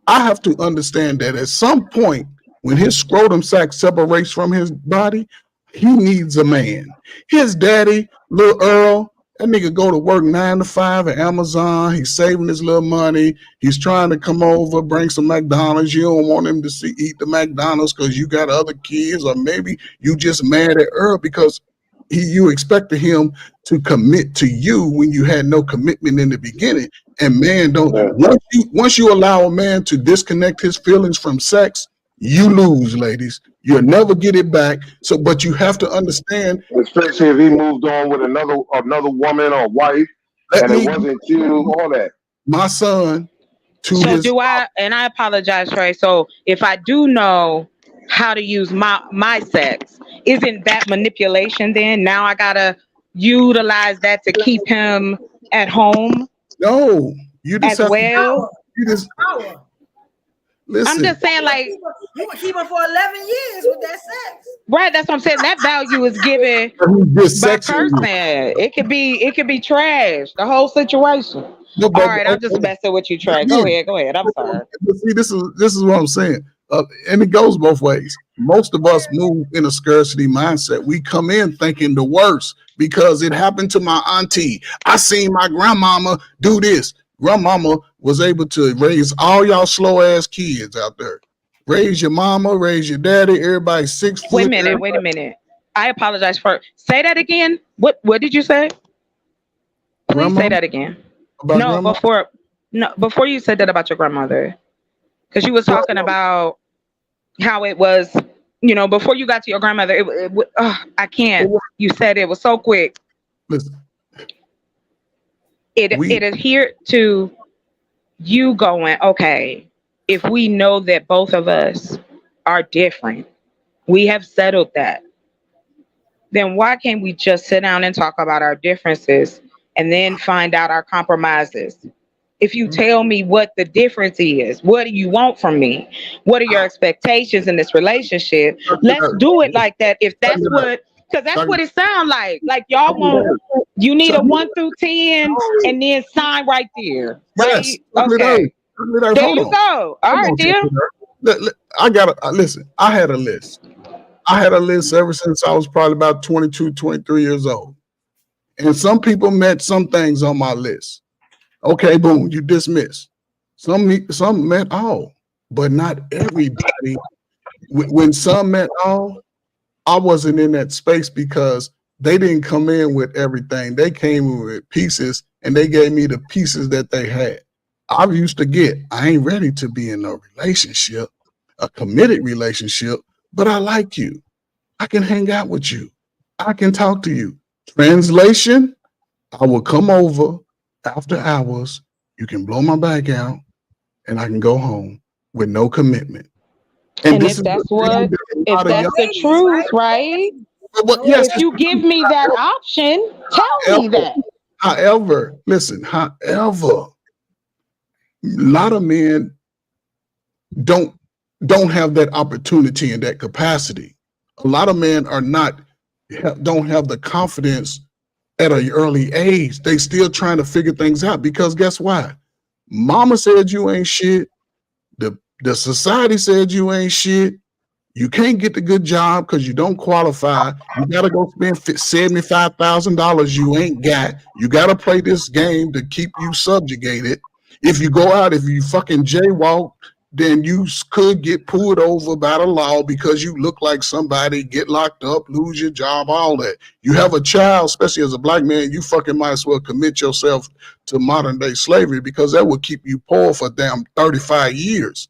I have to understand that at some point, when his scrotum sac separates from his body, he needs a man. His daddy, little Earl, that nigga go to work 9 to 5 at Amazon. He's saving his little money. He's trying to come over, bring some McDonald's. You don't want him to eat the McDonald's because you got other kids, or maybe you just mad at Earl because you expected him to commit to you when you had no commitment in the beginning. And man, once you allow a man to disconnect his feelings from sex, you lose, ladies. You'll never get it back. So, but you have to understand, Especially if he moved on with another woman or wife, and it wasn't you, all that. My son to so his. do I, and I apologize, Trey. So if I do know how to use my sex, isn't that manipulation then? Now I gotta utilize that to keep him at home No, you just as have to. well. You just Power. listen. I'm just saying, like, You would keep him for 11 years with that sex. right, that's what I'm saying. That value is given This by section. person. It could be trash, the whole situation. No, All right, I'm just messing with you, Trey. Go ahead. I'm sorry. But see, this is what I'm saying, and it goes both ways. Most of us move in a scarcity mindset. We come in thinking the worst because it happened to my auntie. I seen my grandmama do this. Grandmama was able to raise all y'all slow ass kids out there. Raise your mama, raise your daddy. Everybody 6 foot. Wait a minute. I apologize for. Say that again. What did you say? Please Grandma? say that again. About No, grandma? before you said that about your grandmother, because you was talking about how it was. Before you got to your grandmother, I can't. You said it was so quick. Listen, It adhered to you going, okay, if we know that both of us are different, we have settled that, then why can't we just sit down and talk about our differences and then find out our compromises? If you tell me what the difference is, what do you want from me? What are your expectations in this relationship? Let's do it like that. If that's what, because that's what it sounds like. Like y'all want, you need a 1 through 10 and then sign right there. Right? yes. Okay. There Hold you on. go. All right, dear. I gotta listen. I had a list ever since I was probably about 22, 23 years old. And some people met some things on my list. Okay, boom, you dismiss. Some met all, but not everybody. When some met all, I wasn't in that space because they didn't come in with everything. They came with pieces, and they gave me the pieces that they had. I used to get, I ain't ready to be in a relationship, a committed relationship, but I like you. I can hang out with you. I can talk to you. Translation, I will come over after hours. You can blow my back out and I can go home with no commitment. And this if is that's the thing what, that a if lot of that's young the truth, right? yes, If you give me that option, tell me that. however, listen, however, a lot of men don't have that opportunity and that capacity. A lot of men are not don't have the confidence at an early age. They still trying to figure things out because guess why? Mama said you ain't shit. The society said you ain't shit. You can't get the good job because you don't qualify. You gotta go spend $75,000 you ain't got. You gotta play this game to keep you subjugated. If you go out, if you fucking jaywalk, then you could get pulled over by the law because you look like somebody, get locked up, lose your job, all that. You have a child, especially as a black man, you fucking might as well commit yourself to modern day slavery because that will keep you poor for damn 35 years.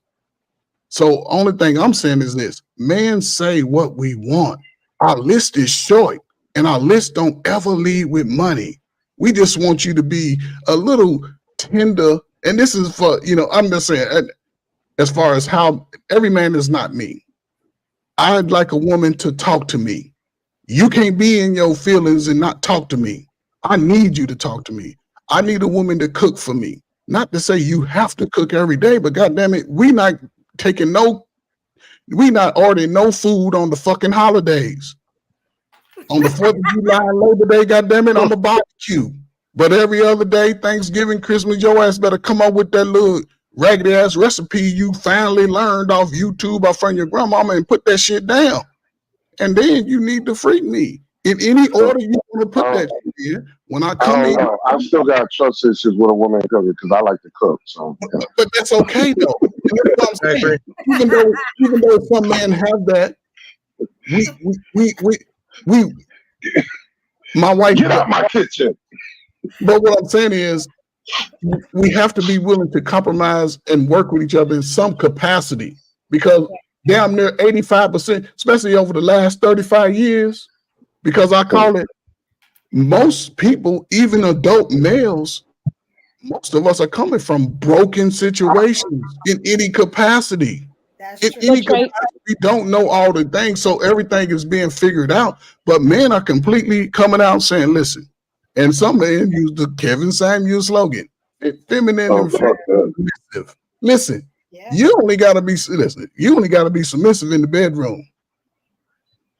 So only thing I'm saying is this: men say what we want. Our list is short, and our list don't ever lead with money. We just want you to be a little tender. And this is for, I'm just saying, as far as how every man is not me. I'd like a woman to talk to me. You can't be in your feelings and not talk to me. I need you to talk to me. I need a woman to cook for me. Not to say you have to cook every day, but goddamn it, we not ordering no food on the fucking holidays. On the 4th of July, Labor Day, goddamn it, I'm a barbecue. But every other day, Thanksgiving, Christmas, your ass better come up with that little raggedy ass recipe you finally learned off YouTube or from your grandmama and put that shit down. And then you need to freak me. In any order you want to put that shit in, when I come in. I still got trust issues with a woman cooking because I like to cook. So, yeah. But that's okay though. And that's what I'm saying. Even though some men have that, we my wife Get out my kitchen. But what I'm saying is we have to be willing to compromise and work with each other in some capacity because damn near 85%, especially over the last 35 years, because I call it most people, even adult males, most of us are coming from broken situations in any capacity. In any capacity, we don't know all the things, so everything is being figured out. But men are completely coming out saying, listen, and some men use the Kevin Samuel slogan, feminine and submissive. Listen, you only gotta be submissive in the bedroom.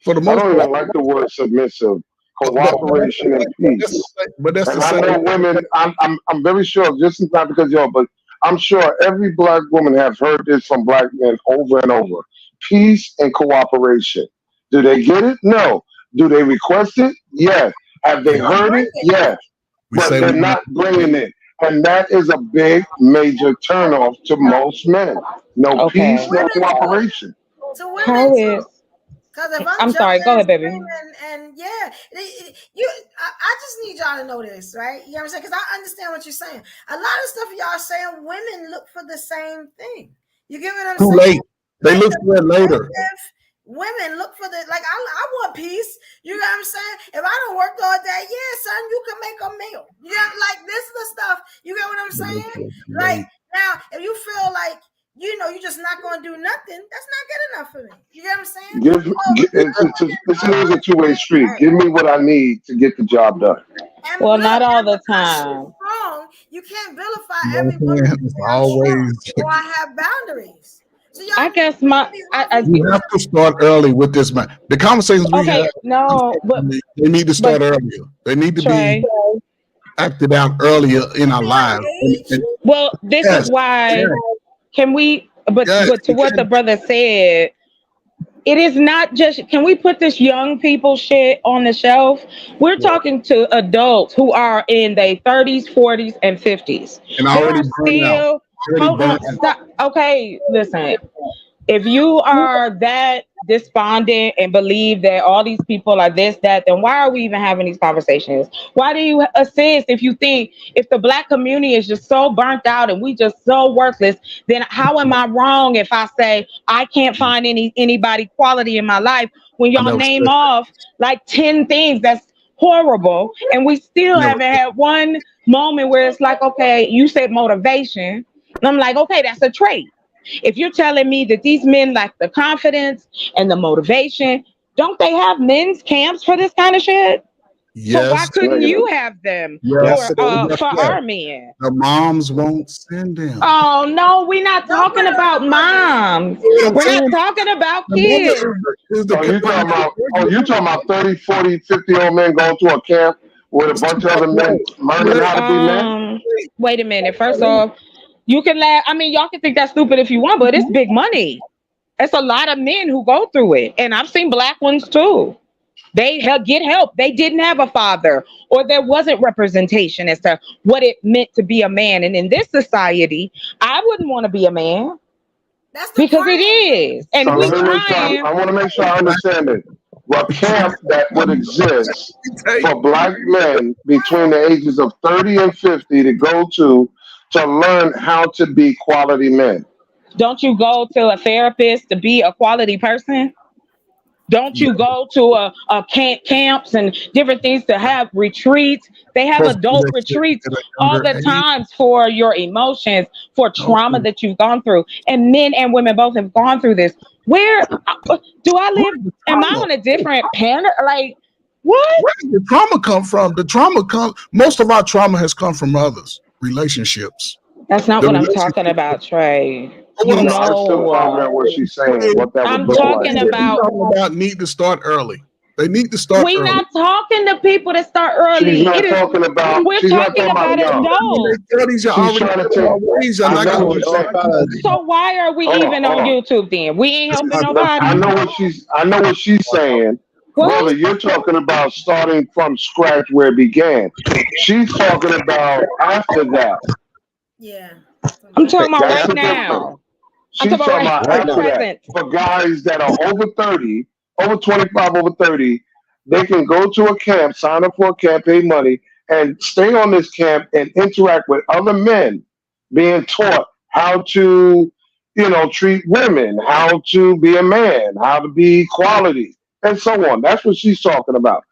For the most I don't part. even like the word submissive. Cooperation and peace. But that's and the same. I know women. I'm very sure. Just not because y'all, but I'm sure every black woman has heard this from black men over and over. Peace and cooperation. Do they get it? No. Do they request it? Yes. Have they heard it? Yes. But they're not bringing it, and that is a big, major turnoff to most men. No peace, no cooperation. To women, because if I'm sorry, go ahead, baby. And I just need y'all to know this, right? You know what I'm saying? Because I understand what you're saying. A lot of stuff y'all saying, women look for the same thing. You get what I'm saying? Too late. They look for it later. Women look for I want peace. You know what I'm saying? If I don't work all day, yeah, son, you can make a meal. You know, this is the stuff. You get what I'm saying? Like now, if you feel like you're just not going to do nothing, that's not good enough for me. You get what I'm saying? This is a two-way street. Give me what I need to get the job done. Well, not all the time. Wrong. You can't vilify everyone. Always. Or I have boundaries. So I guess you have to start early with this man. The conversations we have. But they need to start earlier. They need to be acted out earlier in our lives. Well, this is why. Can we? But to what the brother said, it is not just. Can we put this young people shit on the shelf? We're talking to adults who are in their 30s, 40s, and 50s. And already still. Hold on, stop. Okay, listen. If you are that despondent and believe that all these people are this, that, then why are we even having these conversations? Why do you assist if you think if the black community is just so burnt out and we just so worthless, then how am I wrong if I say I can't find anybody quality in my life when I y'all never name said off like 10 things that's horrible and we still never. haven't had one moment where it's like, okay, you said motivation. And I'm like, okay, that's a trait. If you're telling me that these men lack the confidence and the motivation, don't they have men's camps for this kind of shit? So why Yes, couldn't Negative. you have them Yes, yes. it is. for Yes. our men? The moms won't send them. Oh no, we're not Don't put talking it on about the mothers. moms. You know what I'm We're not saying? talking about The kids. mother is the Oh, you talking about 30, 40, 50-year-old men going to a camp with a bunch of other men learning how to be men? Um, Wait a minute. First off, you can laugh. I mean, y'all can think that's stupid if you want, but it's big money. It's a lot of men who go through it, and I've seen black ones too. They get help. They didn't have a father, or there wasn't representation as to what it meant to be a man. And in this society, I wouldn't want to be a man That's the because it crying phase. is, and So we let me make sure. trying. I want to make sure I understand it. A camp that would exist for black men between the ages of 30 and 50 to go to learn how to be quality men. Don't you go to a therapist to be a quality person? Don't you go to a camps and different things to have retreats? They have hopefully adult they get retreats at a all younger the age. times for your emotions, for trauma Okay. that you've gone through. And men and women both have gone through this. Where do I live? Where's the Am I trauma? on a different planet? Like, what? Where did the trauma come from? The trauma come. Most of our trauma has come from others, relationships. That's not The what I'm talking relationship. about, Trey. What You I'm No, saying, I'm still know, pondering what she's saying, what that would I'm look like. talking I'm about. talking about need to start early. They need to start We early. not talking to people that start She's early. It not is. talking about. We're She's not talking talking about about young. When adults. they 30s, you're She's already trying to set in take. my ways. You're I not know gonna what do she's Oh, saying. fellas. So why are we Hold on, even hold on on. YouTube then? We ain't helping I nobody. know what she's. I know what she's saying, brother. What? You're talking about starting from scratch where it began. She's talking about after that. Yeah. I'm talking about That's right the difference. now. I'm She's talking about talking about Right after now. that. present. For guys that are over 30, over 25, over 30, they can go to a camp, sign up for a camp, pay money, and stay on this camp and interact with other men, being taught how to, treat women, how to be a man, how to be quality, and so on. That's what she's talking about.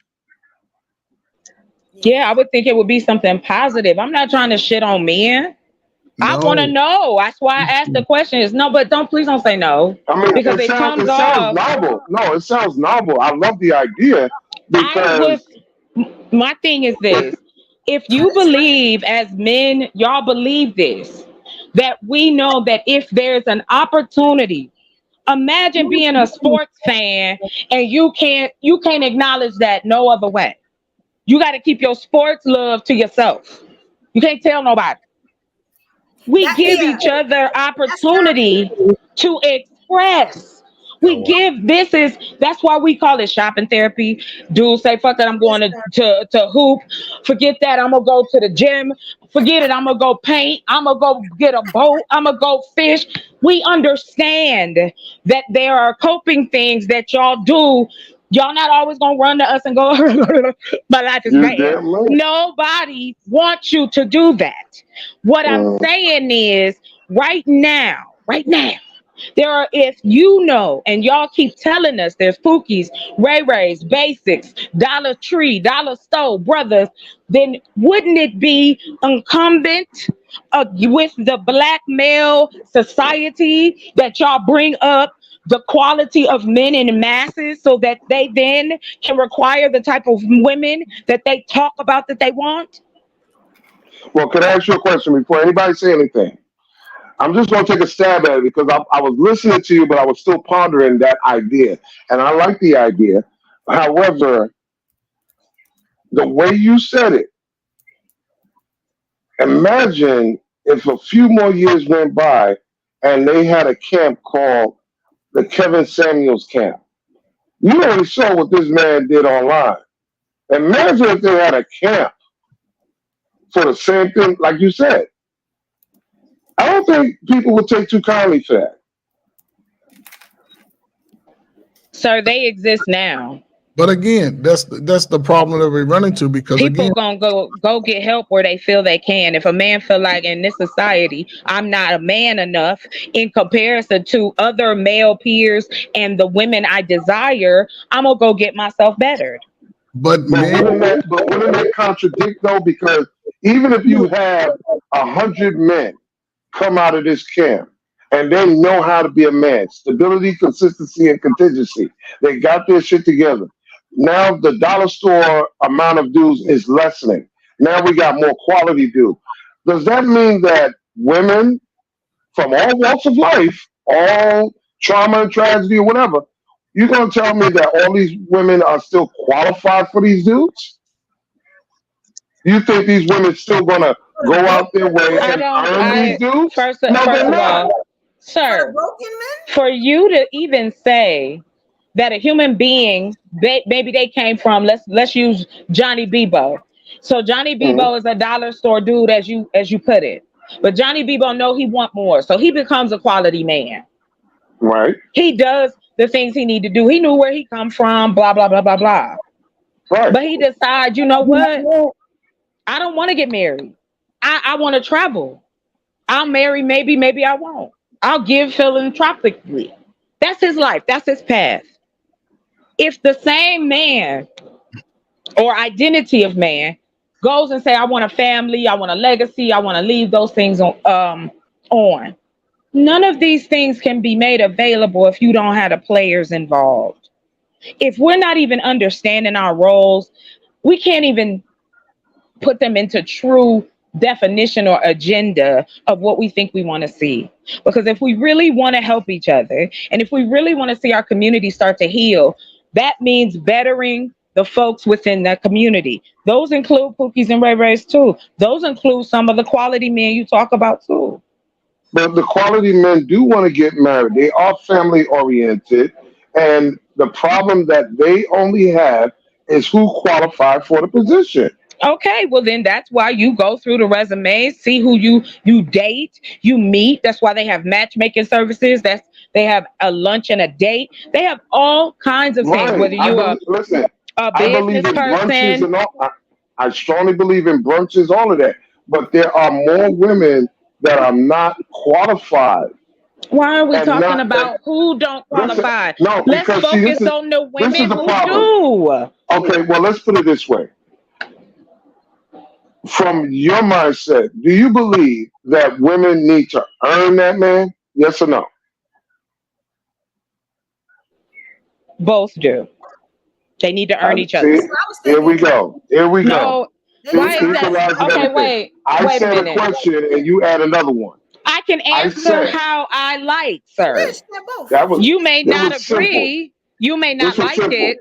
Yeah, Yeah. I would think it would be something positive. I'm not trying to shit on men. I want to No. know. That's why I asked the question. Is no, but don't please don't say no I mean, because it it sounds comes it sounds off. novel. No, it sounds novel. I love the idea I would. because My thing is this: if you believe as men, y'all believe this, that we know that if there's an opportunity. Imagine being a sports fan and you can't acknowledge that no other way. You got to keep your sports love to yourself. You can't tell nobody. We That give yeah. each other That's toxic. opportunity to express. That's why we call it shopping therapy. Dudes say, fuck it, I'm going It's to hoop. Forget that, I'm gonna go to the gym. Forget it, I'm gonna go paint. I'm gonna go get a boat. I'm gonna go fish. We understand that there are coping things that y'all do. Y'all not always gonna run to us and go, my life is you bad. damn right. Nobody wants you to do that. What I'm Mm. saying is right now, there are, if you know, and y'all keep telling us there's Pookies, Ray Rays, Basics, Dollar Tree, Dollar Store, Brothers, then wouldn't it be incumbent with the black male society that y'all bring up the quality of men in masses so that they then can require the type of women that they talk about that they want? Well, can I ask you a question before anybody say anything? I'm just going to take a stab at it because I was listening to you, but I was still pondering that idea. And I like the idea. However, the way you said it, imagine if a few more years went by and they had a camp called the Kevin Samuels camp. You already saw what this man did online. Imagine if they had a camp for the same thing, like you said. I don't think people would take too kindly for that. Sir, they exist now. But again, that's the problem that we run into because People again, gonna go get help where they feel they can. If a man feel like in this society I'm not a man enough in comparison to other male peers and the women I desire, I'm gonna go get myself bettered. but men, But wouldn't that contradict though? Because even if you have 100 men come out of this camp and they know how to be a man, stability, consistency, and contingency, they got their shit together. Now the dollar store amount of dudes is lessening. Now we got more quality dudes. Does that mean that women from all walks of life, all trauma and tragedy or whatever, you're gonna tell me that all these women are still qualified for these dudes? You think these women still gonna go out their way and earn these dudes? First No, they're of not. all, For the sir, broken men? for you to even say that a human being, maybe they came from, let's use Johnny Bebo. So Johnny Mhm. Bebo is a dollar store dude, as you put it. But Johnny Bebo know he want more, so he becomes a quality man. Right, He does the things he need to do. He knew where he come from, blah blah blah blah blah. right. But he decides, you know what? I don't want to get married. I want to travel. I'll marry, maybe I won't. I'll give philanthropically. That's his life. That's his path. If the same man or identity of man goes and say, I want a family, I want a legacy, I want to leave those things on. None of these things can be made available if you don't have the players involved. If we're not even understanding our roles, we can't even put them into true definition or agenda of what we think we want to see. Because if we really want to help each other, and if we really want to see our community start to heal, that means bettering the folks within that community. Those include Pookies and Ray Rays too. Those include some of the quality men you talk about too. But the quality men do want to get married. They are family oriented, and the problem that they only have is who qualified for the position. Okay, well then that's why you go through the resumes, see who you date, you meet. That's why they have matchmaking services. They have a lunch and a date. They have all kinds of things. Right. Whether you are Listen, a I believe business in brunches person, and all. I strongly believe in brunches, all of that. But there are more women that are not qualified why are we and talking not that. about who don't Listen, qualify? no, Let's because see, focus on the this is women the who problem. do. Okay, well, let's put it this way. From your mindset, do you believe that women need to earn that man? Yes or no? Both do. They need to earn each See, other. That's what I was here we thinking. go. Here we go. No, They See, need why to is that? equalizing Okay, everything. I wait a said a minute. question and you add another one. I can I answer said how I like, Yeah, sir. she said both. that was You may it not was simple. agree. You may This not was like simple. it.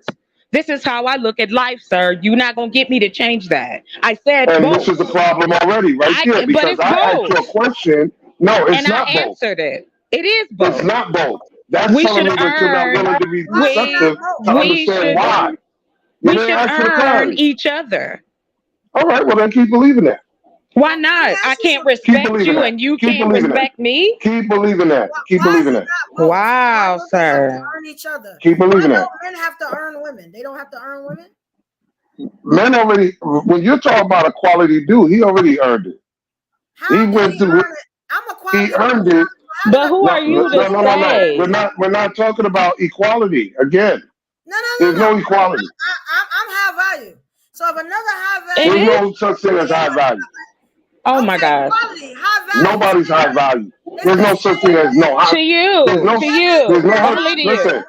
This is how I look at life, sir. You're not gonna get me to change that. I said And this both. is the problem already, right there, But because it's I asked you a both, question. No, it's and I not both. answered it. It is It's both. not both. That's We telling should me that you're not earn. willing to be Why is it not We receptive both? to we understand should why. You we didn't should ask for the earn clarity. each other. All right, well then keep believing that. Why Let me not? I ask you can't something. Keep respect believing you, that. and you Keep can't believing that. respect me. Keep believing that. Keep Why is believing it that. not both? Why Wow, don't they have to sir. earn each other? Keep Why believing don't that. men have to earn women? They don't have to earn women? Men already, when you're talking about a quality dude, he already earned it. How He can went he through it. earn it? I'm a He quality earned woman. it. How did But I who No, are become a you no, to no, quality no, no. woman? say? We're not talking about equality again. There's No. no equality. I'm high value. So if another high It There's value, is. no such thing as high value. Oh my okay, gosh. quality, high value. Nobody's high value. It's There's the no such thing same as no high. To There's you, no. to There's you. no. I'm gonna leave to you. Listen,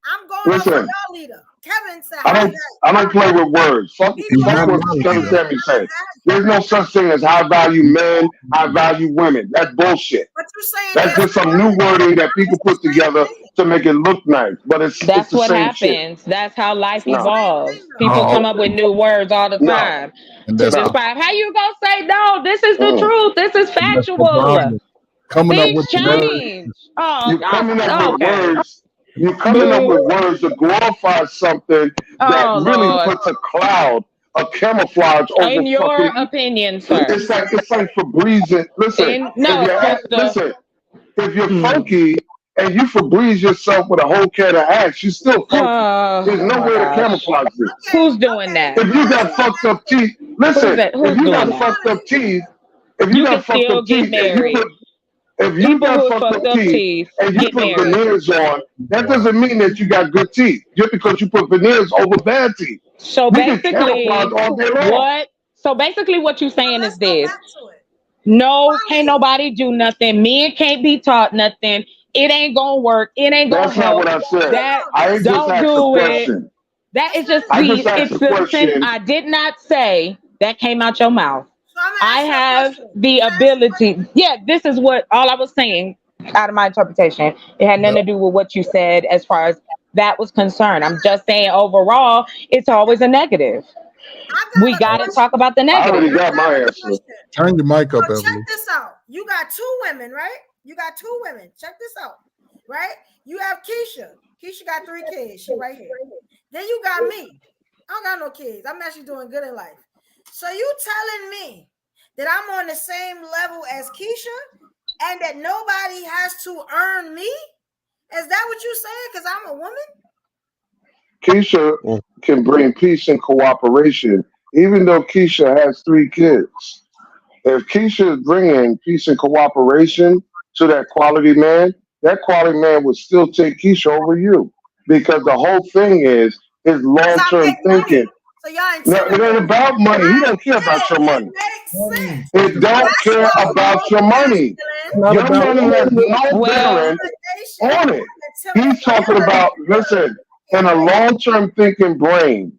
I'm going off of listen. y'all leader. Kevin said I high don't. value. I don't play with words. Fuck. People Fuck don't what Kevin understand Samuel high said. value. There's no such thing as high value men, high value women. That's bullshit. But you're saying That's there's just some new wording that people it's the put same together thing. to make it look nice, but it's That's the what same shit. happens. That's how life It's the No, same evolves. thing People though. come oh, up with new words all the no, time and to that's no. the describe. How you gonna say no? This is the Mm. truth. This is that's the factual. problem. Coming up Things with the word. change. Oh, You're coming up with okay. words. You're coming up Boo. with words to glorify something that Oh really Lord. puts a cloud, a camouflage over In your fucking. opinion, sir. It's like Febreze. Listen, In if no, you're sister. listen, if you're Mm. funky and you Febreze yourself with a whole can of Axe, you still funky. There's no Oh my way to gosh. camouflage this. Okay, Who's doing okay. that? If you got fucked up teeth, Who's listen. that? If Who's you doing got that? fucked up teeth, if you You can got fucked still up get teeth, and you married. put if you People got with fucked fucked up up teeth teeth and you get put married. veneers on, that doesn't mean that you got good teeth. Just because you put veneers over bad teeth, So we can camouflage basically, all day long. what? So basically, what you're So saying let's is go this: back to it. no, can't Quality. nobody do nothing. Men can't be taught nothing. It ain't gonna work. It ain't gonna That's not what help. I said. That I just don't asked a do it. question. That is That's just not I it. just asked it's a the question. I did not say that came out your mouth. So I'm gonna I ask you a have question. the Can I ask you a ability. question? Yeah, this is what all I was saying out of my interpretation. It had nothing to do with what you said as far as that was concerned. I'm just saying overall, it's always a negative. I We got a got to talk question. about the I already negative. got my answer. Turn your mic So up, check Evelyn. this out. You got two women, right? You got two women. Check this out, right? You have Keisha. Keisha got 3 kids. She right here. Then you got me. I don't got no kids. I'm actually doing good in life. So you telling me that I'm on the same level as Keisha and that nobody has to earn me? Is that what you saying? Because I'm a woman? Keisha Mm. can bring peace and cooperation, even though Keisha has 3 kids. If Keisha is bringing peace and cooperation to that quality man would still take Keisha over you because the whole thing is his Because long I term make money. thinking. So y'all No, it ain't intimidated. about money. He I don't care get about it. your It money. makes sense. It don't That's care why about most your money. masculine It's not Your about money has no Well, bearing intimidation on it. intimidate He's talking him. about, listen, in a Right? long term thinking brain,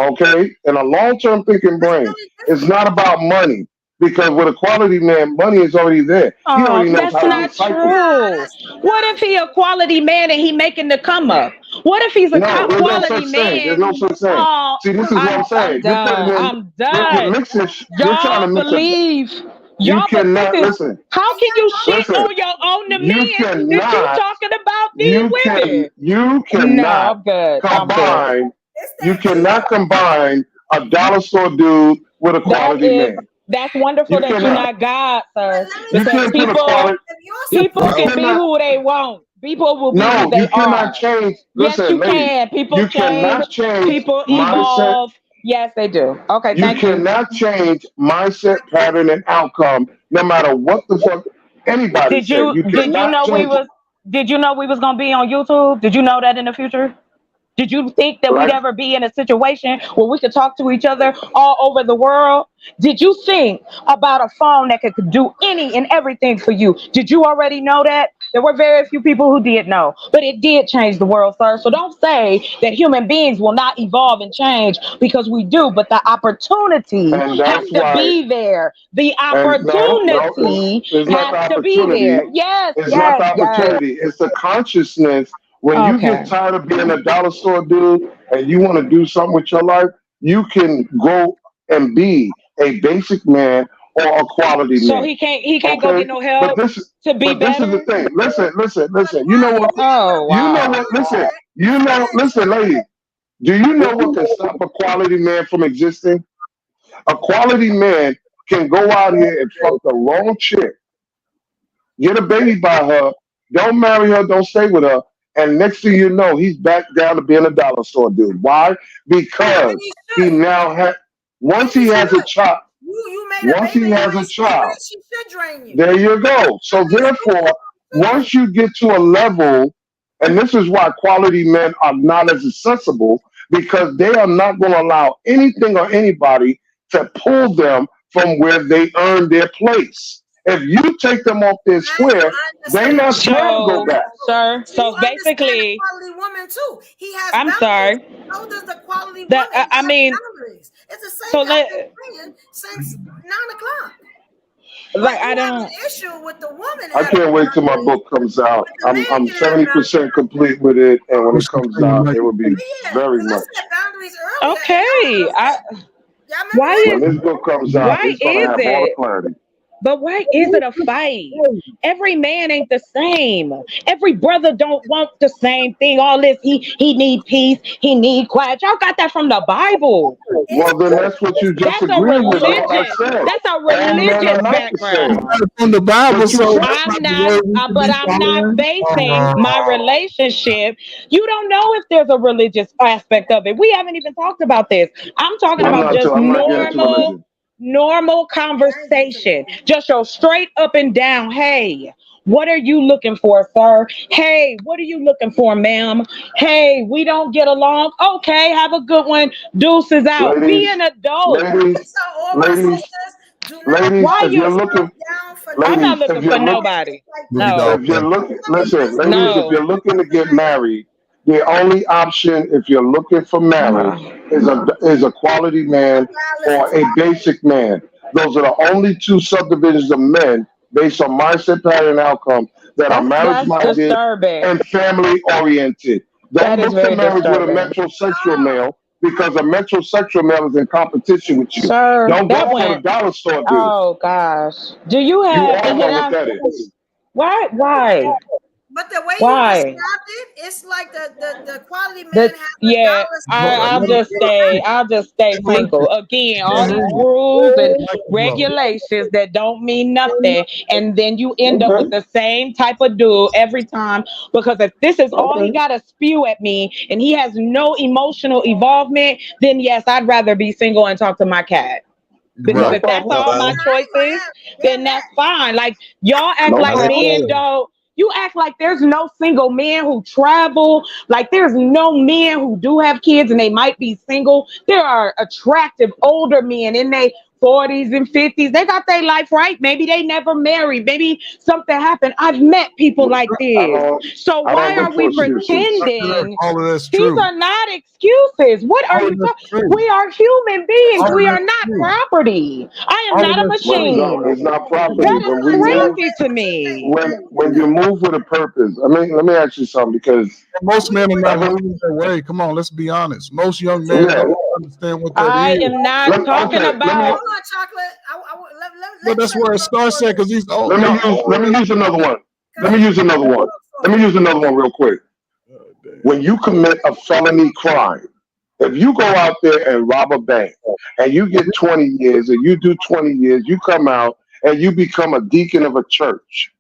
okay? In a long term thinking That's brain, really it's different. not about money because with a quality man, money is already there. He oh, already knows that's how to not recycle it. Nah, true. that's What if he a quality man and he making the come up? What if he's a No, there's no quality such thing. There's man? no such thing. Oh, See, this is what I'm I'm saying. You're putting done. in, I'm you're done. mixing, you're trying to Y'all mix a, believe you y'all, but this cannot, is listen, how and can you're you wrong. shit listen, on the you men that you cannot, talking about these women? you No, cannot I'm good. I'm good. combine, It's you that cannot ego. combine a dollar store dude with a That quality is man. that's wonderful You that you're cannot. not God, But sir. let me You say Because can't put a this. people quality, If you're people you can be cannot, who they want. People will be who no, they you cannot are. change, Yes, listen, you ladies, can. People you change. cannot change People mindset. evolve. Yes, they do. Okay, You thank you. cannot change mindset, pattern, and outcome, no matter what the fuck anybody Did say. you You did you cannot know we change it. was did you know we was gonna be on YouTube? Did you know that in the future? Did you think that we'd Like, ever be in a situation where we could talk to each other all over the world? Did you think about a phone that could do any and everything for you? Did you already know that? There were very few people who did know, but it did change the world, sir. So don't say that human beings will not evolve and change because we do, but the opportunity and has that's to why. be there. The And no, no, opportunity it's not has the to be opportunity. there. Yes, It's not yes, the yes. opportunity. It's the consciousness. When you get Okay. tired of being a dollar store dude and you want to do something with your life, you can go and be a basic man or a quality So man. he can't go Okay, get no but help this to be but this is the better. thing. Listen, listen, a listen. You know quality what? man with Oh a You know wow. what? quality Listen. mindset. You He know. can't Listen, change. lady. Do you know what can stop a quality man from existing? A quality man can go out here and fuck the wrong chick, get a baby by her, don't marry her, don't stay with her, and next thing you know, he's back down to being a dollar store dude. Why? And Because he he should. now has And once he he has a should. child, You made a once baby he and you has a ain't stay with child, it, she should drain you. there you go. I'm So just speaking therefore, from experience. once you get to a level, and this is why quality men are not as accessible because they are not going to allow anything or anybody to pull them from where they earn their place. If you take them off their square, I they're understand not the scared to quality go So, woman back. too. sir, You so understand the basically, quality woman too. He has I'm boundaries. sorry. So does the quality That woman I have mean, boundaries. It's the same so thing I've been let saying since 9 o'clock. But like you I have don't. an issue with the woman I having can't wait till my boundaries, book comes out. but the I'm man can have 70% boundaries. complete with it, and when You it should comes turn your out, mic it will be But yeah, very because I much. said boundaries earlier and y'all Okay. lost it. Y'all remember Why that? When is this book comes out, why it's gonna is have all the it clarity. But why is it a fight? Every man ain't the same. Every brother don't want the same thing. All this, he need peace, he need quiet. Y'all got that from the Bible. It's Well, then that's what you just That's a agreed with. What I religion. said. That's a All men are religious not the same. background. From the Bible, But you so said that's I'm not the not, word we should but be I'm not following. basing my relationship. You don't know if there's a religious aspect of it. We haven't even talked about this. I'm talking about just I'm not getting to religion. normal conversation. Just your straight up and down. Hey, what are you looking for, sir? Hey, what are you looking for, ma'am? Hey, we don't get along. Okay, have a good one. Deuces out. Be Ladies, an adult. ladies, so all my ladies, sisters do not ladies, Why if you? you're looking, down for no I'm not ladies, looking if for you're look, nobody. like Movie that. dog. No, if you're looking, I mean, listen, ladies, if no. you're looking to get married, the only option, if you're looking for marriage, is a quality man listen or to a basic man. Those are the only two subdivisions of men based on mindset, pattern, and outcome that are marriage That's minded disturbing. and family oriented. That Don't is look for very marriage with a disturbing. metrosexual male because a metrosexual male is in competition with you. Sir, Don't that go for the went. dollar store dude. Oh gosh. Do you You have? all know Can what I? that is. Why? Why? but the way you Why? described it, it's like the quality man The has a yeah. dollar But store. I'll let him just stay. I'll just stay single. Again, all these finish. rules and Michael Blow. regulations that don't mean nothing, and then you end up Okay. with the same type of dude every time. Because if this is all he Okay. got to spew at me, and he has no emotional involvement, then yes, I'd rather be single and talk to my cat. Because No Right. if that's problem. all Bye-bye. my choices, Yeah, then that's fine. Like y'all act No like I problem. men tell you. don't. You act like there's no single men who travel. Like there's no men who do have kids and they might be single. There are attractive older men in their 40s and 50s. They got their life right. Maybe they never married. Maybe something happened. I've met people like I this. don't. So I don't why are look for we excuses. pretending? All of that's These true. are not excuses. What are All of you that's talking? true. We are human beings. All of We are that's not true. property. I am All of not a that's Well, true. machine. it's not That property. is When we move, crazy to me. when you move with a purpose. I mean, let me ask you something because Most men are not ever, moving that way. Come on, let's be honest. Most young men yeah. don't understand what that I is. am not talking Okay. hold about. on, chocolate. But Let that's Trey where it go starts for at it. because he's old. Let me Y'all use. Let me use another one. Because Let me use another one real quick. When you commit a felony crime, if you go out there and rob a bank and you get 20 years and you do 20 years, you come out and you become a deacon of a church.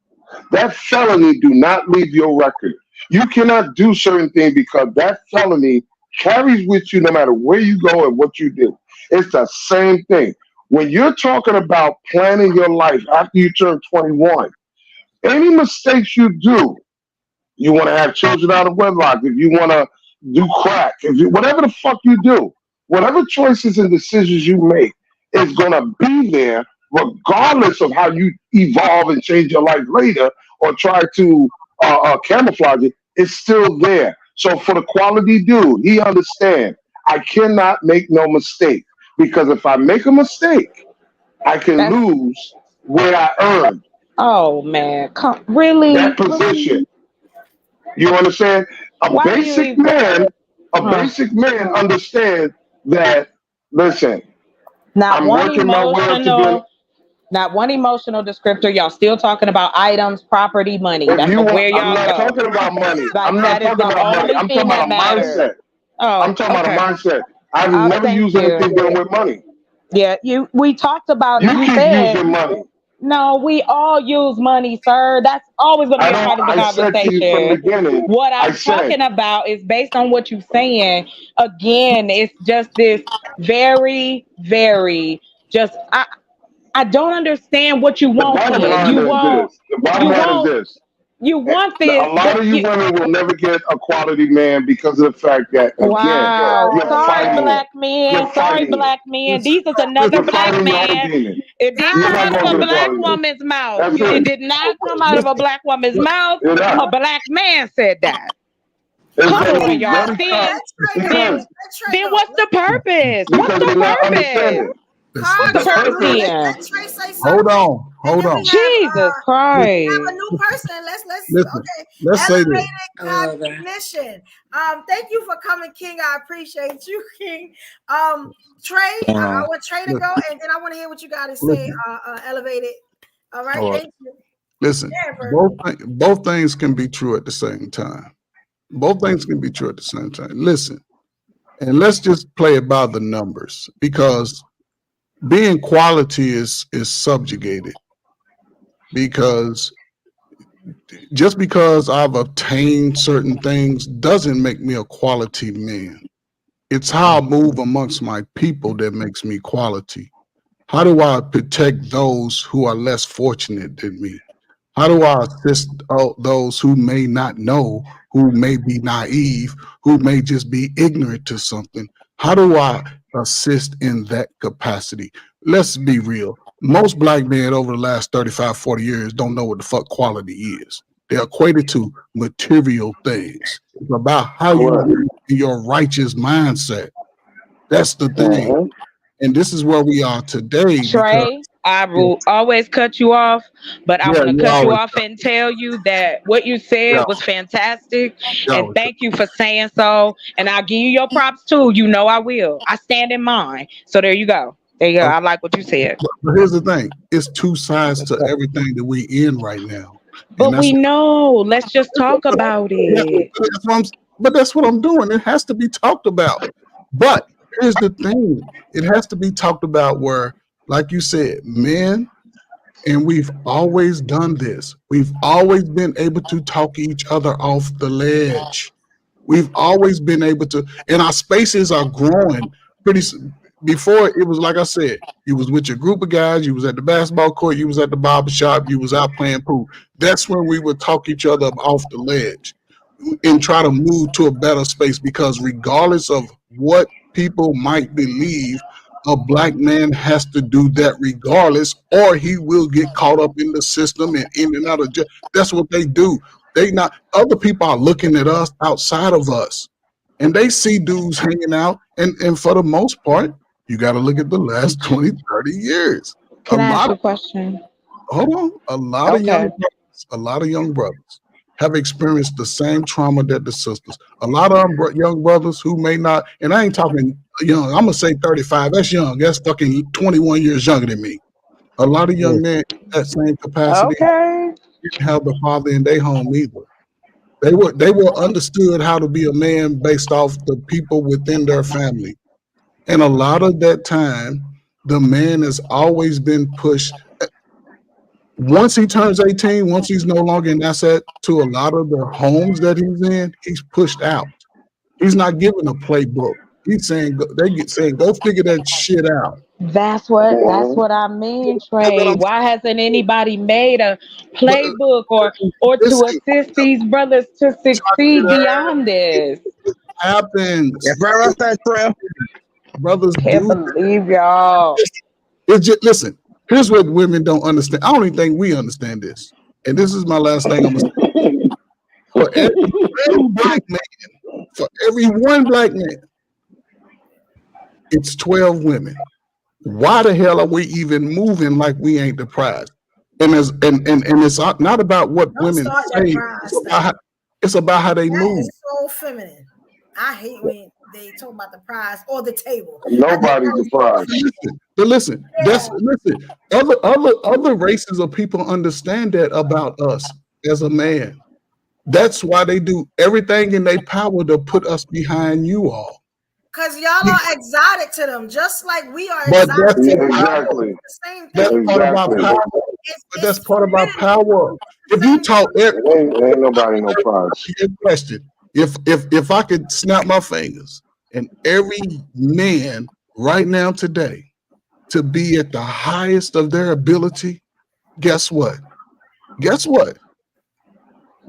That felony do not leave your record. You cannot do certain things because that felony carries with you no matter where you go and what you do. It's the same thing. When you're talking about planning your life after you turn 21, any mistakes you do, you want to have children out of wedlock, if you want to do crack, if you, whatever the fuck you do, whatever choices and decisions you make is going to be there regardless of how you evolve and change your life later or try to camouflage it, it's still there. So for the quality dude, he understands I cannot make no mistake because if I make a mistake, I can That's. lose where I earned Oh man, really? that position. You understand? A Why do you basic even? man, a Huh. basic man understands that, listen, Not I'm one working my way up to doing, emotional. Not one emotional descriptor. Y'all still talking about items, property, money. if That's you want, where I'm y'all not go. talking about money. Like I'm not that is talking the about money. only I'm talking thing about that a matters. mindset. Oh, I'm talking about a okay. mindset. I've never Thank used you. anything dealing with money. Yeah, you. We talked about. You You keep said using money. no. We all use money, sir. That's always going to I be a don't, part of the I said to you from the conversation. beginning, What I I'm said, talking about is based on what you're saying. Again, it's just this very, very just. I don't understand what you the want. bottom Then line is this. The bottom you line is want this. you want this. A lot of you women will never get a quality man because of the fact that, again, Wow. you're Sorry, fighting it. black men. You're Sorry, fighting it. black men. Listen, This is another You're listen. black fighting your own man. demon. It didn't You're come not out of going a to get a black quality man. woman's mouth. That's It it. did not come out of a Listen. black woman's mouth. You're A not. black man said that. It's Come going to on, be y'all. very tough Then, Let Trey go. then, because Let Trey then, go. what's the purpose? What's you're the not purpose? understanding. Listen. What's Calm the The down. purpose Hold on. purpose. then? Let Trey say Hold something, on. and Hold then on. Jesus we have a Christ. new person. Let's Listen. okay. Let's say this. Elevated cognition. Thank you for coming, King. I appreciate you, King. Trey, I want Trey to Listen. go, and then I want to hear what you got to say. Listen. Elevated. All right, All right. thank you. Listen, Yeah, Bert. both things can be true at the same time. Both things can be true at the same time. Listen, and let's just play it by the numbers because being quality is subjugated because just because I've obtained certain things doesn't make me a quality man. It's how I move amongst my people that makes me quality. How do I protect those who are less fortunate than me? How do I assist those who may not know, who may be naive, who may just be ignorant to something? How do I assist in that capacity? Let's be real. Most black men over the last 35, 40 years don't know what the fuck quality is. They're equated to material things. It's about how you Correct. move in your righteous mindset. That's the thing. Mm-hmm. And this is where we are today because, Trey, I will always cut you off, but I yeah, want to you cut you always, off and tell you that what you yeah, said was fantastic. you And always. thank you for saying so. And I'll give you your props too. You know I will. I stand in mine. So there you go. There you go. I like what you said. But here's the thing: it's two sides to everything that we in right now, and But that's we know. Let's just talk but about yeah, it. but that's what I'm doing. It has to be talked about. But here's the thing: it has to be talked about where, like you said, men, and we've always done this. We've always been able to talk each other off the ledge. We've always been able to, and our spaces are growing pretty. Before it was like I said, you was with your group of guys, you was at the basketball court, you was at the barber shop, you was out playing pool. That's when we would talk each other off the ledge and try to move to a better space because regardless of what people might believe, a black man has to do that regardless, or he will get caught up in the system and in and out of jail. That's what they do. They not other people are looking at us outside of us. And they see dudes hanging out. And for the most part, you got to look at the last 20, 30 years. A Can I ask lot you of a question? hold on, Okay. a lot of young brothers have experienced the same trauma that the sisters. A lot of young brothers who may not, and I ain't talking young. I'm gonna say 35. That's young. That's fucking 21 years younger than me. A lot of young men in that same capacity Okay. didn't have the father in their home either. They were understood how to be a man based off the people within their family. And a lot of that time, the man has always been pushed. Once he turns 18, once he's no longer an asset to a lot of the homes that he's in, he's pushed out. He's not given a playbook. He's saying they get saying go figure that shit out. That's Mm-hmm. what I mean, That's what Trey. I'm Why hasn't anybody made a but playbook or to listen, assist these brothers to succeed beyond it this? happens. If I said prayer, Brothers Can't do. believe y'all. It's just listen. Here's what women don't understand. I don't even think we understand this. And this is my last thing I'm gonna say. For every one black man, for every one black man, it's 12 women. Why the hell are we even moving like we ain't the prize? And it's not about what Don't women start that say. pride stuff. It's about how they That move. is so feminine. I hate when they talk about the prize or the table. I think Nobody's that the was so prize. But listen, yeah. listen. Other races of people understand that about us as a man. That's why they do everything in their power to put us behind you all. Because y'all are exotic to them, just like we are But exotic that's to Yeah, the them. power. exactly. The same That's thing. part of our Exactly. power. But that's It's part of our femininity. power. It's If the you same talk, thing. Ain't nobody no prize. good question. If I could snap my fingers and every man right now today to be at the highest of their ability, guess what? Guess what?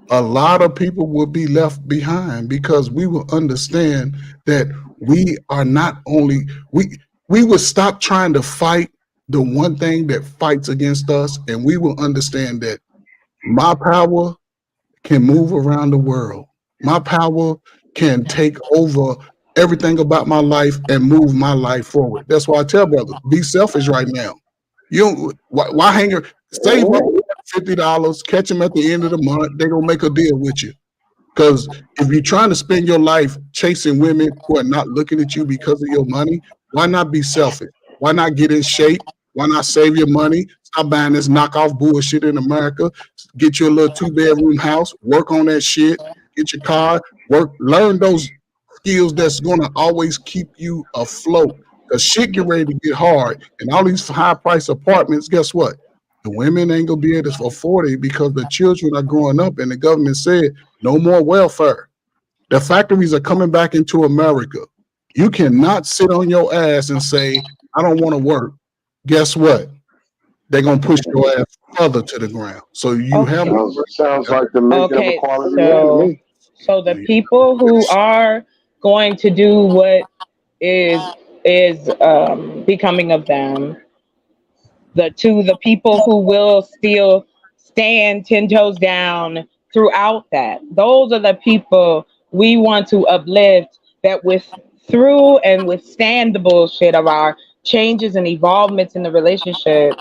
A lot of people will be left behind because we will understand that we are not only we will stop trying to fight the one thing that fights against us, and we will understand that my power can move around the world. My power can take over everything about my life and move my life forward. That's why I tell brothers, be selfish right now. You don't, why hang your save up Mhm. $50, catch them at the end of the month, they're gonna make a deal with you. Because if you're trying to spend your life chasing women who are not looking at you because of your money, why not be selfish? Why not get in shape? Why not save your money? Stop buying this knockoff bullshit in America. Get you a little 2-bedroom house. Work on that shit. Get your car. Work. Learn those skills that's gonna always keep you afloat. Cause shit get ready to get hard, and all these high price apartments. Guess what? The women ain't gonna be able to afford it because the children are growing up, and the government said no more welfare. The factories are coming back into America. You cannot sit on your ass and say, I don't want to work. Guess what? They're going to push your ass further to the ground. So you have Okay. Sounds like the making of Okay. equality man to So me. so the people who are going to do what is becoming of them, the people who will still stand 10 toes down throughout that, those are the people we want to uplift, that with through and withstand the bullshit of our changes and evolvements in the relationship,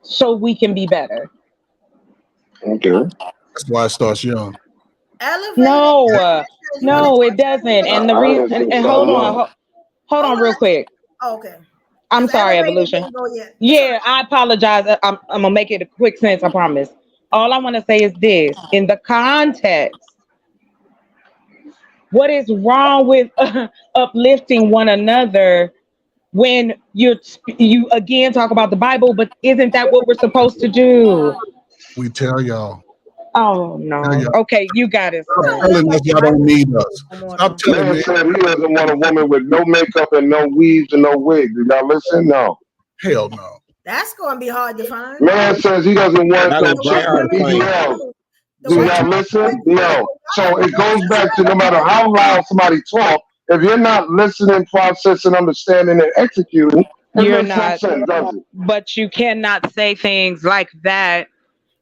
so we can be better. Okay. That's why it starts young. Elevated. No, You want to no, it doesn't. And the I reason, didn't think and so. hold on, No. hold on, real quick. Okay. I'm Because sorry, elevated evolution. didn't go yet. It's all Yeah, right. I apologize. I'm gonna make it a quick sense. I promise. All I want to say is this: in the context, what is wrong with uplifting one another when you again talk about the Bible? But isn't that what we're supposed to do? We tell y'all. Oh Tell no. y'all. Okay, you got it, I Stop don't sir. live telling us like the y'all don't Bible need us. no more Stop though. telling Man me. said he doesn't want a woman with no makeup and no weaves and no wigs. Did y'all listen? No. Hell no. That's going to be hard to find. Man says he doesn't want That no is The very white chick with hard to women find. don't BBL. know. The Do So white y'all you listen? women, No. the So white it goes women, back to no matter how loud somebody talk, if you're not listening, processing, understanding, and executing, it You're makes no not, sense, does it? but you cannot say things like that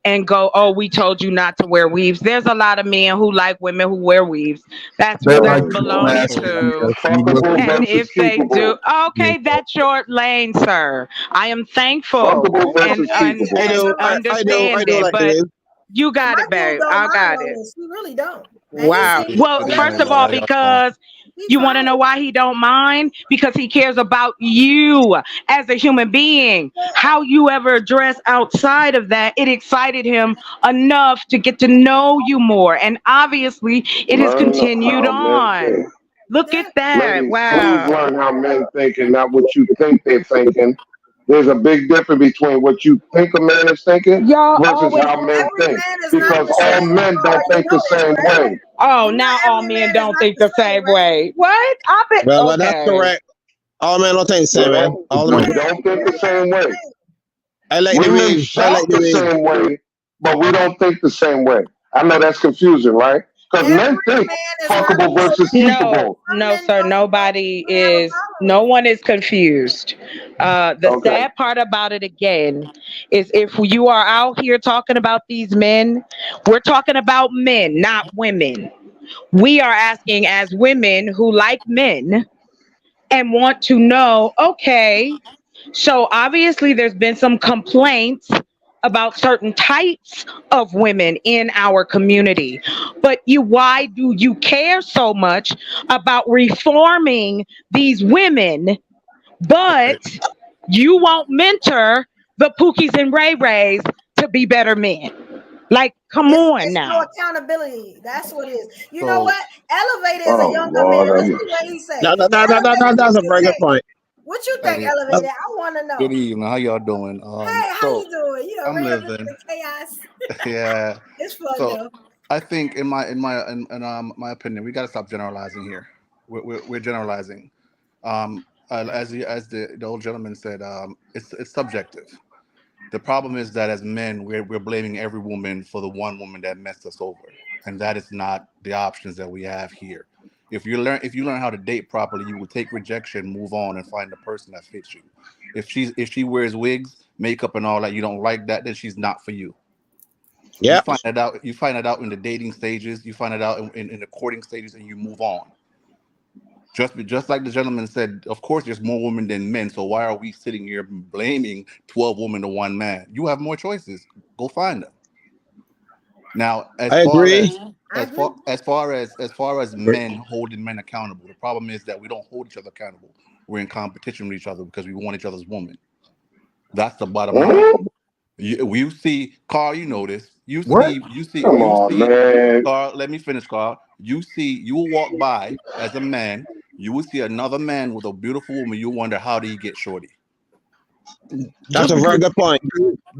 and go, "Oh, we told you not to wear weaves." There's a lot of men who like women who wear weaves. That's they like Oh, baloney classy. Lord. too. You Fuckable And look. versus if they do, keepable. Yeah. okay, that's your lane, sir. I am thankful Fuckable and versus keepable. I do understanding, like the but way. you got my it, dude babe. don't I mind got on it. this. He really don't. And he Wow. seems Well, Good first evening, of electric. man. all, How y'all doing? because He you want to fine. know why he don't mind? Because he cares about you as a human being. How you ever dress outside of that, it excited him enough to get to know you more. And obviously, it has Learn continued how men on. think. Look at That that. Ladies, please Wow. learn how men think and not what you think they're thinking. There's a big difference between what you think a man is thinking Y'all versus always. how men every think. man is not Because the all same. men don't You think know the this, same right? way. Oh, Not now all every men man is don't not think the the same, same right? way. What? I bet. Well, that's Okay. correct. All men don't think the We same, man. don't, All the we men. don't think the same way. I like the We may wave. I like shop the the wave. same way, but we don't think the same way. I know that's confusing, right? Because men Every think man is not fuckable the versus same. No, keepable. Some no, men sir. don't Nobody even have a is. problem No with it. one is confused. The Okay. sad part about it again is if you are out here talking about these men, we're talking about men, not women. We are asking as women who like men and want to know. Okay, so obviously, there's been some complaints about certain types of women in our community. But why do you care so much about reforming these women, but you won't mentor the Pookies and Ray Rays to be better men? Like, come on It's no now. accountability. That's what it is. You know So, what? Elevator is a Oh younger man. Lord, Let's see what he say. That's Elevator, a very good point. what you think, hey, Elevator? I want to good know. evening. How y'all doing? Hey, how So you doing? You know, I'm random living. chaos. Yeah. It's fun So though. I think, in my opinion, we got to stop generalizing here. We're generalizing. As the old gentleman said, it's subjective. The problem is that as men, we're blaming every woman for the one woman that messed us over, and that is not the options that we have here. If you learn how to date properly, you will take rejection, move on, and find the person that fits you. If she wears wigs, makeup, and all that, you don't like that, then she's not for you. You Yeah. find it out. You find it out in the dating stages. You find it out in the courting stages, and you move on. Just like the gentleman said, of course, there's more women than men. So why are we sitting here blaming 12 women to one man? You have more choices. Go find them. Now, as I far agree. as I as agree. far as far as as far as men holding men accountable, the problem is that we don't hold each other accountable. We're in competition with each other because we want each other's woman. That's the bottom line. Hmm? You see, Carl, you know this. What? Come on, man. Carl, let me finish, Carl. You will walk by as a man, you will see another man with a beautiful woman. You wonder, how did he get shorty? That's Just a very because good point.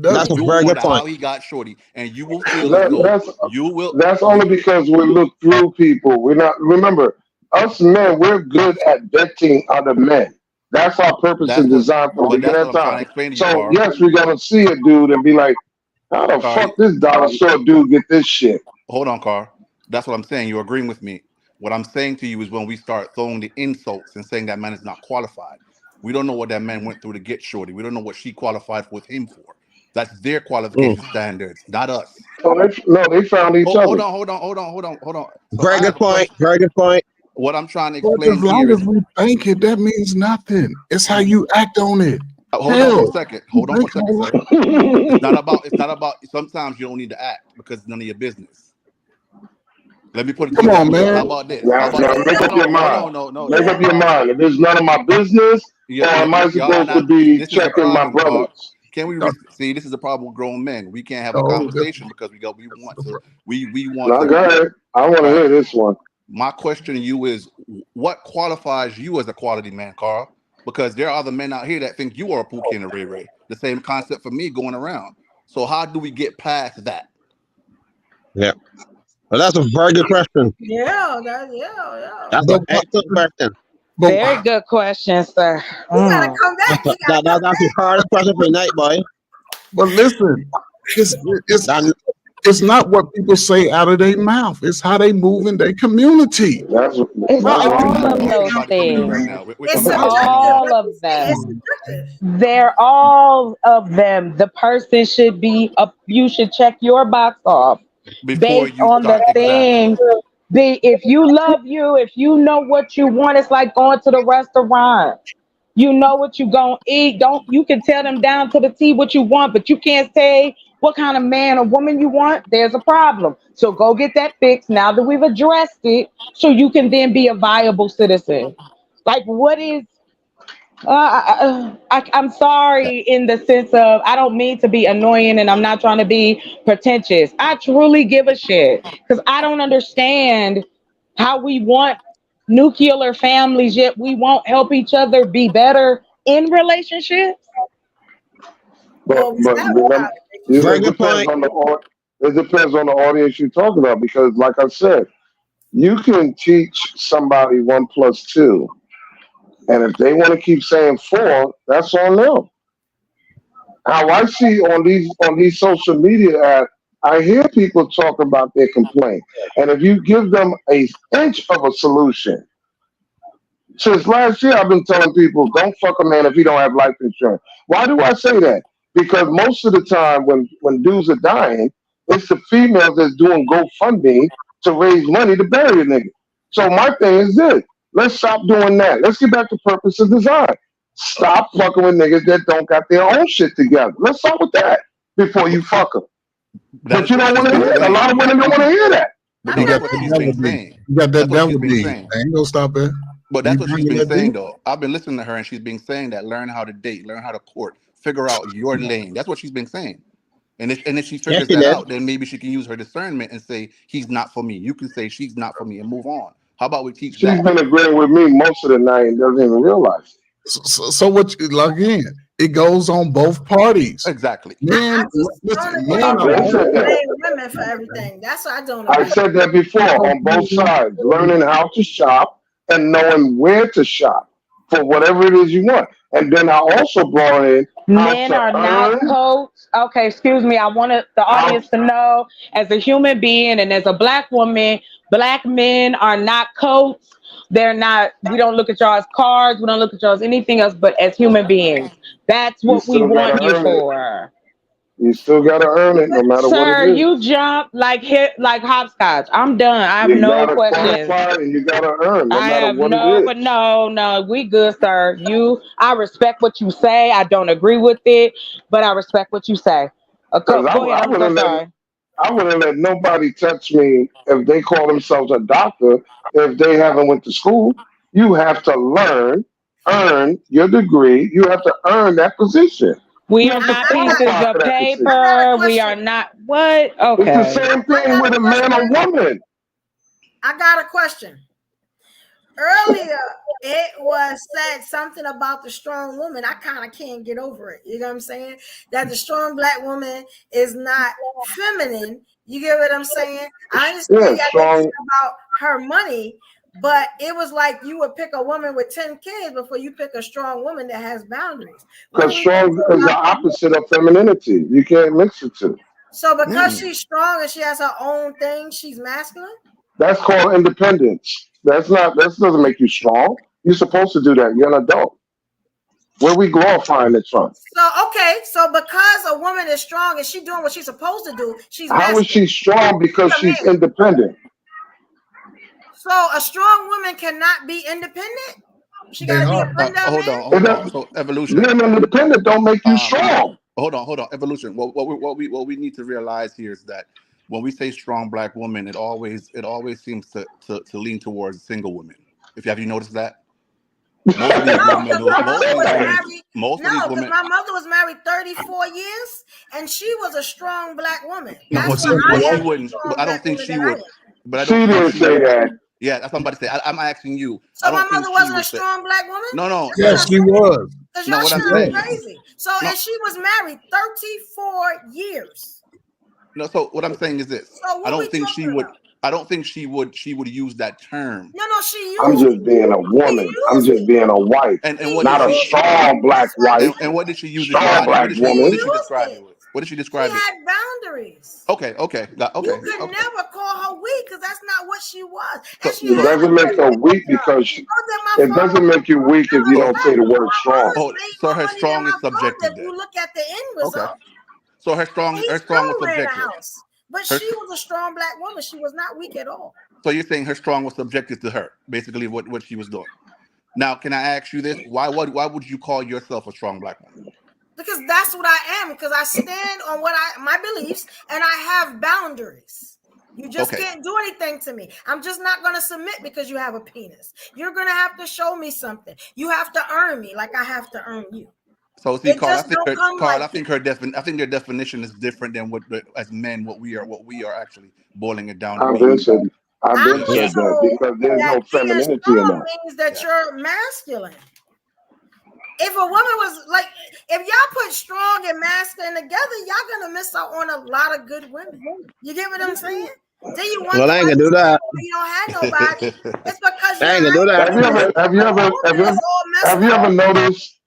doesn't That's a You will very good wonder point. how he got shorty, and you will feel as That, though that's you will. that's You, only because we look through people. We're not. Remember, us men, we're good at vetting other men. That's our purpose and that's what, design from the but that's beginning what of I'm trying to time. explain to you, So Carl. yes, we're gonna see a dude and be like, "How the Carl, fuck this dollar store dude get this shit?" hold on, Carl. That's what I'm saying. You're agreeing with me. What I'm saying to you is when we start throwing the insults and saying that man is not qualified, we don't know what that man went through to get shorty. We don't know what she qualified with him for. That's their Mm. qualification standards, not us. So they found each other. Hold on. So Very I good have a point. question. Very good point. What I'm trying to but explain as here long as is, we think it, that means nothing. It's how you act on it. hold on for a Hell, second. you Hold on for think a second, all sir. that. It's not about, sometimes you don't need to act because it's none of your business. Let me put it to Come you that on, way. man. How about this? How Now, about now this? make up your mind. No. Make up Yeah. your Carl, mind. If it's none of my business, or am I y'all supposed to not. be This is the checking my problem, Carl. brothers? Can we see? This is the problem with grown men. We can't have a Oh, conversation because we want Now, to. go ahead. I want to All right. hear this one. My question to you is, what qualifies you as a quality man, Carl? Because there are other men out here that think you are a Pookie and a Ray Ray. The same concept for me going around. So how do we get past that? Yeah. Well, that's a very good question. Yeah, yeah. That's an but excellent question. but Very good question, sir. He gotta come back. He gotta come That's the hardest question for the night, boy. but listen, it's it's That, it's not what people say out of their mouth. It's how they move in their community. That's It's How that's are what I'm all you of We're saying. talking those about the community right things. now. We're It's talking It's about the how community. subjective. all Like of you say, it's them. subjective. They're all of them. The person should be you should check your box off Before based you on the start, exactly. things. If you love you, if you know what you want, it's like going to the restaurant. You know what you gonna eat. Don't you can tell them down to the T what you want, but you can't say what kind of man or woman you want. There's a problem. So go get that fixed now that we've addressed it, so you can then be a viable citizen. Like what is I'm sorry in the sense of I don't mean to be annoying and I'm not trying to be pretentious. I truly give a shit because I don't understand how we want nuclear families yet we won't help each other be better in relationships. Well, we But have remember, very it good depends point. on it depends on the audience you're talking about because, like I said, you can teach somebody 1 plus 2, and if they want to keep saying 4, that's on them. How I see on these social media apps, I hear people talk about their complaint, and if you give them a inch of a solution, since last year I've been telling people don't fuck a man if he don't have life insurance. Why do I say that? Because most of the time when dudes are dying, it's the females that's doing GoFundMe to raise money to bury a nigga. So my thing is this: let's stop doing that. Let's get back to purpose of design. Stop fucking with niggas that don't got their own shit together. Let's start with that before But you fuck them. that But is you what don't she's want to been hear it. A lot saying. of women don't want to hear that. But I'm no, you not that's got what that she's saying been devil that. D. saying. You got that That's what devil she's been D. saying. I ain't gonna stop there. But You that's what she's bringing been that saying D? though. I've been listening to her and she's been saying that learn how to date, learn how to court, figure out your lane. That's what she's been saying. And if she Yes, figures he that did. out, then maybe she can use her discernment and say he's not for me. You can say she's not for me and move on. How about we teach She's that? been agreeing with me most of the night and doesn't even realize it. So what? Again, it goes on both parties. Exactly. I Men, just don't listen, agree men I've are with been men said always. that. blame women for everything. That's what I don't I agree with. said that before on both sides, learning how to shop and knowing where to shop for whatever it is you want. And then I also brought in how Men to are not earn, coats. Okay, excuse me. I wanted the how audience to know, as a human being and as a black woman, black men are not coats. They're not, we don't look at y'all as cards. We don't look at y'all as anything else but as human beings. That's you what we still got want to you earn it. for. You still got to earn it no matter what it Sir, is. you jump like hit like hopscotch. I'm done. I have You got no to questions. qualify and you got to earn no I matter have what it no, but is. no, we good, sir. I respect what you say. I don't agree with it, but I respect what you say. Because Go ahead. I'm so sorry. I wouldn't let nobody touch me if they call themselves a doctor if they haven't went to school. You have to earn your degree. You have to earn that position. We You are have to not got, pieces qualify of for that decision. I got a paper. We are question. not what? It's the Okay. same I thing got with a a man or question. woman. I got a question. Earlier, it was said something about the strong woman. I kind of can't get over it. You know what I'm saying? That the strong black woman is not feminine. You get what I'm saying? I Yeah, understand y'all strong. mentioned about her money, but it was like you would pick a woman with 10 kids before you pick a strong woman that has boundaries. What Because do we do strong is the about that? opposite of femininity. You can't mix the two. So because Mm-mm. she's strong and she has her own thing, she's masculine? That's called independence. That's not. That doesn't make you strong. You're supposed to do that. You're an adult. Where we glorifying it from? So okay, so because a woman is strong and she's doing what she's supposed to do, she's How is masculine. she strong? She's Because a she's man. independent. So a strong woman cannot be independent. She got They to be are. up under a Hold man. on, It hold on. doesn't, So evolution. being independent don't make you Um, strong. hold on. Evolution. What we need to realize here is that when we say strong black woman, it always seems to lean towards single women. If you have you noticed that most of these No, women, because my most mother of these was women, married. most of these No, because women. my mother was married 34 years, and she was a strong black woman. No, That's but why but I she am the wouldn't. But strong I don't black think woman she that I would. am. But I She don't think didn't she say would. that. Yeah, that's what I'm about to say. I'm asking you. I So my don't think mother she wasn't a would say. strong black woman. No, no, That's what Yes, I'm no, she saying. was. Because no. y'all What I'm She sound was. saying. crazy. So No, and she was married 34 years. no. So what I'm saying is this. So I what we don't think she talking would. about? I don't think she would. She would use that term. No, she I'm used just it. being a She woman. I'm used just it. being a wife, And She what did not a she? used it. strong black That's what I'm wife. And what saying. did she use it? Strong What black did She woman. she used describe it it. with? What did she She describe it? had boundaries. Okay, You okay, could okay. never call her weak because that's not what she was. And So she It so had a doesn't make very her good weak job. because Oh, that my it father doesn't was make you weak if you no, so don't say the word my strong. mom made so more her money than strong my is father subjective if then. you look at the end Okay. result. So And he her strong was still ran a subjective. house. But Her she was a strong black woman. She was not weak at all. so you're saying her strong was subjective to her, basically what she was doing. Now, can I ask you this? Why would you call yourself a strong black woman? Because that's what I am. Because I stand on my beliefs and I have boundaries. You just Okay. can't do anything to me. I'm just not going to submit because you have a penis. You're going to have to show me something. You have to earn me like I have to earn you. So see, It just don't come Carl, like that. I think their definition is different than what as men what we are actually boiling it down to I've be. been said I've I been was Yeah. said that told because there's that no being femininity in strong that. means that Yeah. you're masculine. If a woman was like, if y'all put strong and masculine together, y'all gonna miss out on a lot of good women. You get what I'm saying? Then you Well, wonder I why ain't gonna do that. you don't have nobody. It's because I you're ain't gonna do not that. Have you because ever have you a ever woman is all messed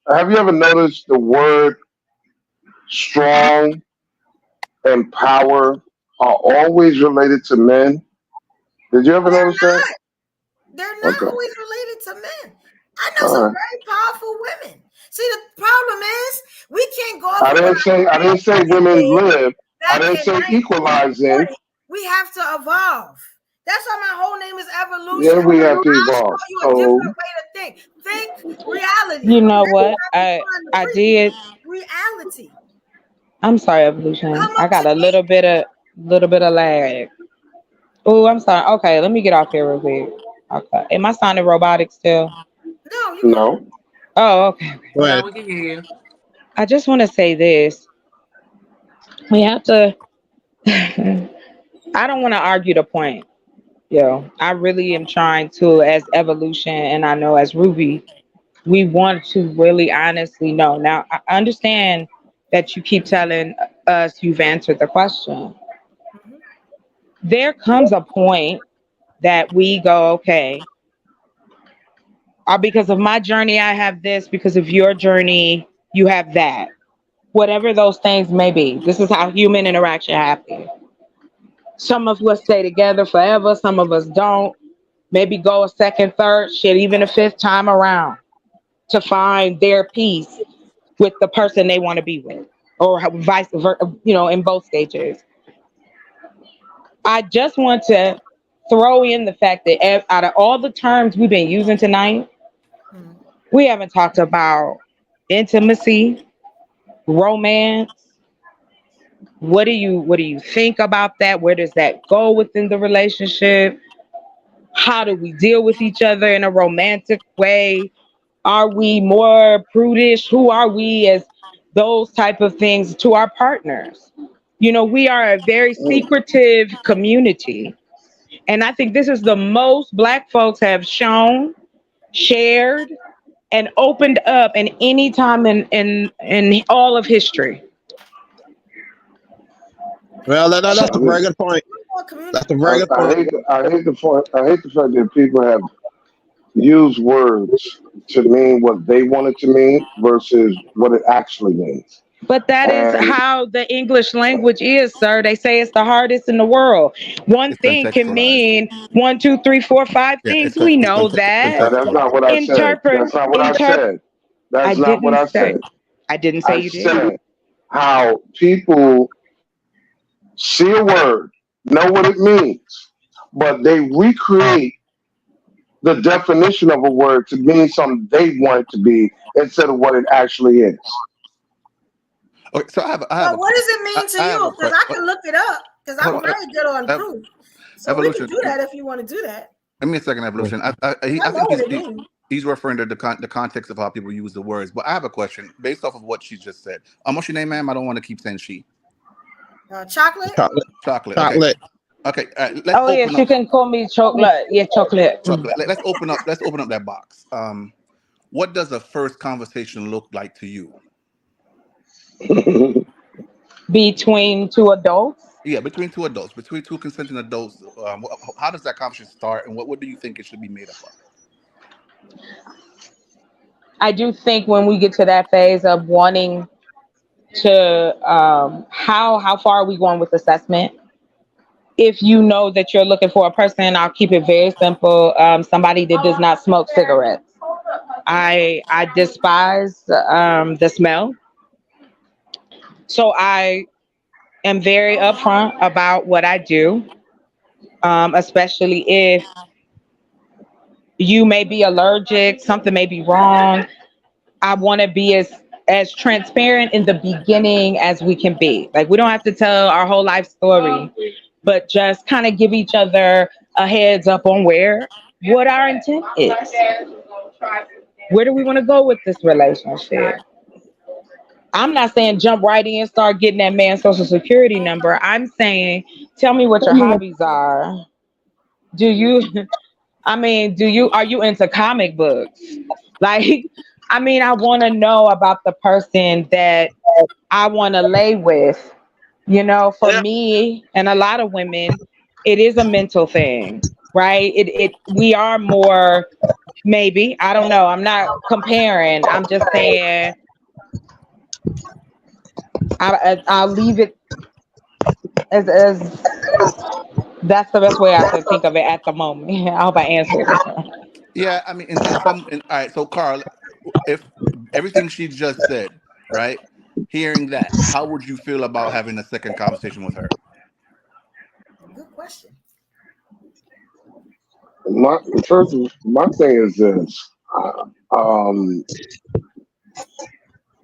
have you ever up. noticed the word strong and power are always related to men? Did you ever They're notice that? not. They're not Okay. always related to men. I know All some right. very powerful women. See, the problem is we can't go off I of what didn't our say grandparents women did live. I back didn't in say equalizing. 1940. We have to evolve. That's why my whole name is evolution. Yeah, we have to I'll evolve. show you a So different way to think. Think reality. You know Maybe what? I've been trying to I preach you did. reality. I'm sorry, evolution. Come I up to got a date. little bit of lag. Oh, I'm sorry. Okay, let me get off here real quick. Okay. Am I sounding robotic still? No, you good. no. Oh, okay. Go No, ahead. we can hear you. I just want to say this. We have to I don't want to argue the point. I really am trying to, as evolution, and I know as Ruby, we want to really honestly know. Now, I understand that you keep telling us you've answered the question. Mhm. There comes a point that we go, okay, because of my journey, I have this, because of your journey, you have that. Whatever those things may be. This is how human interaction happens. Some of us stay together forever, some of us don't. Maybe go a second, third, shit, even a fifth time around to find their peace with the person they want to be with, or vice versa, in both stages. I just want to throw in the fact that out of all the terms we've been using tonight, Mhm. we haven't talked about intimacy, romance. What do you think about that? Where does that go within the relationship? How do we deal with each other in a romantic way? Are we more prudish? Who are we as those type of things to our partners. You know, we are a very secretive community. And I think this is the most Black folks have shown, shared, and opened up in any time in all of history. Well, that's a very good point. That's a very good point. I hate the fact that people have used words to mean what they want it to mean versus what it actually means. But that is And how the English language is, sir. They say it's the hardest in the world. One It's thing can contextualized. mean one, two, three, four, five Yeah, things. We know that. that's not what I said. Interpret, That's not what I interpret. said. I That's not what didn't I say. said. I didn't say I you did. said how people see a word, know what it means, but they recreate the definition of a word to mean something they want it to be instead of what it actually is. Okay, so I have Well, a what does it mean to I have you? a Because I can look it up. Because hold I'm on. very good on proof. So we can Evolution. do that if you want to do that. Give me a second, evolution. I I know think what it means. he's referring to the context of how people use the words. But I have a question based off of what she just said. What's your name, ma'am? I don't want to keep saying she. Chocolate. Chocolate. Chocolate. Chocolate. Okay. Let's Oh open yes, you up can call me chocolate. Yeah, chocolate. chocolate. Let's open up. Let's open up that box. What does a first conversation look like to you? Between two adults. Yeah, between two adults, between two consenting adults. How does that conversation start, and what do you think it should be made up of? I do think when we get to that phase of wanting to how far are we going with assessment? If you know that you're looking for a person, I'll keep it very simple. Somebody that does not smoke cigarettes. I despise the smell. So I am very upfront about what I do, especially if you may be allergic, something may be wrong. I want to be as transparent in the beginning as we can be. Like we don't have to tell our whole life story, but just kind of give each other a heads up on what our intent is. Where do we want to go with this relationship? I'm not saying jump right in, start getting that man's social security number. I'm saying tell me what your hobbies are. Do you are you into comic books? Like, I want to know about the person that I want to lay with. You know, for me and a lot of women, it is a mental thing, right? We are more, maybe, I don't know. I'm not comparing. I'm just saying I'll leave it as that's the best way I can think of it at the moment. I hope I answered it. Yeah, I mean, all right. So, Carl, if everything she just said, right? Hearing that, how would you feel about having a second conversation with her? Good question. My thing is this: on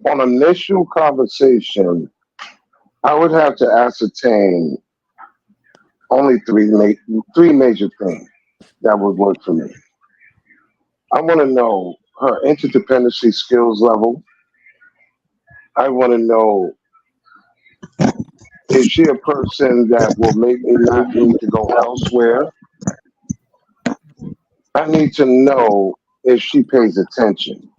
initial conversation, I would have to ascertain only three major things that would work for me. I want to know her interdependency skills level. I want to know, is she a person that will make me not need to go elsewhere? I need to know if she pays attention.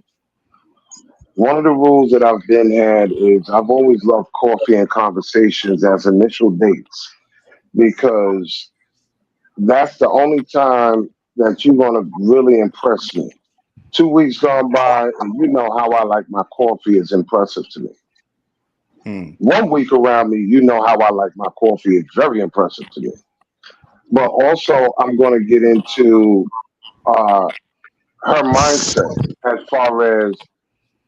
One of the rules that I've been had is I've always loved coffee and conversations as initial dates because that's the only time that you're going to really impress me. 2 weeks gone by, and you know how I like my coffee is impressive to me. 1 week around me, you know how I like my coffee is very impressive to me. But also, I'm going to get into her mindset as far as,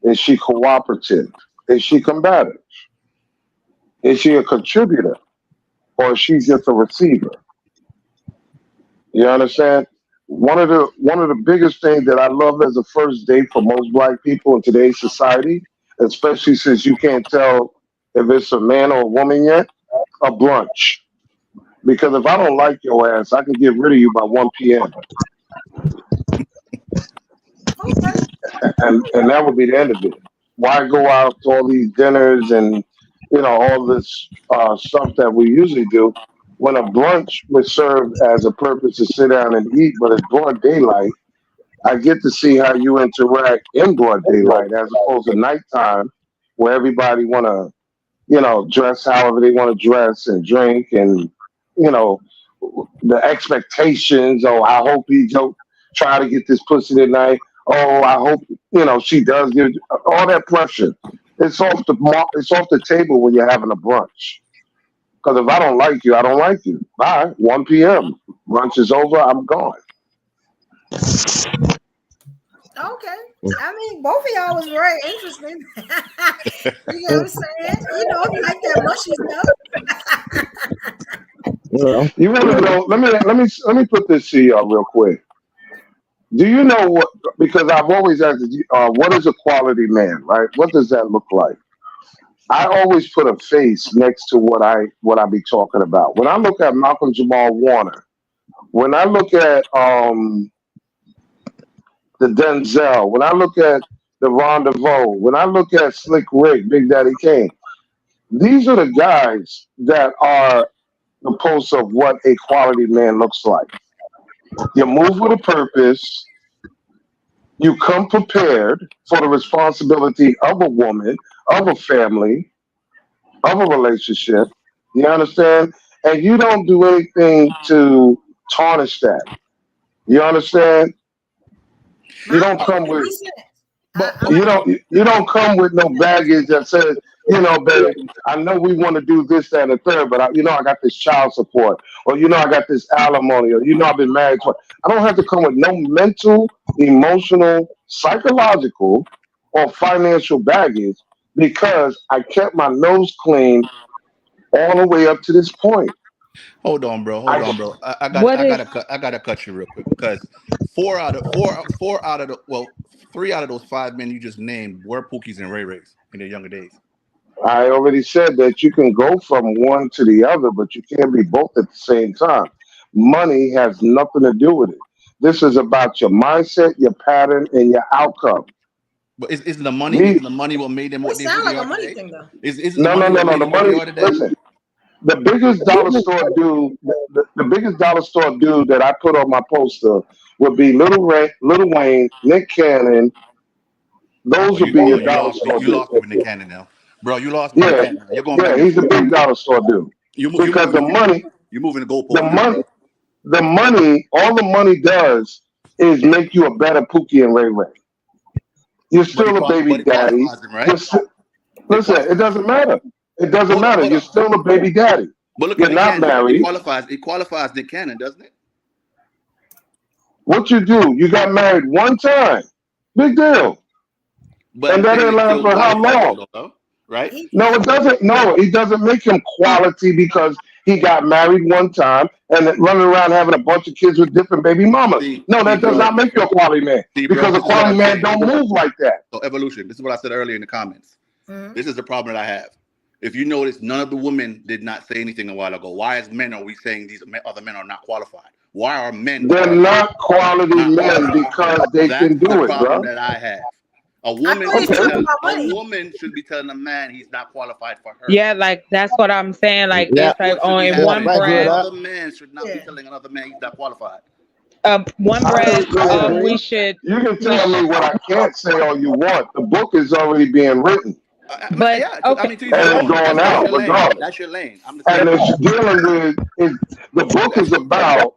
is she cooperative? Is she combative? Is she a contributor? Or is she just a receiver? You understand? One of the biggest things that I love as a first date for most Black people in today's society, especially since you can't tell if it's a man or a woman yet, a brunch. Because if I don't like your ass, I can get rid of you by 1 p.m. Okay. And that would be the end of it. why go out to all these dinners and all this stuff that we usually do when a brunch would serve as a purpose to sit down and eat, but it's broad daylight. I get to see how you interact in broad daylight as opposed to nighttime, where everybody want to dress however they want to dress and drink, and you know the expectations. Oh, I hope he don't try to get this pussy tonight. Oh, I hope she does get all that pressure. It's off the table when you're having a brunch. Because if I don't like you, I don't like you. Bye. 1 p.m. Brunch is over. I'm gone. Okay. I mean, both of y'all was very interesting. You know what I'm saying? You like that mushy stuff. You want to know? Let me put this to y'all real quick. Do you know what? Because I've always asked, what is a quality man, right? What does that look like? I always put a face next to what I be talking about. When I look at Malcolm Jamal Warner, when I look at the Denzel, when I look at the Ron DeVoe, when I look at Slick Rick, Big Daddy Kane, these are the guys that are the pulse of what a quality man looks like. You move with a purpose. You come prepared for the responsibility of a woman, of a family, of a relationship. You understand? And you don't do anything to tarnish that. You understand? You don't come with you don't come with no baggage that says, babe, I know we want to do this, that, and the third, but I got this child support, or I got this alimony, or I've been married twice. I don't have to come with no mental, emotional, psychological, or financial baggage because I kept my nose clean all the way up to this point. Hold on, bro. I gotta cut you real quick because three out of those 5 men you just named were Pookies and Ray Rays in their younger days. I already said that you can go from one to the other, but you can't be both at the same time. Money has nothing to do with it. This is about your mindset, your pattern, and your outcome. But isn't the money what made them what they sound like are a money today? thing, though. No. The money. Listen, the biggest dollar store dude, the biggest dollar store dude that I put on my poster would be Lil Wayne, Nick Cannon. Those would be your dollar store dude. You lost me with Nick Cannon now, bro. You lost me. Yeah, You're going back. He's a big dollar store dude. Because the money, you're moving the goalpost. The money, all the money does is make you a better Pookie and Ray Ray. You're still a baby daddy. Right? Listen, it doesn't matter. It doesn't matter. You're still a baby daddy. But look, you're not married. It qualifies Nick Cannon, doesn't it? What you do? You got married one time. Big deal. But and that didn't last for how long? Though, right? No, it doesn't. No, it doesn't make him quality because he got married one time and running around having a bunch of kids with different baby mamas. That does not make you a quality man because a quality man don't move like that. So evolution. This is what I said earlier in the comments. Mm-hmm. This is the problem that I have. If you notice, none of the women did not say anything a while ago. Why, as men, are we saying these other men are not qualified? Why are men? They're not quality men because they can do it, bro. That I have. A woman should be telling a man he's not qualified for her. Yeah, like that's what I'm saying. Like it's like in one breath. Another man should not be telling another man he's not qualified. One breath. We should. You can tell me what I can't say all you want. The book is already being written. But yeah, okay. I mean, and it's going out regardless. That's your lane. And it's dealing with the book is about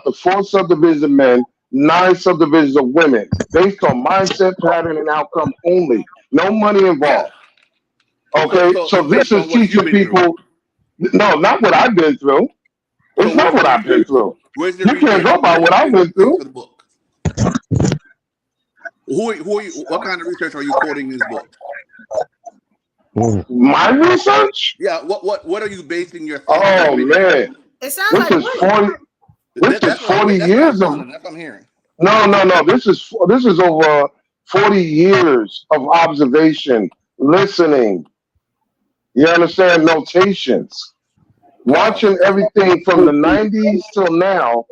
the 4 subdivisions of men, 9 subdivisions of women, based on mindset, pattern, and outcome only. No money involved. Okay, so this is teaching people. No, not what I've been through. It's not what I've been through. You can't go by what I've been through. Who are you? What kind of research are you quoting in this book? My research? Yeah. What are you basing your? Oh man, it sounds like 40. This is 40 years of. That's what I'm hearing. No. This is over 40 years of observation, listening. You understand? Notations, watching everything from the 90s till now.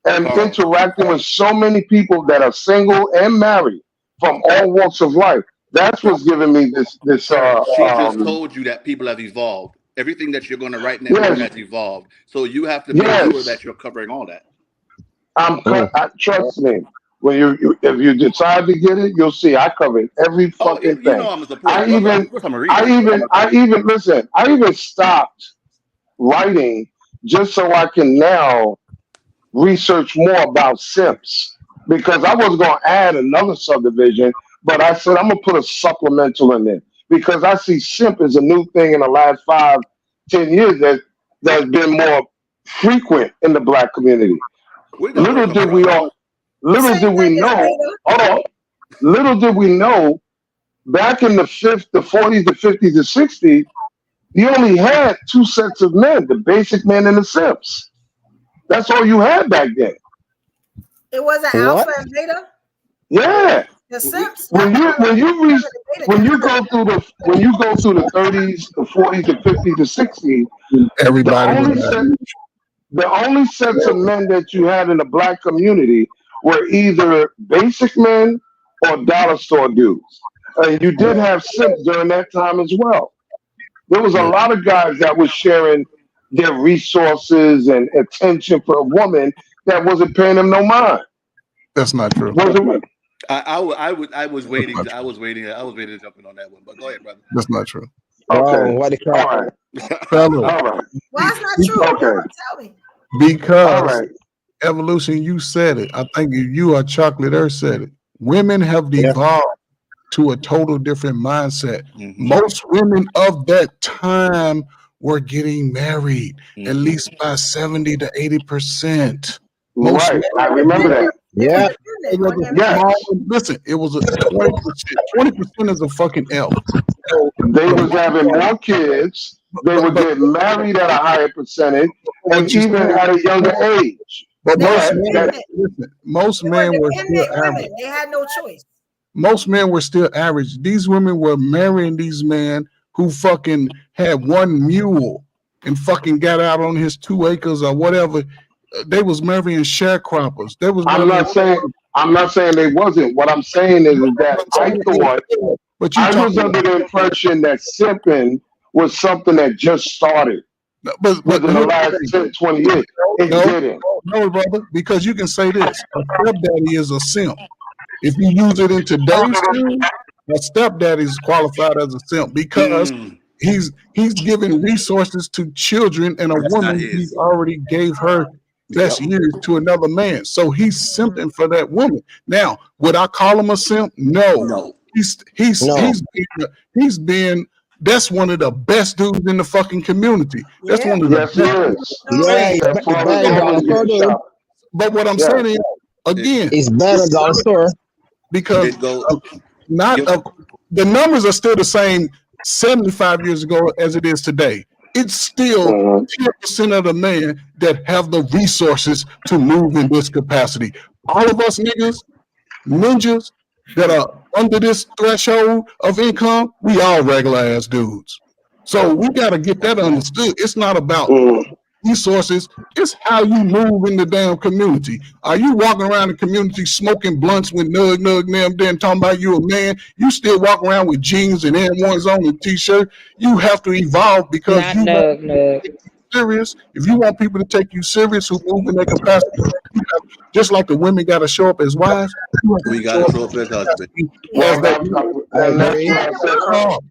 And interacting with so many people that are single and married from all walks of life. That's what's giving me this. Sir, she just told you that people have evolved. Everything that you're going to write now Yes, has evolved. So you have to make sure yes. that you're covering all that. Trust me. When if you decide to get it, you'll see. I covered every Oh, fucking you know thing. I'm a supporter. Of course I'm a reader. I even listen. I even stopped writing just so I can now research more about simps because I was going to add another subdivision, but I said I'm going to put a supplemental in there because I see simp as a new thing in the last 5-10 years that's been more frequent in the black community. Where that word Little come did we from? all, The little same did we thing as know. beta. Hold on. Little did we know back in the 40s, the 50s, the 60s, you only had two sets of men: the basic men and the simps. That's all you had back then. It wasn't What? alpha and beta. Yeah. The simps. When you when you reach The beta when guys. you go through the 30s, the 40s, the 50s, the 60s, the Everybody was only set the only sets of men that you had in the black community were either basic men or dollar store dudes. And you did have simps during that time as well. There was a yeah, lot of guys that was sharing their resources and attention for a woman that wasn't paying them no mind. that's not true. Wasn't I was That's waiting. not true. I was waiting to jump in on that one. But go ahead, brother. That's not true. okay. Wrong. What the All crap? right. Fellas, All right. Why it's not true? Okay. Tell me. All because right. evolution, you said it. I think you or Chocolate Earth said it. Women have Yeah. evolved to a total different mindset. Mhm. Most women of that time were getting married at Mhm. least by 70 to 80%. Most Right. I remember that. They're Yeah. it independent was on their a marriage. Yes. small, listen, it was a 20%. 20% is a fucking F. So They the was having more kids. They were but getting married at a higher percentage and what you even said, at a younger age. but They're most That men, that independent. listen, most They were men were still independent average. women. They had no choice. Most men were still average. These women were marrying these men who fucking had one mule and fucking got out on his 2 acres or whatever. They was marrying sharecroppers. They was I'm marrying. not saying they wasn't. What I'm saying is that I thought But you I was talking under the impression that simping was something that just started but within the here's last the thing. 10, 20 years. It No, didn't. no, brother, because you can say this: a stepdaddy is a simp. If you use it in today's terms, a stepdaddy is qualified as a simp because he's giving resources to children and a That's not woman he his. already gave her best Yep. years to another man. So he's simping for that woman. Now, would I call him a simp? No. No. No. He's been that's one of the best dudes in the fucking community. That's Yeah. one of the Yes, he best. is. Yeah, Always. it's, As it's far as better than the dollar women store, getting dude. shot. But what I'm Yeah. saying is, again, It's better than dollar store. because It go. not Yep. the numbers are still the same 75 years ago as it is today. It's still Mhm. 10% of the men that have the resources to move in this capacity. All of us niggas, ninjas that are under this threshold of income, we all regular ass dudes. So we got to get that understood. It's not about Mhm. resources. It's how you move in the damn community. Are you walking around the community smoking blunts with nug them, then talking about you a man? You still walk around with jeans and M1s on and t-shirt. You have to evolve because Not you want nug nug. to take you serious. If you want people to take you serious who move in their capacity, you have, just like the women got to show up as wives, you have We to got show to up show up as husband. Yeah. as Well, that. I and that's agree. what I said. That's all.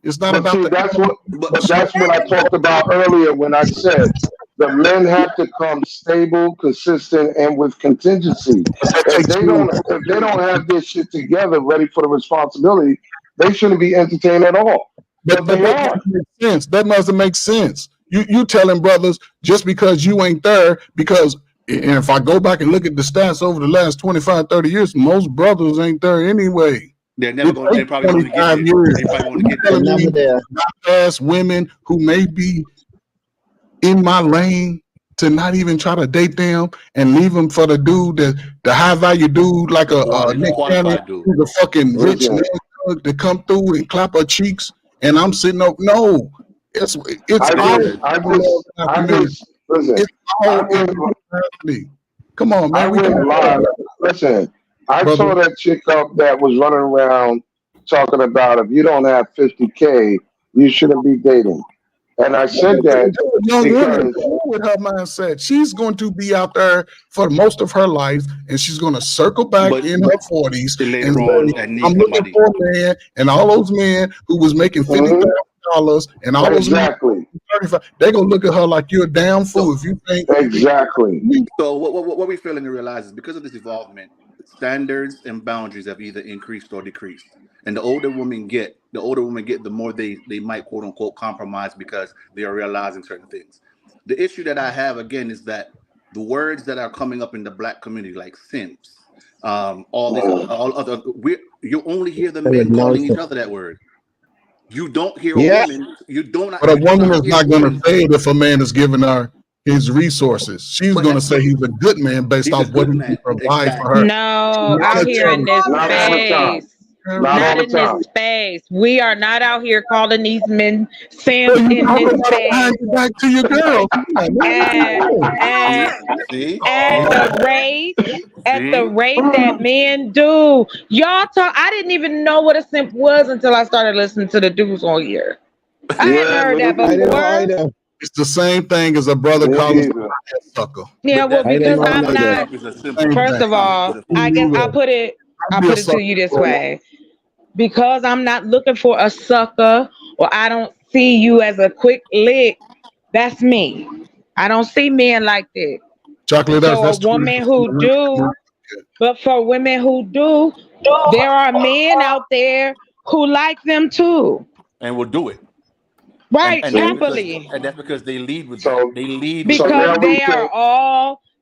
It's not But about see, the. But that's what I talked about earlier when I said the men have to come stable, consistent, and with contingency. That takes you. If they don't have this shit together, ready for the responsibility, they shouldn't be entertained at all. But But they that are. doesn't make sense. That doesn't make sense. You telling brothers just because you ain't there, because and if I go back and look at the stats over the last 25, 30 years, most brothers ain't there anyway. they're never It going. They takes probably won't even get 25 there. years. They probably won't You get They're there. telling never me there. ass women who may be in my lane to not even try to date them and leave them for the dude that the high value dude like a The Nick Cannon qualified dude. who's a fucking rich Listen, nigga to come through and clap her cheeks and I'm sitting up. No, it's I They all just, should. I love just, in our I community. just, listen. It's all I in went, capacity. Come on, I man. We went got live. Listen, I brother. saw that chick up that was running around talking about if you don't have 50K, you shouldn't be dating. And I said that young women because with her mindset. She's going to be out there for most of her life, and she's going to circle back But in her 40s and later on, say, I need "I'm looking somebody. for a man." And all those men who was making $50,000 and all those men exactly, 35, they're gonna look at her like you're a damn fool So, if you think. exactly. so what we're failing to realize is because of this evolvement, standards and boundaries have either increased or decreased. And the older women get, the more they might quote unquote compromise because they are realizing certain things. The issue that I have again is that the words that are coming up in the black community, like simps, all this, all other, you only hear the men calling each other that word. You don't hear a Yeah. woman. You don't. But a You do woman not is hear a not going to woman. say it if a man is giving her his resources. She's But going to say he's a good man based he's a off what good he can man. provide for her. Exactly. No, Not out a here in telling this Not all the time. space. Not all Not the in this time. space. We are not out here calling these men So simps you in talk this about it behind space. your back to your girl. And See, and see, at see, the rate see. that men do. Y'all talk I didn't even know what a simp was until I started listening to the dudes on here. I hadn't Yeah, heard me that I didn't know before. either. It's the same thing as a brother Me calling either. somebody a sucker. Yeah, But well, that I didn't because know a, I'm a neither. not simp is a simp. Same first thing. of all, Who I guess knew I that? put it I'd be a to sucker you this for you. way. Because I'm not looking for a sucker or I don't see you as a quick lick, that's me. I don't see men like that. Chocolate Earth, So a that's woman who do, but for women who do, there are men out there who like them too. and will do it. Right, And that's See? because happily. they lead with that. So They lead with so that. Because now we can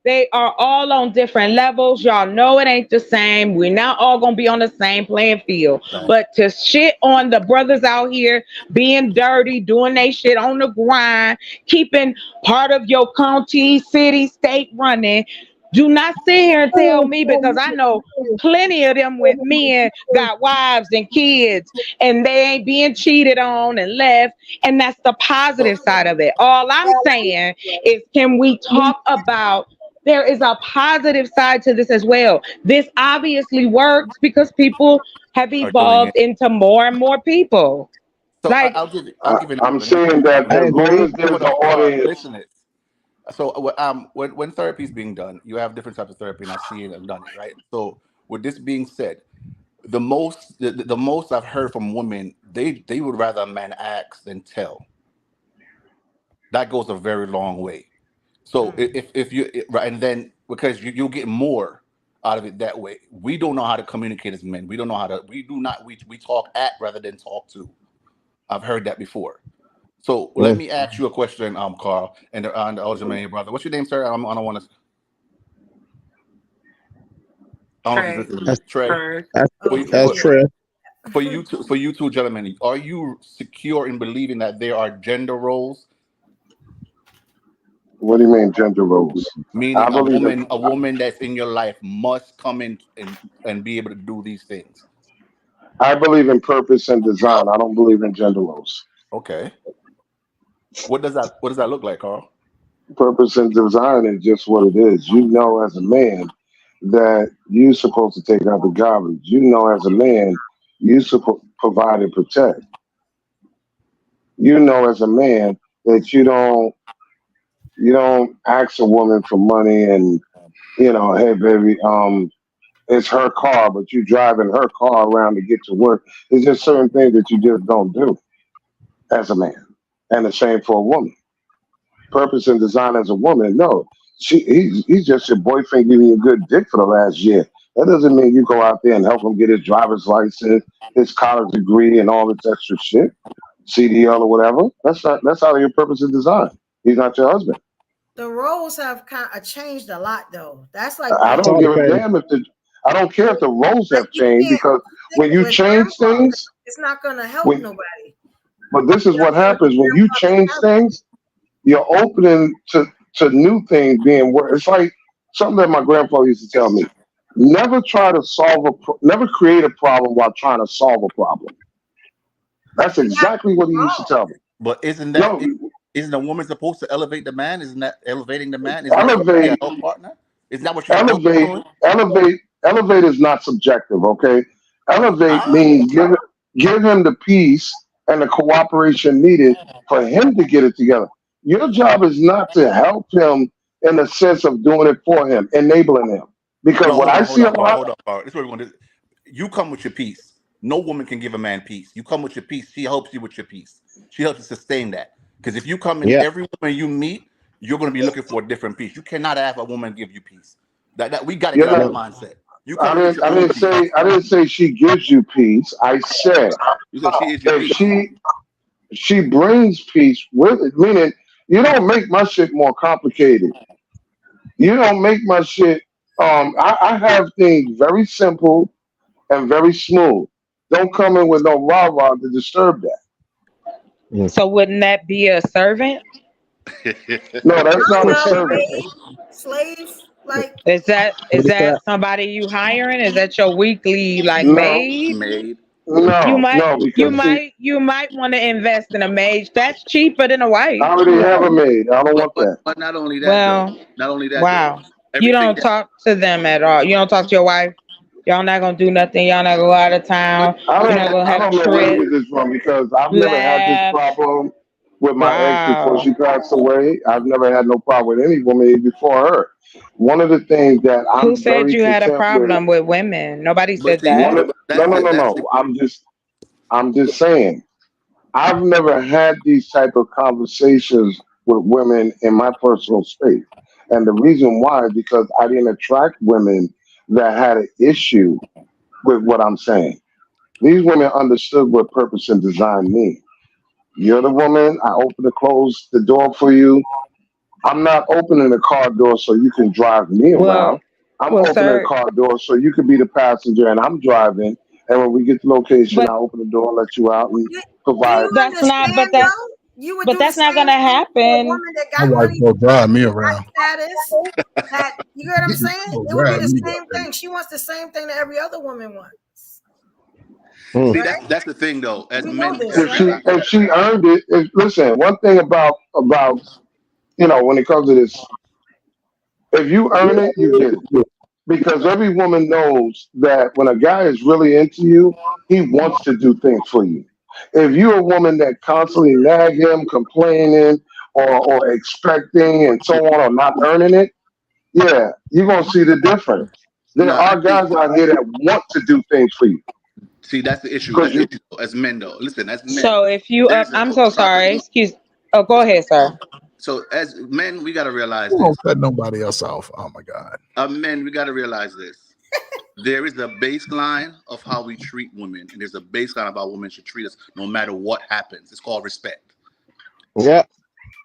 they are all on different levels. Y'all know it ain't the same. We're not all gonna be on the same playing field. Right. But to shit on the brothers out here being dirty, doing they shit on the grind, keeping part of your county, city, state running. Do not sit here and tell me because I know plenty of them with men got wives and kids and they ain't being cheated on and left. And that's the positive So side of it. All I'm saying is can we talk about there is a positive side to this as well. This obviously works because people have are doing evolved it. into more and more people. So Like, I'll give you an I'm example. And saying that I this as agree. long as some there's of an the audience, listeners. So when therapy is being done, you have different types of therapy, and I've seen and done it, right? So with this being said, the most I've heard from women, they would rather a man ask than tell. That goes a very long way. So if you right, and then because you'll get more out of it that way. We don't know how to communicate as men. We don't know how to. We do not. We talk at rather than talk to. I've heard that before. So let Mm. me ask you a question, Carl, and the other man, brother. What's your name, sir? I don't want to. I don't know if Trey. you're listening. That's Trey. that's For you, that's true. for you two gentlemen, are you secure in believing that there are gender roles, what do you mean gender roles? I meaning believe in a woman that's in your life must come in and be able to do these things? I believe in purpose and design. I don't believe in gender roles. Okay. What does that look like, Carl? Purpose and design is just what it is. You know, as a man, that you're supposed to take out the garbage. You know, as a man, you supposed provide and protect. You know, as a man, that you don't ask a woman for money and hey baby, it's her car, but you driving her car around to get to work. It's just certain things that you just don't do as a man, and the same for a woman. Purpose and design as a woman. No, he's just your boyfriend giving you a good dick for the last year. That doesn't mean you go out there and help him get his driver's license, his college degree, and all this extra shit, CDL or whatever. That's out of your purpose and design. He's not your husband. The roles have kind of changed a lot, though. That's like the I It's don't all whole. give a depends. damn if the I don't care if the roles Like have you changed can't because stick when it you with change grandma. things, It's not gonna help when nobody. but this is You know what what I mean? happens when you change things. You're opening to new things being worse. It's like something that my grandfather used to tell me. Never try to never create a problem while trying to solve a problem. That's You're not exactly what he used to wrong. tell me. But No, isn't a woman supposed to elevate the man? Isn't that elevating the man? Isn't that supposed to be a elevate, help partner? Isn't that what you're supposed to be elevate, doing? elevate is not subjective. Okay, elevate Ah, means give it. Give him the peace and the cooperation needed for him to get it together. Your job is not to help him in the sense of doing it for him, enabling him. Because No, what I see a lot, hold on, Carl. This is what we want to. You come with your peace. No woman can give a man peace. You come with your peace. She helps you with your peace. She helps you sustain that. Because if you come in, Yeah. every woman you meet, you're going to be looking for a different peace. You cannot have a woman give you peace. That we got to you're get out of not. that mindset. You come to get your I own didn't peace. say. I didn't say she gives you peace. I said You said she is your if peace. she brings peace with it. Meaning, you don't make my shit more complicated. You don't make my shit. I have things very simple and very smooth. Don't come in with no rah rah to disturb that. So wouldn't that be a servant? No, that's not Kind a of service. maid, slave, like Is that What is is that that? somebody you hiring? Is that your weekly like No, maid? Made. You no, might no, you because see, might you might want to invest in a maid. That's cheaper than a I wife. already have a maid. I don't want that. But not only that though. Well, Not only that though. wow. You Everything don't that. talk to them at all. You don't talk to your wife. Y'all not gonna do nothing. Y'all not gonna go out of But town. but You're not gonna I have don't know where to trips, get this from because I've never had this laugh. problem with my ex before Wow. she passed away. I've never had no problem with any woman before her. One of the things that Who I'm said very you had a content with, problem with women? Nobody but said see, that. one but of that's that's the no. I'm just saying. I've never had these type of conversations with women in my personal space. And the reason why is because I didn't attract women that had an issue with what I'm saying. These women understood what purpose and design mean. You're the woman. I open and close the door for you. I'm not opening the car door so you can drive me Well, around. I'm well, opening the sir, car door so you can be the passenger and I'm driving. And when we get to location, I but open the door, let you out, and do you provide. that's not. understand though? You would But do the that's not same gonna thing for a happen. woman that My got wife money, will drive me around. got status, that you get what I'm saying? She'll It would be drive the me, same goddamn thing. She wants the same thing that every other woman wants. Hmm. see Right? that's the thing though. As You know men, this, right? If she earned it, listen, one thing about when it comes to this, if you earn it, you get it. Because every woman knows that when a guy is really into you, he wants to do things for you. If you're a woman that constantly nag him, complaining or expecting and so on, or not earning it, yeah, you're gonna see the difference. There no, are actually, guys out here that want to do things for you see that's the issue. because That's the you. issue as men though. Listen, as men, So if you, there's a I'm so sorry. sorry. Excuse. Oh, go ahead, sir. So as men, we gotta realize You won't this. cut nobody else off. Oh my God. Men, we gotta realize this. There is a baseline of how we treat women, and there's a baseline of how women should treat us no matter what happens. It's called respect. Yeah.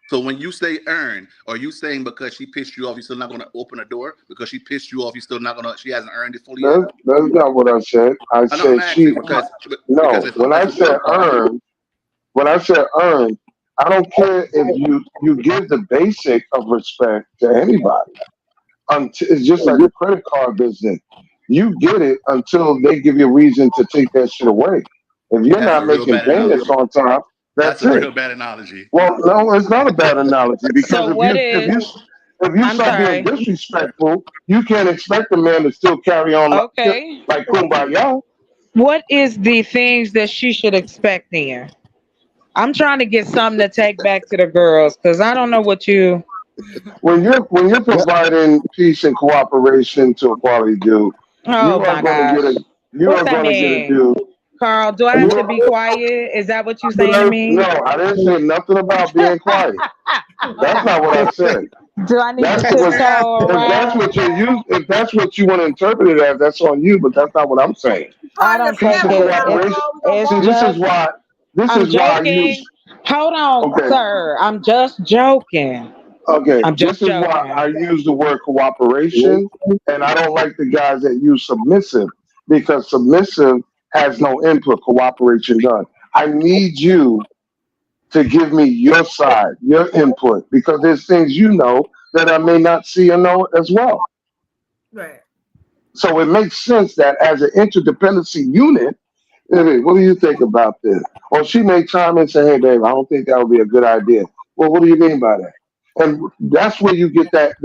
So when you say earn, are you saying because she pissed you off, you're still not gonna open a door? Because she pissed you off, you're still not gonna she hasn't earned it fully yet? That's not what I said. I I know I'm said she. asking because No, if when as I a said woman, earn, when I said earn, I don't care if you give the basic of respect to anybody. It's just like the credit card business. You get it until they give you a reason to take that shit away. If you're that's not a real making bad payments analogy. on time, That's that's a it. real bad analogy. Well, no, it's not a bad analogy because So what is? if you I'm start being sorry. disrespectful, you can't expect a man to still carry on Okay. like kumbaya. What is the things that she should expect then? I'm trying to get something to take back to the girls because I don't know what you. When you're Yeah. providing peace and cooperation to a quality dude, Oh you are my going to get gosh. a you What's are that going to get a mean? dude. Carl, do I have You to be quiet? Is that what you saying to no, me? I didn't say nothing about being quiet. That's not what I said. Do I need to That's what tiptoe around? if that's what you want to interpret it as, that's on you. But that's not what I'm saying. I Part of don't the Peace take and family it. now, cooperation. Carl. We gonna It's See, boss just this I'm is why I use. joking. Hold on, Okay, sir. I'm just joking. okay. I'm This just is why I joking. use the word cooperation, and I don't like the guys that use submissive because submissive has no input. Cooperation done. I need you to give me your side, your input, because there's things you know that I may not see or know as well. right. So it makes sense that as an interdependency unit, hey, what do you think about this? Or she may chime in and say, hey, babe, I don't think that would be a good idea. Well, what do you mean by that? And that's where you get that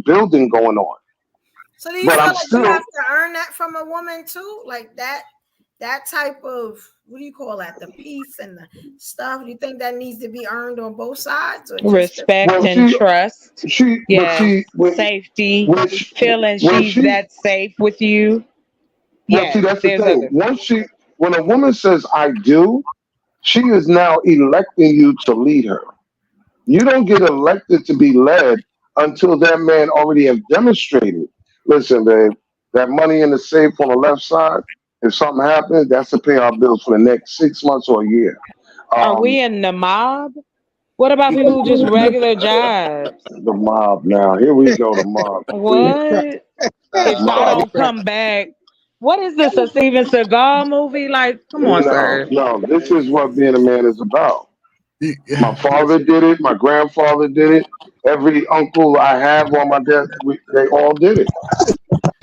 building going on. So do you But feel I'm like you still have to earn that from a woman too? Like that that type of, what do you call that? The peace and the stuff. Do you think that needs to be earned on both sides, or just Respect Well, and trust. but Yes. when, Safety. when Feeling when she's that safe with you. well, see, Yes. that's the There's thing. other. When a woman says "I do," she is now electing you to lead her. You don't get elected to be led until that man already have demonstrated. Listen, babe, that money in the safe on the left side. If something happens, that's to pay our bills for the next 6 months or a year. Are we Um, in the mob? What about people who just regular jobs? the mob now. Here we go, the mob. See, What? the If I mob. don't come back, what is this? A Steven Seagal movie? Like, come on, No, sir. no. This is what being a man is about. My Yeah. father did it. My grandfather did it. Every uncle I have on my desk, they all did it.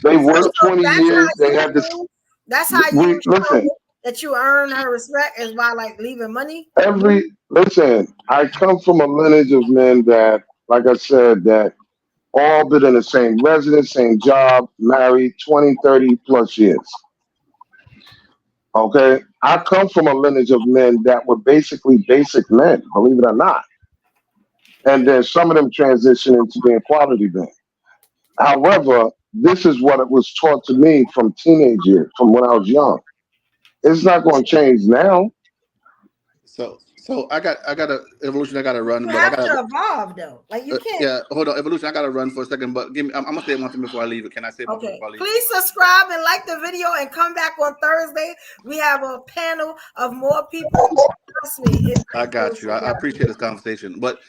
They so worked 20 that's years. how They had this. you that's how you We show listen. that you earn her respect is by like leaving money. Listen. I come from a lineage of men that, like I said, that all been in the same residence, same job, married 20, 30 plus years. Okay, I come from a lineage of men that were basically basic men, believe it or not, and then some of them transition into being quality men. However, this is what it was taught to me from teenage years, from when I was young. It's not going to change now. So I got a evolution. I got to run, You but I have got to evolve though. Like you can't. yeah. Hold on, evolution. I got to run for a second, but give me. I'm gonna say one thing before I leave. Can I say one thing Okay. before I leave? Please subscribe and like the video and come back on Thursday. We have a panel of more people. Trust me. I got you. I appreciate this conversation, but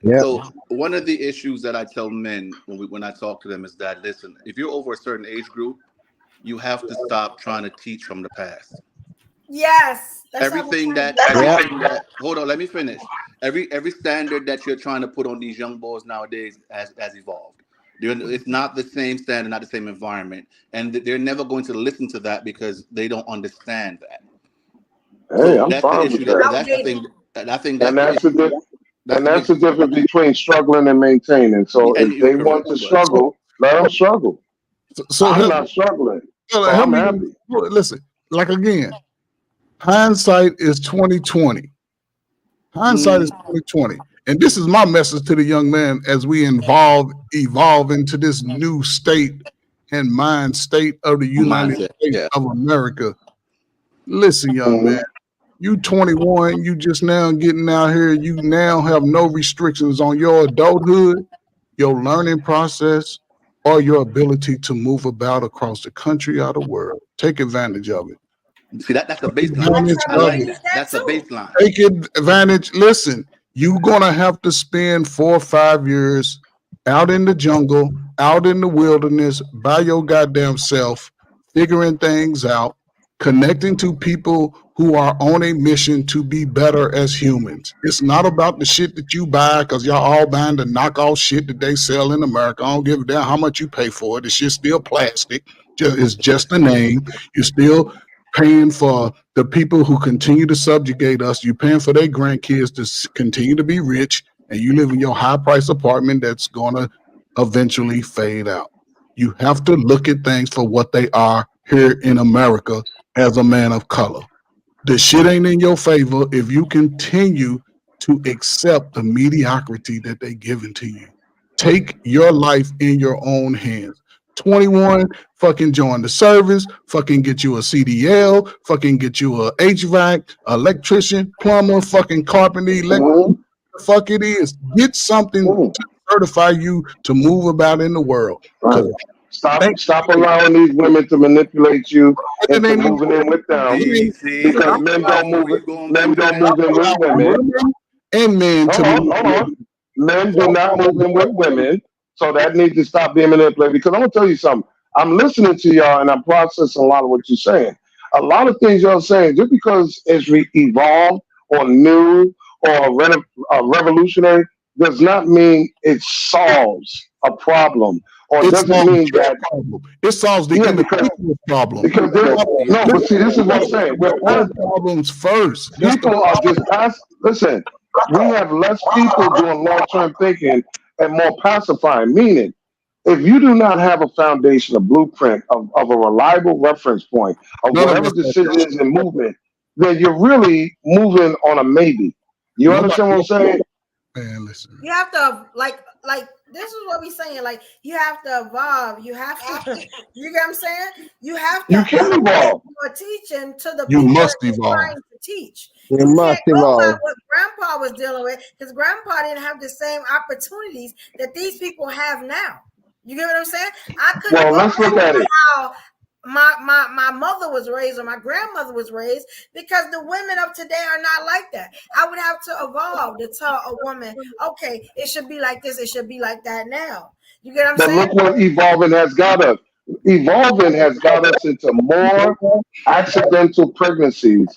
Yeah. so one of the issues that I tell men when I talk to them is that listen, if you're over a certain age group, you have to stop trying to teach from the past. Yes. That's what I was Everything trying to that get at. Yeah. everything that hold on, let me finish. Every standard that you're trying to put on these young boys nowadays has evolved. It's not the same standard, not the same environment, and they're never going to listen to that because they don't understand that. Hey, So I'm that's the fine issue. with that. That's the Outdated. thing. And I think And that's the that's the issue. That's and the that's big. the difference between struggling and maintaining. So And if you're they want correct, to but So, struggle, let them struggle. so I'm help, not struggling, so help I'm me. happy. Listen, like again, hindsight is 2020. Hindsight is mm, 2020. And this is my message to the young man as we evolve into this new state and mind state of the United mindset. States Yeah. of America. Listen, young man, Hmm. you 21, you just now getting out here, you now have no restrictions on your adulthood, your learning process, or your ability to move about across the country or the world. Take advantage of it. See that's a Take baseline. I advantage try I to of like it. use that. that That's a too. baseline. Take advantage. Listen, you're gonna have to spend 4 or 5 years out in the jungle, out in the wilderness, by your goddamn self, figuring things out, connecting to people who are on a mission to be better as humans. It's not about the shit that you buy, because y'all all buying the knockoff shit that they sell in America. I don't give a damn how much you pay for it. It's just still plastic. It's just a name. You're still paying for the people who continue to subjugate us. You're paying for their grandkids to continue to be rich, and you live in your high price apartment that's going to eventually fade out. You have to look at things for what they are here in America as a man of color. The shit ain't in your favor if you continue to accept the mediocrity that they giving to you. Take your life in your own hands. 21, fucking join the service, fucking get you a CDL, fucking get you a HVAC, electrician, plumber, fucking carpenter, electric, Hmm. the fuck it is. Get something Hmm. to certify you to move about in the world. Right. Because Stop allowing these women to manipulate you it into ain't even, moving in with them See, because I'm you watch it where you going men back to don't that. move in with women. women and men to Hold on, hold manipulate. on. Men do not move in with women, so that needs to stop being manipulated. Because I'm gonna tell you something. I'm listening to y'all and I'm processing a lot of what you're saying. A lot of things y'all saying, just because it's evolved or new or revolutionary, does not mean it solves a problem, or It doesn't solves mean your that. problem. It solves the Yeah, individual problem. because there's Yeah. no. But see, this is what I'm Listen, saying. your own problems first. That's the People are just pass. Listen, we have less people doing long term thinking and more pacifying. Meaning, If you do not have a foundation, a blueprint of a reliable reference point of None of whatever us have decision that. is in movement, then you're really moving on a maybe. You understand what I'm Nobody, saying? man, listen. You have to like this is what we saying. Like you have to evolve. You have to. You get what I'm saying? You have to You can elevate evolve. your teaching to the You people must that you're evolve. trying to teach. You You must can't go by evolve. what Grandpa was dealing with because Grandpa didn't have the same opportunities that these people have now. You get what I'm saying? I couldn't Well, go let's back look at to it. how my mother was raised or my grandmother was raised because the women of today are not like that. I would have to evolve to tell a woman, okay, it should be like this, it should be like that now. You get what I'm But saying? look what evolving has got us. Evolving has got us into more accidental pregnancies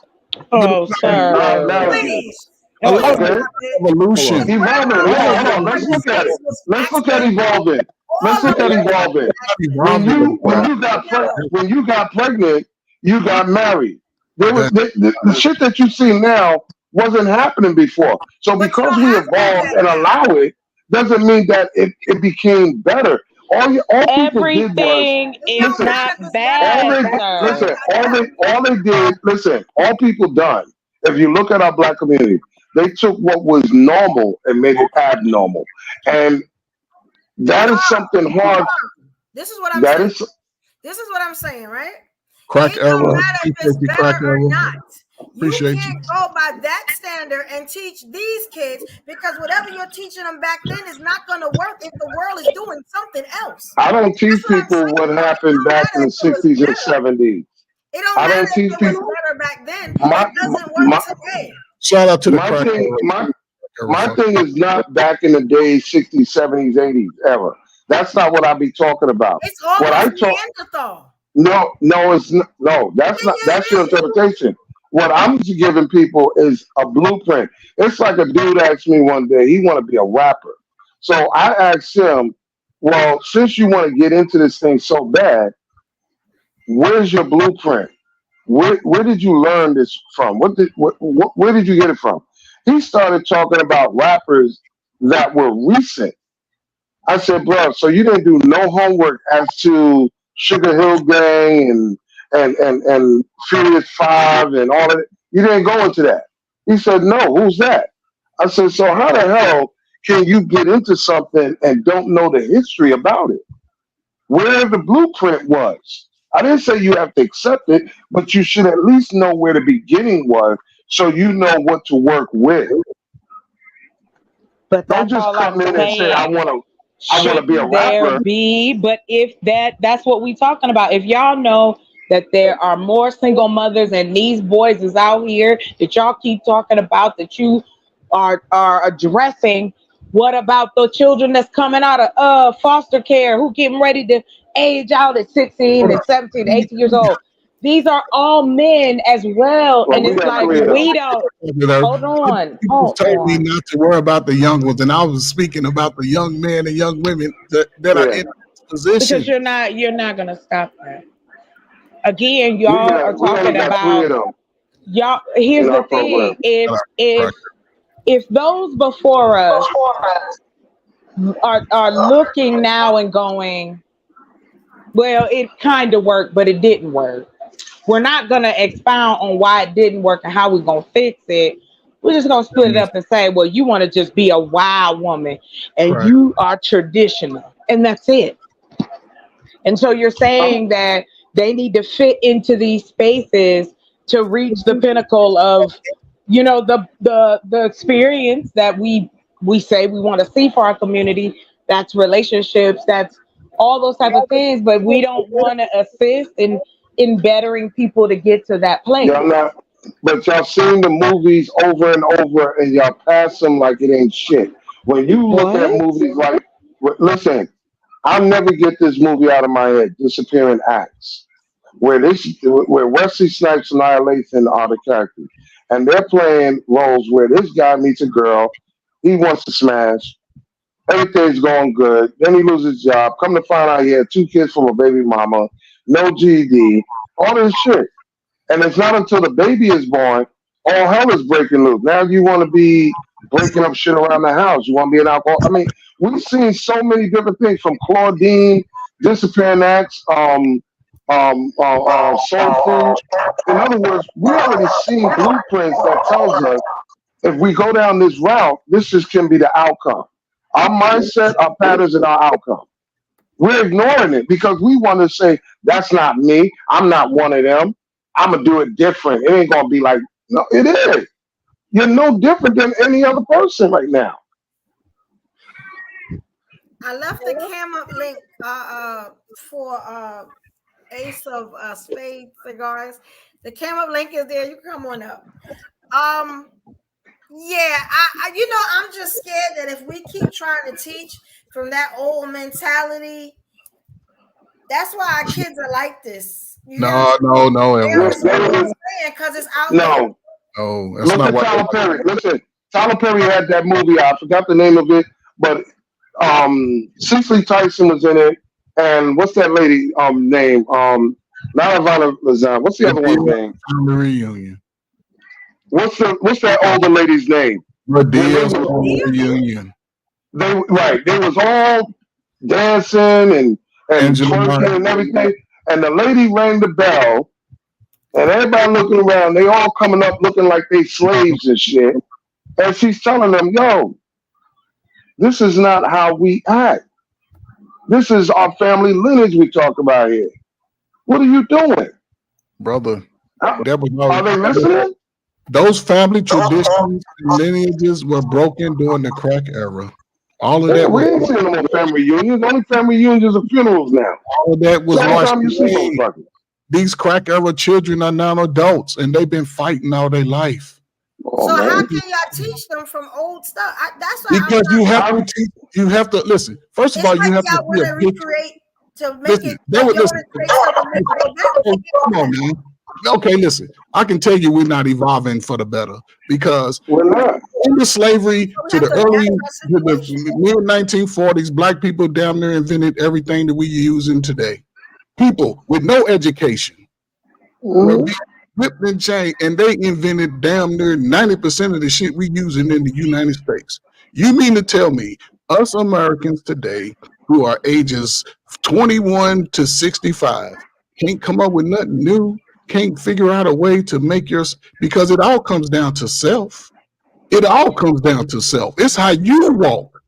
Oh, and live sir. marriages. Please, Allow please Okay? stop it. evolution. It's Evolving. grandma Hold on. Let's look at it. was Let's look at accident. evolving. Let's All of look at them evolving. accident. When you got pregnant, you got married. There was That, the shit that you see now wasn't happening before. So But you because don't we have to do evolved that and now. allow it, doesn't mean that it became better. All people did was Everything It is don't listen. matter not if it's better or All bad, they not. You sir. just listen. got to have All they did. Listen. All people done. If you look at our black community, they took what was normal and made it abnormal, and that is something hard. this is what I'm That saying. is This is what I'm saying, right? crack It don't era. matter if it's Appreciate you, better crack or era. not. You Appreciate you. can't go by that standard and teach these kids because whatever you're teaching them back then is not going to work if the world is doing something else. I don't That's teach what I'm people saying. what It happened don't back matter in the if it was 60s and better. 70s. It don't I matter don't if teach it was people better back then. my It doesn't work my today. Shout out to the my crack thing era. my Fuck. thing is not back in the days 60s, 70s, 80s era. That's not what I be talking about. It's What almost I talk Neanderthal. no, it's not, no, that's your interpretation. What I'm giving people is a blueprint. It's like a dude asked me one day, he want to be a rapper. So I asked him, well, since you want to get into this thing so bad, where's your blueprint? Where did you learn this from? Where did you get it from? He started talking about rappers that were recent. I said, bro, so you didn't do no homework as to Sugar Hill Gang and Furious Five and all of it. You didn't go into that. He said, no, who's that? I said, so how the hell can you get into something and don't know the history about it? Where the blueprint was. I didn't say you have to accept it, but you should at least know where the beginning was so you know what to work with. But Don't that's just all I'm come in and say, saying. I wanna be a Shouldn't there rapper. be? But if that's what we talking about. If y'all know that there are more single mothers and these boys is out here that y'all keep talking about that you are addressing, what about the children that's coming out of foster care who getting ready to age out at 16 Hold and 17, 18 years old? These are all men as well. Well, And we it's got like three of them. we don't hold on. People Hold told me on. not to worry about the young ones, and I was speaking about the young men and young women that are Yeah. in this position. Because you're not gonna stop that. Again, We y'all are only talking got three about of them y'all. in Here's the our program. thing: if those before us are looking now and going, well, it kind of worked, but it didn't work. We're not gonna expound on why it didn't work and how we're gonna fix it. We're just gonna split it up and say, well, you want to just be a wild woman and Right. you are traditional, and that's it. And so you're saying that they need to fit into these spaces to reach the pinnacle of, the experience that we say we want to see for our community. That's relationships. That's all those type of things. But we don't want to assist in bettering people to get to that place. Y'all not, but y'all seen the movies over and over, and y'all pass them like it ain't shit. When you look at What? movies like, listen, I'll never get this movie out of my head. Disappearing Acts, where Wesley Snipes and Nia Lathan are the characters, and they're playing roles where this guy meets a girl, he wants to smash, everything's going good, then he loses his job. Come to find out he had two kids from a baby mama, no GED, all this shit. And it's not until the baby is born, all hell is breaking loose. Now you want to be breaking up shit around the house. You want to be an alcohol. I mean, we've seen so many different things from Claudine, discipline acts, soul food. In other words, we already seen blueprints that tells us if we go down this route, this is can be the outcome. Our mindset, our patterns, and our outcome. We're ignoring it because we want to say, that's not me. I'm not one of them. I'm going to do it different. It ain't going to be like, no, it is. You're no different than any other person right now. I left the cam up link for Ace of Spade cigars. The cam up link is there. You can come on up. Yeah, I'm just scared that if we keep trying to teach from that old mentality, that's why our kids are like this. No, because it's out there. No, that's not what. Tyler Perry. Listen, Tyler Perry had that movie. I forgot the name of it, but Cecily Tyson was in it, and what's that lady name? Not Ivana Lazan. What's the other one's name? The reunion. What's that older lady's name? Medea's reunion. They was all dancing and twerking and everything, and the lady rang the bell, and everybody looking around. They all coming up looking like they slaves and shit, and she's telling them, "Yo, this is not how we act. This is our family lineage we talk about here. What are you doing, brother?" Are they listening? Those family traditions and lineages were broken during the crack era. All of that. We ain't seeing no more family reunions. Only family reunions are funerals now. All of that was lost. These crack era children are now adults, and they've been fighting all their life. So how can y'all teach them from old stuff? That's why because you have to listen. First of all, you have to recreate to make listen, come on, man. Okay, listen. I can tell you we're not evolving for the better because we're not. In the slavery to the mid 1940s, black people down there invented everything that we're using today. People with no education were being whipped and chained, and they invented damn near 90% of the shit we using in the United States. You mean to tell me us Americans today who are ages 21 to 65 can't come up with nothing new? Can't figure out a way to make because it all comes down to self. It all comes down to self. It's how you walk.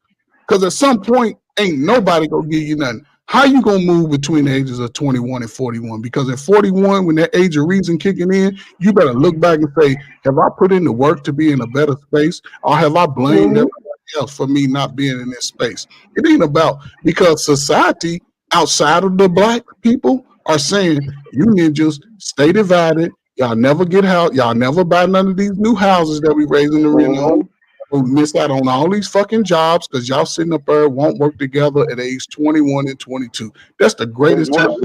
Because at some point, ain't nobody gonna give you nothing. How you gonna move between the ages of 21 and 41? Because at 41, when that age of reason kicking in, you better look back and say, have I put in the work to be in a better space? Or have I blamed everybody else for me not being in this space? It ain't about, because society outside of the black people are saying, you ninjas stay divided. Y'all never get out. Y'all never buy none of these new houses that we raising the rent on. We'll miss out on all these fucking jobs because y'all sitting up there won't work together at age 21 and 22. That's the greatest time.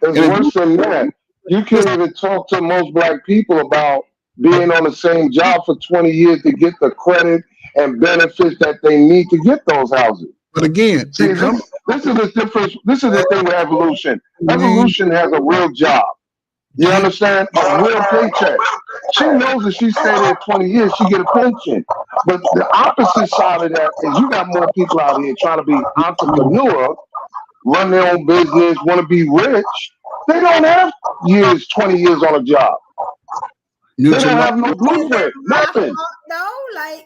It's worse than that. You can't even talk to most black people about being on the same job for 20 years to get the credit and benefits that they need to get those houses. But again, see, this is the difference. This is the thing with evolution. Evolution has a real job. You understand? A real paycheck. She knows if she stay there 20 years, she get a pension. But the opposite side of that is you got more people out here trying to be entrepreneur, run their own business, want to be rich. They don't have 20 years on a job. They don't have no blueprint, nothing.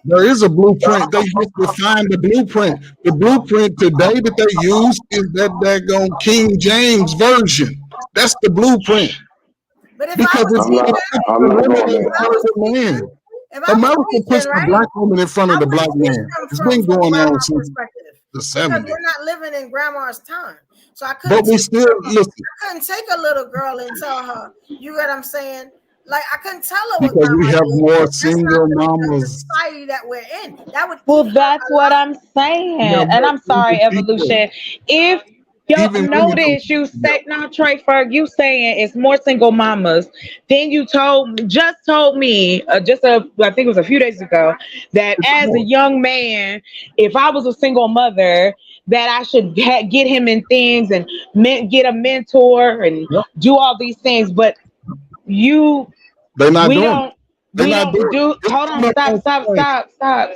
There is a blueprint. They just define the blueprint. The blueprint today that they use is that daggone King James version. That's the blueprint. Because America puts the black woman in front of the black man. It's been going on since the 70s. We're not living in grandma's time. So I couldn't, but we still listen. I couldn't take a little girl and tell her, you get what I'm saying? Like I couldn't tell her because we have more single mamas. Society that we're in. That's what I'm saying. Yeah, and I'm sorry, Evolution. If you notice, you say now, Trey Ferg, you saying it's more single mamas. Then you just told me, I think it was a few days ago, that as a young man, if I was a single mother, that I should get him in things and get a mentor and do all these things. But they're not doing it. They're We not don't doing do. it. Hold on. They're not Stop.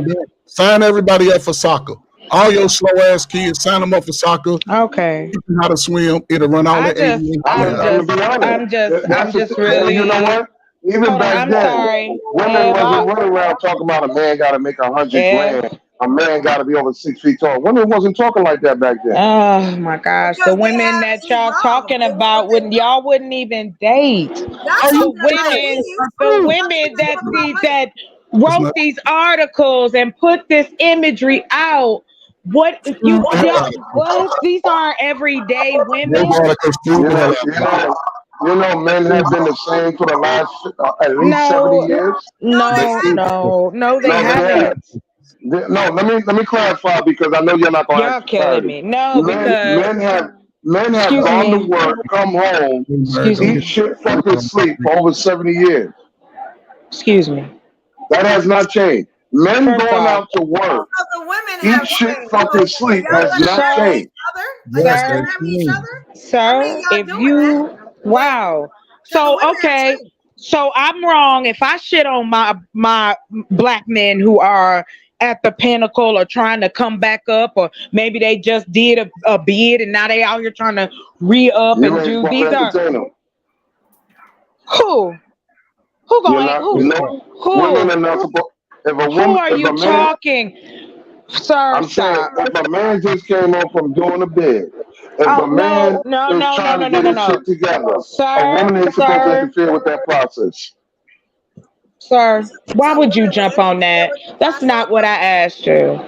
doing it. Sign everybody up for soccer. All your slow ass kids, sign them up for soccer. Okay. Teach them how to swim. It'll run all I that just, ADHD I'm out. I'm gonna be honest. I'm That's the just thing. And you know really. what? Even Hold on. back I'm then, sorry. women wasn't running around talking about a man got to make 100 If grand. A man got to be over 6 feet tall. Women wasn't talking like that back then. Oh my gosh, the Because they women have that y'all evolved. talking about wouldn't y'all wouldn't even date. Y'all Oh, The talking yeah, about women, we. that's the true. women that Talking about the money. that It's wrote not these articles and put this imagery out. What true. The hell out of it. what these are everyday Those women? articles You true the hell know, out you of it. know, men have been the same for the last at least 70 No, years. No, they no, haven't. no, they No, they have. haven't. No, let me clarify because I know you're not gonna ask Y'all for killing clarity. me. No, Men because men have men have excuse gone to me, work, come home, excuse Don't me, eat get shit, fucking sleep for over 70 years. excuse me. That has not changed. Men First going off, out to work, So the women eat have shit, changed. fucking So are sleep y'all has gonna not marry sir, each changed. other? Are y'all yes, gonna sir, that's marry each true. other? I mean, sir, y'all if doing that, you but wow. so the So women have okay, changed. so I'm wrong if I shit on my black men who are at the pinnacle or trying to come back up, or maybe they just did a bid and now they out here trying to re-up You and ain't do supposed to these are entertain them. who You're going not. Women who are not supposed. If a who woman, are if you a man, talking, sir? I'm saying, Stop. if a man just came home from doing a bid, if Oh a no, man no, is no, no, trying no, to no, get no, his no. shit together, a Sir, woman ain't supposed to sir, interfere with that process. sir, why So would you women will jump on interfere that? with the That's process. not what I asked you.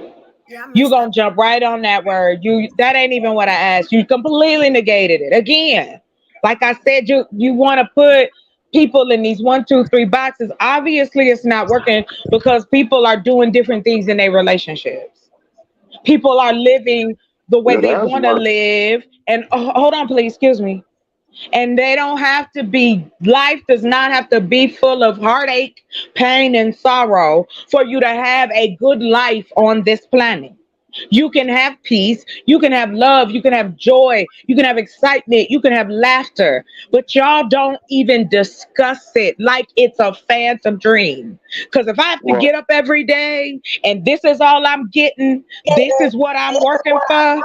Yeah, I You missed that. gonna jump right on that word. You that ain't even what I asked. You completely negated it again. Like I said, you want to put people in these 1, 2, 3 boxes. Obviously, it's not working because people are doing different things in their relationships. People are living the way It they has want to worked. live. And hold on, please, excuse me. And they don't have to be, life does not have to be full of heartache, pain, and sorrow for you to have a good life on this planet. You can have peace, you can have love, you can have joy, you can have excitement, you can have laughter, but y'all don't even discuss it like it's a phantom dream. Because if I have to Well, get up every day and this is all I'm getting, this is what I'm working for.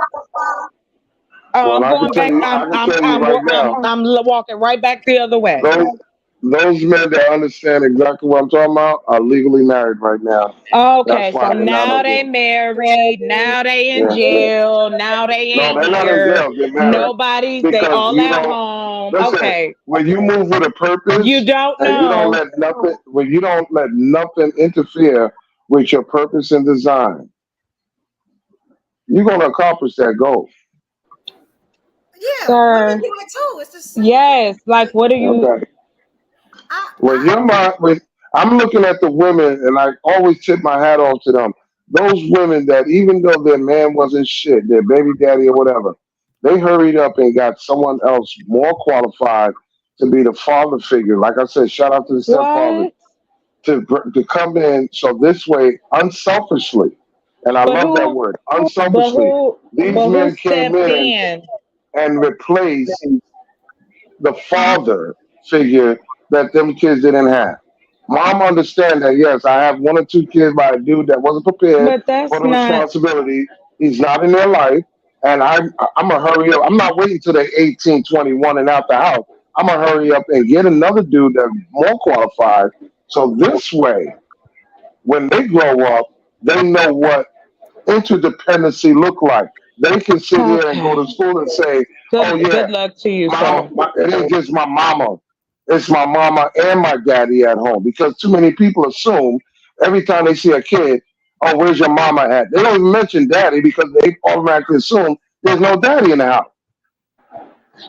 Oh, well, I'm going back. I can tell you right now, I'm walking right back the other way. those those men that understand exactly what I'm talking about are legally married right now. That's Okay, so why they're not now on they there. married. Now they in Yeah. jail. Now they No, ain't they're not in here. jail. They're married Nobody. They because all you at don't home. listen. Okay, When you move with a you purpose don't and you don't know, let nothing, when you don't let nothing interfere with your purpose and design, you're gonna accomplish that goal. Yeah, women sir. do it too. It's the same thing. Yes. Like, what are you? Okay. When I you're my, when I'm looking at the women, and I always tip my hat off to them. Those women that even though their man wasn't shit, their baby daddy or whatever, they hurried up and got someone else more qualified to be the father figure. Like I said, shout out to the stepfather What? to come in. So this way, unselfishly, and I But love that who? word, But unselfishly, who? these But who men came stepped in in? and replaced the father figure that them kids didn't have. Mom understand that yes, I have 1 or 2 kids by a dude that wasn't prepared But for that's the not. responsibility. He's not in their life, and I'm gonna hurry up. I'm not waiting till they're 18, 21 and out the house. I'm gonna hurry up and get another dude that's more qualified. So this way, when they grow up, they know what interdependency look like. They can sit here and go Okay. to school and say, "Oh Good yeah, luck to you, mama, sir. it ain't just my mama. It's my mama and my daddy at home." Because too many people assume every time they see a kid, "Oh, where's your mama at?" They don't even mention daddy because they automatically assume there's no daddy in the house.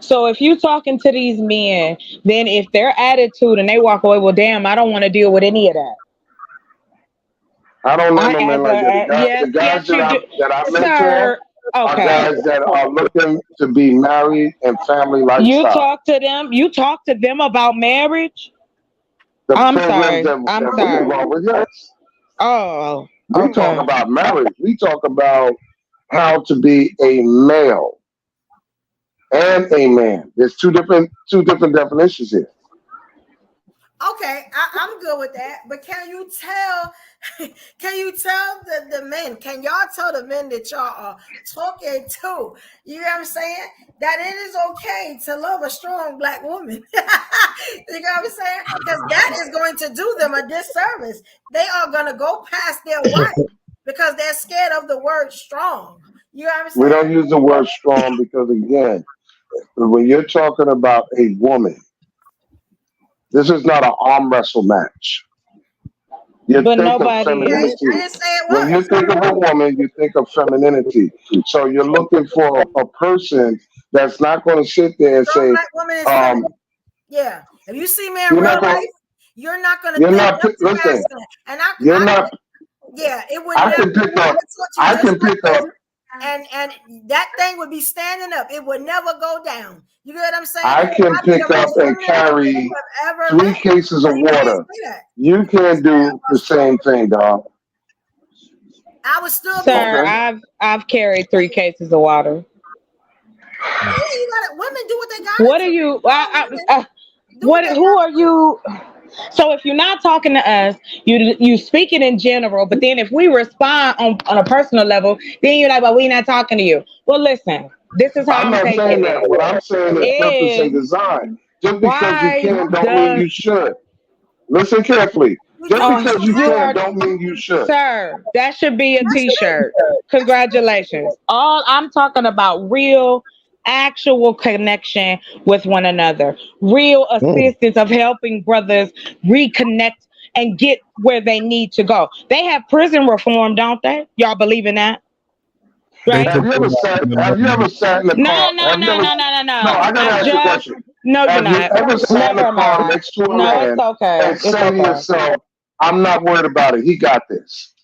So if you talking to these men, then if their attitude and they walk away, well, damn, I don't want to deal with any of that. I don't know I no man as like that. a The yes, guys yes, you do, that I mentor sir. are Okay, guys that are looking to be married and family you lifestyle. talk to them. You talk to them about marriage. The I'm programs sorry. I'm that we sorry. involve with, yes. Oh, We talk okay. about marriage. We talk about how to be a male and a man. There's two different definitions here. okay. I'm good with that. But can you tell the men? Can y'all tell the men that y'all are talking to? You know what I'm saying? That it is okay to love a strong Black woman. You know what I'm saying? Because that is going to do them a disservice. They are going to go past their wife because they're scared of the word strong. You know what I'm saying? We don't use the word strong because, again, when you're talking about a woman, this is not an arm wrestle match. You But think of nobody. I femininity. didn't say it When you was. think of a woman, you think of femininity. So you're looking for a person that's not going to sit there and Strong say, Black woman is um, feminine. Yeah. If you see me in you're real not going, life, you're not going to you're think not, nothing listen, masculine. And you're not, yeah, it would I never. can pick up, That's what you I just can pick said. up, And that thing would be standing up. It would never go down. You get what I'm saying? I can I'd be the pick up most and feminine woman carry you have ever 3 met. cases of And you can't water. say that. You can't do the same thing, dog. I would still be Sir, Okay. I've carried 3 cases of water. Yeah, you got it. Women do what they gotta What are do. you? All women do what What? they Who gotta are you? So if you're not talking to us, you speaking in general. But then if we respond on a personal level, then you're like, "Well, we're not talking to you." Well, listen, this is how I'm I'm not saying taking that. What I'm saying is purpose and it. Is design. Just because you why can don't mean does you should. Listen carefully. We Just do oh what because you you you have can to are do. don't mean you should. sir? That should be a That's true. T-shirt. That's true. Congratulations. All I'm talking about real actual connection with one another, real assistance of helping brothers reconnect and get where they need to go. They have prison reform, don't they? Y'all believe in that? They Right? took them out in the Have you ever movie. sat in the No, car? no, Have you no, ever no, no, no, No, no. I gotta I ask you a just question. no, you're Have you not. ever sat in the Never car mind. next to a No, it's man okay. and It's say to okay. yourself, I'm not worried about it. He got this.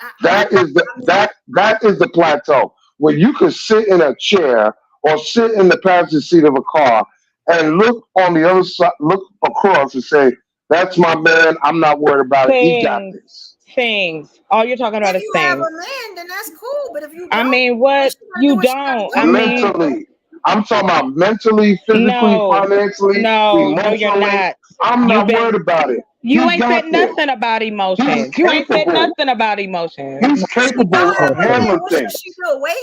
I That is the plateau where you can sit in a chair or sit in the passenger seat of a car and look on the other side, look across and say, "That's my man. I'm not worried about it. He got Things, this." things. All you're talking about if is you have things. a man, then that's cool. But if you I don't, mean, then what she gotta do you what she gotta don't. I do. mean, Mentally, I'm talking about mentally, physically, no, financially, no, you're emotionally. not. I'm You've not been. worried about it. You He ain't said got this. nothing about He's emotions. You ain't said capable. nothing about emotions. He's If she capable don't of have a man, handling what should things. she do? Wait.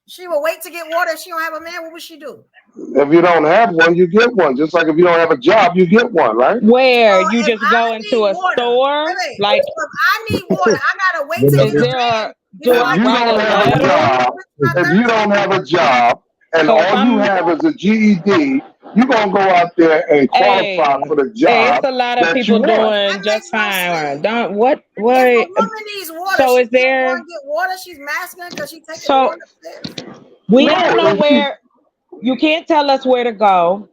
She will wait to get water. If she don't have a man, what would she do? If you don't have one, you get one. Just like if you don't have a job, you get one, right? Where So you if just I go into need a water, store, wait. like, So if I need water, I gotta wait to Whatever. is get a there man a? Do before If I I you can write get a don't have water a to letter? job, quench my if you thirst. don't have a job, and So if all you I'm, have is a GED, you're gonna go out there and qualify hey, for the hey, it's job a lot of that you people want. That doing just makes no fine. sense. Don't what If a what? woman needs water, So she is can't go there? and get water. She's masculine because she's taking the So water upstairs. we don't No, know if she where. You can't tell us where to go.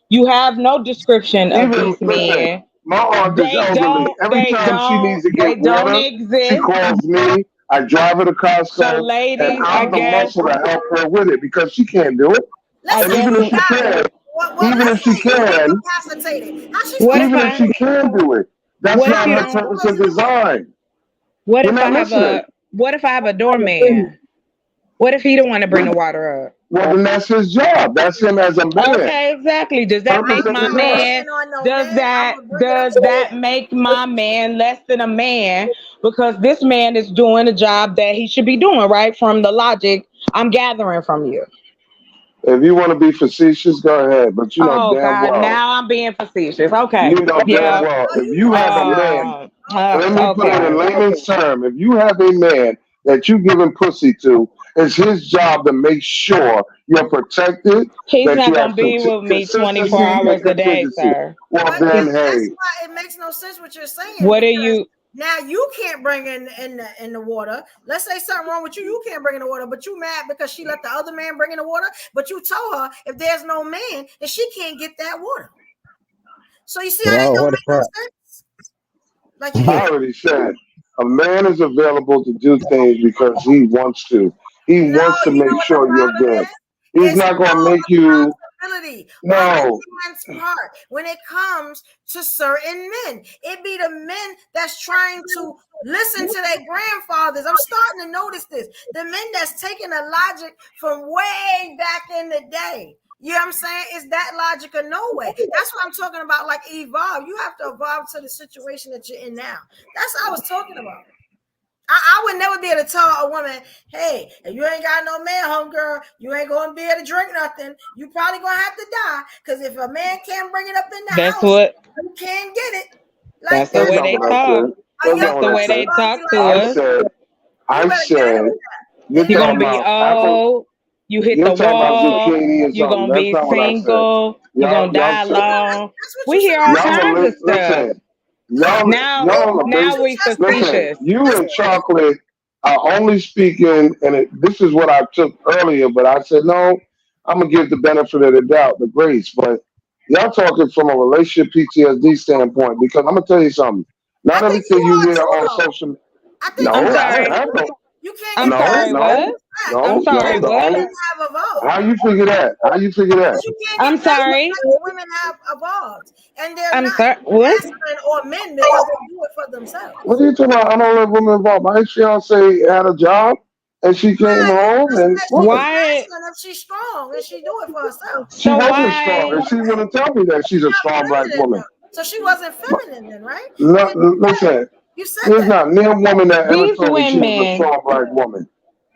You have no description of even these listen, men. my aunt is They elderly. don't. Every They time she don't. needs to They get don't water, she exist. calls me. I drive her to So, Costco, and ladies, I I'm the guess. muscle to help her with it because she can't do it. I Listen, And guess. even if you she guys. can, Well, even let's if she say you can, incapacitated. How's she What supposed if to even do if I? she it? can do it, that's What if not you her How's she don't? purpose supposed and to do it? design. What You're if not I have listening. a? What if I have a doorman? What if he don't want to bring the water up? Well, then that's his job. That's him as a man. Okay, exactly. Does that I Purpose make and ain't my design. man? depending on no Does man. I'm that gonna bring it does that upstairs. make my man less than a man? Because this man is doing a job that he should be doing, right? From the logic I'm gathering from you. If you want to be facetious, go ahead. But you know Oh damn God, well. now I'm being facetious. Okay. You know damn Yeah. well. No, If you you have a not. man, Okay. let me put it in Okay. layman's term. If you have a man that you giving pussy to, it's his job to make sure you're protected, He's that not you gonna have be with me 24 consistency and hours a day, contingency. sir. Well, But then, that's hey, why it makes no sense what you're saying What are because you? now you can't bring in the water. Let's say something wrong with you. You can't bring in the water, but you mad because she let the other man bring in the water. But you told her if there's no man, then she can't get that water. So you see how that Wow, don't what a make no crap. sense? Like you I can't. already said a man is available to do things because he wants to. He No, wants to you know make what the sure you're problem good. is? He's It's not going to no make you, accountability on the no. man's part when it comes to certain men. It be the men that's trying to listen to their grandfathers. I'm starting to notice this. The men that's taking the logic from way back in the day. You know what I'm saying? Is that logical? No way. That's what I'm talking about. Like evolve. You have to evolve to the situation that you're in now. That's what I was talking about. I would never be able to tell a woman, hey, if you ain't got no man, homegirl, you ain't gonna be able to drink nothing. You probably gonna have to die. Because if a man can't bring it up in the That's house, what. you can't get it. That's Like the way they talk. That's the way they talk to us. I said, you're You're gonna talking be about old. You hit you're the talking about wall. zucchini or You're something. gonna That's be not what I said. single. You're Y'all, gonna die y'all alone. that's what We you hear said. all Y'all kinds are of stuff. listen. Y'all Now we listen. facetious. You and chocolate are only speaking, and this is what I took earlier. But I said no. I'm gonna give the benefit of the doubt, the grace. But y'all talking from a relationship PTSD standpoint because I'm gonna tell you something. I Not think you everything you are hear too, on though. social. I think No, I'm you sorry. I don't. you can't I'm get sorry. past What? I'm No. sorry. The What? only women have evolved. how you figure that? How you figure that? But you can't I'm get past the sorry. fact that women have evolved. And they're I'm not sorry. What? masculine or men because they do it for themselves. What are you talking about? I don't let women involved. My fiance had a job and she came Right. home and That she's what? Why? masculine if she's strong and she do it for herself. She So wasn't strong why? and she wouldn't tell me that she's a Not strong black feminine woman. though. So she wasn't feminine then, right? No, Because listen, you said there's that. not near woman that ever These told me she was a women. strong black woman.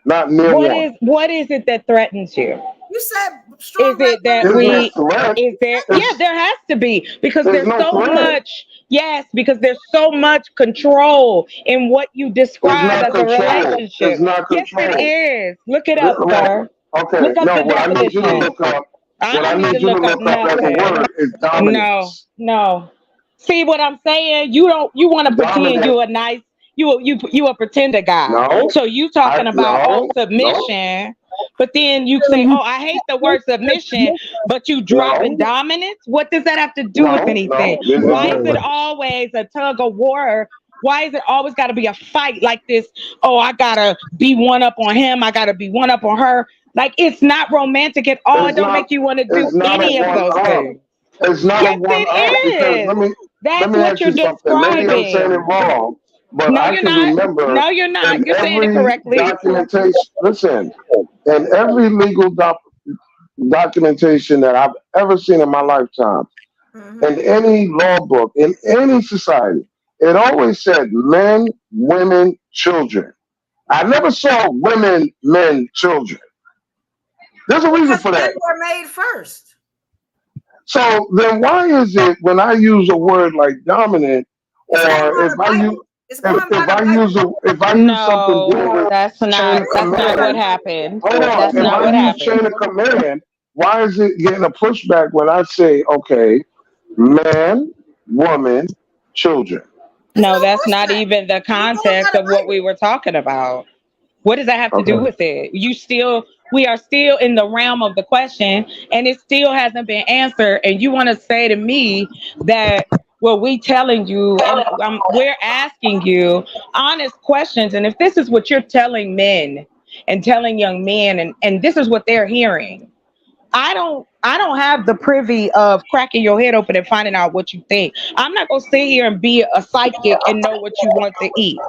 Not near What one. is it that threatens you? You said Is strong black it that women. There's no we? threat. Is there? Yeah, It's there has to be because there's there's no so threat. much. Yes, because there's so much control in what you It's describe not as a control. It's relationship. not Yes, it control. is. Look it up, Well, sir. okay. Look up No, the what I need you to definition. look up, I what I don't need to need you to look up look up as a nothing. word is No, dominance. no. See what I'm saying? You don't. You want to pretend Dominant. you a nice. You a pretender guy. No, So you talking about no, no, submission, but then you say, oh, I hate the word submission, but you dropping no, dominance. What does that have to do with no, anything? no. This is Why is it different. always a tug of war? Why is it always got to be a fight like this? Oh, I gotta be one up on him. I gotta be one up on her. Like it's not romantic at all. It It's don't not. make you want to do It's not a any of one those up. things. It's not a Yes, one up because it is. let That's me what ask you're you something. Maybe I'm saying it describing. wrong, but No, I you're can not. remember No, you're not. in You're saying it every correctly. documentation. Listen, in every legal documentation that I've ever seen in my lifetime, in any law book, in any society, it always said men, women, children. I never saw women, men, children. There's a reason Because for men that. were made first. So then why is it when I use a word like dominant, It's going or by the Bible. It's going by the Bible. if I use something dealing No, with that's chain not. of That's not what command, happened. hold on, That's if not I what use happened. chain of command, why is it getting a pushback when I say, okay, man, woman, children? There's no No, that's not pushback. even the You're going by context the of what we Bible. were talking about. What does that have to do Okay. with it? We are still in the realm of the question, and it still hasn't been answered. And you want to say to me that, well, we telling you, and we're asking you honest questions. And if this is what you're telling men and telling young men, and this is what they're hearing, I don't have the privy of cracking your head open and finding out what you think. I'm not gonna sit here and be a psychic and know what you want to eat.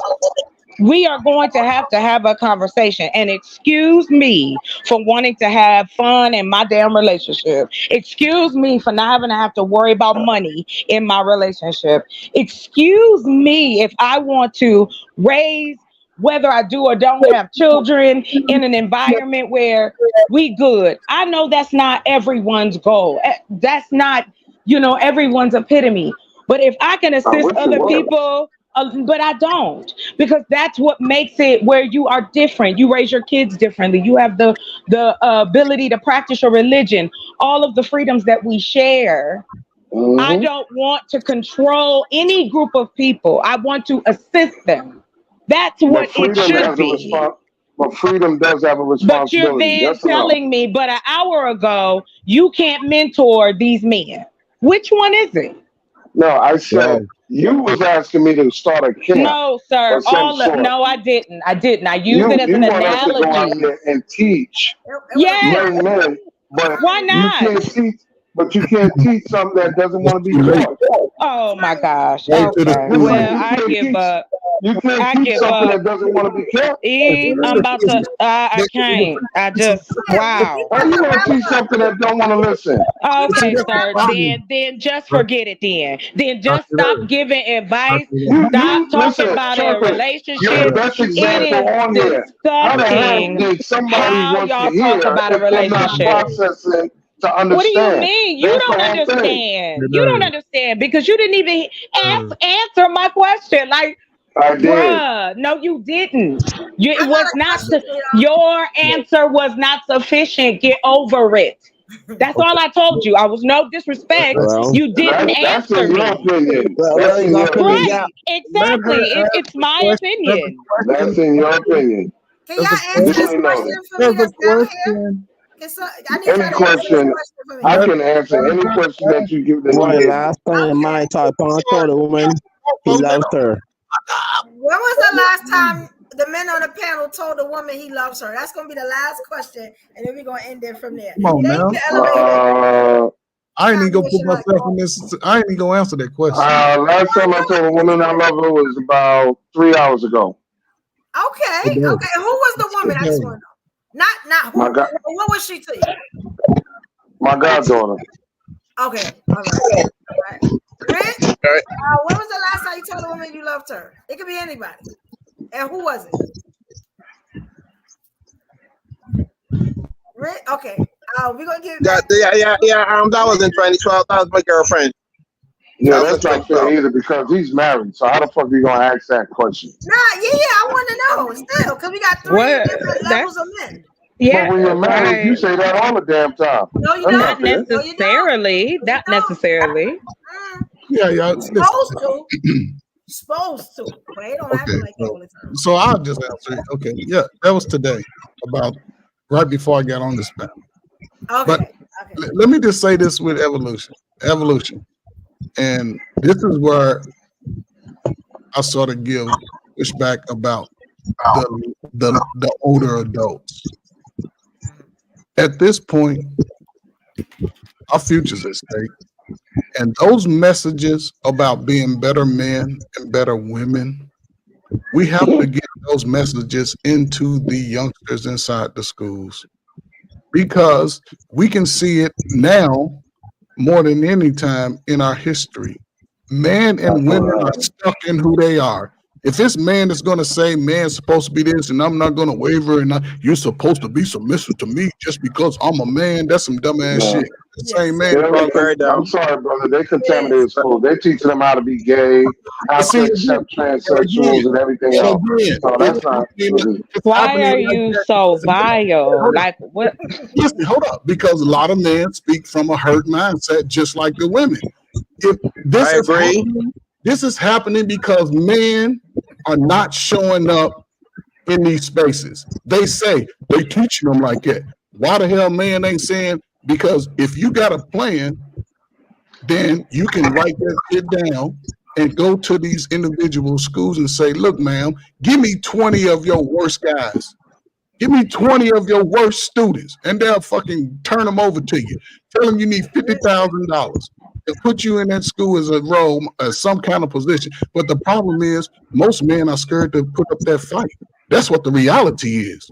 We are going to have a conversation, and excuse me for wanting to have fun in my damn relationship. Excuse me for not having to have to worry about money in my relationship. Excuse me if I want to raise, whether I do or don't have children, in an environment where we good. I know that's not everyone's goal. That's not, everyone's epitome. But if I can I assist wish it other was. people, but I don't, because that's what makes it where you are different. You raise your kids differently. You have the ability to practice your religion, all of the freedoms that we share. I Hmm. don't want to control any group of people. I want to assist them. That's But what it freedom should has a be. response. But freedom does have a But you're responsibility. then Yes or no? telling me, but an hour ago, you can't mentor these men. Which one is it? No, I said Wow. you was asking me to start a camp No, sir. of some sort. No, I didn't. I didn't. I used it You as you an want us to go out analogy. there and teach It was a Yes. young private. men, It was a but Why private you meeting. not? can't teach. but you can't teach something that doesn't want to be taught. Oh my gosh. Wait till the Okay. school. Well, You I can't give teach. up. You can't I teach give something up. that doesn't want to be taught. I'm about to. I can't. I just. Wow. How you gonna teach something that don't want to listen? Okay, sir. Then just forget it. Then just stop giving advice. Stop You talking listen, about a Trumpet. You're the relationship. best It example is on here. How the hell disgusting did somebody how want to y'all talk hear about a if they're not relationship. processing to What do you understand? mean? You That's the don't whole thing. understand. You don't understand because you didn't even answer my question. Like, I did. bruh, no, you didn't. It I got was a not. question for Your answer was not sufficient. Get over it. That's all I told you. I was no disrespect. Well, You didn't That's answer in your me. opinion. well, That's you in got your opinion. opinion. Yeah. Right. Exactly. It's my opinion. That's in your opinion. Can y'all answer Just so this you know question that. for me There's a that's down here? question. I need Any y'all to answer this question, question for me. I can answer any question that you give Why me. last time my type on told the woman he loves her. When was the last time the men on the panel told the woman he loves her? That's gonna be the last question, and then we're gonna end it from there. Come on Thank now. you, Elevator. I ain't even gonna put Foundation like myself in this. I ain't even gonna answer that question. Last time I told a woman I love her was about 3 hours ago. Okay. Who was the woman? I just want to know. Not who. My God. What was she to you? My goddaughter. Okay. All right. Rich, when was the last time you told a woman you loved her? It could be anybody. And who was it? Rich? Okay. We're gonna give it back. Yeah. That was in 2012. That was my girlfriend. Yeah, that's not fair either because he's married. So how the fuck are you gonna ask that question? Nah, I want to know still because we got three different levels of men. But when you're married, you say that all the damn time. No, you Not don't. necessarily. Not necessarily. Yeah. Supposed to, but they don't happen like that all the time. So I'll just answer it. Okay, yeah, that was today, about right before I got on this panel. Okay. But let me just say this with evolution, and this is where I sort of give pushback about the older adults. At this point, our future's at stake. And those messages about being better men and better women, we have to get those messages into the youngsters inside the schools because we can see it now more than any time in our history. Men and women are stuck in who they are. If this man is going to say man's supposed to be this and I'm not going to waver and you're supposed to be submissive to me just because I'm a man, that's some dumbass shit. The same man. I'm sorry, brother. They contaminated school. They teaching them how to be gay, how to accept transsexuals and everything else. So that's not. Why are you so vile? Like what? Listen, hold up. Because a lot of men speak from a hurt mindset, just like the women. This is happening because men are not showing up in these spaces. They say they teaching them like that. Why the hell man ain't saying? Because if you got a plan, then you can write that shit down and go to these individual schools and say, look, ma'am, give me 20 of your worst guys. Give me 20 of your worst students. And they'll fucking turn them over to you. Tell them you need $50,000 and put you in that school as a role, as some kind of position. But the problem is most men are scared to put up that fight. That's what the reality is.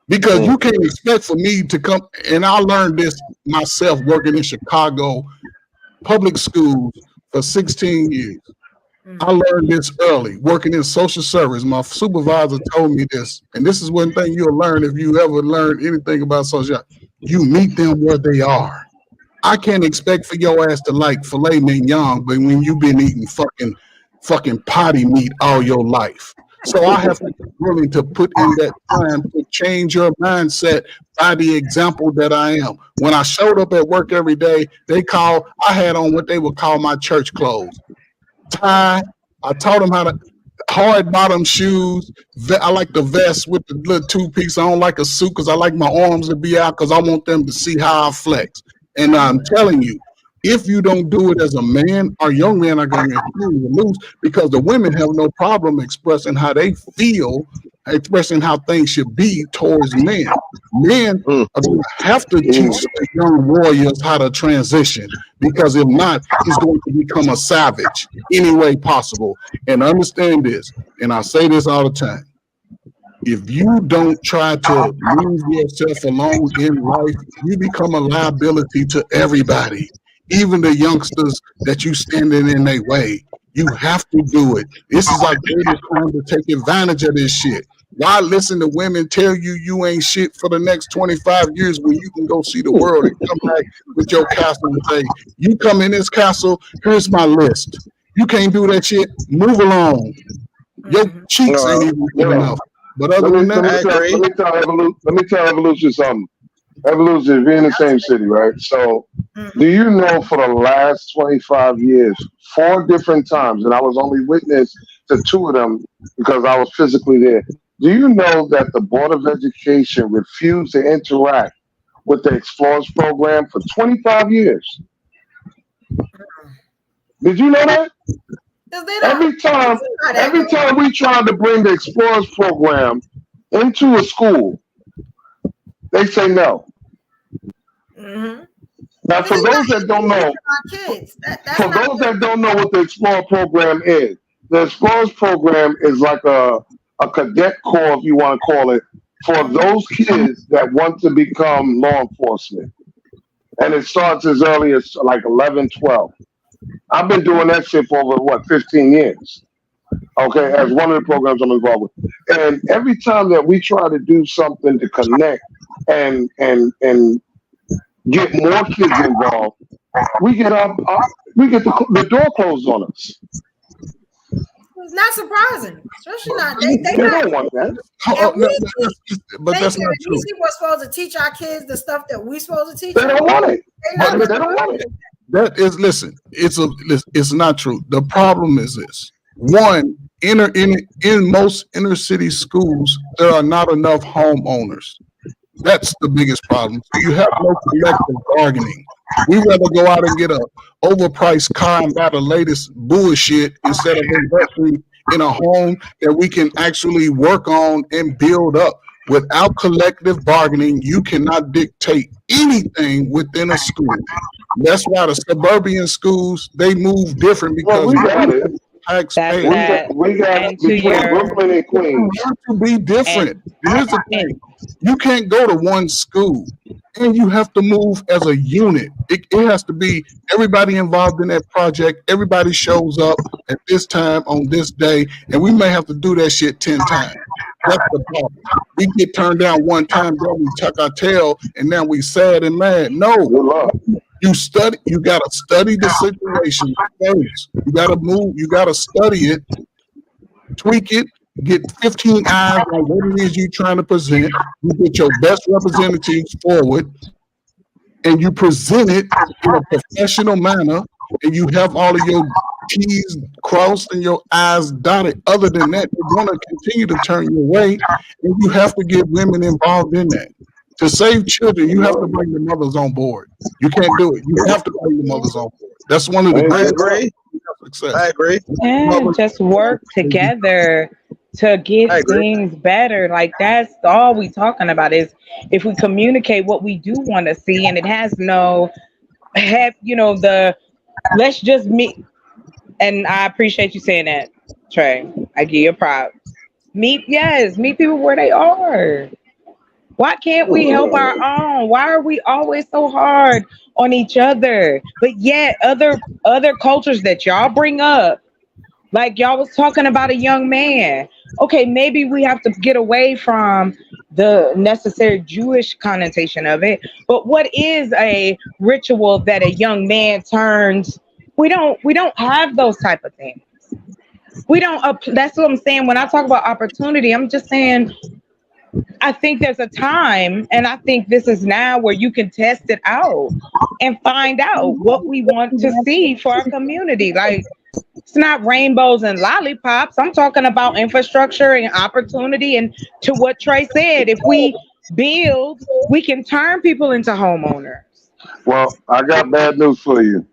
Because you can't expect for me to come, and I learned this myself working in Chicago public schools for 16 years. I learned this early, working in social service. My supervisor told me this, and this is one thing you'll learn if you ever learn anything about social. You meet them where they are. I can't expect for your ass to like filet mignon, but when you've been eating fucking potty meat all your life. So I have to be willing to put in that time to change your mindset by the example that I am. When I showed up at work every day, I had on what they would call my church clothes. Tie. I taught them how to hard bottom shoes. I like the vest with the little two-piece. I don't like a suit because I like my arms to be out because I want them to see how I flex. And I'm telling you, If you don't do it as a man, our young men are going to lose because the women have no problem expressing how they feel, expressing how things should be towards men. Men are going to have to teach the young warriors how to transition because if not, he's going to become a savage any way possible. And understand this, and I say this all the time. If you don't try to move yourself along in life, you become a liability to everybody, even the youngsters that you standing in their way. You have to do it. This is our greatest time to take advantage of this shit. Why listen to women tell you you ain't shit for the next 25 years when you can go see the world and come back with your castle and say, you come in this castle, here's my list. You can't do that shit, move along. Your cheeks ain't even good enough. But other than that, let me tell Evolution something. Evolution, we're in the same city, right? So, do you know for the last 25 years, 4 different times, and I was only witness to 2 of them because I was physically there. Do you know that the Board of Education refused to interact with the Explorers program for 25 years? Did you know that? Every time we tried to bring the Explorers program into a school, they say no. Now, for those that don't know, what the Explorer program is, the Explorers program is like a cadet corps, if you want to call it, for those kids that want to become law enforcement. And it starts as early as like 11, 12. I've been doing that shit for over, 15 years. Okay, as one of the programs I'm involved with. And every time that we try to do something to connect and get more kids involved, we get the door closed on us. It's not surprising, especially not they don't want that. But that's not true. We were supposed to teach our kids the stuff that we supposed to teach. They don't want it. They don't want it. That is, listen, it's not true. The problem is this. One, in most inner city schools, there are not enough homeowners. That's the biggest problem. So you have no collective bargaining. We rather go out and get a overpriced car and buy the latest bullshit instead of investing in a home that we can actually work on and build up. Without collective bargaining, you cannot dictate anything within a school. That's why the suburban schools, they move different because we got it. We got Brooklyn and Queens. It has to be different. Here's the thing. You can't go to one school and you have to move as a unit. It has to be everybody involved in that project. Everybody shows up at this time on this day, and we may have to do that shit 10 times. That's the problem. We get turned down one time, then we tuck our tail, and now we sad and mad. No. You gotta study the situation first. You gotta move, you gotta study it, tweak it, get 15 eyes on what it is you're trying to present. You get your best representatives forward, and you present it in a professional manner, and you have all of your T's crossed and your I's dotted. Other than that, they're going to continue to turn your way, and you have to get women involved in that. To save children, you have to bring the mothers on board. You can't do it. You have to bring the mothers on board. That's one of the greatest success. I agree. And just work together to get things better. Like, that's all we talking about is if we communicate what we do want to see, and it has let's just meet. And I appreciate you saying that, Trey. I give you props. Meet people where they are. Why can't we help our own? Why are we always so hard on each other? But yet other cultures that y'all bring up, like y'all was talking about a young man. Okay, maybe we have to get away from the necessary Jewish connotation of it. But what is a ritual that a young man turns? We don't have those type of things. We don't. That's what I'm saying. When I talk about opportunity, I'm just saying, I think there's a time, and I think this is now where you can test it out and find out what we want to see for our community. Like, it's not rainbows and lollipops. I'm talking about infrastructure and opportunity. And to what Trey said, if we build, we can turn people into homeowners. Well, I got bad news for you.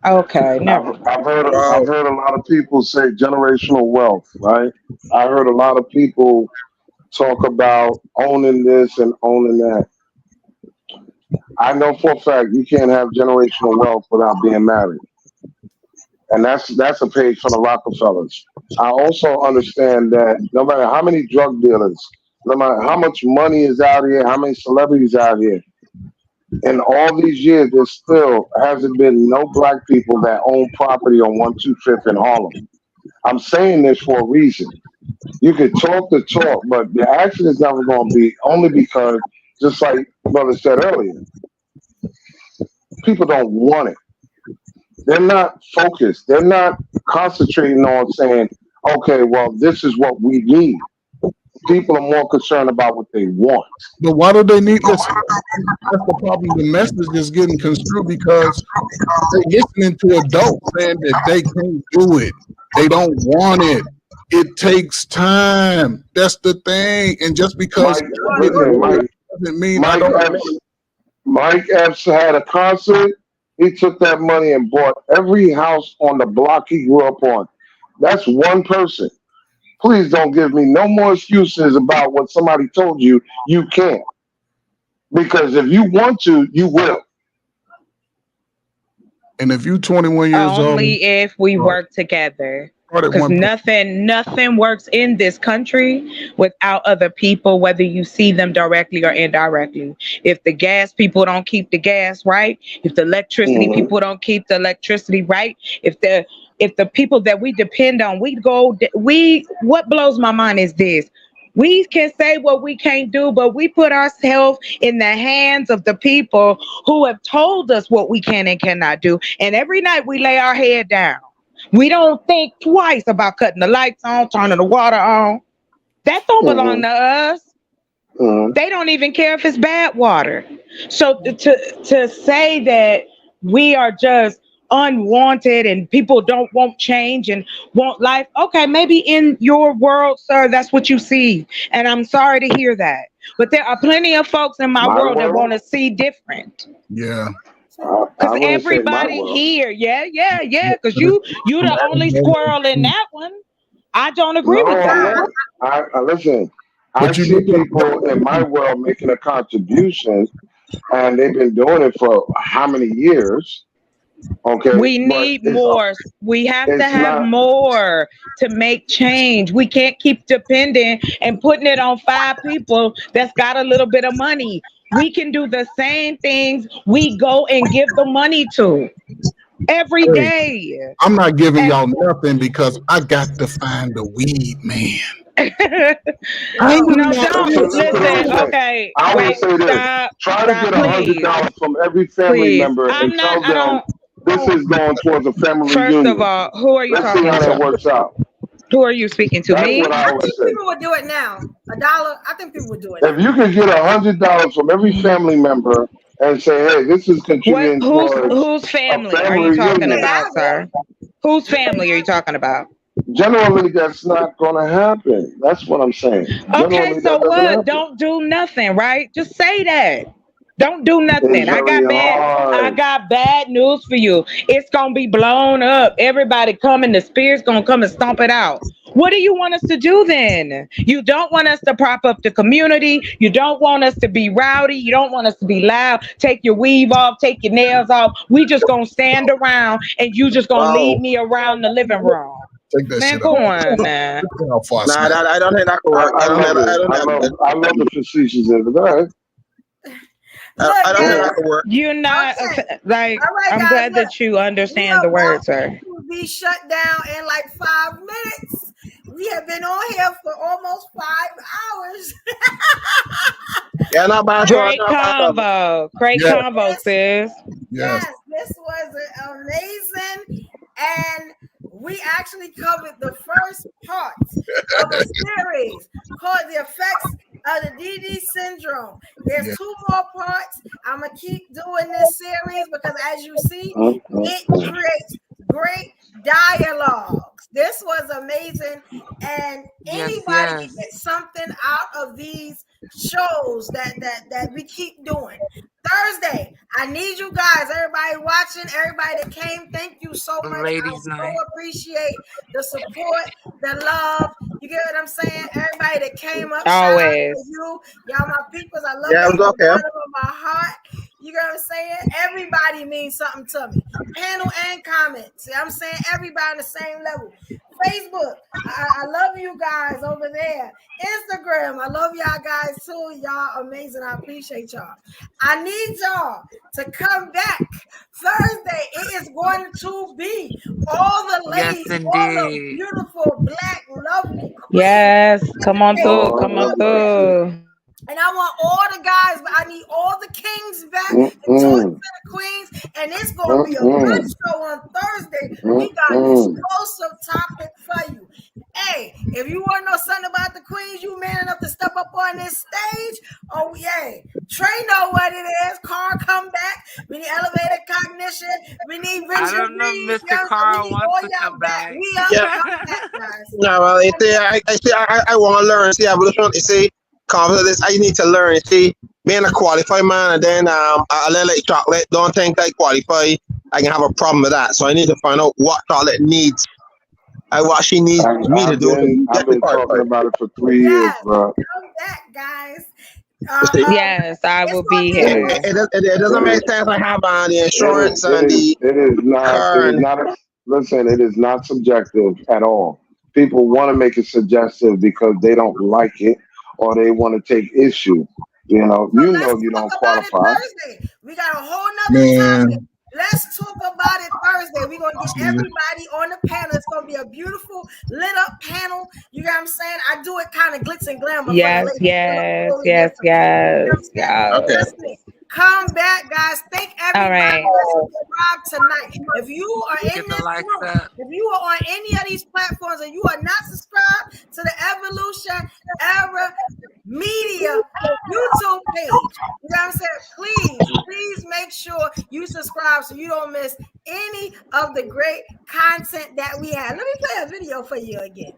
Okay, never. I've heard a lot of people say generational wealth, right? I heard a lot of people talk about owning this and owning that. I know for a fact you can't have generational wealth without being married, and that's a page for the Rockefellers. I also understand that no matter how many drug dealers, no matter how much money is out here, how many celebrities out here, in all these years, there still hasn't been no black people that own property on 125th in Harlem. I'm saying this for a reason. You could talk the talk, but the action is never going to be only because, just like brother said earlier, people don't want it. They're not focused. They're not concentrating on saying, okay, well, this is what we need. People are more concerned about what they want. But why do they need? Listen, that's the problem. The message is getting construed because they're listening to adults saying that they can't do it. They don't want it. It takes time. That's the thing. And just because Mike, I didn't listen, do it doesn't mean I Mike don't. Epps, Mike Epps had a concert. He took that money and bought every house on the block he grew up on. That's one person. Please don't give me no more excuses about what somebody told you you can't. Because if you want to, you will. And if you're 21 years old, Only if we work together. start at Because one point. nothing works in this country without other people, whether you see them directly or indirectly. If the gas people don't keep the gas right, if the electricity Mhm. people don't keep the electricity right, if the people that we depend on, what blows my mind is this. We can say what we can't do, but we put ourselves in the hands of the people who have told us what we can and cannot do. And every night we lay our head down. We don't think twice about cutting the lights on, turning the water on. That don't belong to Mhm. us. Mhm. They don't even care if it's bad water. So to say that we are just unwanted and people don't want change and want life, okay, maybe in your world, sir, that's what you see. And I'm sorry to hear that. But there are plenty of folks in my My world that want world, to see different. Yeah. I Cause wouldn't say my everybody world. here, yeah. Cause But you the only squirrel in that one. I don't agree No, with I'm that. not. I listen. I you see look people in my world making a contribution, and they've been doing it for how many years? Okay, We but need more. We have to it's have not. more to make change. We can't keep depending and putting it on five people that's got a little bit of money. We can do the same things we go and give the money to every at, day. I'm not giving And y'all nothing because I got to find the weed man. I ain't Oh, giving no, y'all don't So this is what shit. I listen. would say. Okay, I would wait, say this: stop, try to stop, get please, $100 from every family please. member and I'm not. tell I them don't. this is going towards a family First of reunion. all, who are you Let's see talking how that to? works out. Who are you speaking to? That's Me? what I I would think say. people would do it now. $1. I think people would do it If now. you could get $100 from every family member and say, "Hey, this is What? contributing towards Whose a family are you family talking Okay, reunion," I about, will. sir? Whose You family are you talking about? generally that's not going to happen. That's what I'm saying. Okay, Generally, so that doesn't what? happen. Don't do nothing, right? Just say that. Don't do It's nothing. very I hard. got bad news for you. It's gonna be blown up. Everybody coming, the spirit's gonna come and stomp it out. What do you want us to do then? You don't want us to prop up the community. You don't want us to be rowdy. You don't want us to be loud. Take your weave off, take your nails off. We just gonna stand around and you just gonna lead Wow. me around the living room. Take that Man, shit go off. on now. Take that off before I Nah, smack. I don't think that could work. I love I it. don't think I love the facetious end. Go ahead. Look, I don't think guys. that could work. You're not Okay. like, All right, I'm guys. glad Look, that you we understand are the about word, sir. to be shut down in like 5 minutes. We have been on here for almost 5 hours. Yeah, not bad, so Great not bad. convo. Great Yeah. convo, Yes, sis. Yes. yes, this was amazing. And we actually covered the first part of a series called The Effects of the DD Syndrome. There's Yeah. 2 more parts. I'm going to keep doing this series because, as you see, it creates great dialogues. This was amazing. And Yes, anybody can yes. get something out of these shows that we keep doing. Thursday, I need you guys, everybody watching, everybody that came. Thank you so much. Ladies' I so night. appreciate the support, the love. You get what I'm saying? Everybody that came up, Always. shout out to you. Y'all my peoples. I love Yeah, y'all it from was the okay. bottom of my heart. You get what I'm saying? Everybody means something to me. Panel and comments. See, I'm saying everybody on the same level. Facebook, I love you guys over there. Instagram, I love y'all guys too. Y'all amazing. I appreciate y'all. I need y'all to come back Thursday. It is going to be all the Yes, ladies, all the indeed. beautiful, black, lovely queens. Yes, come on Hey, through. Come on through. and I want all the guys, but I need all the kings back and talk to the queens. And it's going to be a good show on Thursday. We got an exclusive topic for you. Hey, if you want to know something about the queens, you man enough to step up on this stage. Oh, yeah. Trey know what it is. Carl, come back. We need elevated cognition. We need I Richard don't know if Reed. Mr. We Carl need wants all to y'all come back. back. We up, Yeah. come back, guys. No, well, you see, I want to learn. See, evolution. You see, confidence. I need to learn. You see, being a qualified man, and then I like chocolate. Don't think I qualify. I can have a problem with that. So I need to find out what chocolate needs. What she needs me to do to I've get me been talking qualified. about it for 3 years, Yes, bro. come back, guys. You see, Yes, I It's will gonna be be a here. it doesn't make sense. I have the insurance and the car. It is not, listen, it is not subjective at all. People want to make it suggestive because they don't like it or they want to take issue. You So let's you talk don't about it qualify. Thursday. We got a whole nother topic. Man, Let's talk about it Thursday. We're gonna get see, everybody on the panel. It's gonna be a beautiful lit up panel. You know what I'm saying? I do it kind of glitz and glamour for the Yes, ladies. It looks yes, totally yes, different. You know what yes, I'm saying? yes. Okay. Listen, come back, guys. Thank All everybody right. that subscribed tonight. If you are in Get the this likes room, up. if you are on any of these platforms and you are not subscribed to the Evolution Era Media YouTube page, you know what I'm saying? Please make sure you subscribe so you don't miss any of the great content that we have. Let me play a video for you again.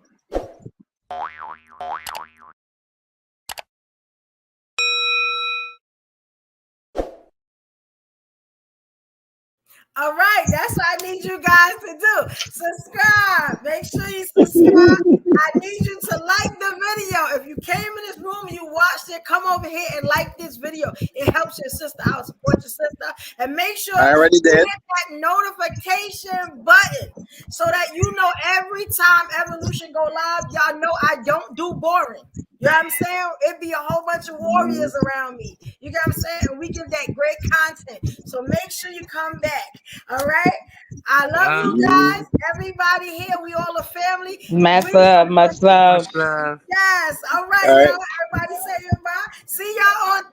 All right, that's what I need you guys to do. Subscribe. Make sure you subscribe. I need you to like the video. If you came in this room and you watched it, come over here and like this video. It helps your sister out. Support your sister. And make sure I already you did. hit that notification button so that you know every time Evolution go live, y'all know I don't do boring. You know what I'm saying? It'd be a whole bunch of warriors around me. You know what I'm saying? And we give that great content. So make sure you come back. All right. I love you guys. Everybody here. We all a family. Much love, much love. Much love. Yes. All right, All right. y'all. Everybody say goodbye. See y'all on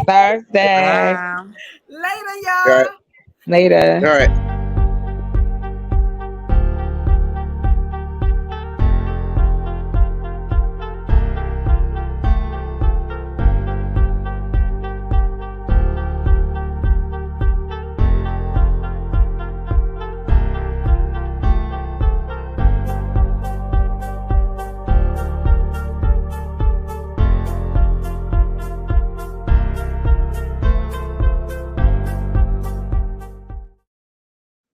Thursday. Thursday. Bye. Later, All right. y'all. Later. All right.